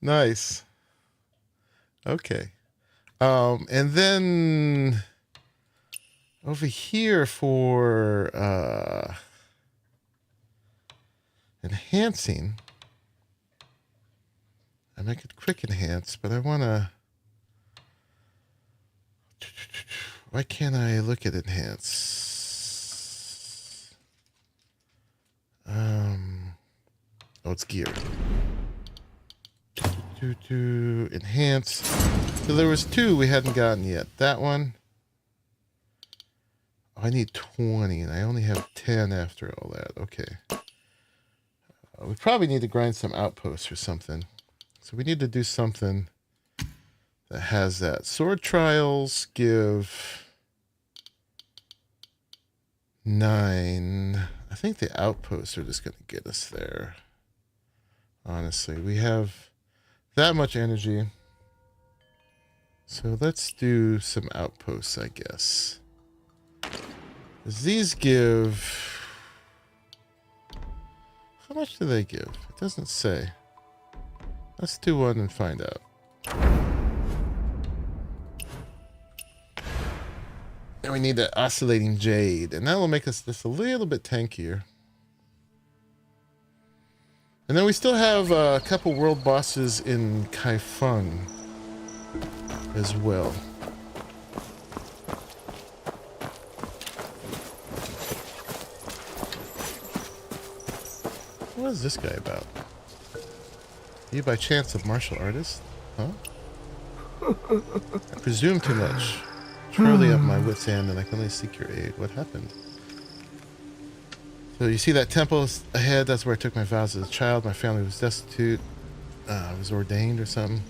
Nice. Okay. And then over here for enhancing. I make it quick enhance, but I want to... Why can't I look at enhance? Oh, it's gear. Enhance. So there was two we hadn't gotten yet. That one. Oh, I need 20, and I only have 10 after all that. Okay. We probably need to grind some outposts or something. So we need to do something that has that. Sword trials give 9. I think the outposts are just going to get us there. Honestly, we have that much energy. So let's do some outposts, I guess. These give... How much do they give? It doesn't say. Let's do one and find out. And we need that oscillating jade. And that will make us just a little bit tankier. And then we still have a couple world bosses in Kaifeng as well. What is this guy about? Are you by chance a martial artist? Huh? I presume too much. Truly at my wit's end and I can only seek your aid. What happened? So you see that temple ahead? That's where I took my vows as a child. My family was destitute. I was ordained or something.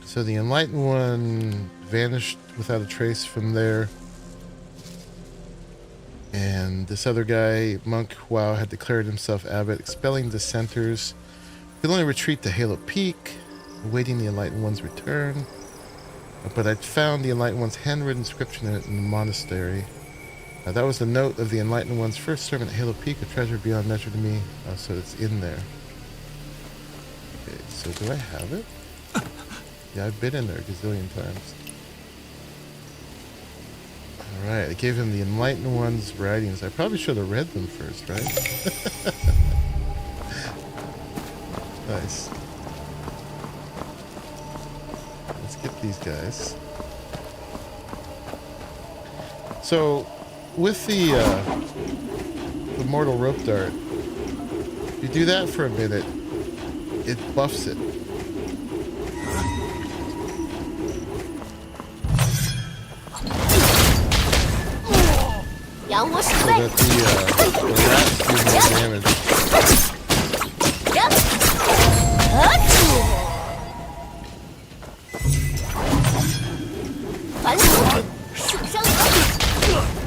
So the Enlightened One vanished without a trace from there. And this other guy, Monk Wow, had declared himself abbot, expelling dissenters. Could only retreat to Halo Peak, awaiting the Enlightened One's return. But I found the Enlightened One's handwritten inscription in the monastery. That was the note of the Enlightened One's first sermon at Halo Peak, a treasure beyond measure to me. So it's in there. Okay, so do I have it? Yeah, I've been in there a gazillion times. Alright, I gave him the Enlightened One's writings. I probably should have read them first, right? Nice. Let's get these guys. So, with the Mortal Rope Dart, if you do that for a minute, it buffs it. So that the rats do more damage.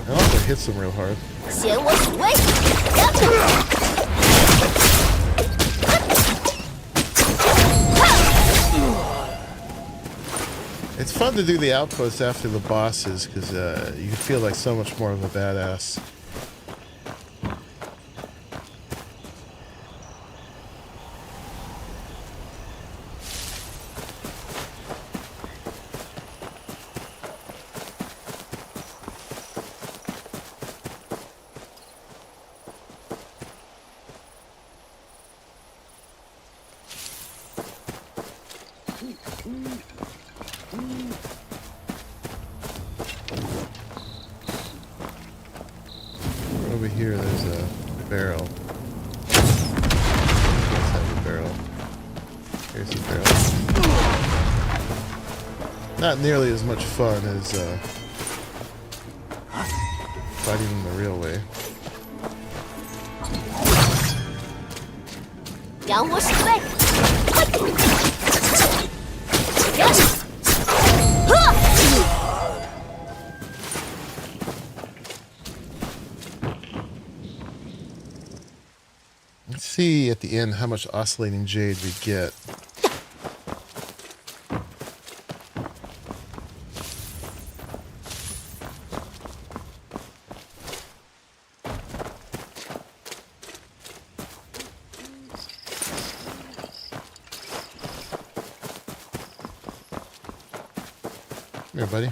It also hits them real hard. It's fun to do the outposts after the bosses because you feel like so much more of a badass. Over here, there's a barrel. Let's have a barrel. Here's a barrel. Not nearly as much fun as fighting them the real way. Let's see at the end how much oscillating jade we get. Come here, buddy.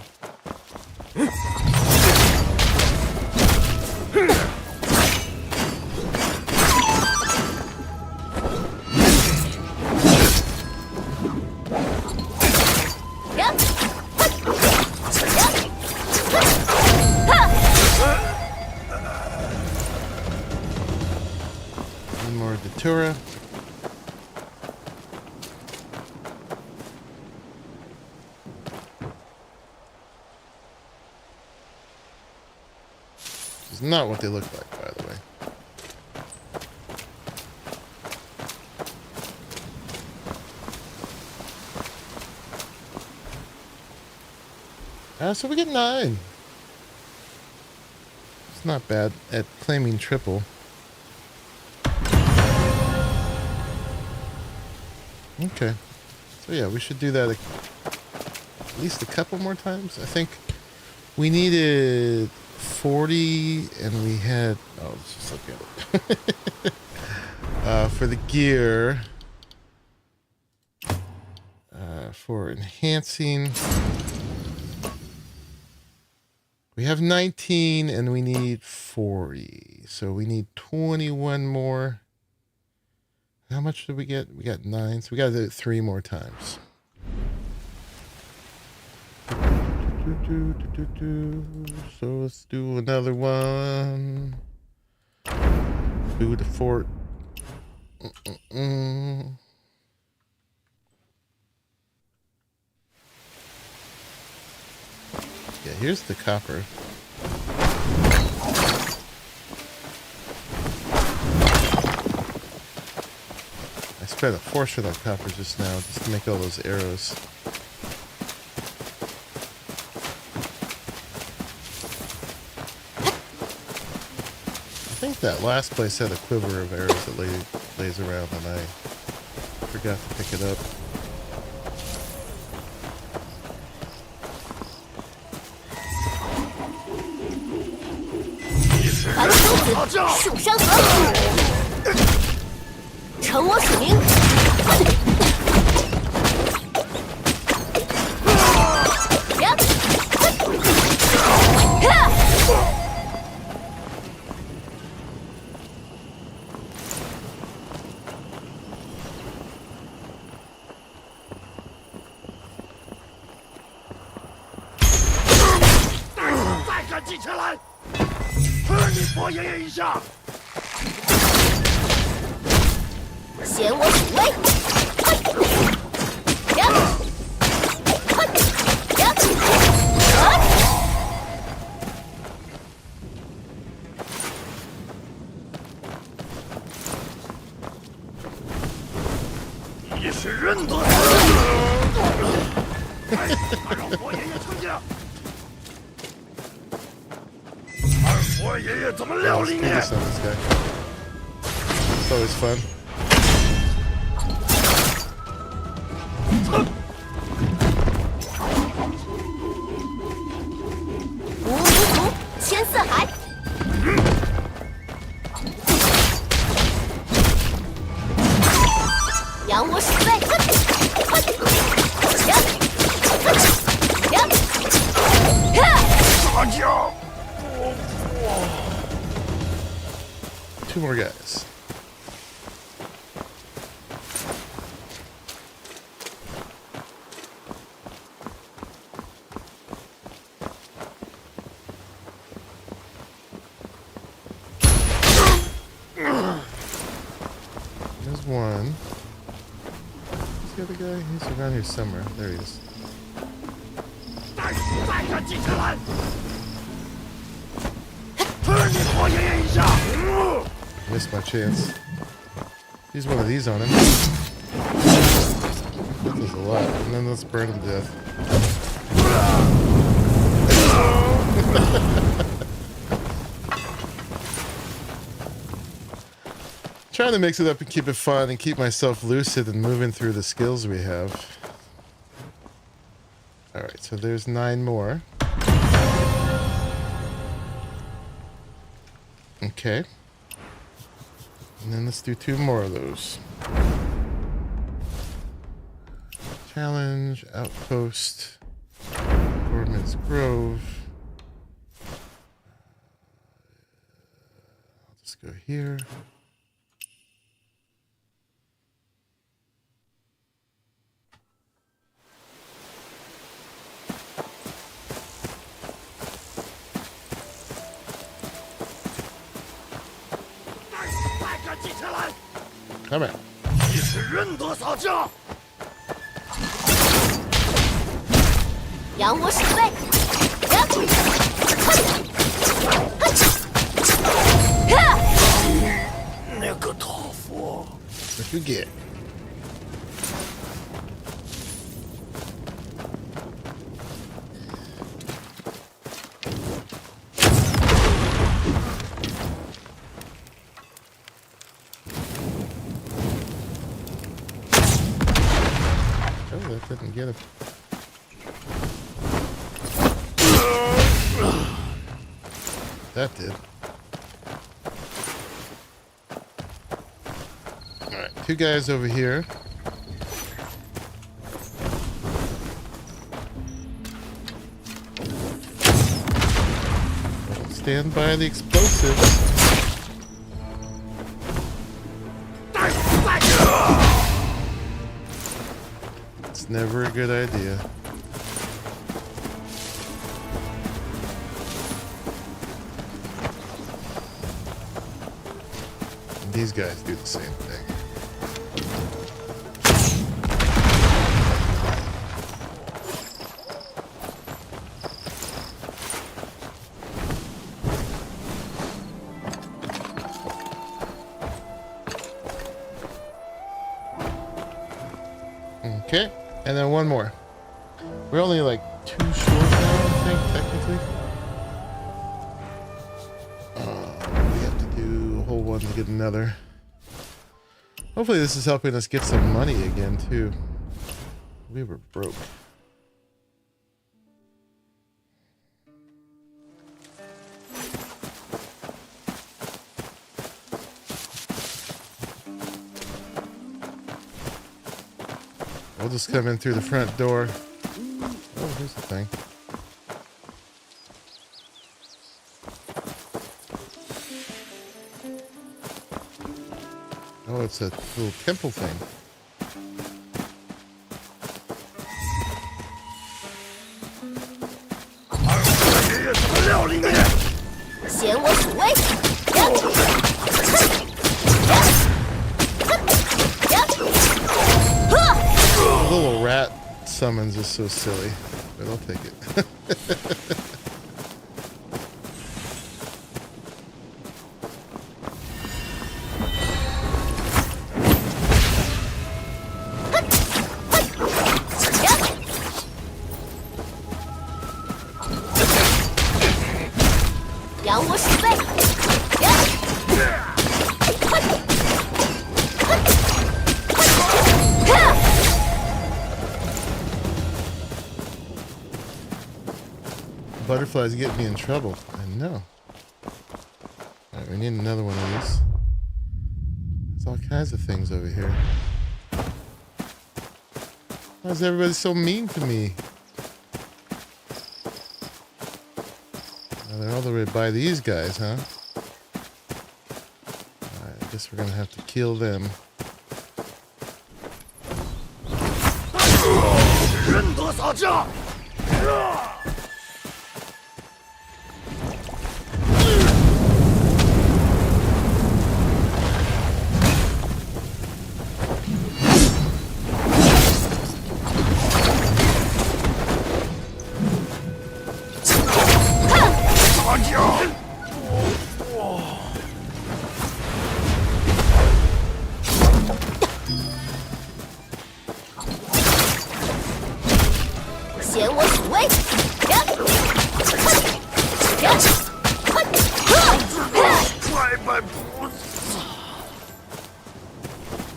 One more Datura. not what they look like, by the way. So we get 9. It's not bad at claiming triple. Okay. So yeah, we should do that at least a couple more times. I think we needed 40 and we had... Oh, let's just look at it. For the gear... for enhancing... We have 19 and we need 40. So we need 21 more. How much did we get? We got 9. So we got to do it 3 more times. So let's do another one. Do the fort. Yeah, here's the copper. I spent a fortune on copper just now just to make all those arrows. I think that last place had a quiver of arrows that lays around and I forgot to pick it up. It's always fun. Two more guys. There's one. Where's the other guy? He's around here somewhere. There he is. Missed my chance. Use one of these on him. That does a lot. And then let's burn him to death. Trying to mix it up and keep it fun and keep myself lucid and moving through the skills we have. Alright, so there's 9 more. Okay. And then let's do 2 more of those. Challenge, Outpost, Gorman's Grove. I'll just go here. Come on. What you get? Oh, that didn't get him. That did. Alright, two guys over here. Stand by the explosives. It's never a good idea. And these guys do the same thing. Okay, and then one more. We're only like 2 short now, I think, technically. We have to do a whole one to get another. Hopefully this is helping us get some money again, too. We were broke. We'll just come in through the front door. Oh, here's the thing. Oh, it's a little temple thing. 显我所为。 The little rat summons is so silly, but I'll take it. Butterflies get me in trouble. I know. Alright, we need another one of these. There's all kinds of things over here. Why is everybody so mean to me? They're all the way by these guys, huh? Alright, I guess we're gonna have to kill them.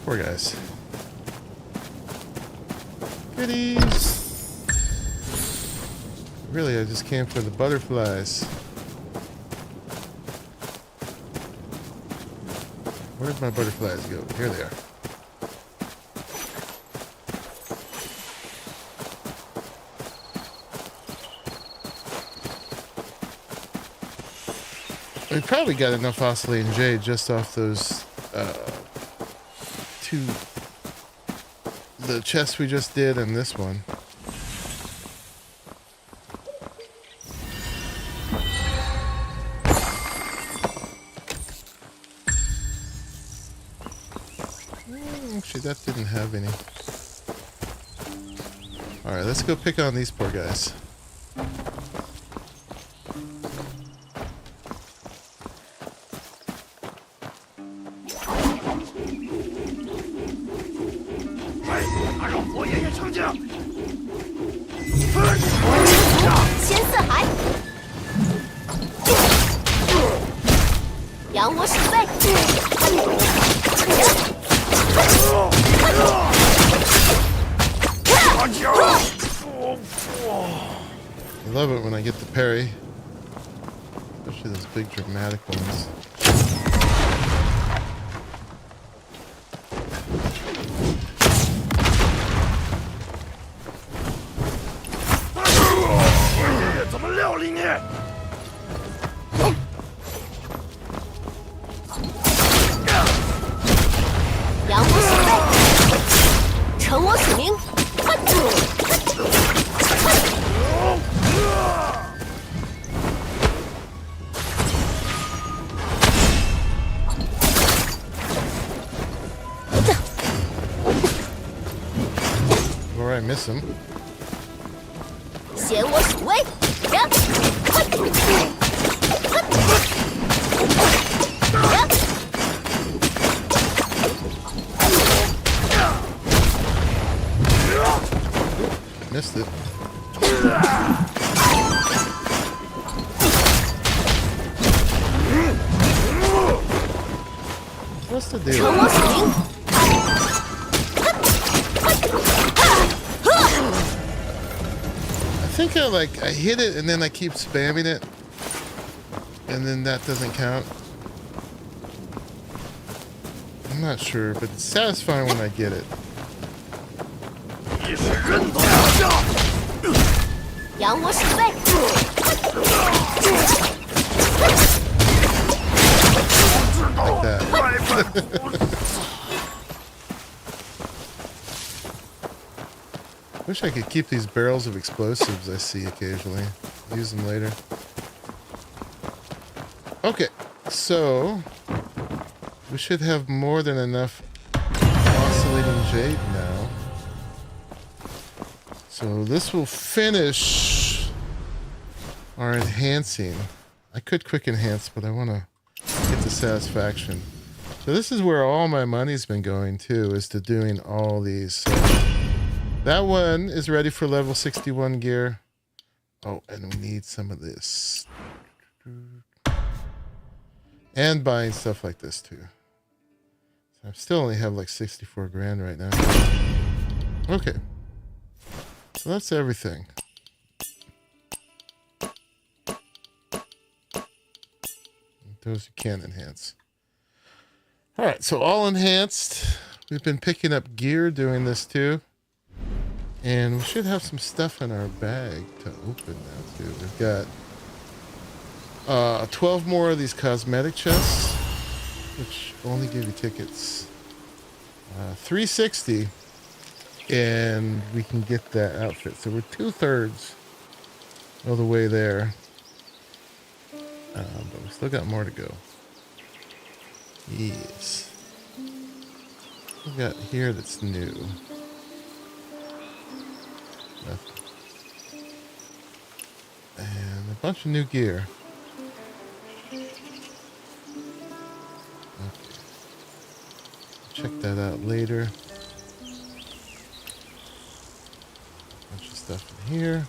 Poor guys. Goodies. Really, I just came for the butterflies. Where did my butterflies go? Here they are. We probably got enough oscillating jade just off those the chest we just did and this one. Actually, that didn't have any. Alright, let's go pick on these poor guys. 先四海，扬我鼠辈。I love it when I get the parry, especially those big dramatic ones. Before I miss him. 显我鼠威。 Missed it. What's the deal? I think I hit it and then I keep spamming it, and then that doesn't count. I'm not sure, but it's satisfying when I get it. Like that. Wish I could keep these barrels of explosives I see occasionally. Use them later. Okay, so we should have more than enough oscillating jade now. So this will finish our enhancing. I could quick enhance, but I want to get the satisfaction. So this is where all my money's been going to, is to doing all these. So that one is ready for level 61 gear. Oh, and we need some of this. And buying stuff like this too. So I still only have like 64 grand right now. Okay. So that's everything. Those you can enhance. Alright, so all enhanced. We've been picking up gear doing this too. And we should have some stuff in our bag to open now too. We've got 12 more of these cosmetic chests, which only give you tickets. 360, and we can get that outfit. So we're 2/3 of the way there. But we still got more to go. Yes. What we got here that's new? Nothing. And a bunch of new gear. Okay. Check that out later. Bunch of stuff in here.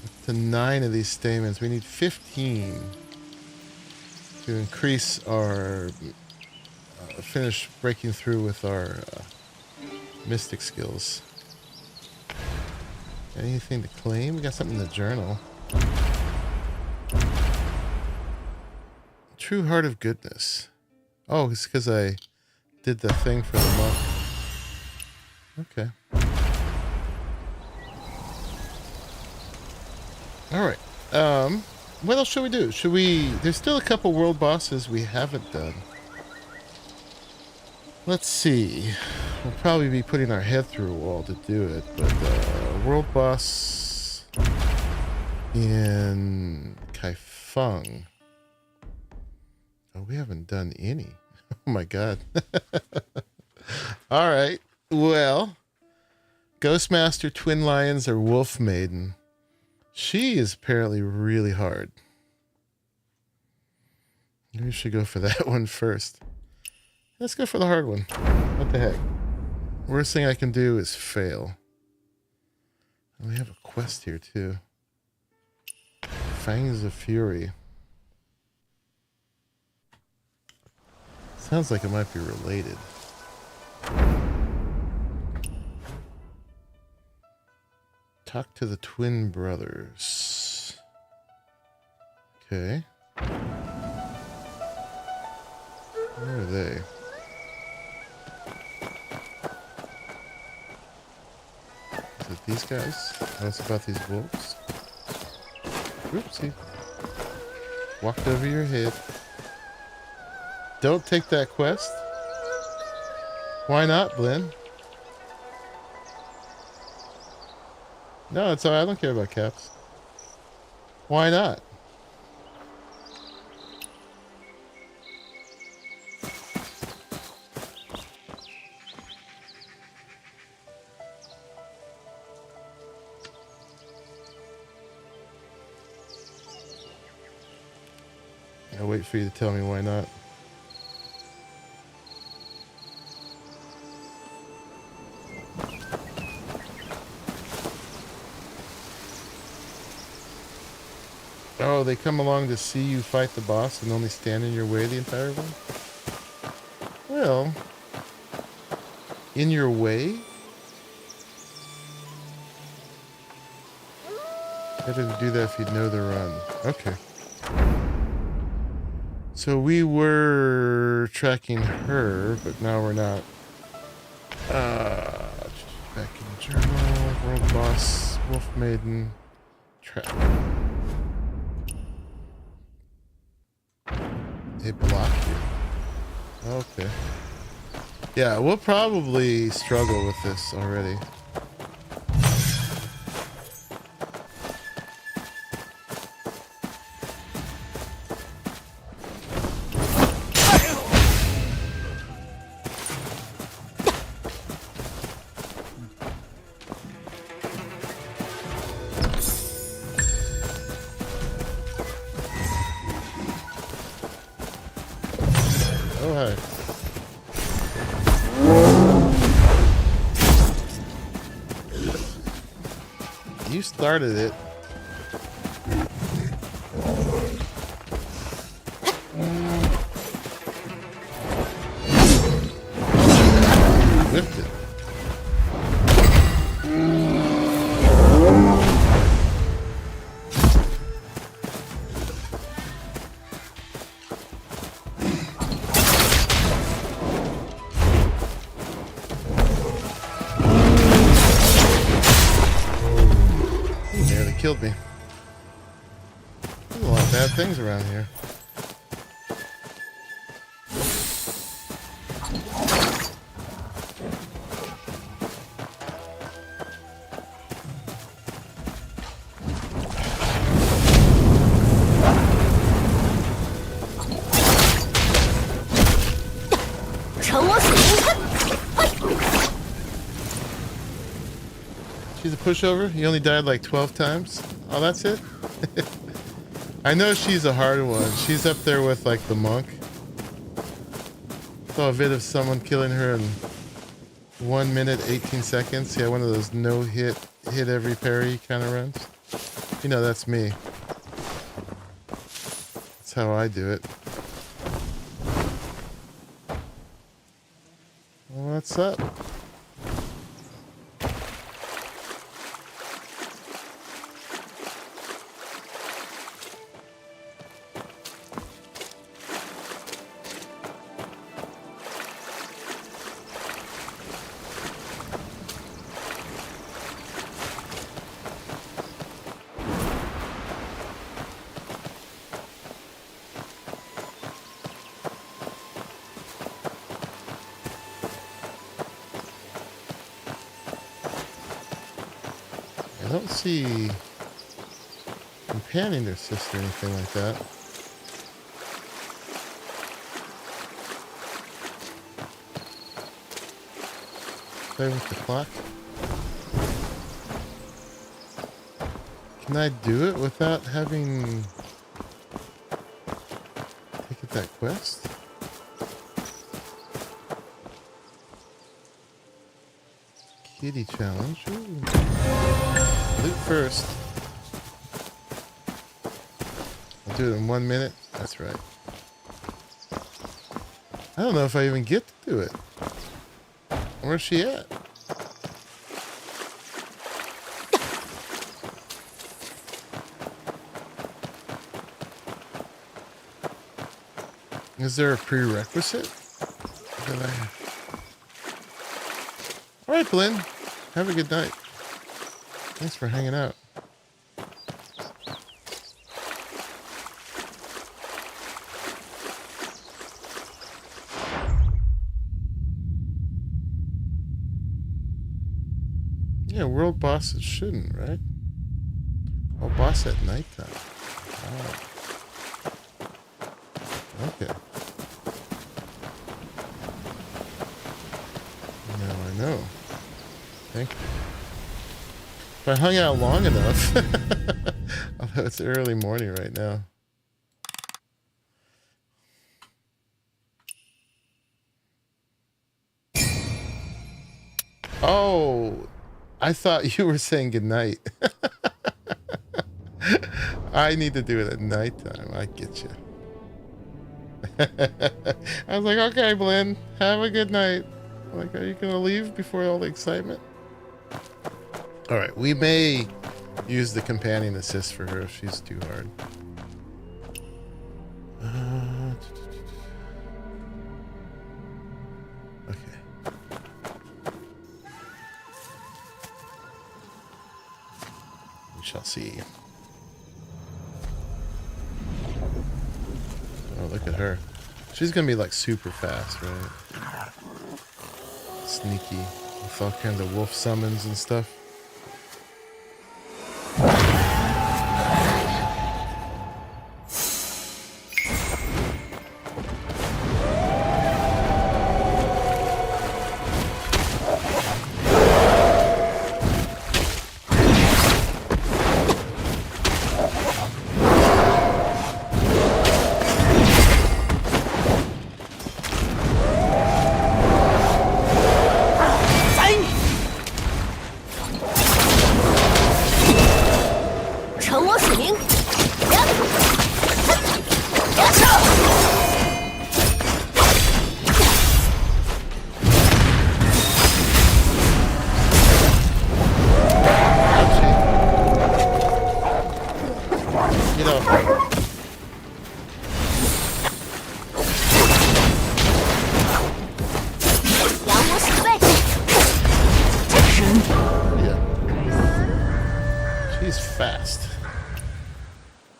Up to 9 of these stamens. We need 15 to increase our finish breaking through with our mystic skills. Anything to claim? We got something in the journal. True heart of goodness. Oh, it's because I did the thing for the monk. Okay. Alright. What else should we do? There's still a couple world bosses we haven't done. Let's see. We'll probably be putting our head through a wall to do it, but world boss in Kaifeng. Oh, we haven't done any. Oh my god. Alright. Well, Ghostmaster, Twin Lions, or Wolf Maiden. She is apparently really hard. Maybe we should go for that one first. Let's go for the hard one. What the heck? Worst thing I can do is fail. And we have a quest here too. Fangs of Fury. Sounds like it might be related. Talk to the twin brothers. Okay. Where are they? Is it these guys? Oh, it's about these wolves. Oopsie. Walked over your head. Don't take that quest. Why not, Blinn? No, it's alright. I don't care about caps. Why not? I'll wait for you to tell me why not. Oh, they come along to see you fight the boss and only stand in your way the entire way? Well, in your way? Better to do that if you know the run. Okay. So we were tracking her, but now we're not. Back in the journal, world boss, wolf maiden, track. They block you. Okay. Yeah, we'll probably struggle with this already. You started it. Whipped it. Killed me. There's a lot of bad things around here. She's a pushover? You only died like 12 times? Oh, that's it? I know she's a hard one. She's up there with like the monk. Saw a vid of someone killing her in 1 minute, 18 seconds. Yeah, one of those no hit every parry kind of runs. You know, that's me. That's how I do it. Well, what's up? I don't see companion or sister or anything like that. Play with the clock. Can I do it without having taken that quest? kitty challenge. Ooh. Loot first. I'll do it in 1 minute. That's right. I don't know if I even get to do it. Where's she at? Is there a prerequisite? Alright, Blinn. Have a good night. Thanks for hanging out. Yeah, world bosses shouldn't, right? Oh, boss at nighttime. Oh. Okay. Now I know. Thank you. If I hung out long enough, although it's early morning right now. Oh, I thought you were saying goodnight. I need to do it at nighttime. I get you. I was like, okay, Blinn, have a good night. Like, are you gonna leave before all the excitement? All right, we may use the companion assist for her if she's too hard. Okay. We shall see. Oh, look at her. She's gonna be like super fast, right? Sneaky with all kinds of wolf summons and stuff.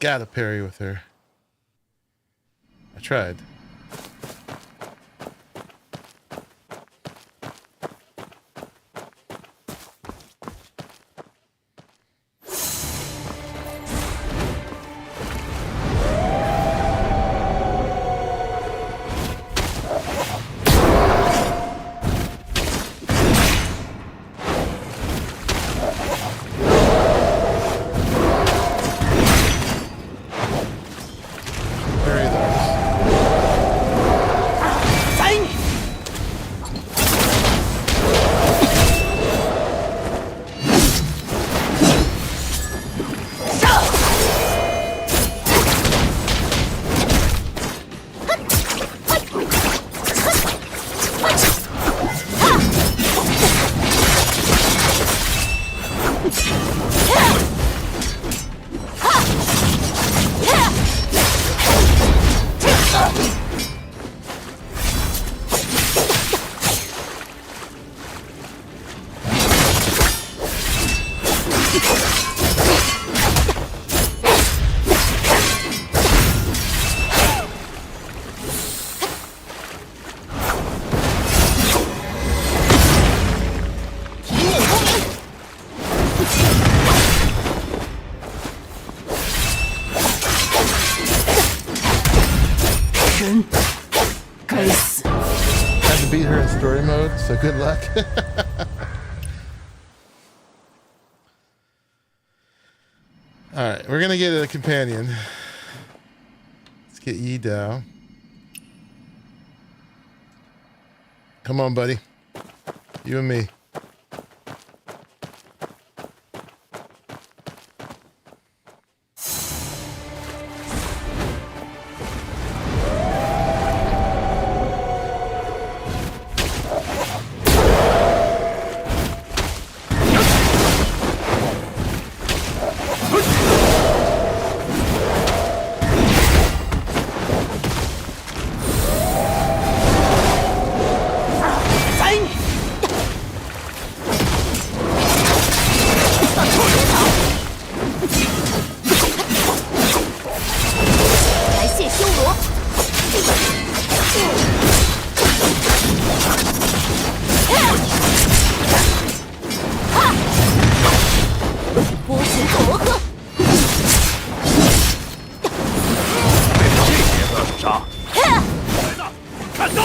Gotta parry with her. I tried. Had to beat her in story mode, so good luck. Alright, we're gonna get a companion. Let's get Yi Dao. Come on, buddy. You and me. 看刀！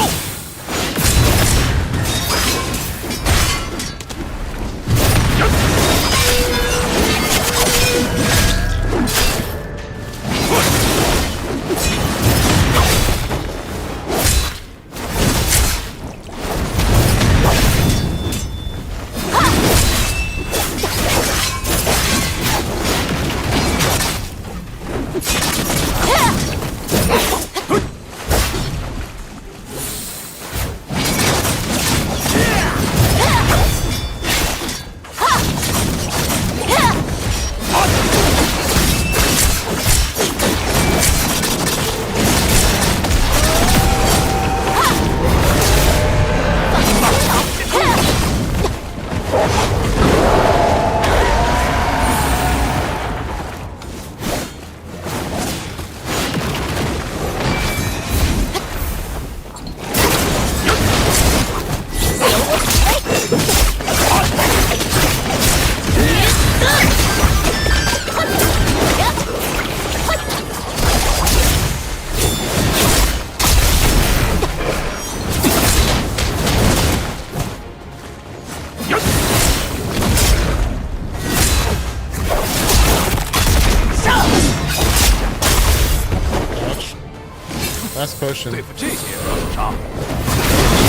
Last potion. 对付这些倒是差。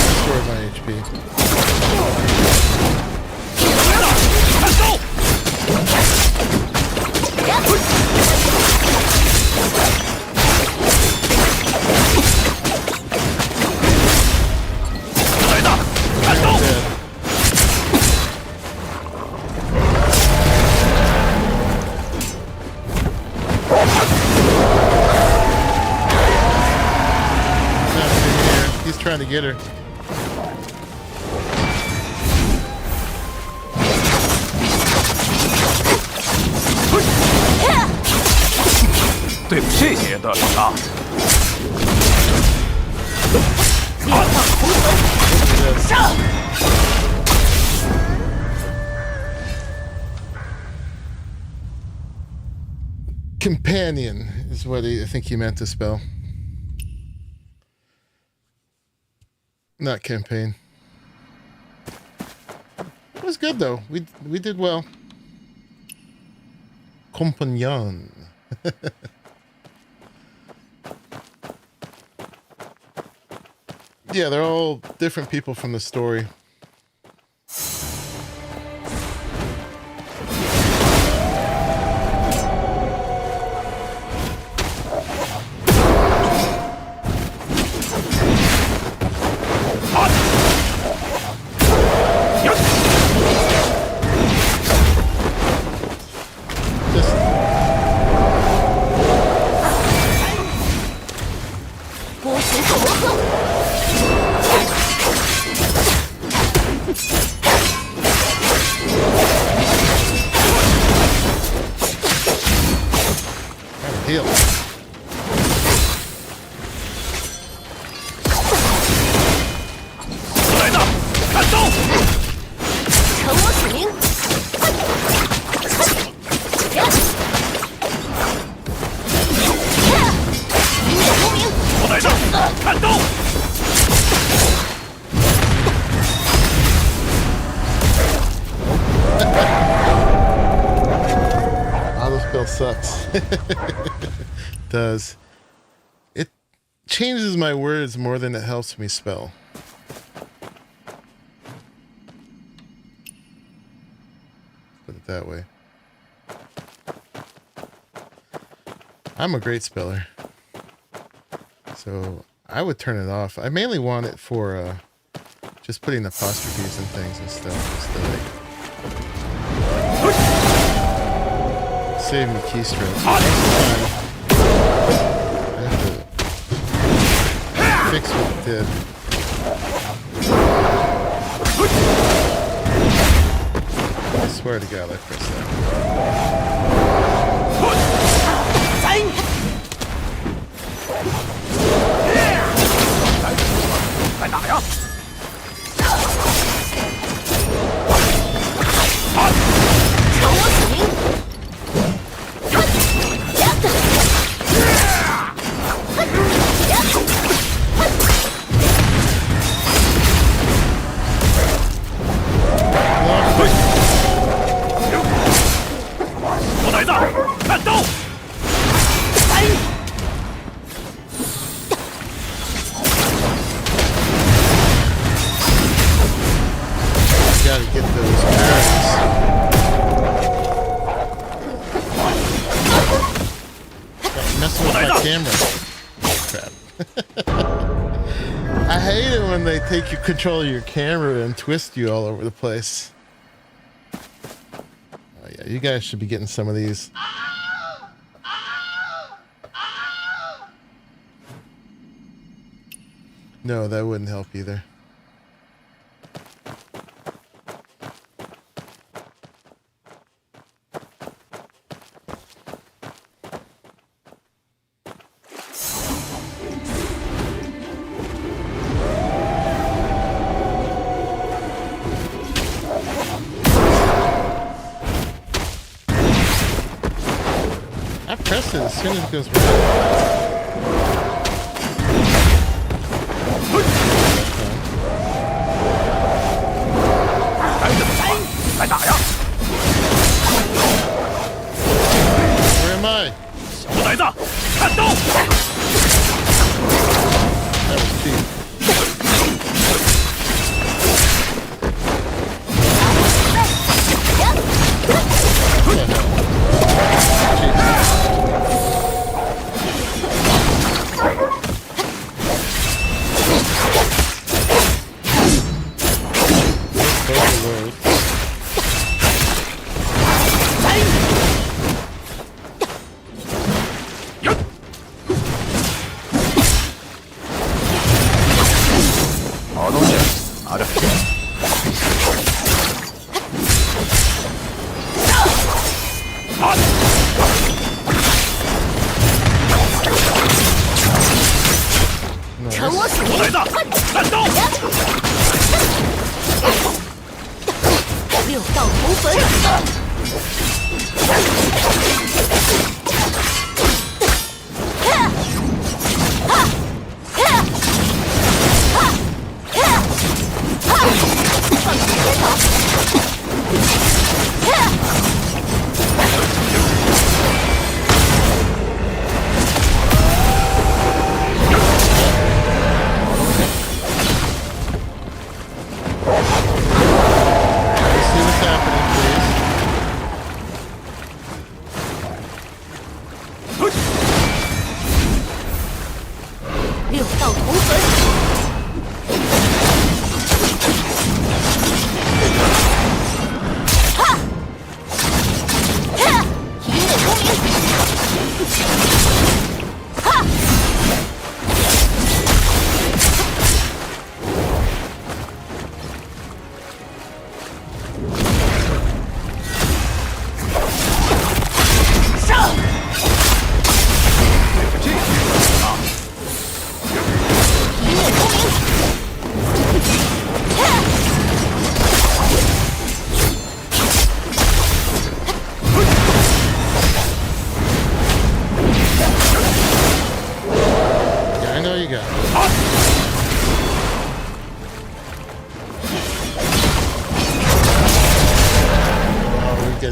Restores my HP. 来了，看刀！来的，看刀！ Dead. He's trying to get her. 对付这些倒是差。 Companion is what I think he meant to spell. Not campaign. It was good though. We did well. Compagnon. Yeah, they're all different people from the story. Heal. 来的，看刀！承我使命！一念无名！我来的，看刀！ Autospell sucks. Does. It changes my words more than it helps me spell. Put it that way. I'm a great speller. So I would turn it off. I mainly want it for just putting apostrophes and things and stuff. Just to, like, save me keystrokes. I have to fix what it did. I swear to God, I pressed that. 在哪呀？承我使命！ 来 I hate it when they take your control of your camera and twist you all over the place. Oh yeah, you guys should be getting some of these. No, that wouldn't help either. I press it as soon as it goes right. Where am I? That was cheap.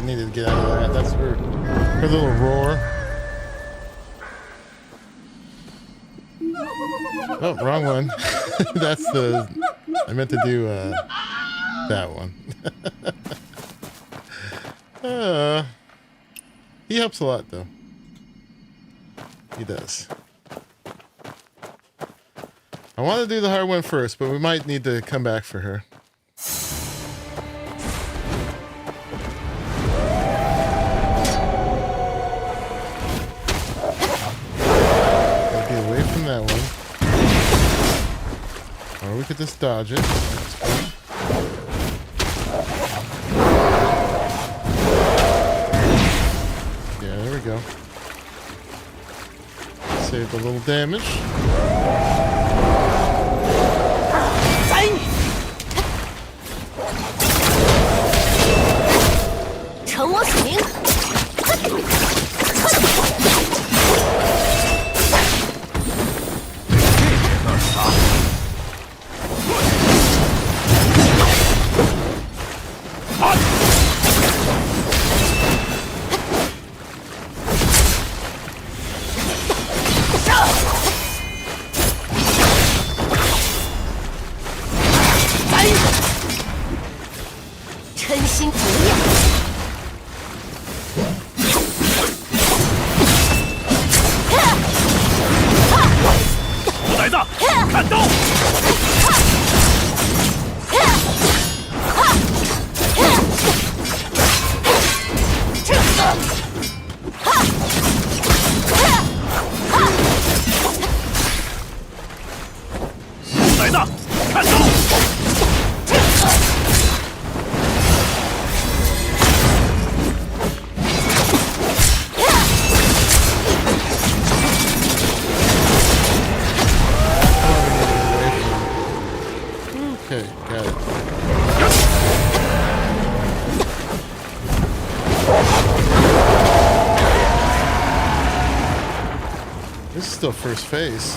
Needed to get out of that. That's her little roar. Oh, wrong one. That's the... I meant to do that one. He helps a lot, though. He does. I want to do the hard one first, but we might need to come back for her. That one. Or we could just dodge it. Yeah, there we go. Saved a little damage. 看刀！来的，看刀！ Okay, got it. This is still first phase.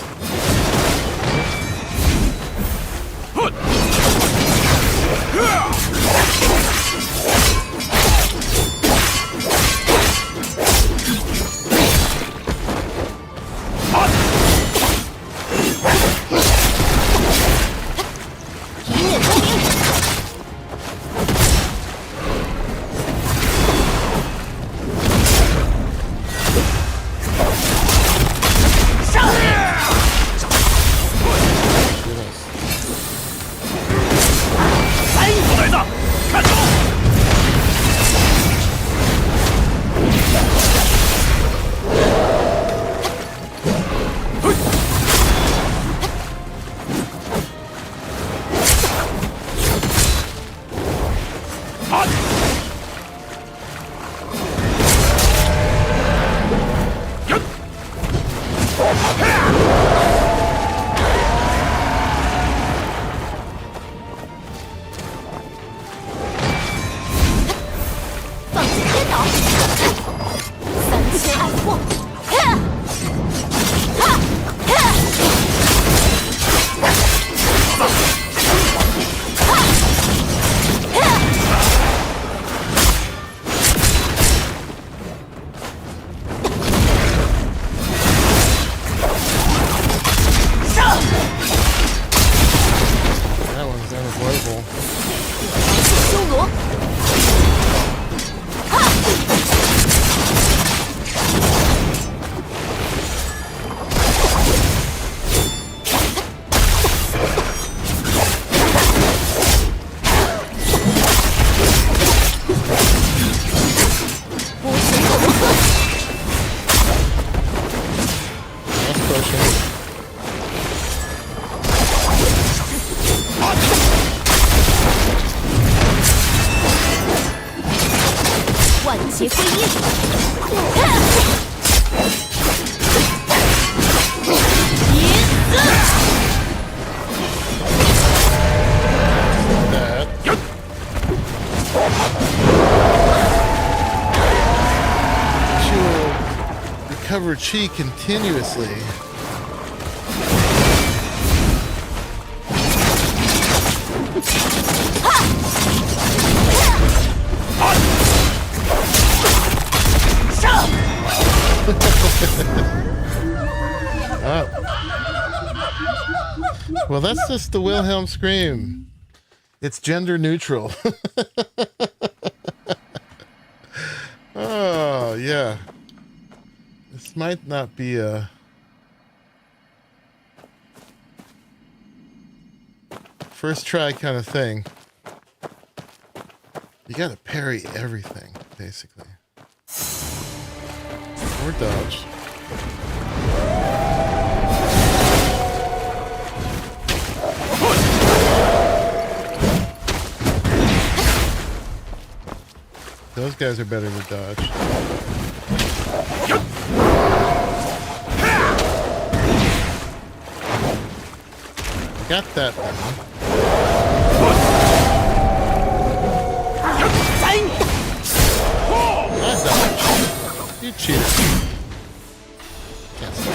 Recover chi continuously. Oh. Well, that's just the Wilhelm scream. It's gender neutral. Oh, yeah. This might not be a first try kind of thing. You gotta parry everything, basically. Or dodge. Those guys are better to dodge. Got that one. I dodged. You cheated. Can't stop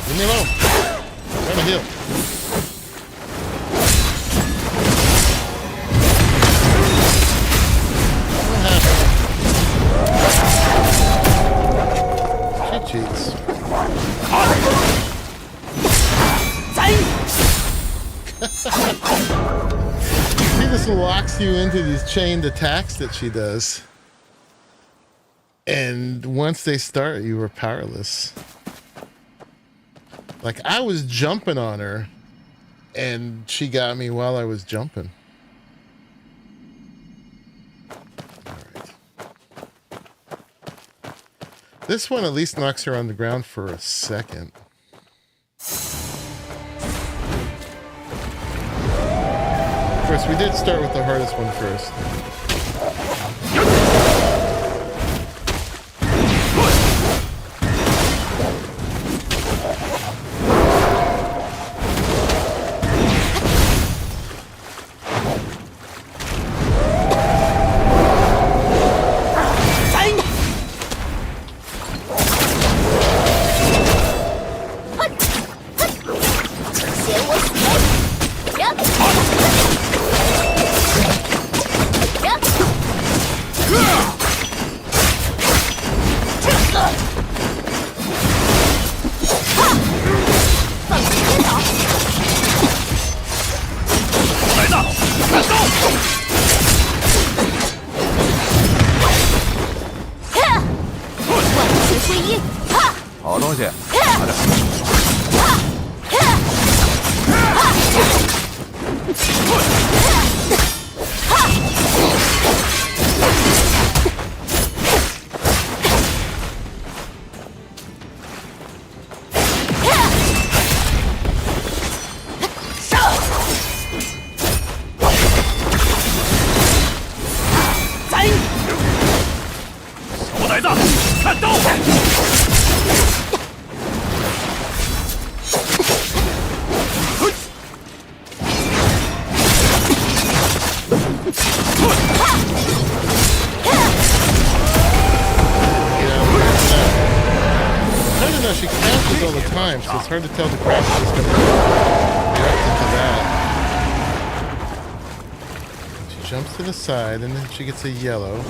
Leave me alone. I'm trying to heal. locks you into these chained attacks that she does. And once they start, you were powerless. Like, I was jumping on her, and she got me while I was jumping. All right. This one at least knocks her on the ground for a second. Of course, we did start with the hardest one first. It's hard to tell the crash is going to react into that. She jumps to the side and then she gets a yellow.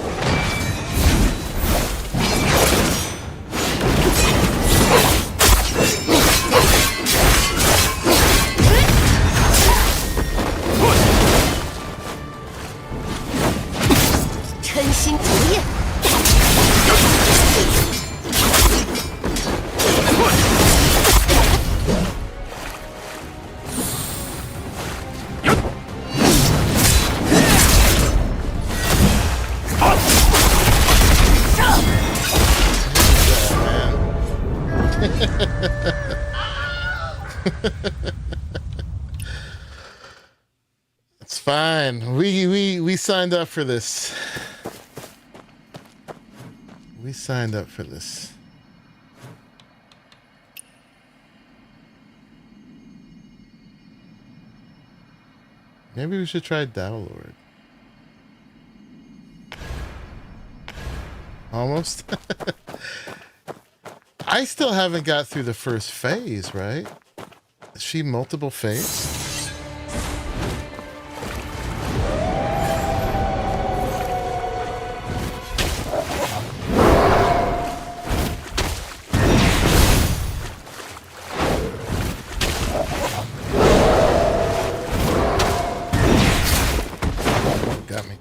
It's fine. We signed up for this. We signed up for this. Maybe we should try Downlord. Almost. I still haven't got through the first phase, right? Is she multiple phase? Got me.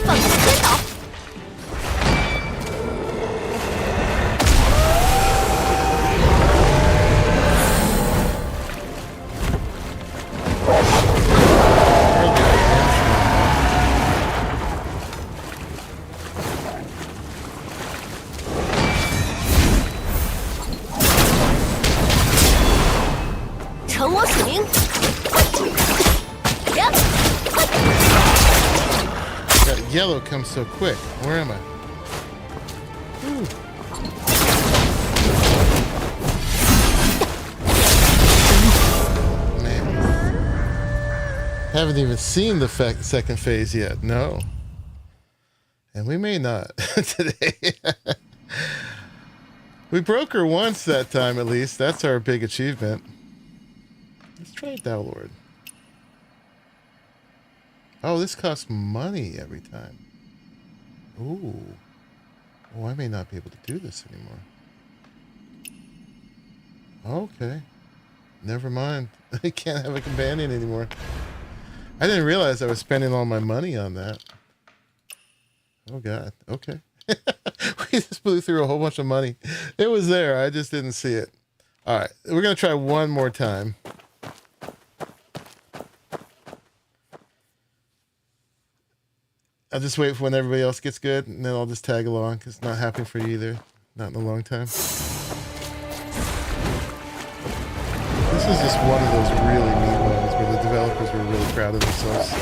放个先导。承我使命。That yellow comes so quick. Where am I? Ooh. Man. Haven't even seen the second phase yet. No. And we may not today. We broke her once that time, at least. That's our big achievement. Let's try Thou Lord. Oh, this costs money every time. Ooh. Oh, I may not be able to do this anymore. Okay. Never mind. I can't have a companion anymore. I didn't realize I was spending all my money on that. Oh, God. Okay. We just blew through a whole bunch of money. It was there. I just didn't see it. All right. We're going to try one more time. I'll just wait for when everybody else gets good, and then I'll just tag along, because it's not happening for you either. Not in a long time. This is just one of those really neat ones where the developers were really proud of themselves.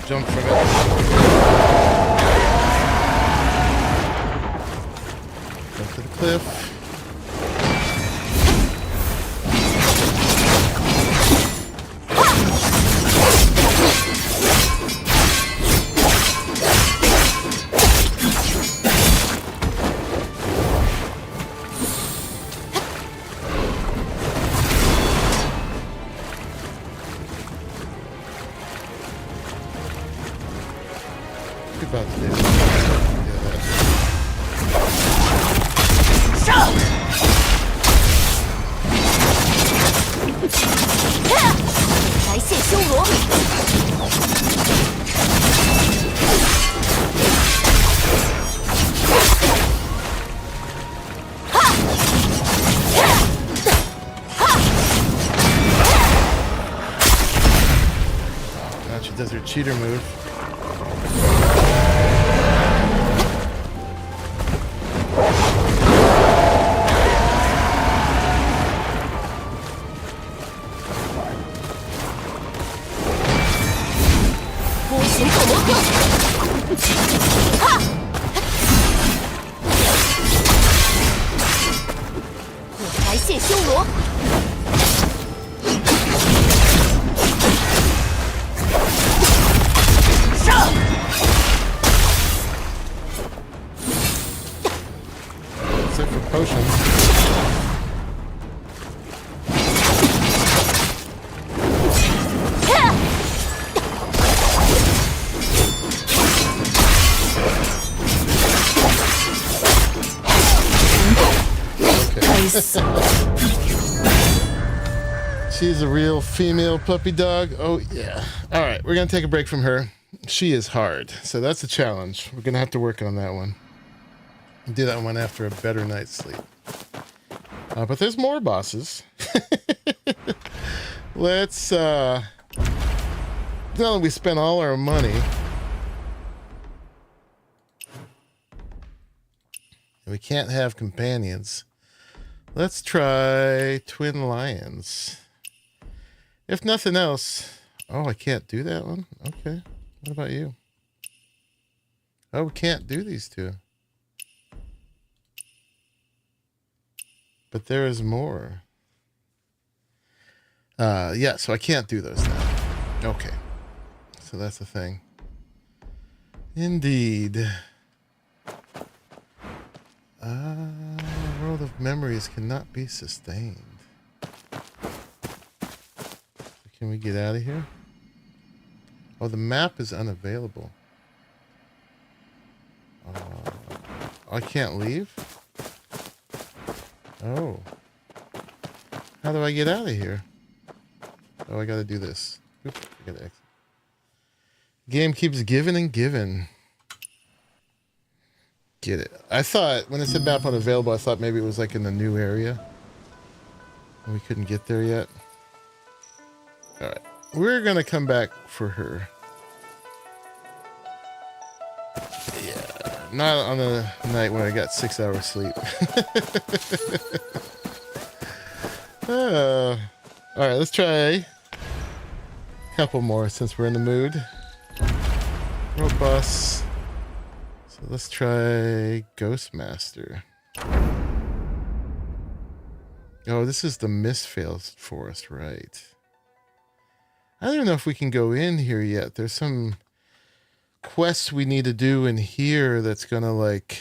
Jump from it. Jump to the cliff. About to do. Now she does her cheater move. Yes. She's a real female puppy dog. Oh, yeah. All right, we're going to take a break from her. She is hard, so that's a challenge. We're going to have to work on that one. Do that one after a better night's sleep. But there's more bosses. Let's, now that we spent all our money, we can't have companions. Let's try twin lions. If nothing else... Oh, I can't do that one? Okay. What about you? Oh, we can't do these two. But there is more. Yeah, so I can't do those now. Okay. So that's the thing. Indeed. World of memories cannot be sustained. Can we get out of here? Oh, the map is unavailable. I can't leave? Oh. How do I get out of here? Oh, I gotta do this. Oop, I gotta exit. Game keeps giving and giving. Get it. I thought, when it said map unavailable, I thought maybe it was like in the new area. And we couldn't get there yet. Alright. We're gonna come back for her. Yeah. Not on a night when I got 6 hours sleep. Alright, let's try a couple more since we're in the mood. Robust. So let's try Ghostmaster. Oh, this is the Mistfails Forest, right. I don't even know if we can go in here yet. There's some quests we need to do in here that's gonna, like,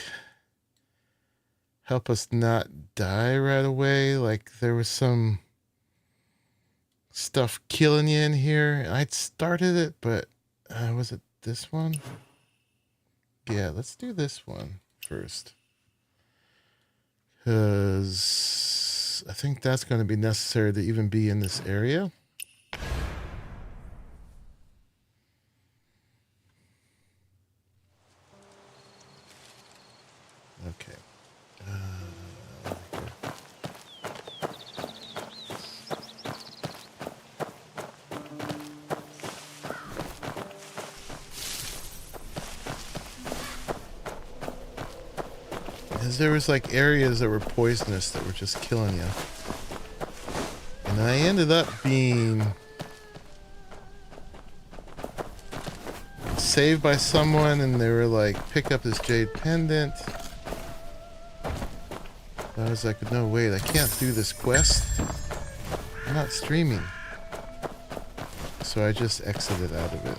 help us not die right away. Like, there was some stuff killing you in here. I'd started it, but was it this one? Yeah, let's do this one first. Because I think that's going to be necessary to even be in this area. Okay. Because there was like areas that were poisonous that were just killing you. And I ended up being saved by someone and they were like, pick up this jade pendant. I was like, no, wait, I can't do this quest. I'm not streaming. So I just exited out of it.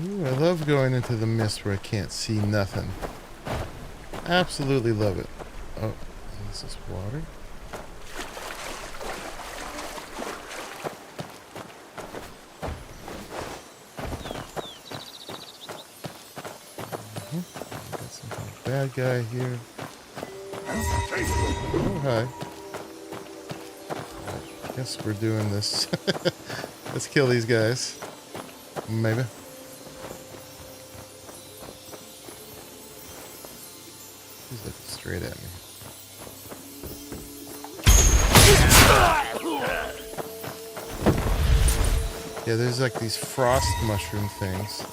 Ooh, I love going into the mist where I can't see nothing. Absolutely love it. Oh, this is water. Got some kind of bad guy here. Oh, hi. I guess we're doing this. Let's kill these guys. Maybe. He's looking straight at me. Yeah, there's like these frost mushroom things.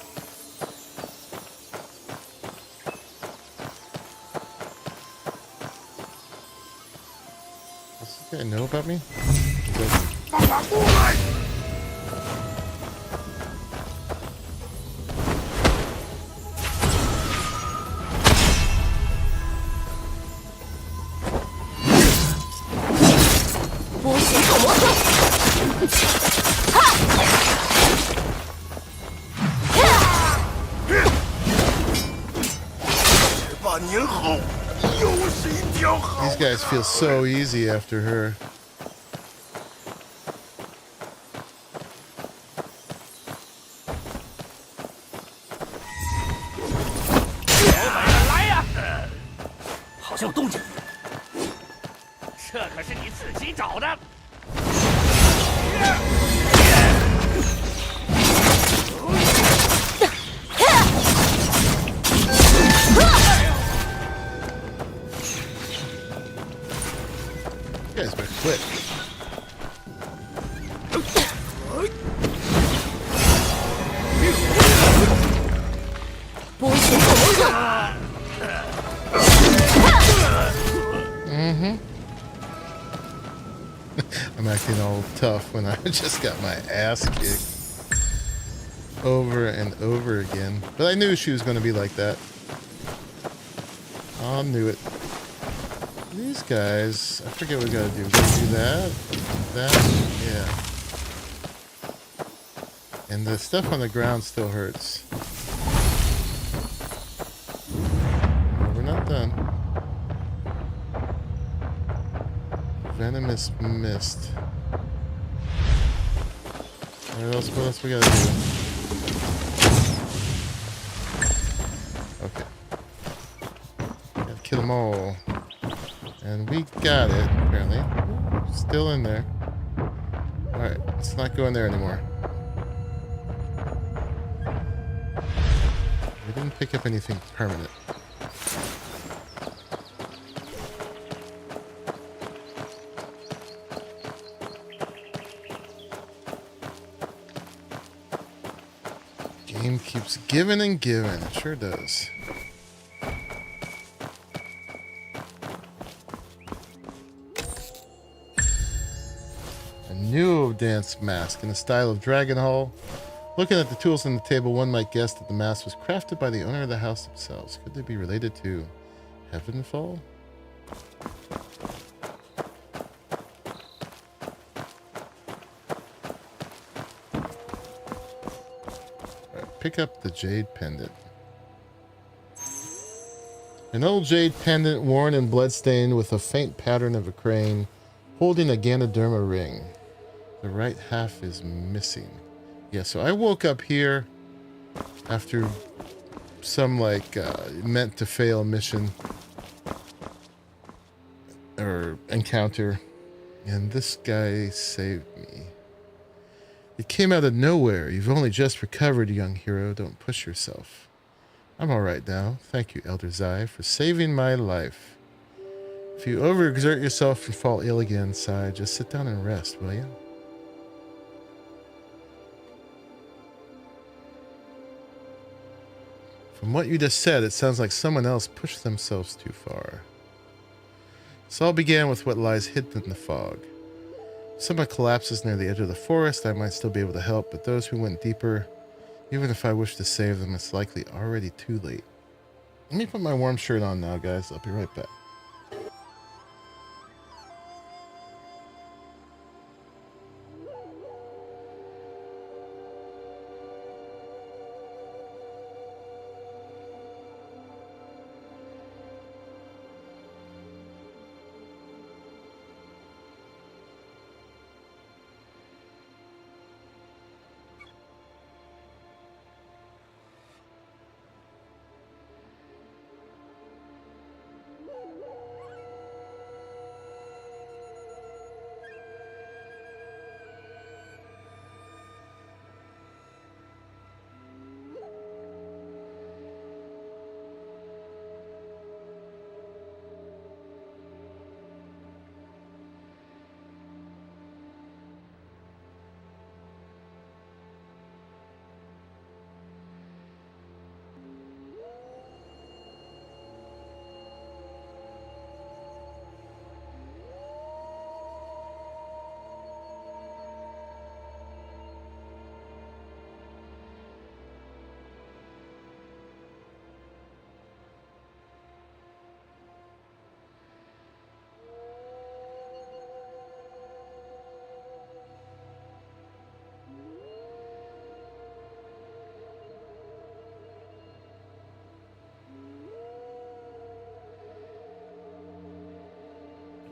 Does this guy know about me? He doesn't. These guys feel so easy after her. You guys better quit. I'm acting all tough when I just got my ass kicked over and over again. But I knew she was going to be like that. I knew it. These guys, I forget what we gotta do. We gotta do that, yeah. And the stuff on the ground still hurts. We're not done. Venomous mist. What else we gotta do? Okay. Gotta kill them all. And we got it, apparently. Still in there. Alright, let's not go in there anymore. We didn't pick up anything permanent. Game keeps giving and giving. It sure does. New dance mask in the style of Dragon Hall. Looking at the tools on the table, one might guess that the mask was crafted by the owner of the house themselves. Could they be related to Heavenfall? Alright, pick up the jade pendant. An old jade pendant worn and bloodstained with a faint pattern of a crane holding a Ganoderma ring. The right half is missing. Yeah, so I woke up here after some like meant to fail mission or encounter, and this guy saved me. It came out of nowhere. You've only just recovered, young hero. Don't push yourself. I'm alright now. Thank you, Elder Zai, for saving my life. If you overexert yourself and fall ill again, Sai, just sit down and rest, will you? From what you just said, it sounds like someone else pushed themselves too far. This all began with what lies hidden in the fog. If someone collapses near the edge of the forest, I might still be able to help, but those who went deeper, even if I wish to save them, it's likely already too late. Let me put my warm shirt on now, guys. I'll be right back.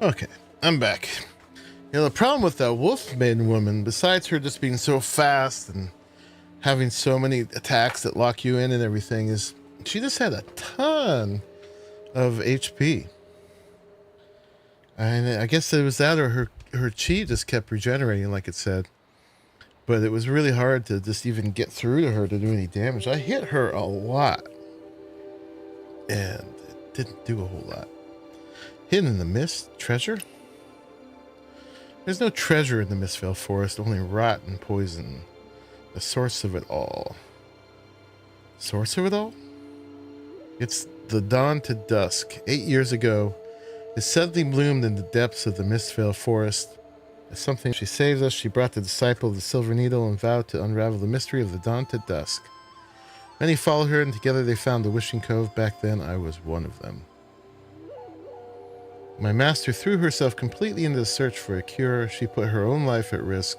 Okay, I'm back. You know, the problem with that wolf maiden woman, besides her just being so fast and having so many attacks that lock you in and everything, is she just had a ton of HP. And I guess it was that, or her chi just kept regenerating, like it said. But it was really hard to just even get through to her to do any damage. I hit her a lot, and it didn't do a whole lot. Hidden in the mist, treasure? There's no treasure in the Mistvale Forest, only rot and poison. The source of it all. Source of it all? It's the dawn to dusk. 8 years ago, it suddenly bloomed in the depths of the Mistvale Forest. As something she saves us, she brought the disciple of the Silver Needle and vowed to unravel the mystery of the dawn to dusk. Many followed her, and together they found the Wishing Cove. Back then, I was one of them. My master threw herself completely into the search for a cure. She put her own life at risk,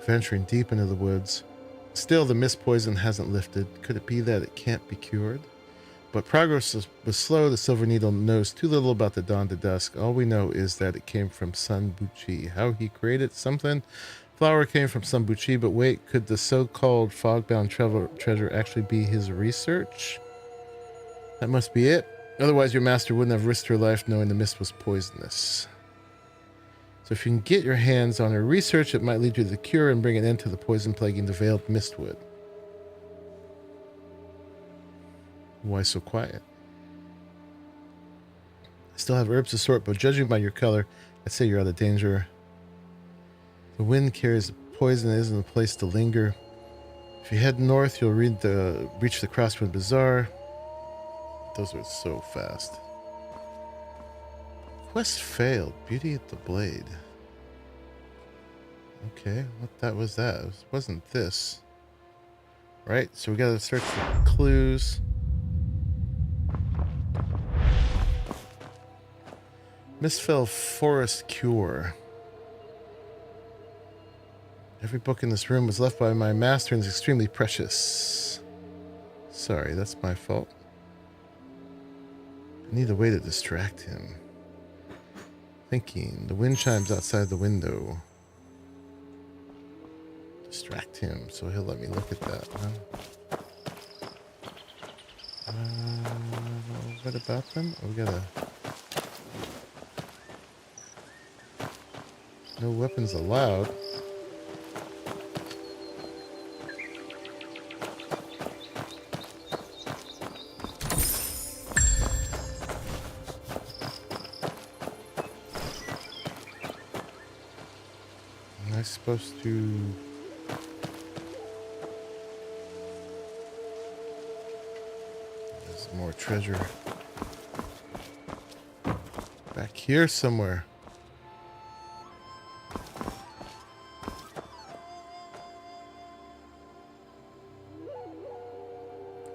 venturing deep into the woods. Still, the mist poison hasn't lifted. Could it be that it can't be cured? But progress was slow. The Silver Needle knows too little about the dawn to dusk. All we know is that it came from Sun Buchi. How he created something? Flower came from Sun Buchi, but wait, could the so-called fog-bound treasure actually be his research? That must be it. Otherwise, your master wouldn't have risked her life knowing the mist was poisonous. So if you can get your hands on her research, it might lead you to the cure and bring an end to the poison plaguing the Veiled Mistwood. Why so quiet? I still have herbs to sort, but judging by your color, I'd say you're out of danger. The wind carries the poison and isn't a place to linger. If you head north, you'll reach the Crosswind Bazaar. Those are so fast. Quest failed. Beauty at the Blade. Okay, what was that? It wasn't this. Right, so we gotta search for clues. Mistvale Forest Cure. Every book in this room was left by my master and is extremely precious. Sorry, that's my fault. I need a way to distract him. Thinking. The wind chimes outside the window. Distract him so he'll let me look at that, huh? What about them? Oh, we gotta... No weapons allowed. Am I supposed to... There's more treasure. Back here somewhere.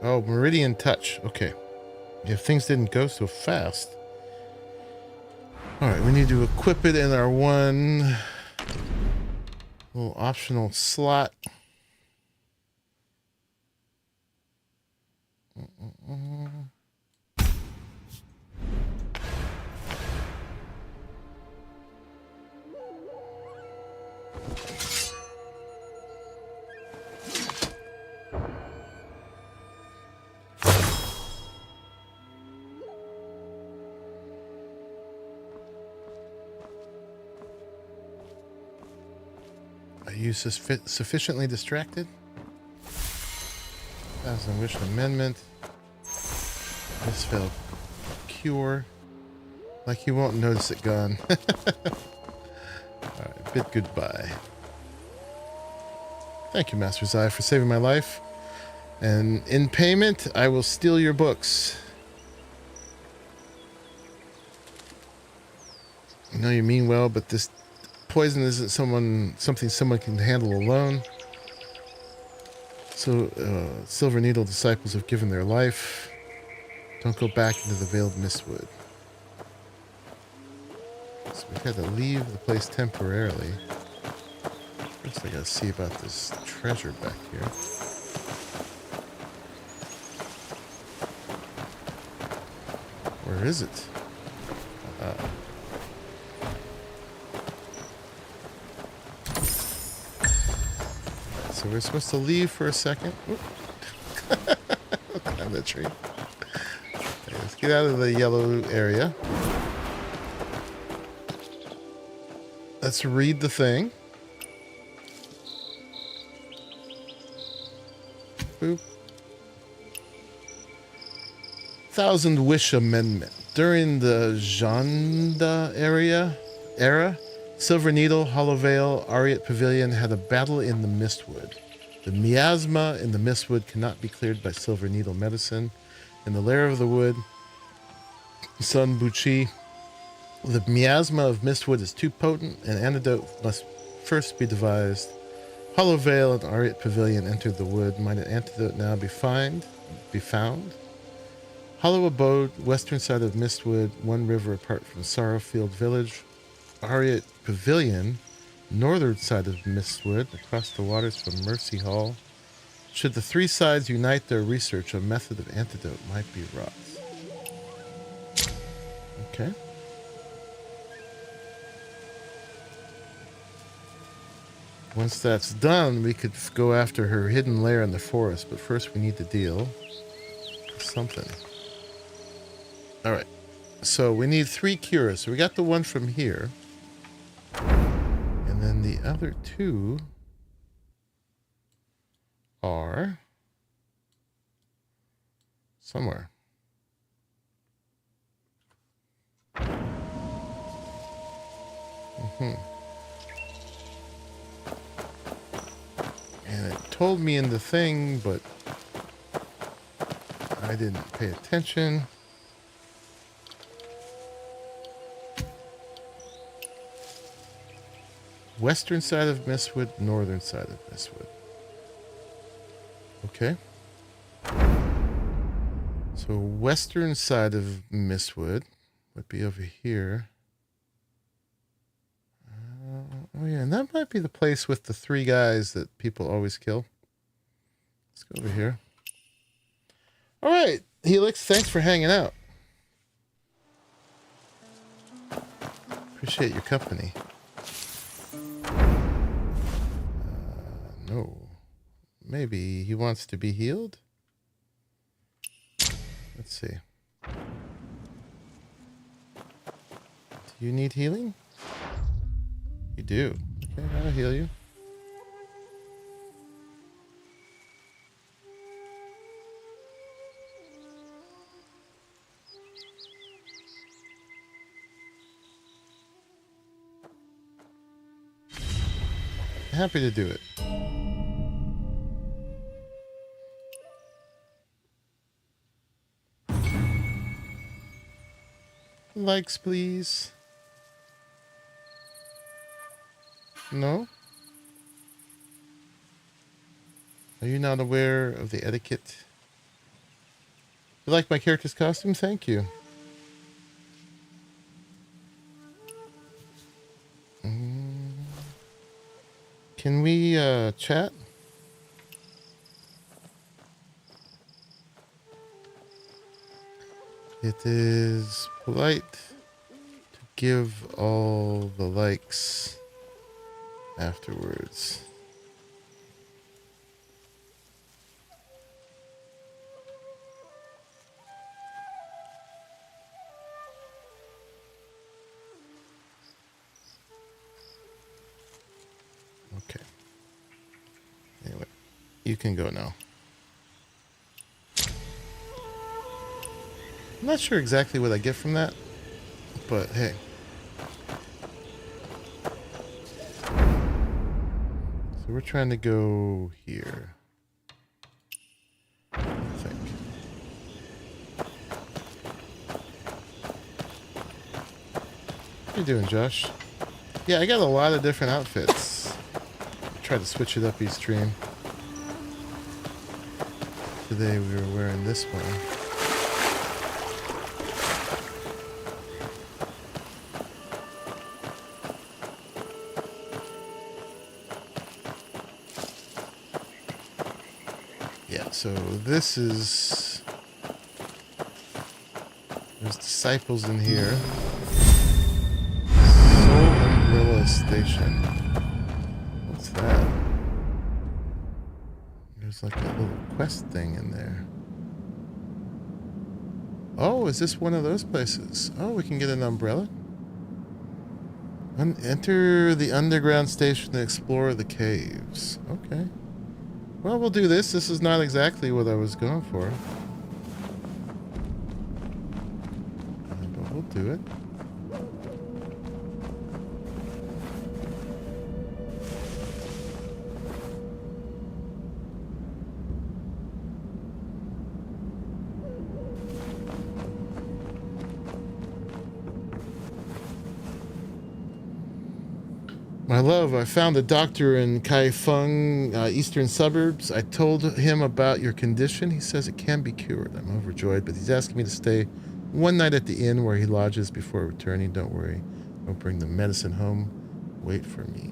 Oh, Meridian Touch. Okay. If things didn't go so fast. Alright, we need to equip it in our one little optional slot. Are you sufficiently distracted? Thousand Wish Amendment. Misspelled Cure. Like you won't notice it gone. Alright, bid goodbye. Thank you, Master Zai, for saving my life. And in payment, I will steal your books. I know you mean well, but this poison isn't something someone can handle alone. So, Silver Needle disciples have given their life. Don't go back into the Veiled Mistwood. So we had to leave the place temporarily. First I gotta see about this treasure back here. Where is it? so we're supposed to leave for a second. Climb the tree. Okay, let's get out of the yellow area. Let's read the thing. Boop. Thousand Wish Amendment. During the Janda era, Silver Needle, Hollow Vale, Ariat Pavilion had a battle in the Mistwood. The miasma in the Mistwood cannot be cleared by Silver Needle medicine. In the lair of the wood, Sun Buchi, the miasma of Mistwood is too potent. An antidote must first be devised. Hollow Vale and Ariat Pavilion entered the wood. Might an antidote now be found? Hollow Abode, western side of Mistwood, one river apart from Sorrowfield Village. Ariat Pavilion, northern side of Mistwood, across the waters from Mercy Hall. Should the three sides unite their research, a method of antidote might be wrought. Okay. Once that's done, we could go after her hidden lair in the forest, but first we need to deal with something. Alright, so we need 3 cures. So we got the one from here. And then the other 2 are somewhere. And it told me in the thing, but I didn't pay attention. Western side of Mistwood, northern side of Mistwood. Okay. So western side of Mistwood would be over here. Oh yeah, and that might be the place with the 3 guys that people always kill. Let's go over here. All right, Helix, thanks for hanging out. Appreciate your company. No. Maybe he wants to be healed? Let's see. Do you need healing? You do. Okay, I'll heal you. Happy to do it. Likes, please. No? Are you not aware of the etiquette? You like my character's costume? Thank you. Can we chat? It is polite to give all the likes afterwards. Okay. Anyway, you can go now. I'm not sure exactly what I get from that, but hey. So we're trying to go here, I think. How you doing, Josh? Yeah, I got a lot of different outfits. Try to switch it up each stream. Today we were wearing this one. So this is, there's disciples in here. Soul Umbrella Station. What's that? There's like a little quest thing in there. Oh, is this one of those places? Oh, we can get an umbrella. Enter the underground station to explore the caves. Okay. Well, we'll do this. This is not exactly what I was going for. But we'll do it. My love, I found a doctor in Kaifeng, eastern suburbs. I told him about your condition. He says it can be cured. I'm overjoyed, but he's asking me to stay one night at the inn where he lodges before returning. Don't worry. I'll bring the medicine home. Wait for me.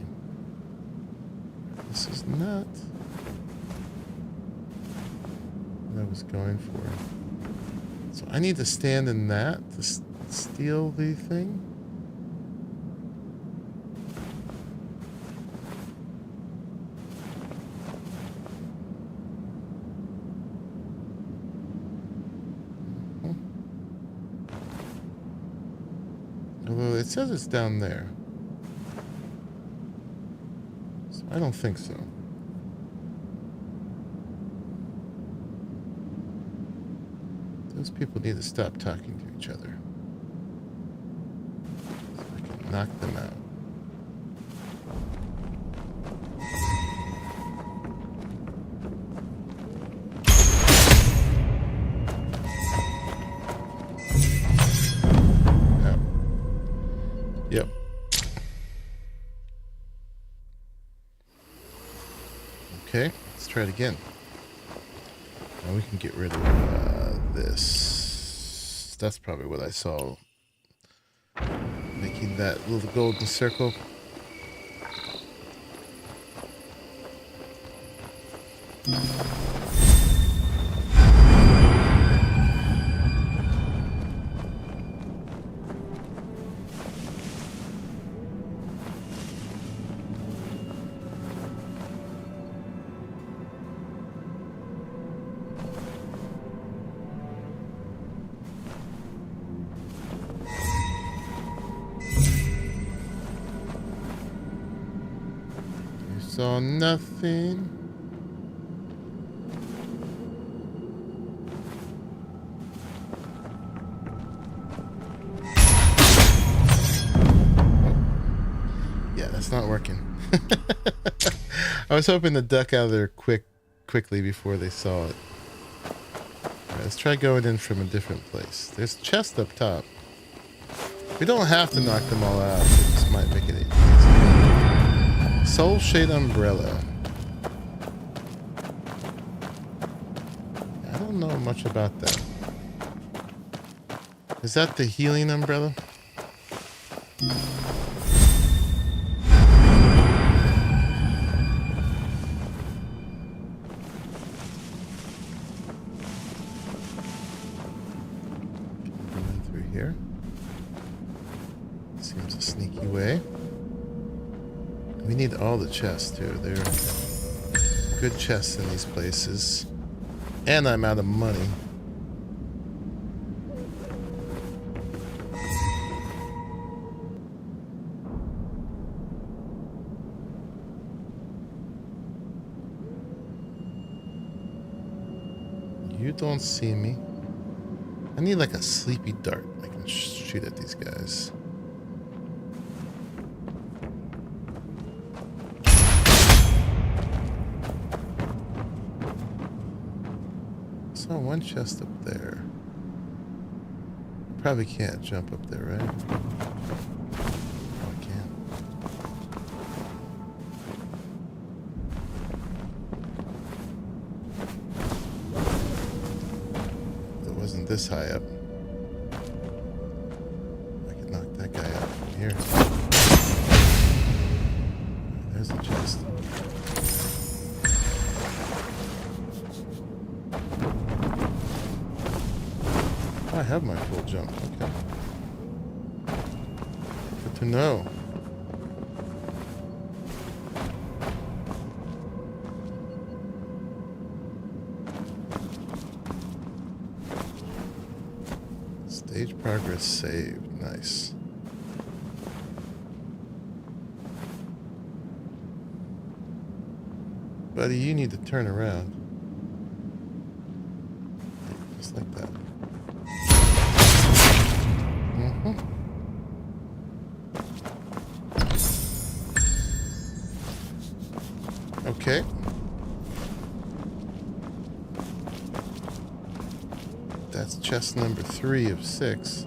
This is not what I was going for. So I need to stand in that to steal the thing. Although it says it's down there. So I don't think so. Those people need to stop talking to each other. So I can knock them out. Yep. Okay, let's try it again. Now we can get rid of this. That's probably what I saw. Making that little golden circle. Saw nothing. Yeah, that's not working. I was hoping to duck out of there quickly before they saw it. All right, let's try going in from a different place. There's a chest up top. We don't have to knock them all out. It just might make it easier. Soul Shade Umbrella. I don't know much about that. Is that the healing umbrella? Going through here. Seems a sneaky way. We need all the chests too. There are good chests in these places. And I'm out of money. You don't see me. I need like a sleepy dart I can shoot at these guys. Saw one chest up there. Probably can't jump up there, right? Oh, I can. It wasn't this high up. I could knock that guy out from here. There's a chest. I have my full jump, okay. Good to know. Stage progress saved. Nice. Buddy, you need to turn around. Just like that. Okay. That's chest number 3 of 6.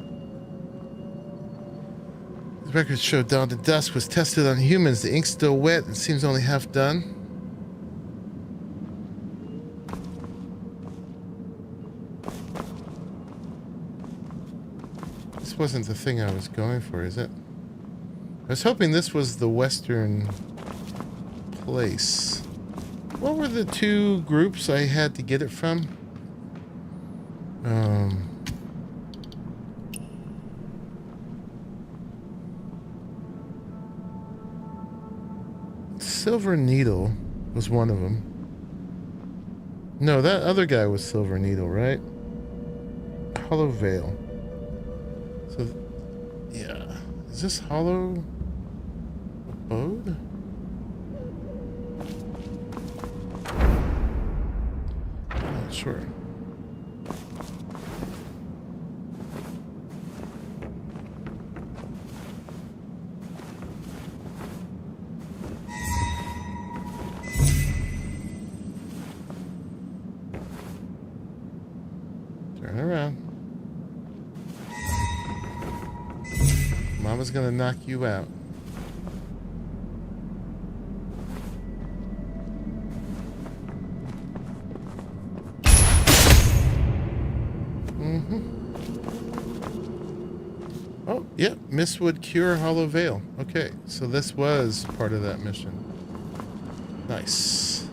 The records show Dawn to Dusk was tested on humans. The ink's still wet and seems only half done. This wasn't the thing I was going for, is it? I was hoping this was the western place. What were the 2 groups I had to get it from? Silver Needle was one of them. No, that other guy was Silver Needle, right? Hollow Veil. So, yeah. Is this Hollow Abode? I'm not sure. Turn around. Mama's gonna knock you out. Oh, yep. Mistwood Cure Hollow Veil. Okay, so this was part of that mission. Nice.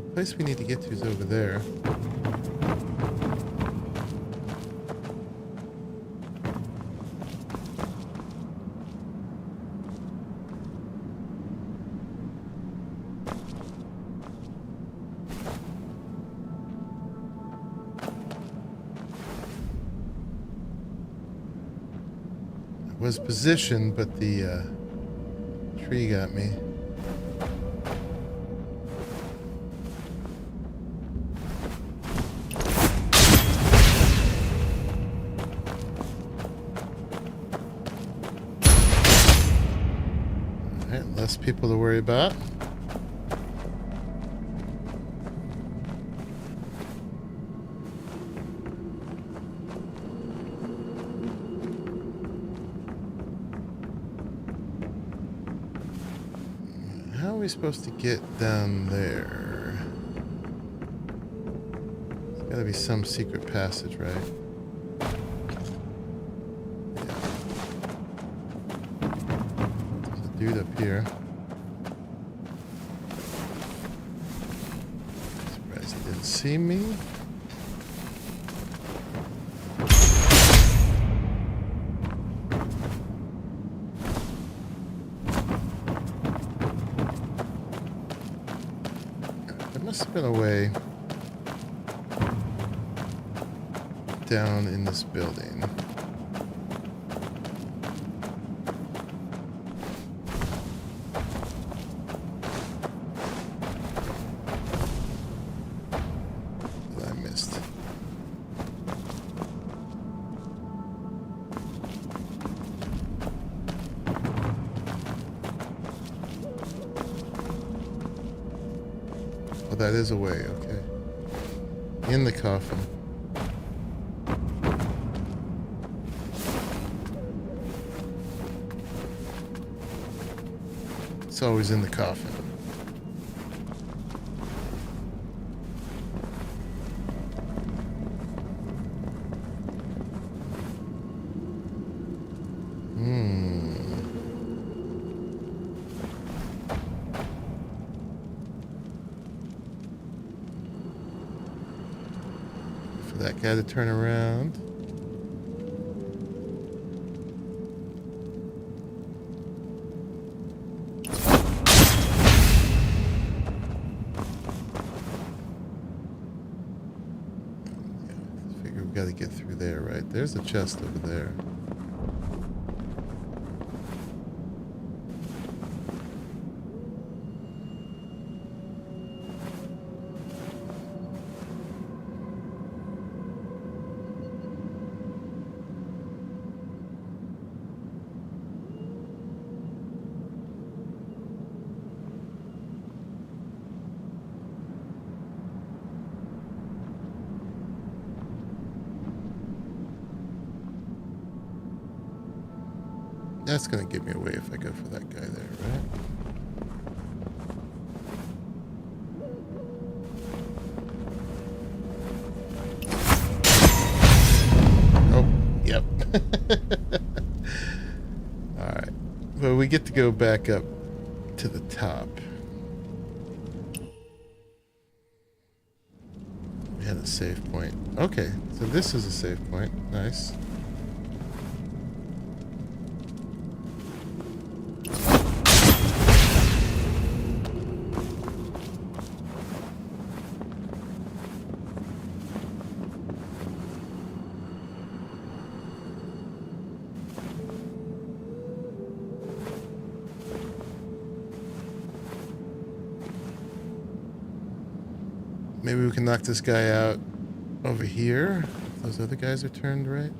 The place we need to get to is over there. Was positioned, but the tree got me. Alright, less people to worry about. How are we supposed to get down there? There's gotta be some secret passage, right? Yeah. There's a dude up here. Surprised he didn't see me. Must have been a way down in this building. That I missed. Oh, that is a way, okay. In the coffin. It's always in the coffin. For that guy to turn around. got to get through there, right? There's a chest over there. That's gonna give me away if I go for that guy there, right? Oh, yep. Alright. Well, we get to go back up to the top. We had a save point. Okay, so this is a save point. Nice. Maybe we can knock this guy out over here. Those other guys are turned right.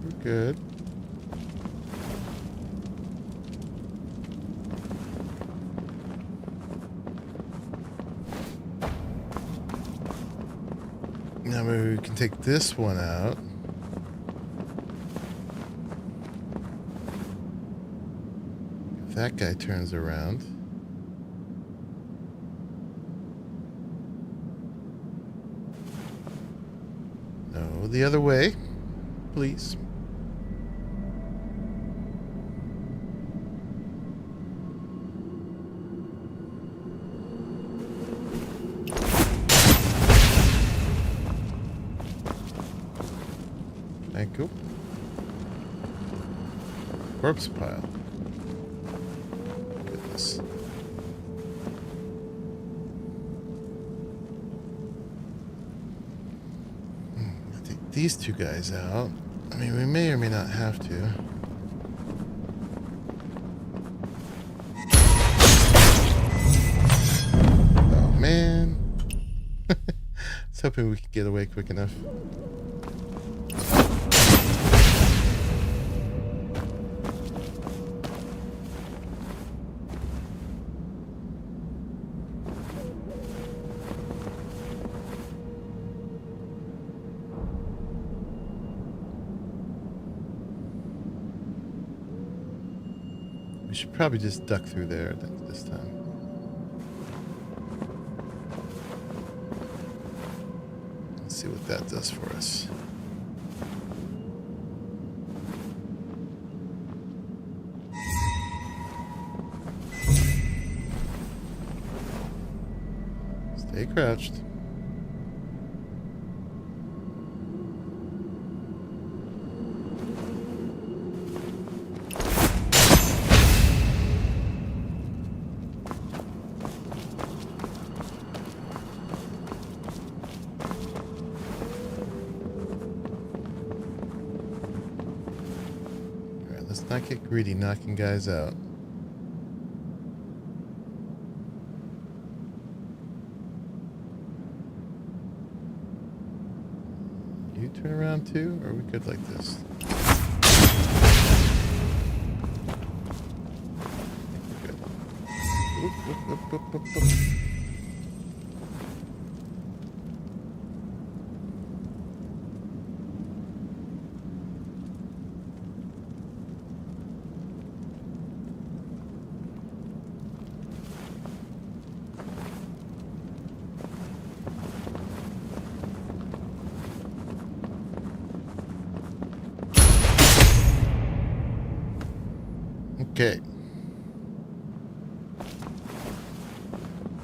We're good. Now maybe we can take this one out. If that guy turns around. No, the other way, please. Thank you. Corpse pile. Goodness. I'll take these two guys out. I mean, we may or may not have to. Oh, man. I was hoping we could get away quick enough. We should probably just duck through there this time. Let's see what that does for us. Stay crouched. Let's not get greedy knocking guys out. You turn around too, or are we good like this? Good. Oop, oop, oop, oop, oop, oop. Okay.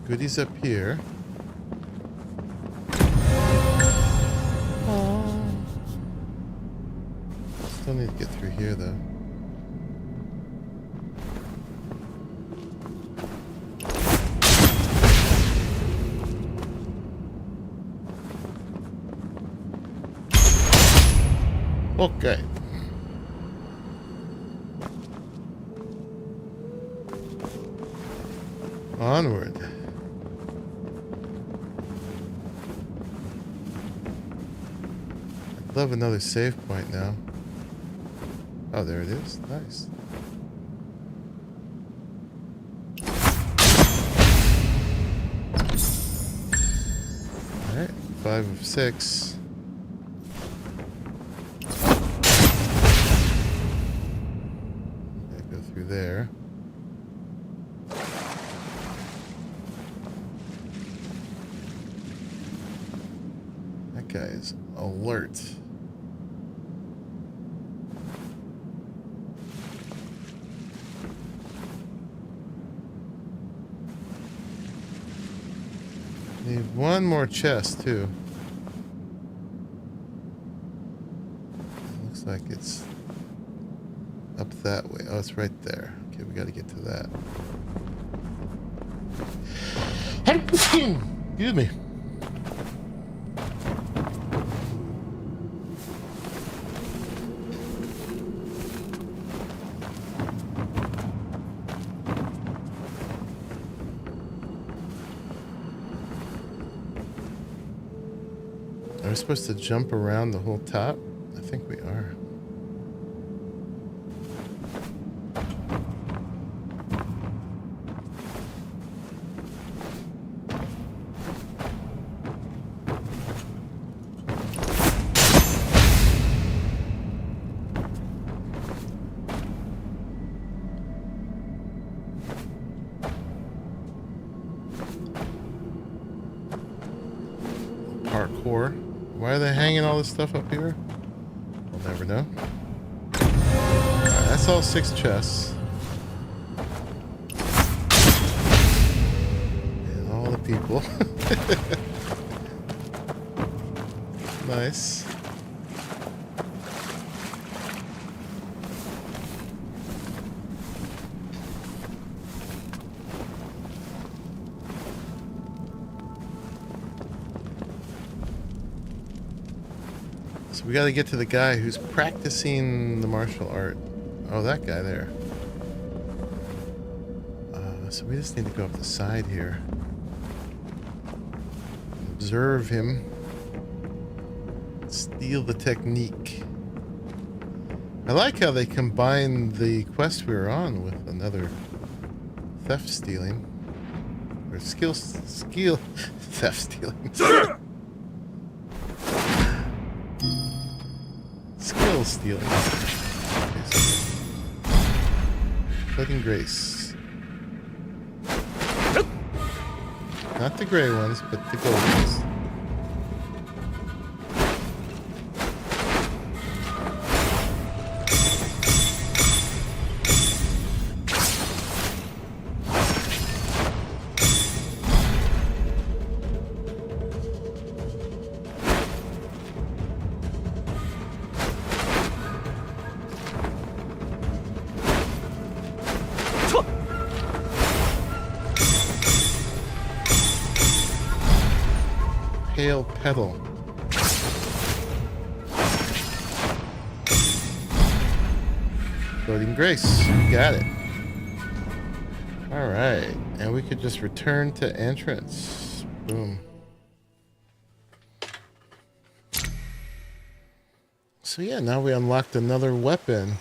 goodies up here. Still need to get through here, though. Okay. Onward. I'd love another save point now. Oh, there it is. Nice. Alright, 5 of 6. Gotta go through there. That guy is alert. Need one more chest, too. Looks like it's up that way. Oh, it's right there. Okay, we gotta get to that. Excuse me. Are we supposed to jump around the whole top? I think we are. Parkour. Why are they hanging all this stuff up here? We'll never know. Alright, that's all 6 chests. And all the people. Nice. So we gotta get to the guy who's practicing the martial art. Oh, that guy there. So we just need to go up the side here. Observe him. Steal the technique. I like how they combine the quest we were on with another theft stealing. Or skill theft stealing. Skill stealing. Floating Grace. Not the gray ones, but the gold ones. Pale Petal. Floating Grace. Got it. Alright. And we could just return to entrance. Boom. So yeah, now we unlocked another weapon.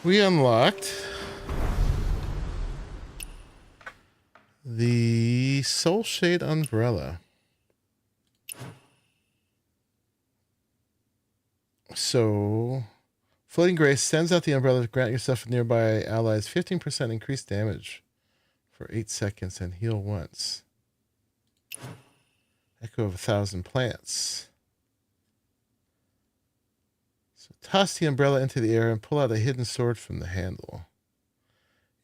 We unlocked the Soul Shade Umbrella. So, Floating Grace sends out the umbrella to grant yourself and nearby allies 15% increased damage for 8 seconds and heal once. Echo of 1,000 plants. So toss the umbrella into the air and pull out a hidden sword from the handle.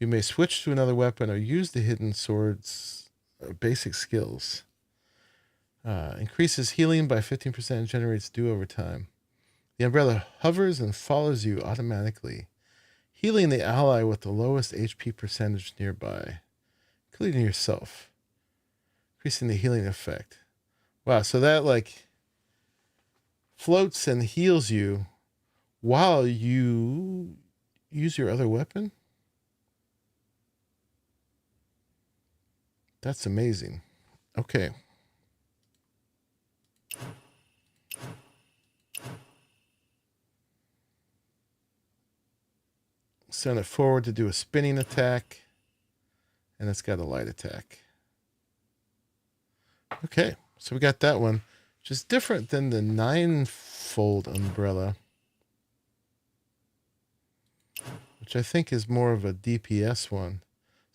You may switch to another weapon or use the hidden sword's basic skills. Increases healing by 15% and generates dew over time. The umbrella hovers and follows you automatically, healing the ally with the lowest HP percentage nearby, including yourself, increasing the healing effect. Wow, so that like floats and heals you while you use your other weapon? That's amazing. Okay. Send it forward to do a spinning attack. And it's got a light attack. Okay, so we got that one, which is different than the 9-fold umbrella, which I think is more of a DPS one.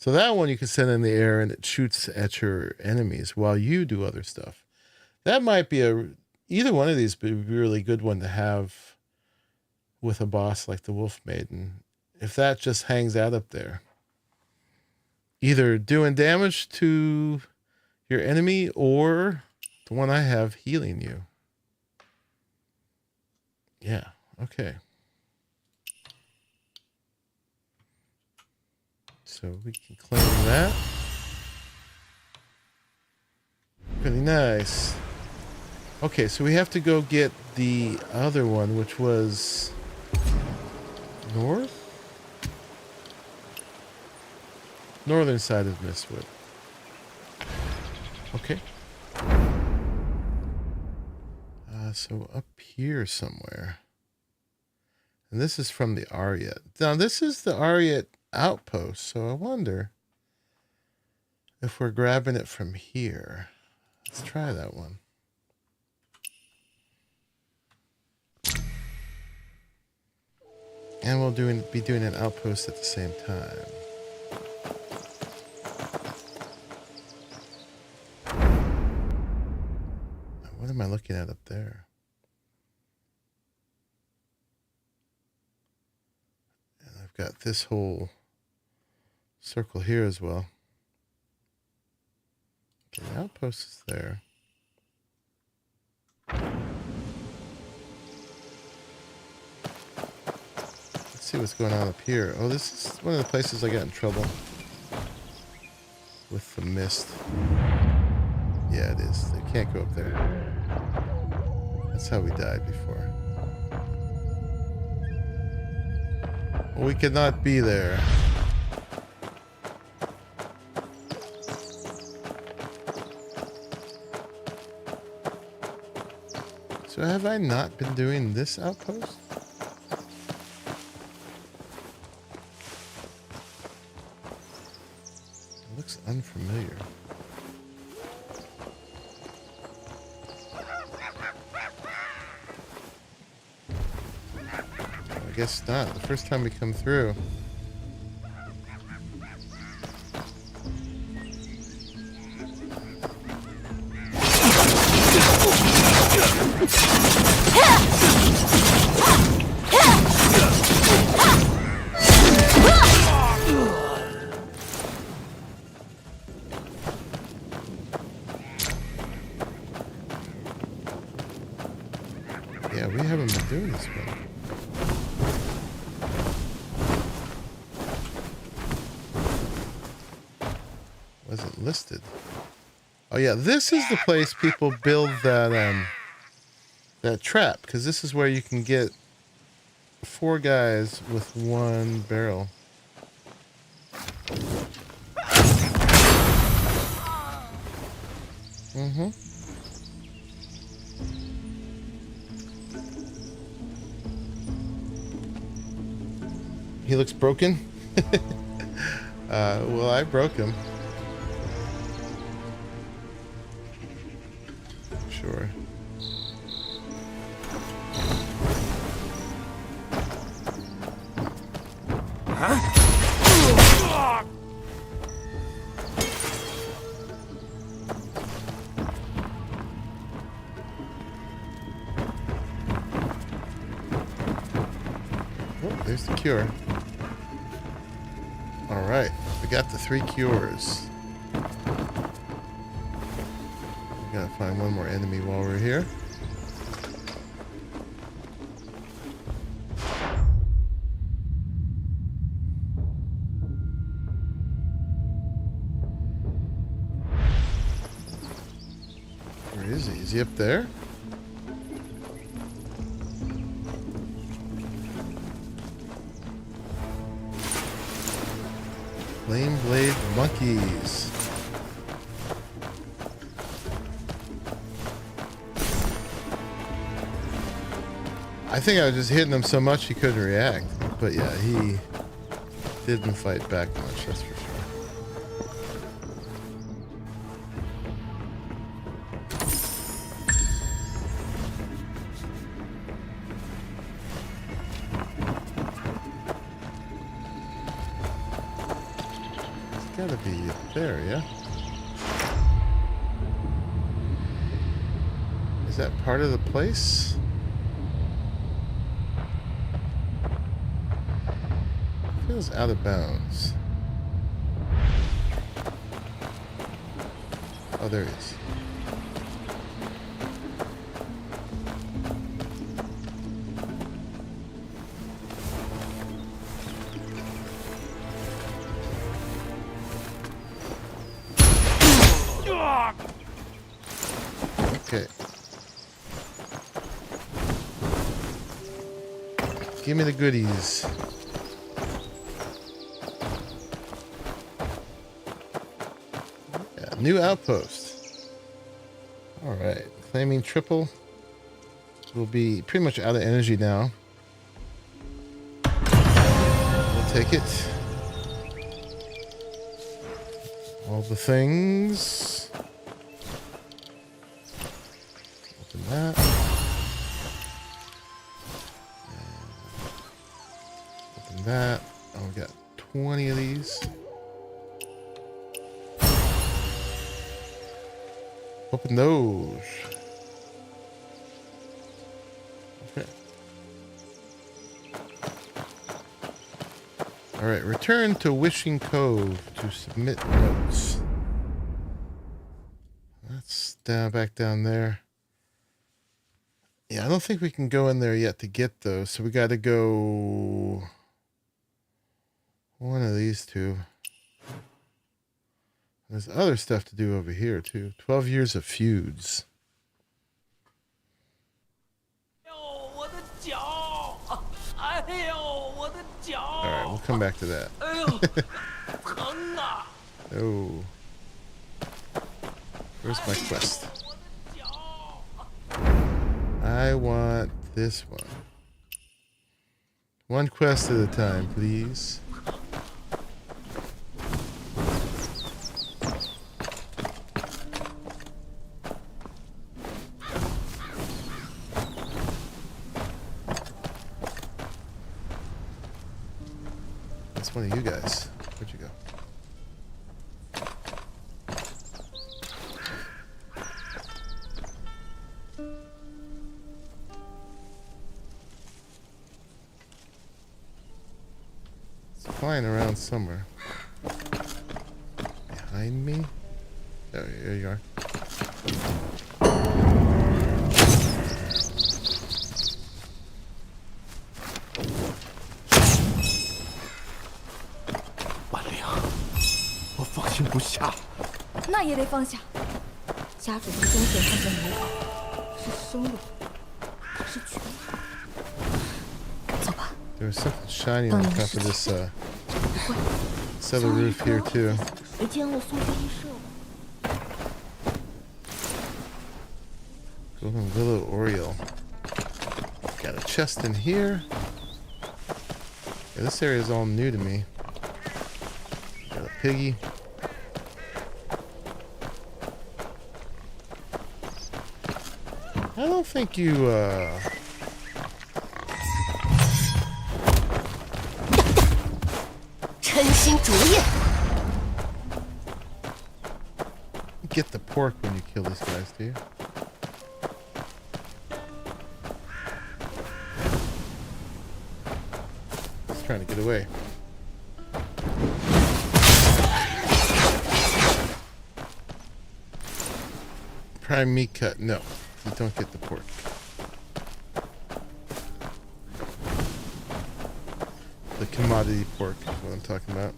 So that one you can send in the air and it shoots at your enemies while you do other stuff. That might be either one of these be a really good one to have with a boss like the Wolf Maiden. If that just hangs out up there, either doing damage to your enemy or the one I have healing you. Yeah, okay. So we can claim that. Pretty nice. Okay, so we have to go get the other one, which was north? Northern side of Mistwood. Okay. So up here somewhere. And this is from the Ariat. Now this is the Ariat outpost, so I wonder if we're grabbing it from here. Let's try that one. And we'll be doing an outpost at the same time. What am I looking at up there? And I've got this whole circle here as well. Okay, the outpost is there. Let's see what's going on up here. Oh, this is one of the places I got in trouble with the mist. Yeah, it is. They can't go up there. That's how we died before. Well, we could not be there. So have I not been doing this outpost? It looks unfamiliar. I guess not. The first time we come through. Yeah, we haven't been doing this one. Wasn't listed. Oh yeah, this is the place people build that that trap, because this is where you can get 4 guys with 1 barrel. Mm-hmm. He looks broken. Well, I broke him. Sure. Oh, there's the cure. Alright, we got the 3 cures. We gotta find one more enemy while we're here. Where is he? Is he up there? Flame Blade Monkeys. I think I was just hitting him so much he couldn't react. But yeah, he didn't fight back much, that's for sure. Gotta be there, yeah? Is that part of the place? Feels out of bounds. Oh, there he is. Okay. Give me the goodies. Yeah, new outpost. Alright. Claiming triple. We'll be pretty much out of energy now. We'll take it. All the things. That. Open that. Oh, we got 20 of these. Open those. Okay. Alright, return to Wishing Cove to submit notes. That's down back down there. Yeah, I don't think we can go in there yet to get those, so we got to go one of these two. There's other stuff to do over here, too. 12 years of feuds. Alright, we'll come back to that. Oh. Where's my quest? I want this one. One quest at a time, please. That's one of you guys. Where'd you go? Flying around somewhere. Behind me? Oh, here you are.那也得放下。家主的精神看着美好，是生路，是绝望。走吧。There was something shiny on top of this cellar roof here too. Golden Willow Oriole. Got a chest in here. Yeah, this area is all new to me. Got a piggy. I don't think you get the pork when you kill these guys, do you? He's trying to get away. Prime meat cut. No, you don't get the pork. The commodity pork is what I'm talking about.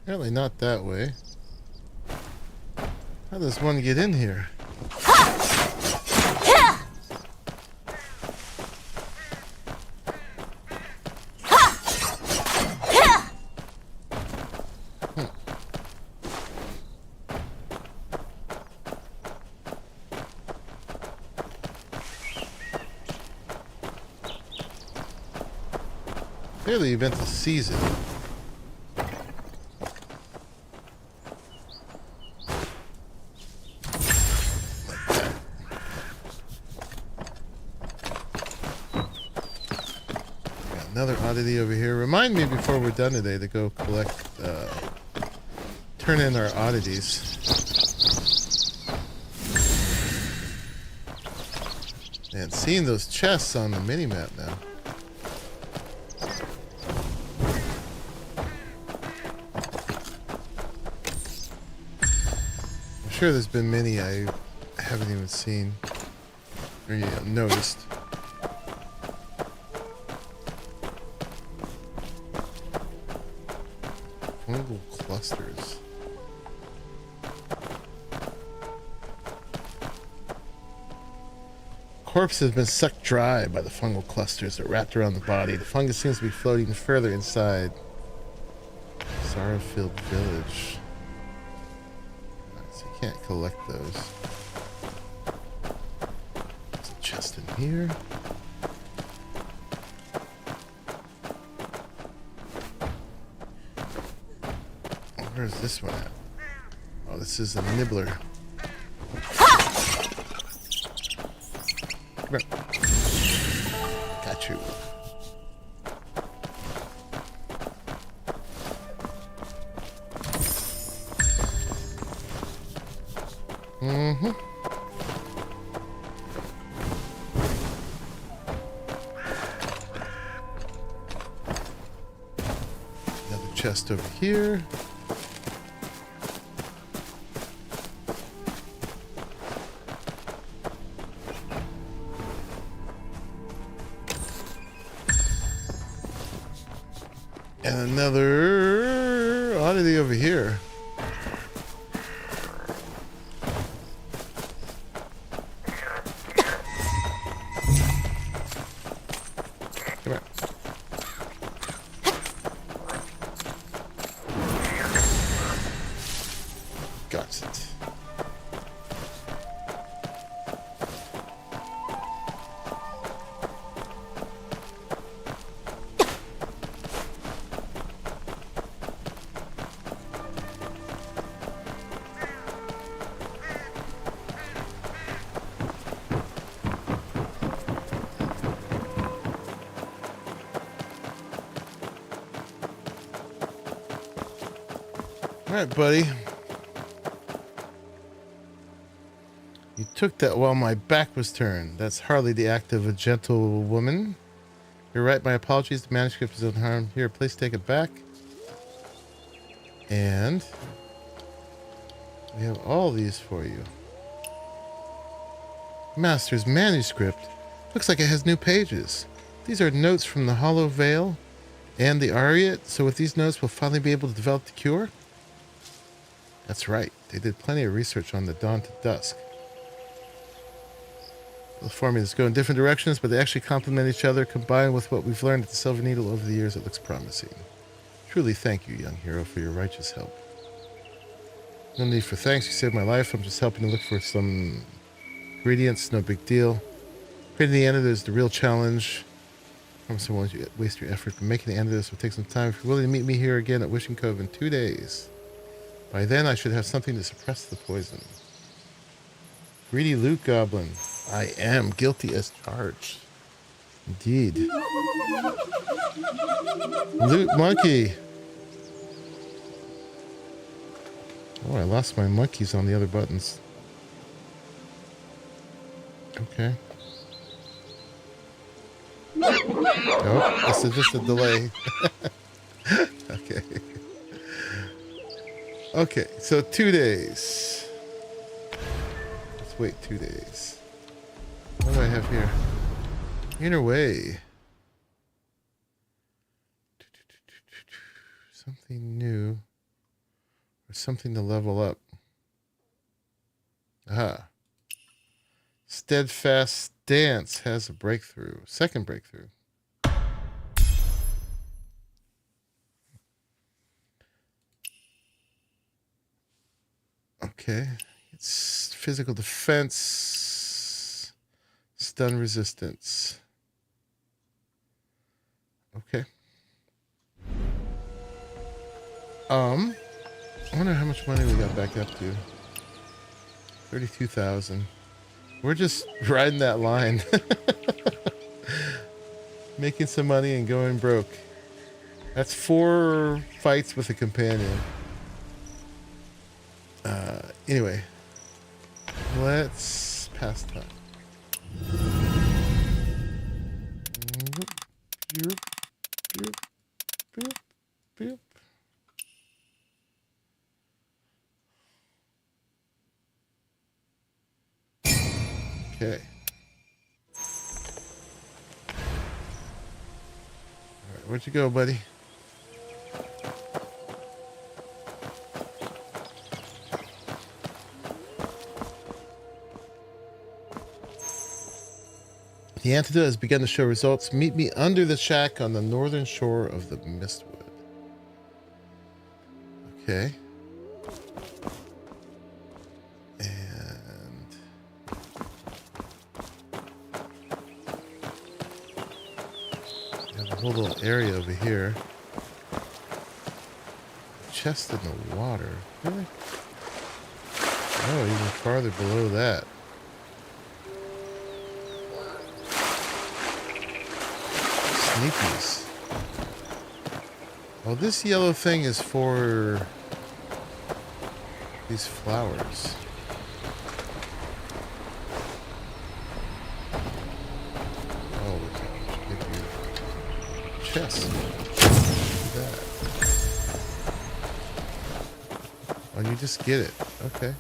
Apparently not that way. How does one get in here? Clearly you meant to seize it. Another oddity over here. Remind me before we're done today to go collect, turn in our oddities. And seeing those chests on the mini-map now. I'm sure there's been many I haven't even seen or noticed. Fungal clusters. Corpse has been sucked dry by the fungal clusters that wrapped around the body. The fungus seems to be floating further inside. Sorrow-filled village. So you can't collect those. There's a chest in here. Where's this one at? Oh, this is a nibbler. Come here. Got you. Mm-hmm. Another chest over here. And another oddity over here. Come here. Got it. All right, buddy. You took that while my back was turned. That's hardly the act of a gentle woman. You're right, my apologies. The manuscript is unharmed. Here, please take it back. And we have all these for you. Master's manuscript. Looks like it has new pages. These are notes from the Hollow Veil and the Ariat. So with these notes, we'll finally be able to develop the cure. That's right. They did plenty of research on the dawn to dusk. The formulas go in different directions, but they actually complement each other. Combined with what we've learned at the Silver Needle over the years, it looks promising. Truly thank you, young hero, for your righteous help. No need for thanks. You saved my life. I'm just helping to look for some ingredients. No big deal. Creating the antidote is the real challenge. I promise I won't waste your effort, but making the antidote will take some time. If you're willing to meet me here again at Wishing Cove in 2 days, by then I should have something to suppress the poison. Greedy loot goblin. I am guilty as charged. Indeed. Loot monkey. Oh, I lost my monkeys on the other buttons. Okay. Oh, this is just a delay. Okay. Okay, so 2 days. Let's wait 2 days. What do I have here? Inner way. Something new. Or something to level up. Aha. Steadfast Stance has a breakthrough. Second breakthrough. Okay. It's physical defense. Stun resistance. Okay. I wonder how much money we got back up to. 32,000. We're just riding that line. Making some money and going broke. That's 4 fights with a companion. Anyway. Let's pass time. Okay. All right, where'd you go, buddy? The antidote has begun to show results. Meet me under the shack on the northern shore of the Mistwood. Okay. And we have a whole little area over here. Chest in the water. Really? Oh, even farther below that. Sneakies. Oh, this yellow thing is for these flowers. Oh, give you chest. Look at that. Oh, you just get it. Okay.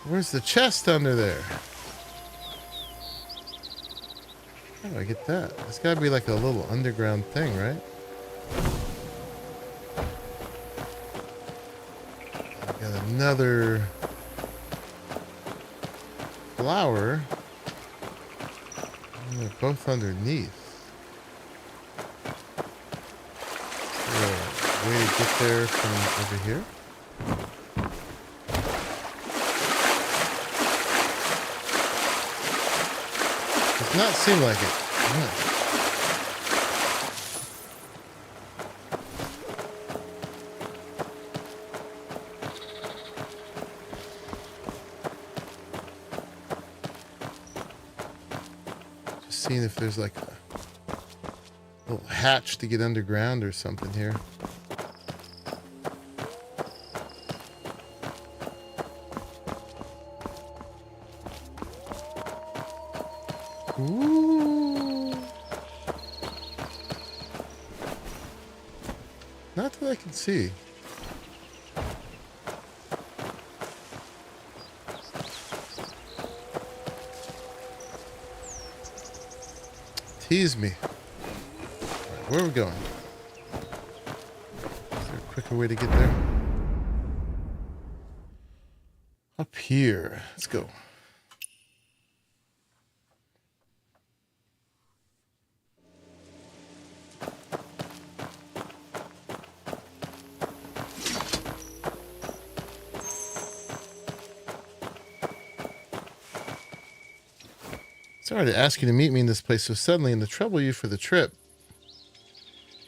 Where's the chest under there? How do I get that? It's gotta be like a little underground thing, right? I got another flower. And they're both underneath. Is there a way to get there from over here? Does not seem like it. Yeah. Just seeing if there's like a little hatch to get underground or something here. Ooh. Not that I can see. Tease me. Right, where are we going? Is there a quicker way to get there? Up here. Let's go. Sorry to ask you to meet me in this place so suddenly and to trouble you for the trip.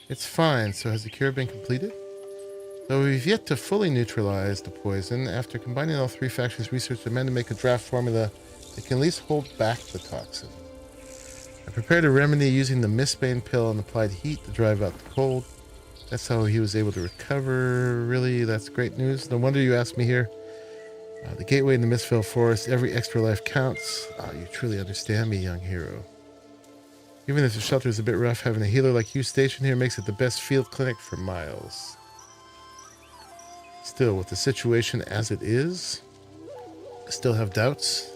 It's fine. So has the cure been completed? Though we've yet to fully neutralize the poison, after combining all 3 factions, researchers meant to make a draft formula that can at least hold back the toxin. I prepared a remedy using the Mistbane pill and applied heat to drive out the cold. That's how he was able to recover. Really, that's great news. No wonder you asked me here. The gateway in the Mistvale Forest. Every extra life counts. Ah, you truly understand me, young hero. Even if the shelter is a bit rough, having a healer like you stationed here makes it the best field clinic for miles. Still, with the situation as it is, I still have doubts.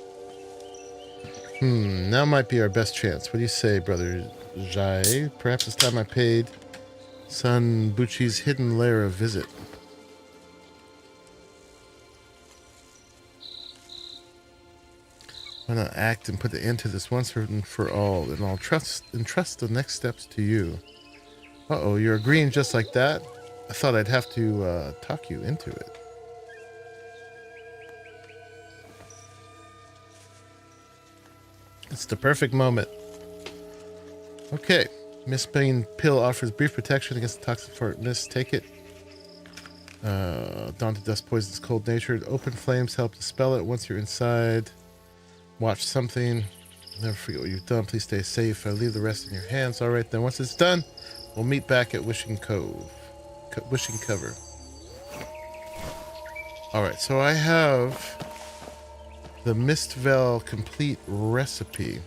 Now might be our best chance. What do you say, brother Jai? Perhaps it's time I paid son Bucci's hidden lair a visit. Why not act and put the end to this once and for all, and I'll entrust the next steps to you. Uh-oh, you're agreeing just like that? I thought I'd have to talk you into it. It's the perfect moment. Okay. Mistbane pill offers brief protection against the toxic fart mist. Take it. Daunted dust poison's cold natured. Open flames help dispel it once you're inside. Watch something. Never forget what you've done. Please stay safe. I leave the rest in your hands. All right, then. Once it's done, we'll meet back at Wishing Cove. Wishing Cover. All right, so I have the Mistvale complete recipe.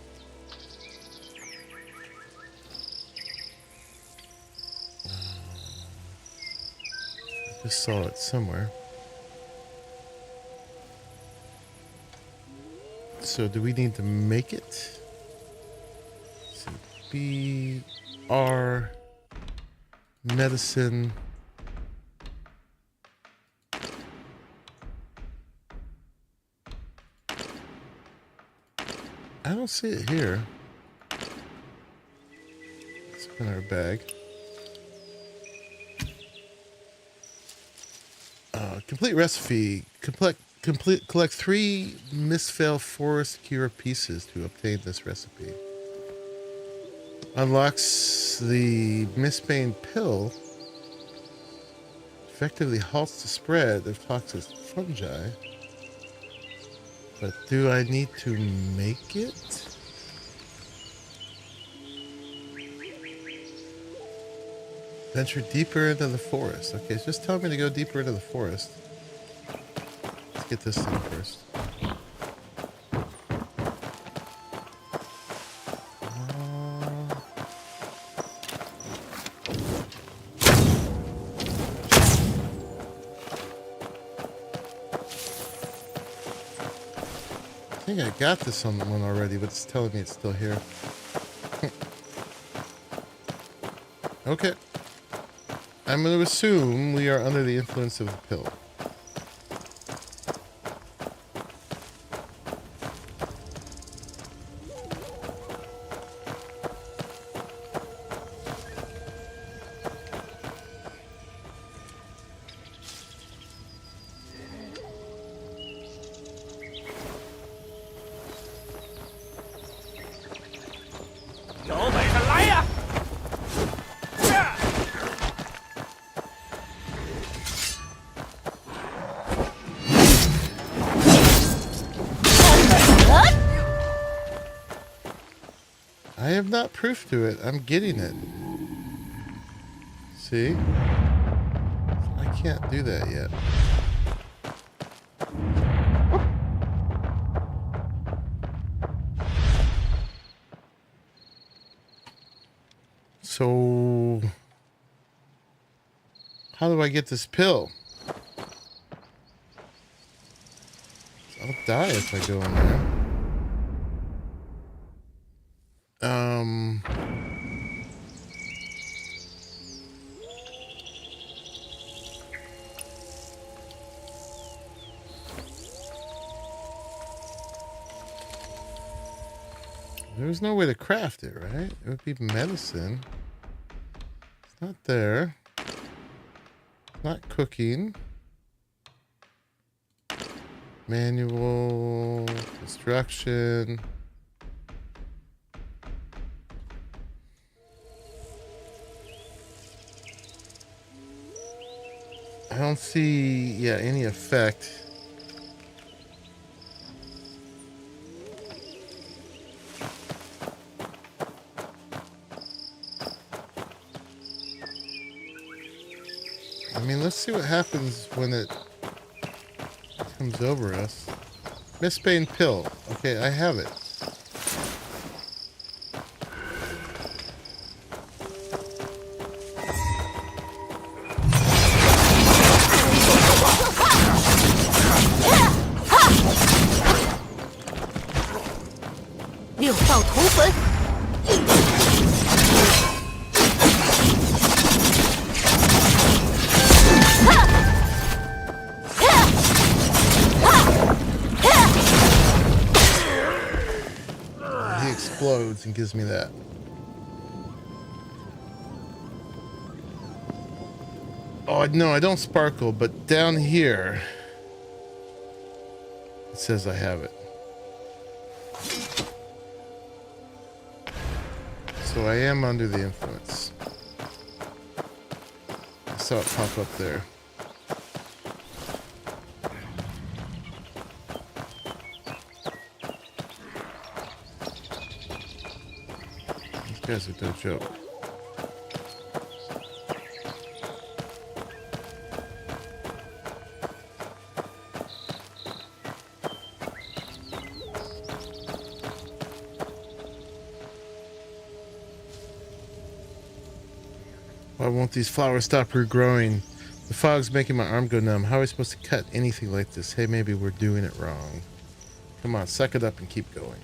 I just saw it somewhere. So do we need to make it? So B-R medicine. I don't see it here. It's in our bag. Complete recipe. Collect 3 Mistvale Forest Cure pieces to obtain this recipe. Unlocks the Mistbane pill. Effectively halts the spread of toxic fungi. But do I need to make it? Venture deeper into the forest. Okay, it's just telling me to go deeper into the forest. Let's get this thing first. I think I got this on the one already, but it's telling me it's still here. Okay. I'm going to assume we are under the influence of the pill. I have not proof to it. I'm getting it. See? I can't do that yet. So, how do I get this pill? I'll die if I go in there. There's no way to craft it, right? It would be medicine. It's not there. It's not cooking. Manual, construction. I don't see, yeah, any effect. I mean, let's see what happens when it comes over us. Mistbane pill. Okay, I have it. Explodes and gives me that. Oh no, I don't sparkle, but down here it says I have it. So I am under the influence. I saw it pop up there. These guys are no joke. Why won't these flowers stop regrowing? The fog's making my arm go numb. How are we supposed to cut anything like this? Hey, maybe we're doing it wrong. Come on, suck it up and keep going.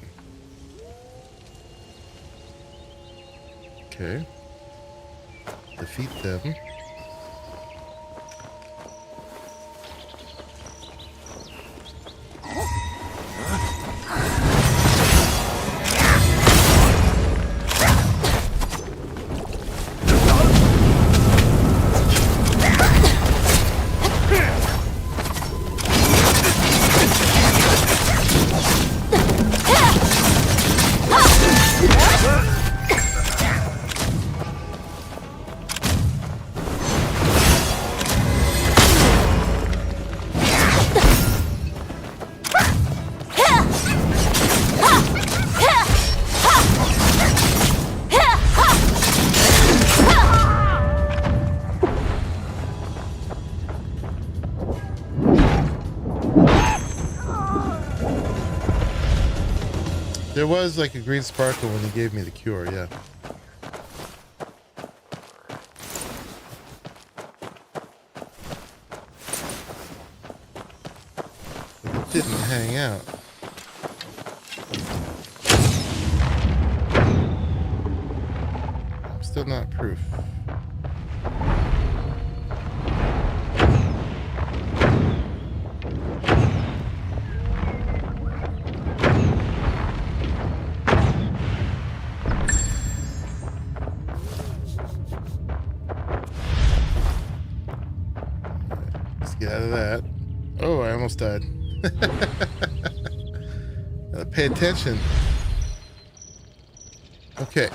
Okay. Defeat them. There was like a green sparkle when he gave me the cure, yeah. But it didn't hang out. I'm still not proof. Get out of that. Oh, I almost died. Gotta pay attention. Okay.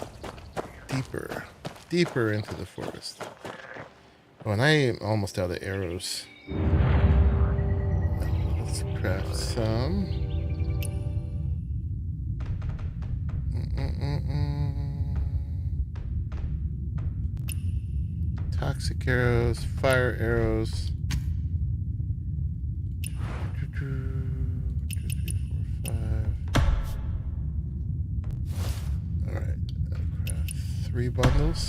Deeper. Deeper into the forest. Oh, and I am almost out of arrows. Let's craft some. Toxic arrows, fire arrows. 1, 2, 3, 4, 5. All right, I'll craft 3 bundles.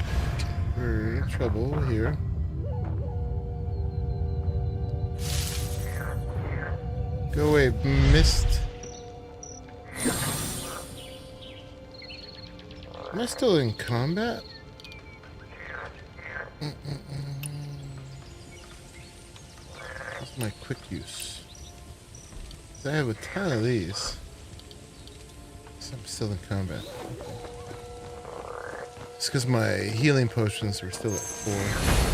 Okay, we're in trouble here. Go away, mist. Am I still in combat? What's my quick use? I have a ton of these. So I'm still in combat. Okay. It's because my healing potions were still at 4.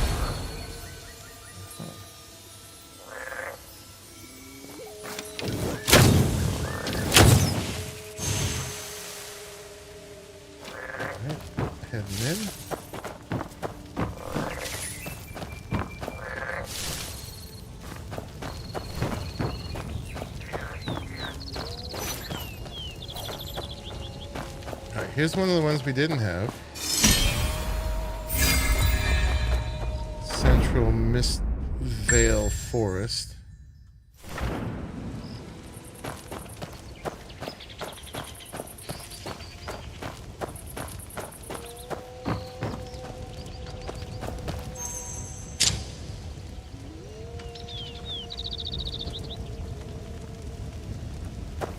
Here's one of the ones we didn't have. Mist Vale Forest.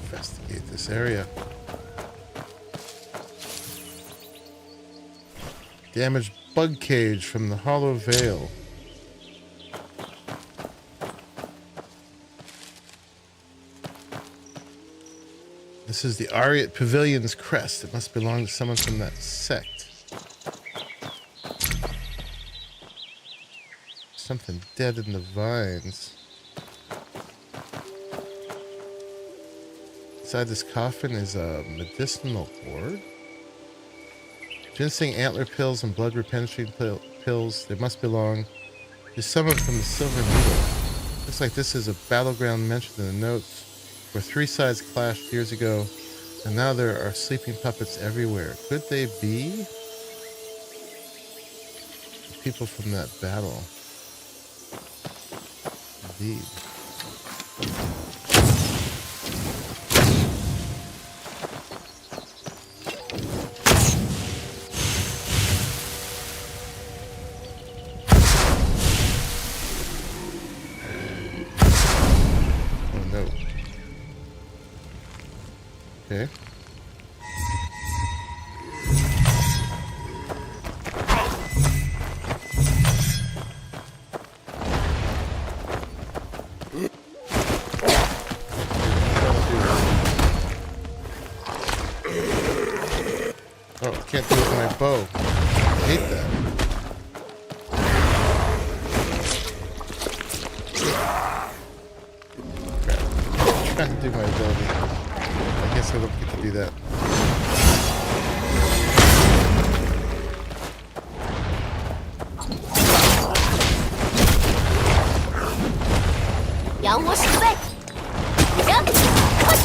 Investigate this area. Damaged bug cage from the Hollow Vale. This is the Ariat Pavilion's crest. It must belong to someone from that sect. Something dead in the vines. Inside this coffin is a medicinal hoard. Ginseng antler pills and blood replenishing pills. They must belong to someone from the Silver Needle. Looks like this is a battleground mentioned in the notes, where 3 sides clashed years ago, and now there are sleeping puppets everywhere. Could they be people from that battle? Indeed. Okay. Oh, I can't do it with my bow. I hate that. Crap. I'm trying to do my ability. I guess I don't get to do that. That's what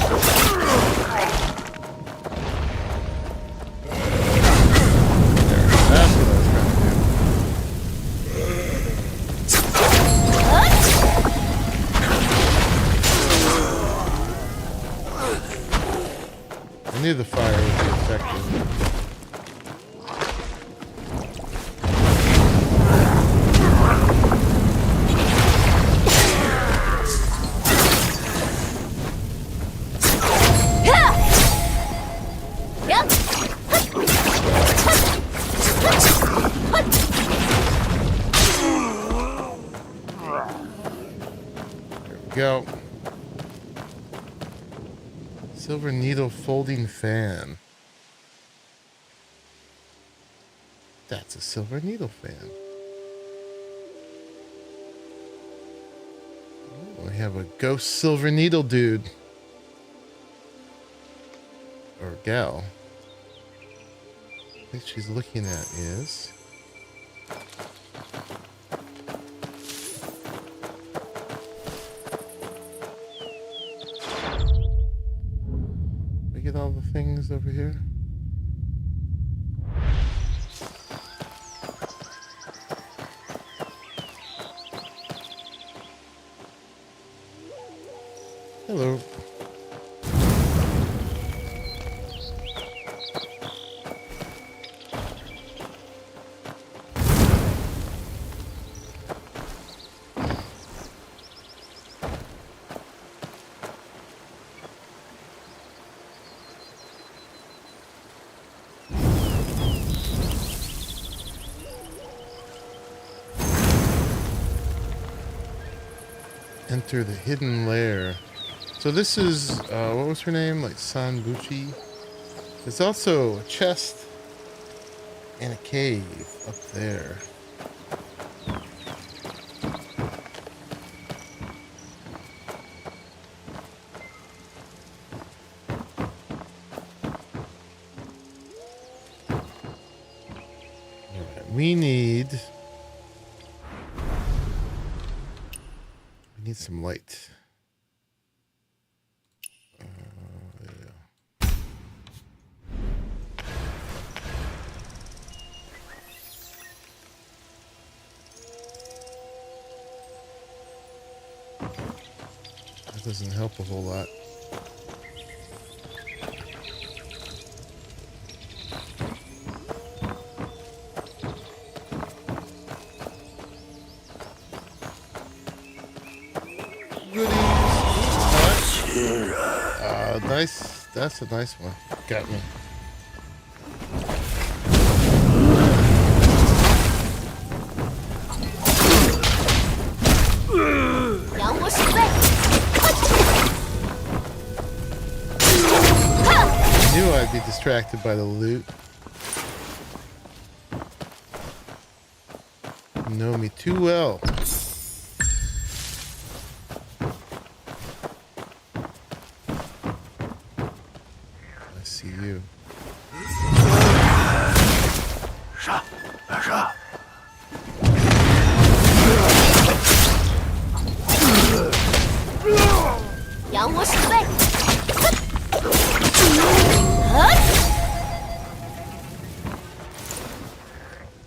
I was trying to do. I knew the fire would be effective. Go. Silver needle folding fan. That's a silver needle fan. Oh, we have a ghost silver needle dude. Or gal. I think she's looking at is... Get all the things over here. Hello. Enter the hidden lair. So this is, what was her name? Like San Buchi. There's also a chest and a cave up there. Alright, we need some light. Yeah. That doesn't help a whole lot. Nice. That's a nice one. Got me. I knew I'd be distracted by the loot. You know me too well. You. 扬我十倍！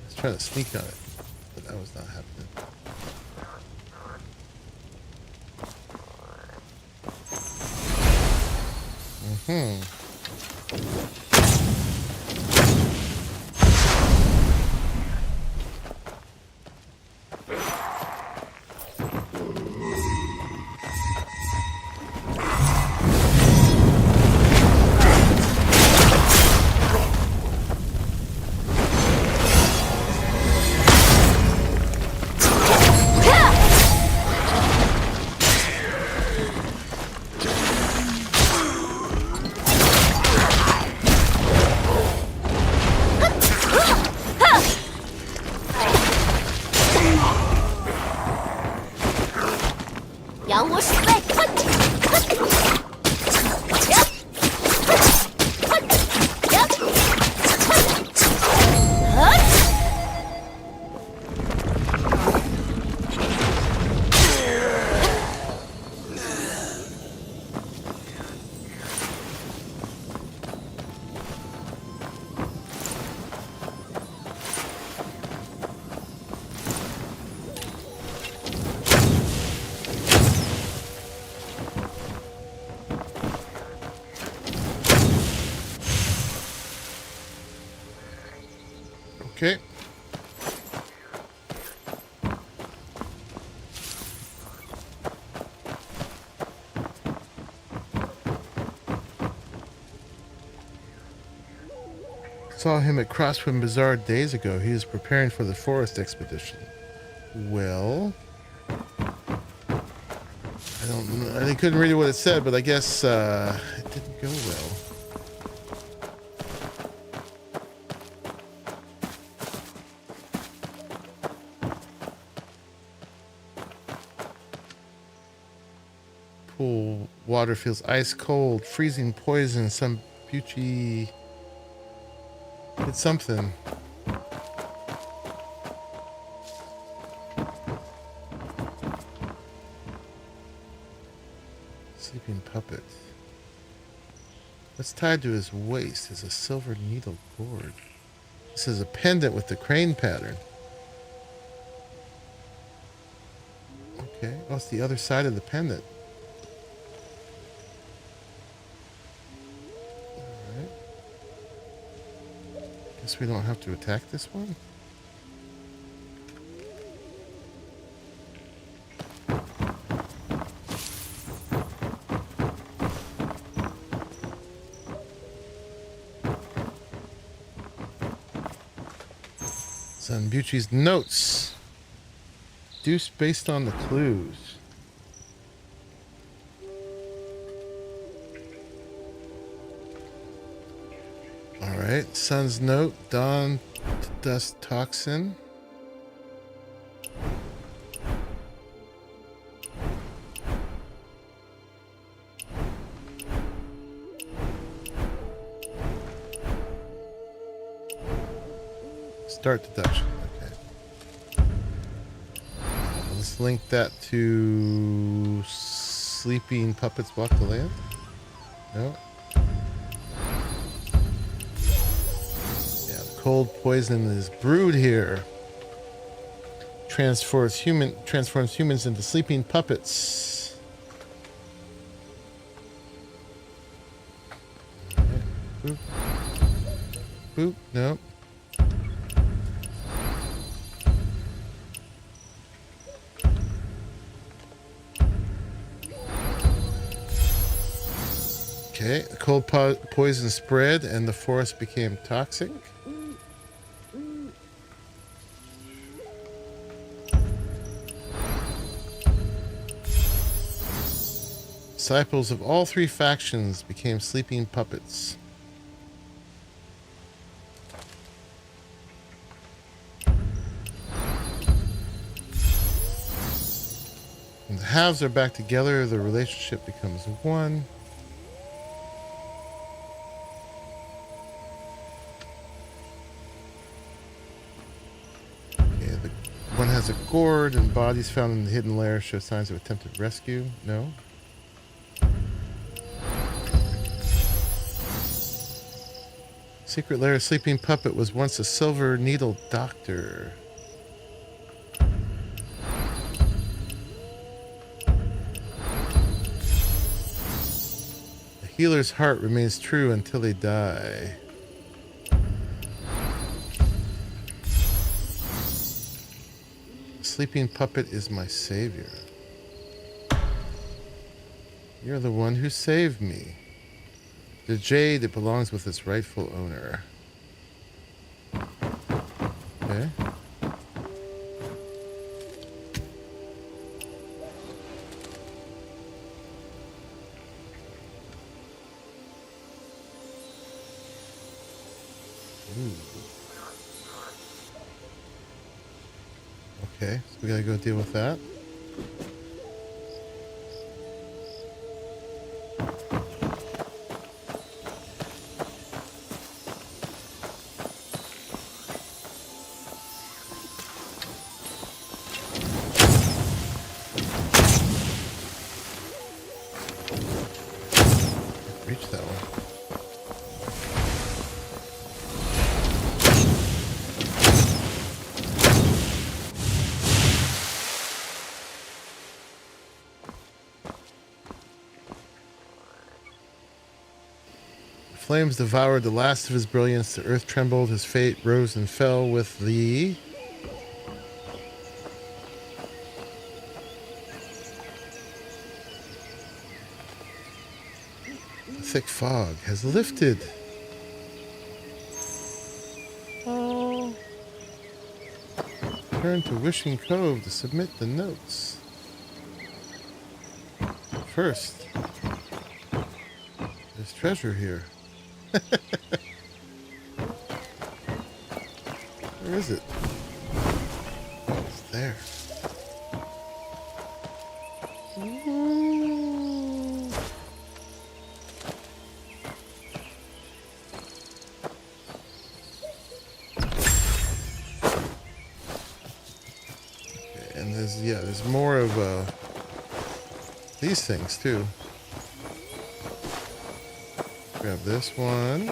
Let's try to sneak on it, but that was not happening. Okay. Saw him at Crosswind Bazaar days ago. He is preparing for the forest expedition. Well, I don't know. I couldn't read what it said, but I guess it didn't go well. Pool water feels ice cold, freezing poison, some Bucci. It's something. Sleeping puppet. What's tied to his waist is a silver needle cord. This is a pendant with the crane pattern. Okay, oh, it's the other side of the pendant. Guess we don't have to attack this one. Zanbuchi's notes. Deuce based on the clues. Alright, Sun's note, dawn to dust toxin. Start deduction, okay. Let's link that to sleeping puppets walk the land. No. Cold poison is brewed here. Transforms humans into sleeping puppets. Boop. Boop. Nope. Okay, the cold poison spread and the forest became toxic. Disciples of all three factions became sleeping puppets. When the halves are back together, the relationship becomes one. Okay, the one has a gourd, and bodies found in the hidden lair show signs of attempted rescue. No. Secret lair sleeping puppet was once a silver needle doctor. The healer's heart remains true until they die. The sleeping puppet is my savior. You're the one who saved me. The jade, it belongs with its rightful owner. Okay. Ooh. Okay, so we gotta go deal with that. Reach that one. The flames devoured the last of his brilliance. The earth trembled. His fate rose and fell with the... thick fog has lifted. Oh. Turn to Wishing Cove to submit the notes. First, there's treasure here. Where is it? Oh, it's there. There's more of these things too. Grab this one.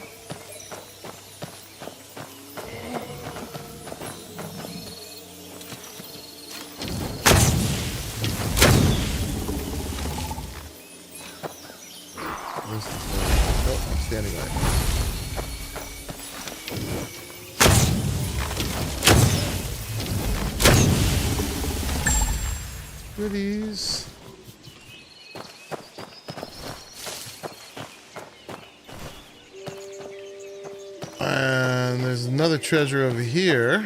Oh, I'm standing by. Goodies. And there's another treasure over here.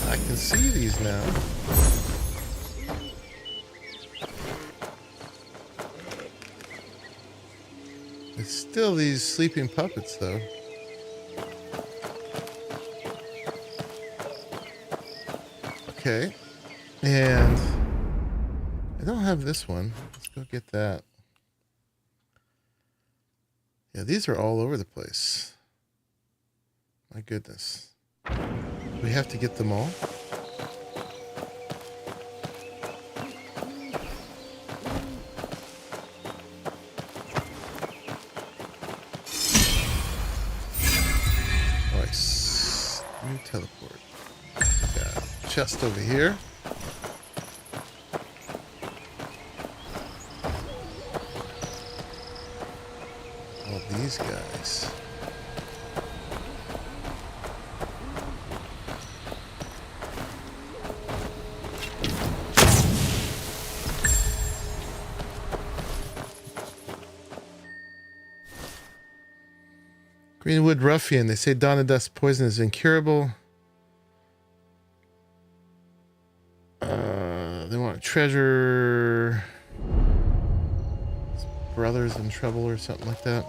I can see these now. It's still these sleeping puppets though. Okay, and I don't have this one. Let's go get that. Yeah, these are all over the place. My goodness. We have to get them all. Nice. New teleport. Yeah. Chest over here. these guys. Greenwood Ruffian. They say Dawn of Dust poison is incurable. They want treasure. His brother's in trouble or something like that.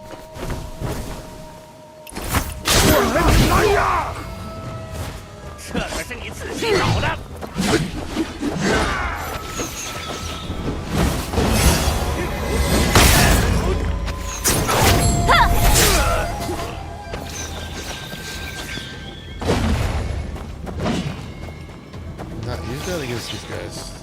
Not use that against these guys.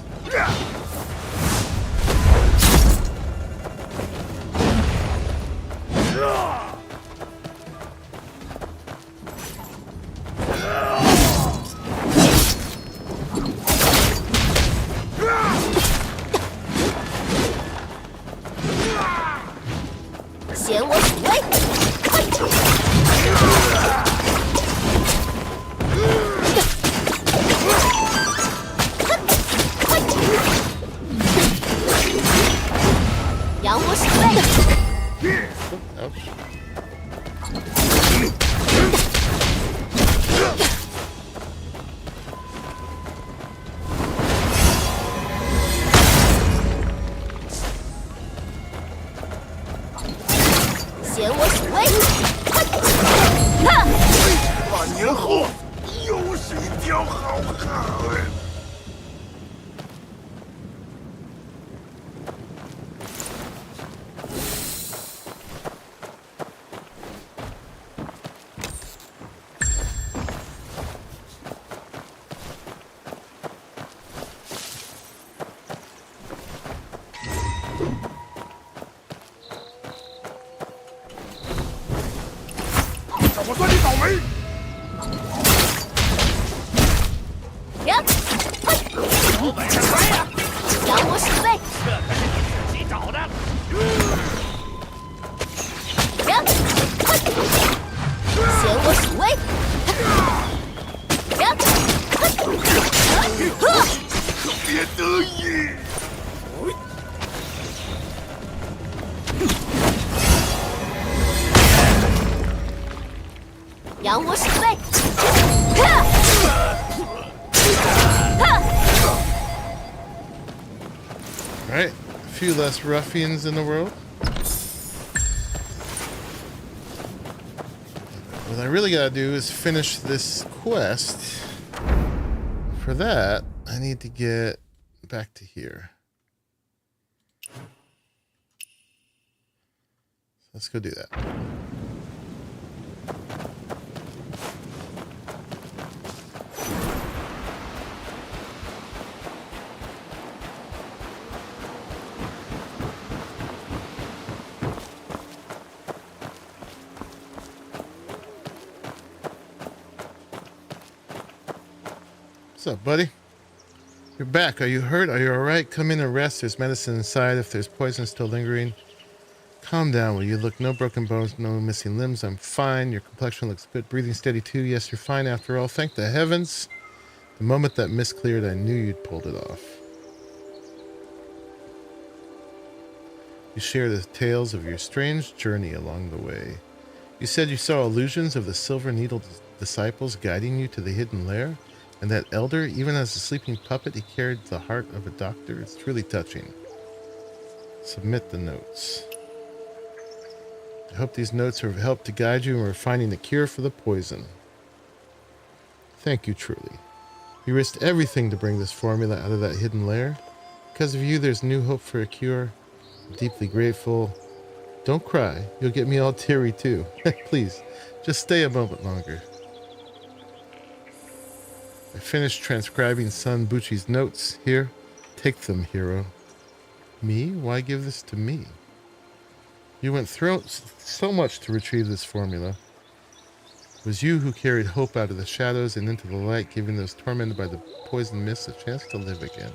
Alright, a few less ruffians in the world. What I really gotta do is finish this quest. For that, I need to get back to here. Let's go do that. What's up, buddy? You're back. Are you hurt? Are you alright? Come in and rest. There's medicine inside if there's poison still lingering. Calm down, will you? Look, no broken bones, no missing limbs. I'm fine. Your complexion looks good. Breathing steady, too. Yes, you're fine after all. Thank the heavens. The moment that mist cleared, I knew you'd pulled it off. You share the tales of your strange journey along the way. You said you saw illusions of the Silver Needle disciples guiding you to the hidden lair. And that elder, even as a sleeping puppet, he carried the heart of a doctor. It's truly touching. Submit the notes. I hope these notes have helped to guide you in finding the cure for the poison. Thank you truly. You risked everything to bring this formula out of that hidden lair. Because of you, there's new hope for a cure. I'm deeply grateful. Don't cry. You'll get me all teary too. Please, just stay a moment longer. I finished transcribing Son Buchi's notes. Here, take them, hero. Me? Why give this to me? You went through so much to retrieve this formula. It was you who carried hope out of the shadows and into the light, giving those tormented by the poison mist a chance to live again.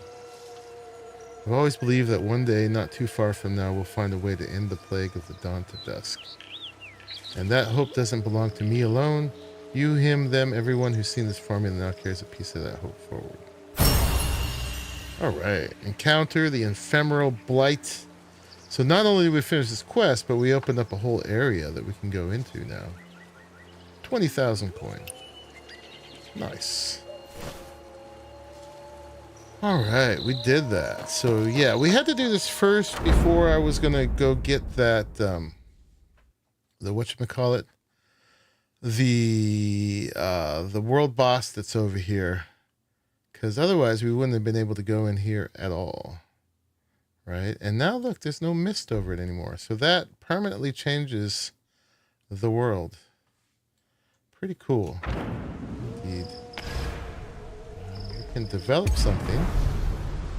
I've always believed that one day, not too far from now, we'll find a way to end the plague of the dawn to dusk. And that hope doesn't belong to me alone. You, him, them, everyone who's seen this formula now carries a piece of that hope forward. All right. Encounter the ephemeral blight. So not only did we finish this quest, but we opened up a whole area that we can go into now. 20,000 coin. Nice. All right, we did that. So yeah, we had to do this first before I was gonna go get that the whatchamacallit, the world boss that's over here, because otherwise we wouldn't have been able to go in here at all. Right? And now look, there's no mist over it anymore. So that permanently changes the world. Pretty cool. Indeed. We can develop something.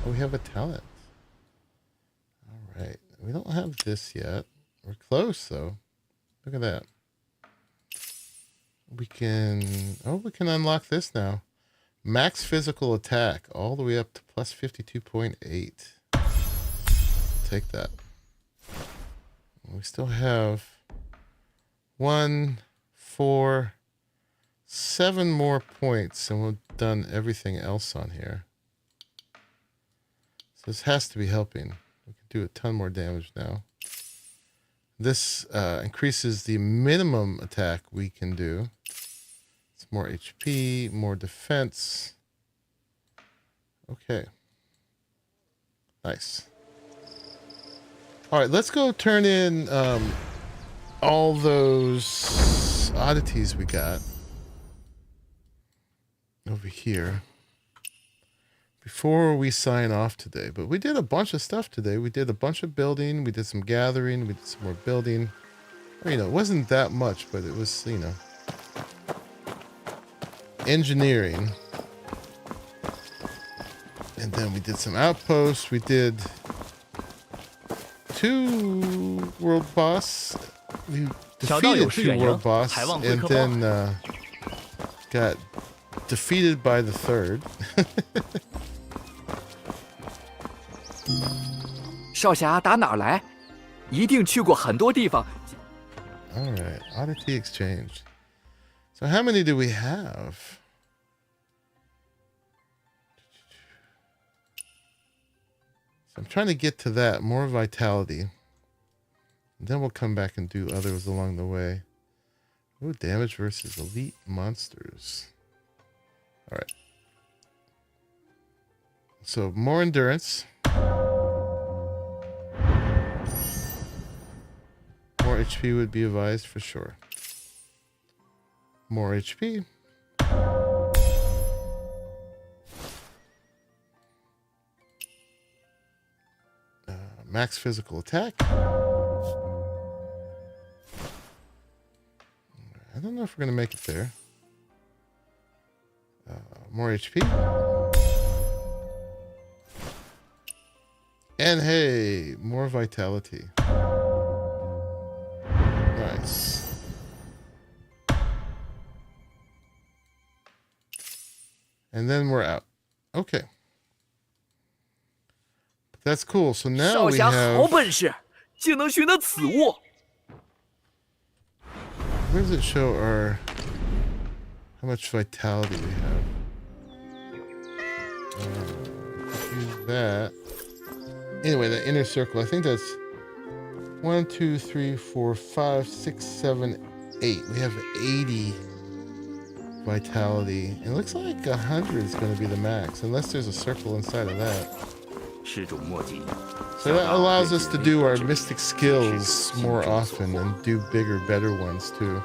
Oh, we have a talent. All right. We don't have this yet. We're close, though. Look at that. We can... Oh, we can unlock this now. Max physical attack all the way up to plus 52.8. Take that. We still have 1, 4, 7 more points, and we've done everything else on here. So this has to be helping. We can do a ton more damage now. This increases the minimum attack we can do. It's more HP, more defense. Okay. Nice. All right, let's go turn in all those oddities we got over here before we sign off today. But we did a bunch of stuff today. We did a bunch of building. We did some gathering. We did some more building. Well, you know, it wasn't that much, but it was, you know, engineering. And then we did some outposts. We did 2 world boss. We defeated 2 world boss and then got defeated by the 3rd. 少侠打哪儿来？一定去过很多地方。 All right, oddity exchange. So how many do we have? So I'm trying to get to that, more vitality. And then we'll come back and do others along the way. Ooh, damage versus elite monsters. All right. So more endurance. More HP would be advised for sure. More HP. Max physical attack. I don't know if we're going to make it there. More HP. And hey, more vitality. Nice. And then we're out. Okay. That's cool. So now we have... Where does it show our... how much vitality we have? Use that. Anyway, the inner circle. I think that's 1, 2, 3, 4, 5, 6, 7, 8. We have 80 vitality. It looks like 100 is going to be the max, unless there's a circle inside of that. So that allows us to do our mystic skills more often and do bigger, better ones too.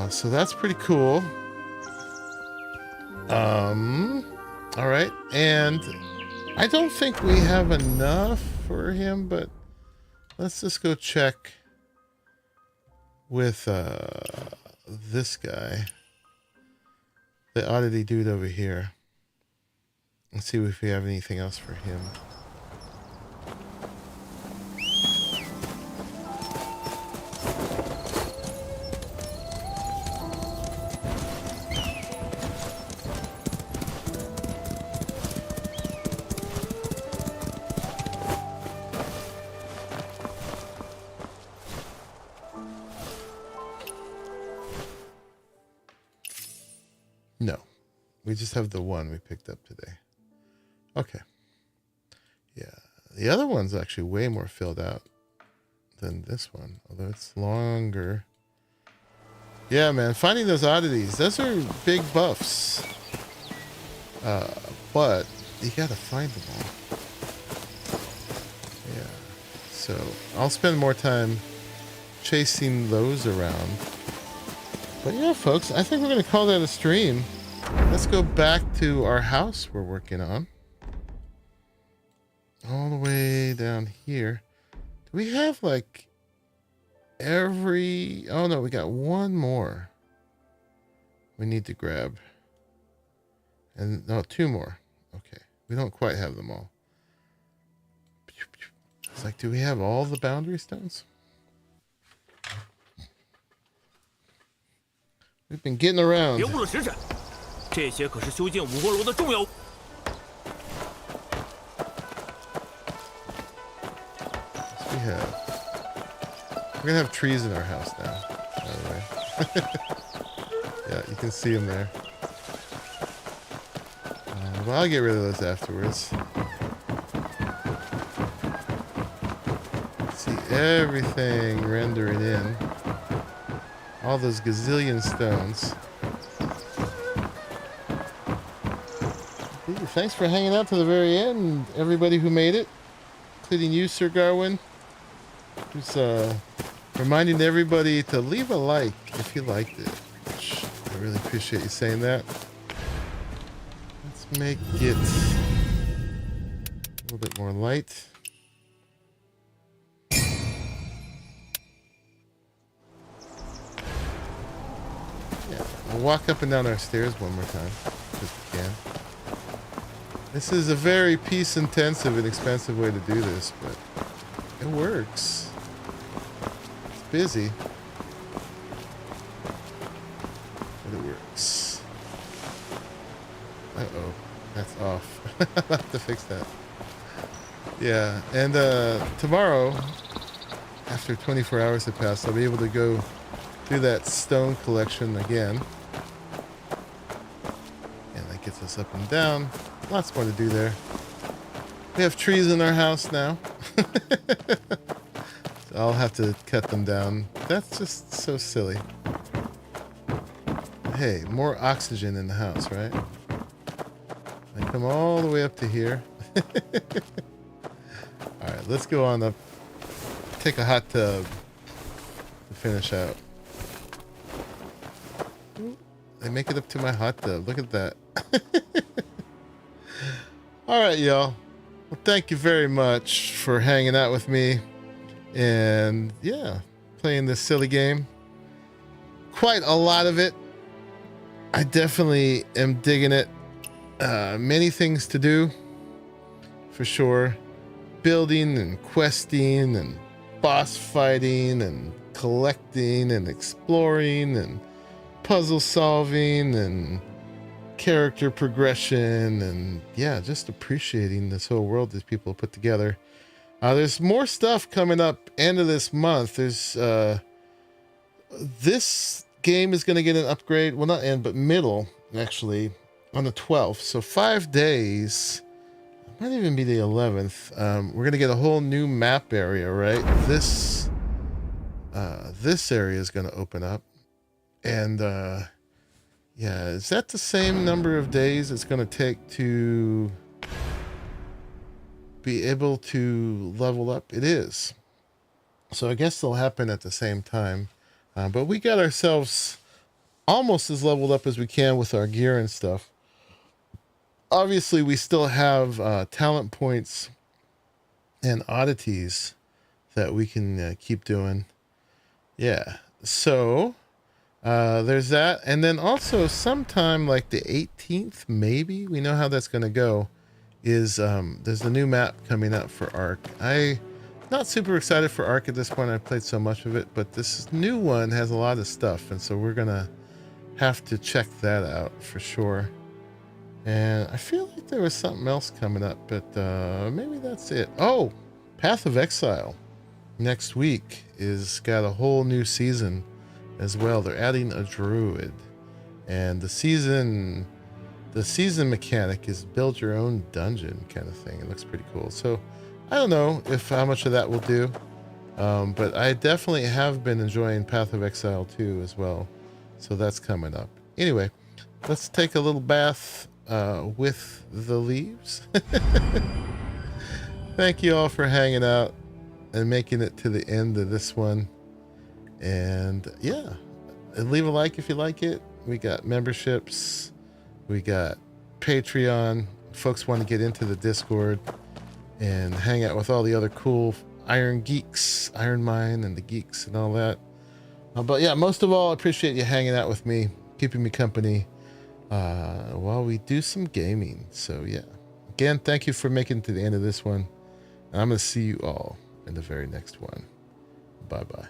So that's pretty cool. All right, and I don't think we have enough for him, but let's just go check with this guy, the oddity dude over here. Let's see if we have anything else for him. We just have the one we picked up today. Okay. Yeah. The other one's actually way more filled out than this one, although it's longer. Yeah, man. Finding those oddities. Those are big buffs. But you gotta find them all. Yeah. So I'll spend more time chasing those around. But yeah, folks, I think we're gonna call that a stream. Let's go back to our house we're working on. All the way down here. Do we have like every... Oh no, we got one more we need to grab. And no, two more. Okay. We don't quite have them all. It's like, do we have all the boundary stones? We've been getting around. 别误了时辰，这些可是修建五锅楼的重要。 We have. We're gonna have trees in our house now, by the way. Yeah, you can see them there. Well, I'll get rid of those afterwards. See everything rendering in. All those gazillion stones. Hey, thanks for hanging out to the very end, everybody who made it, including you, Sir Garwin. Who's reminding everybody to leave a like if you liked it. Which I really appreciate you saying that. Let's make it a little bit more light. Yeah, we'll walk up and down our stairs one more time, if we can. This is a very piece-intensive and expensive way to do this, but it works. Busy, but it works. Uh-oh, that's off. I'll have to fix that. Yeah, and tomorrow, after 24 hours have passed, I'll be able to go do that stone collection again. And that gets us up and down. Lots more to do there. We have trees in our house now. I'll have to cut them down. That's just so silly. Hey, more oxygen in the house, right? I come all the way up to here. Alright, let's go on up. Take a hot tub to finish out. Ooh, I make it up to my hot tub. Look at that. Alright, y'all. Well, thank you very much for hanging out with me. And yeah, playing this silly game. Quite a lot of it. I definitely am digging it. Many things to do, for sure. Building and questing and boss fighting and collecting and exploring and puzzle solving and character progression and yeah, just appreciating this whole world that people put together. There's more stuff coming up end of this month. There's this game is going to get an upgrade. Well, not end, but middle, actually, on the 12th. So 5 days. It might even be the 11th. We're going to get a whole new map area, right? This area is going to open up. And yeah, is that the same number of days it's going to take to be able to level up? It is. So I guess they'll happen at the same time. But we got ourselves almost as leveled up as we can with our gear and stuff. Obviously, we still have talent points and oddities that we can keep doing. Yeah. So there's that. And then also sometime like the 18th, maybe, we know how that's going to go, is there's a new map coming out for Ark. I'm not super excited for Ark at this point. I've played so much of it, but this new one has a lot of stuff, and so we're gonna have to check that out for sure. And I feel like there was something else coming up, but maybe that's it. Oh, Path of Exile next week is got a whole new season as well. They're adding a druid, and the the season mechanic is build your own dungeon kind of thing. It looks pretty cool. So I don't know if how much of that will do, but I definitely have been enjoying Path of Exile 2 as well. So that's coming up. Anyway, let's take a little bath with the leaves. Thank you all for hanging out and making it to the end of this one. And yeah, and leave a like if you like it. We got memberships. We got Patreon. Folks want to get into the Discord and hang out with all the other cool Iron Geeks, Iron Mine and the Geeks and all that. But yeah, most of all, I appreciate you hanging out with me, keeping me company while we do some gaming. So yeah, again, thank you for making it to the end of this one. And I'm going to see you all in the very next one. Bye-bye.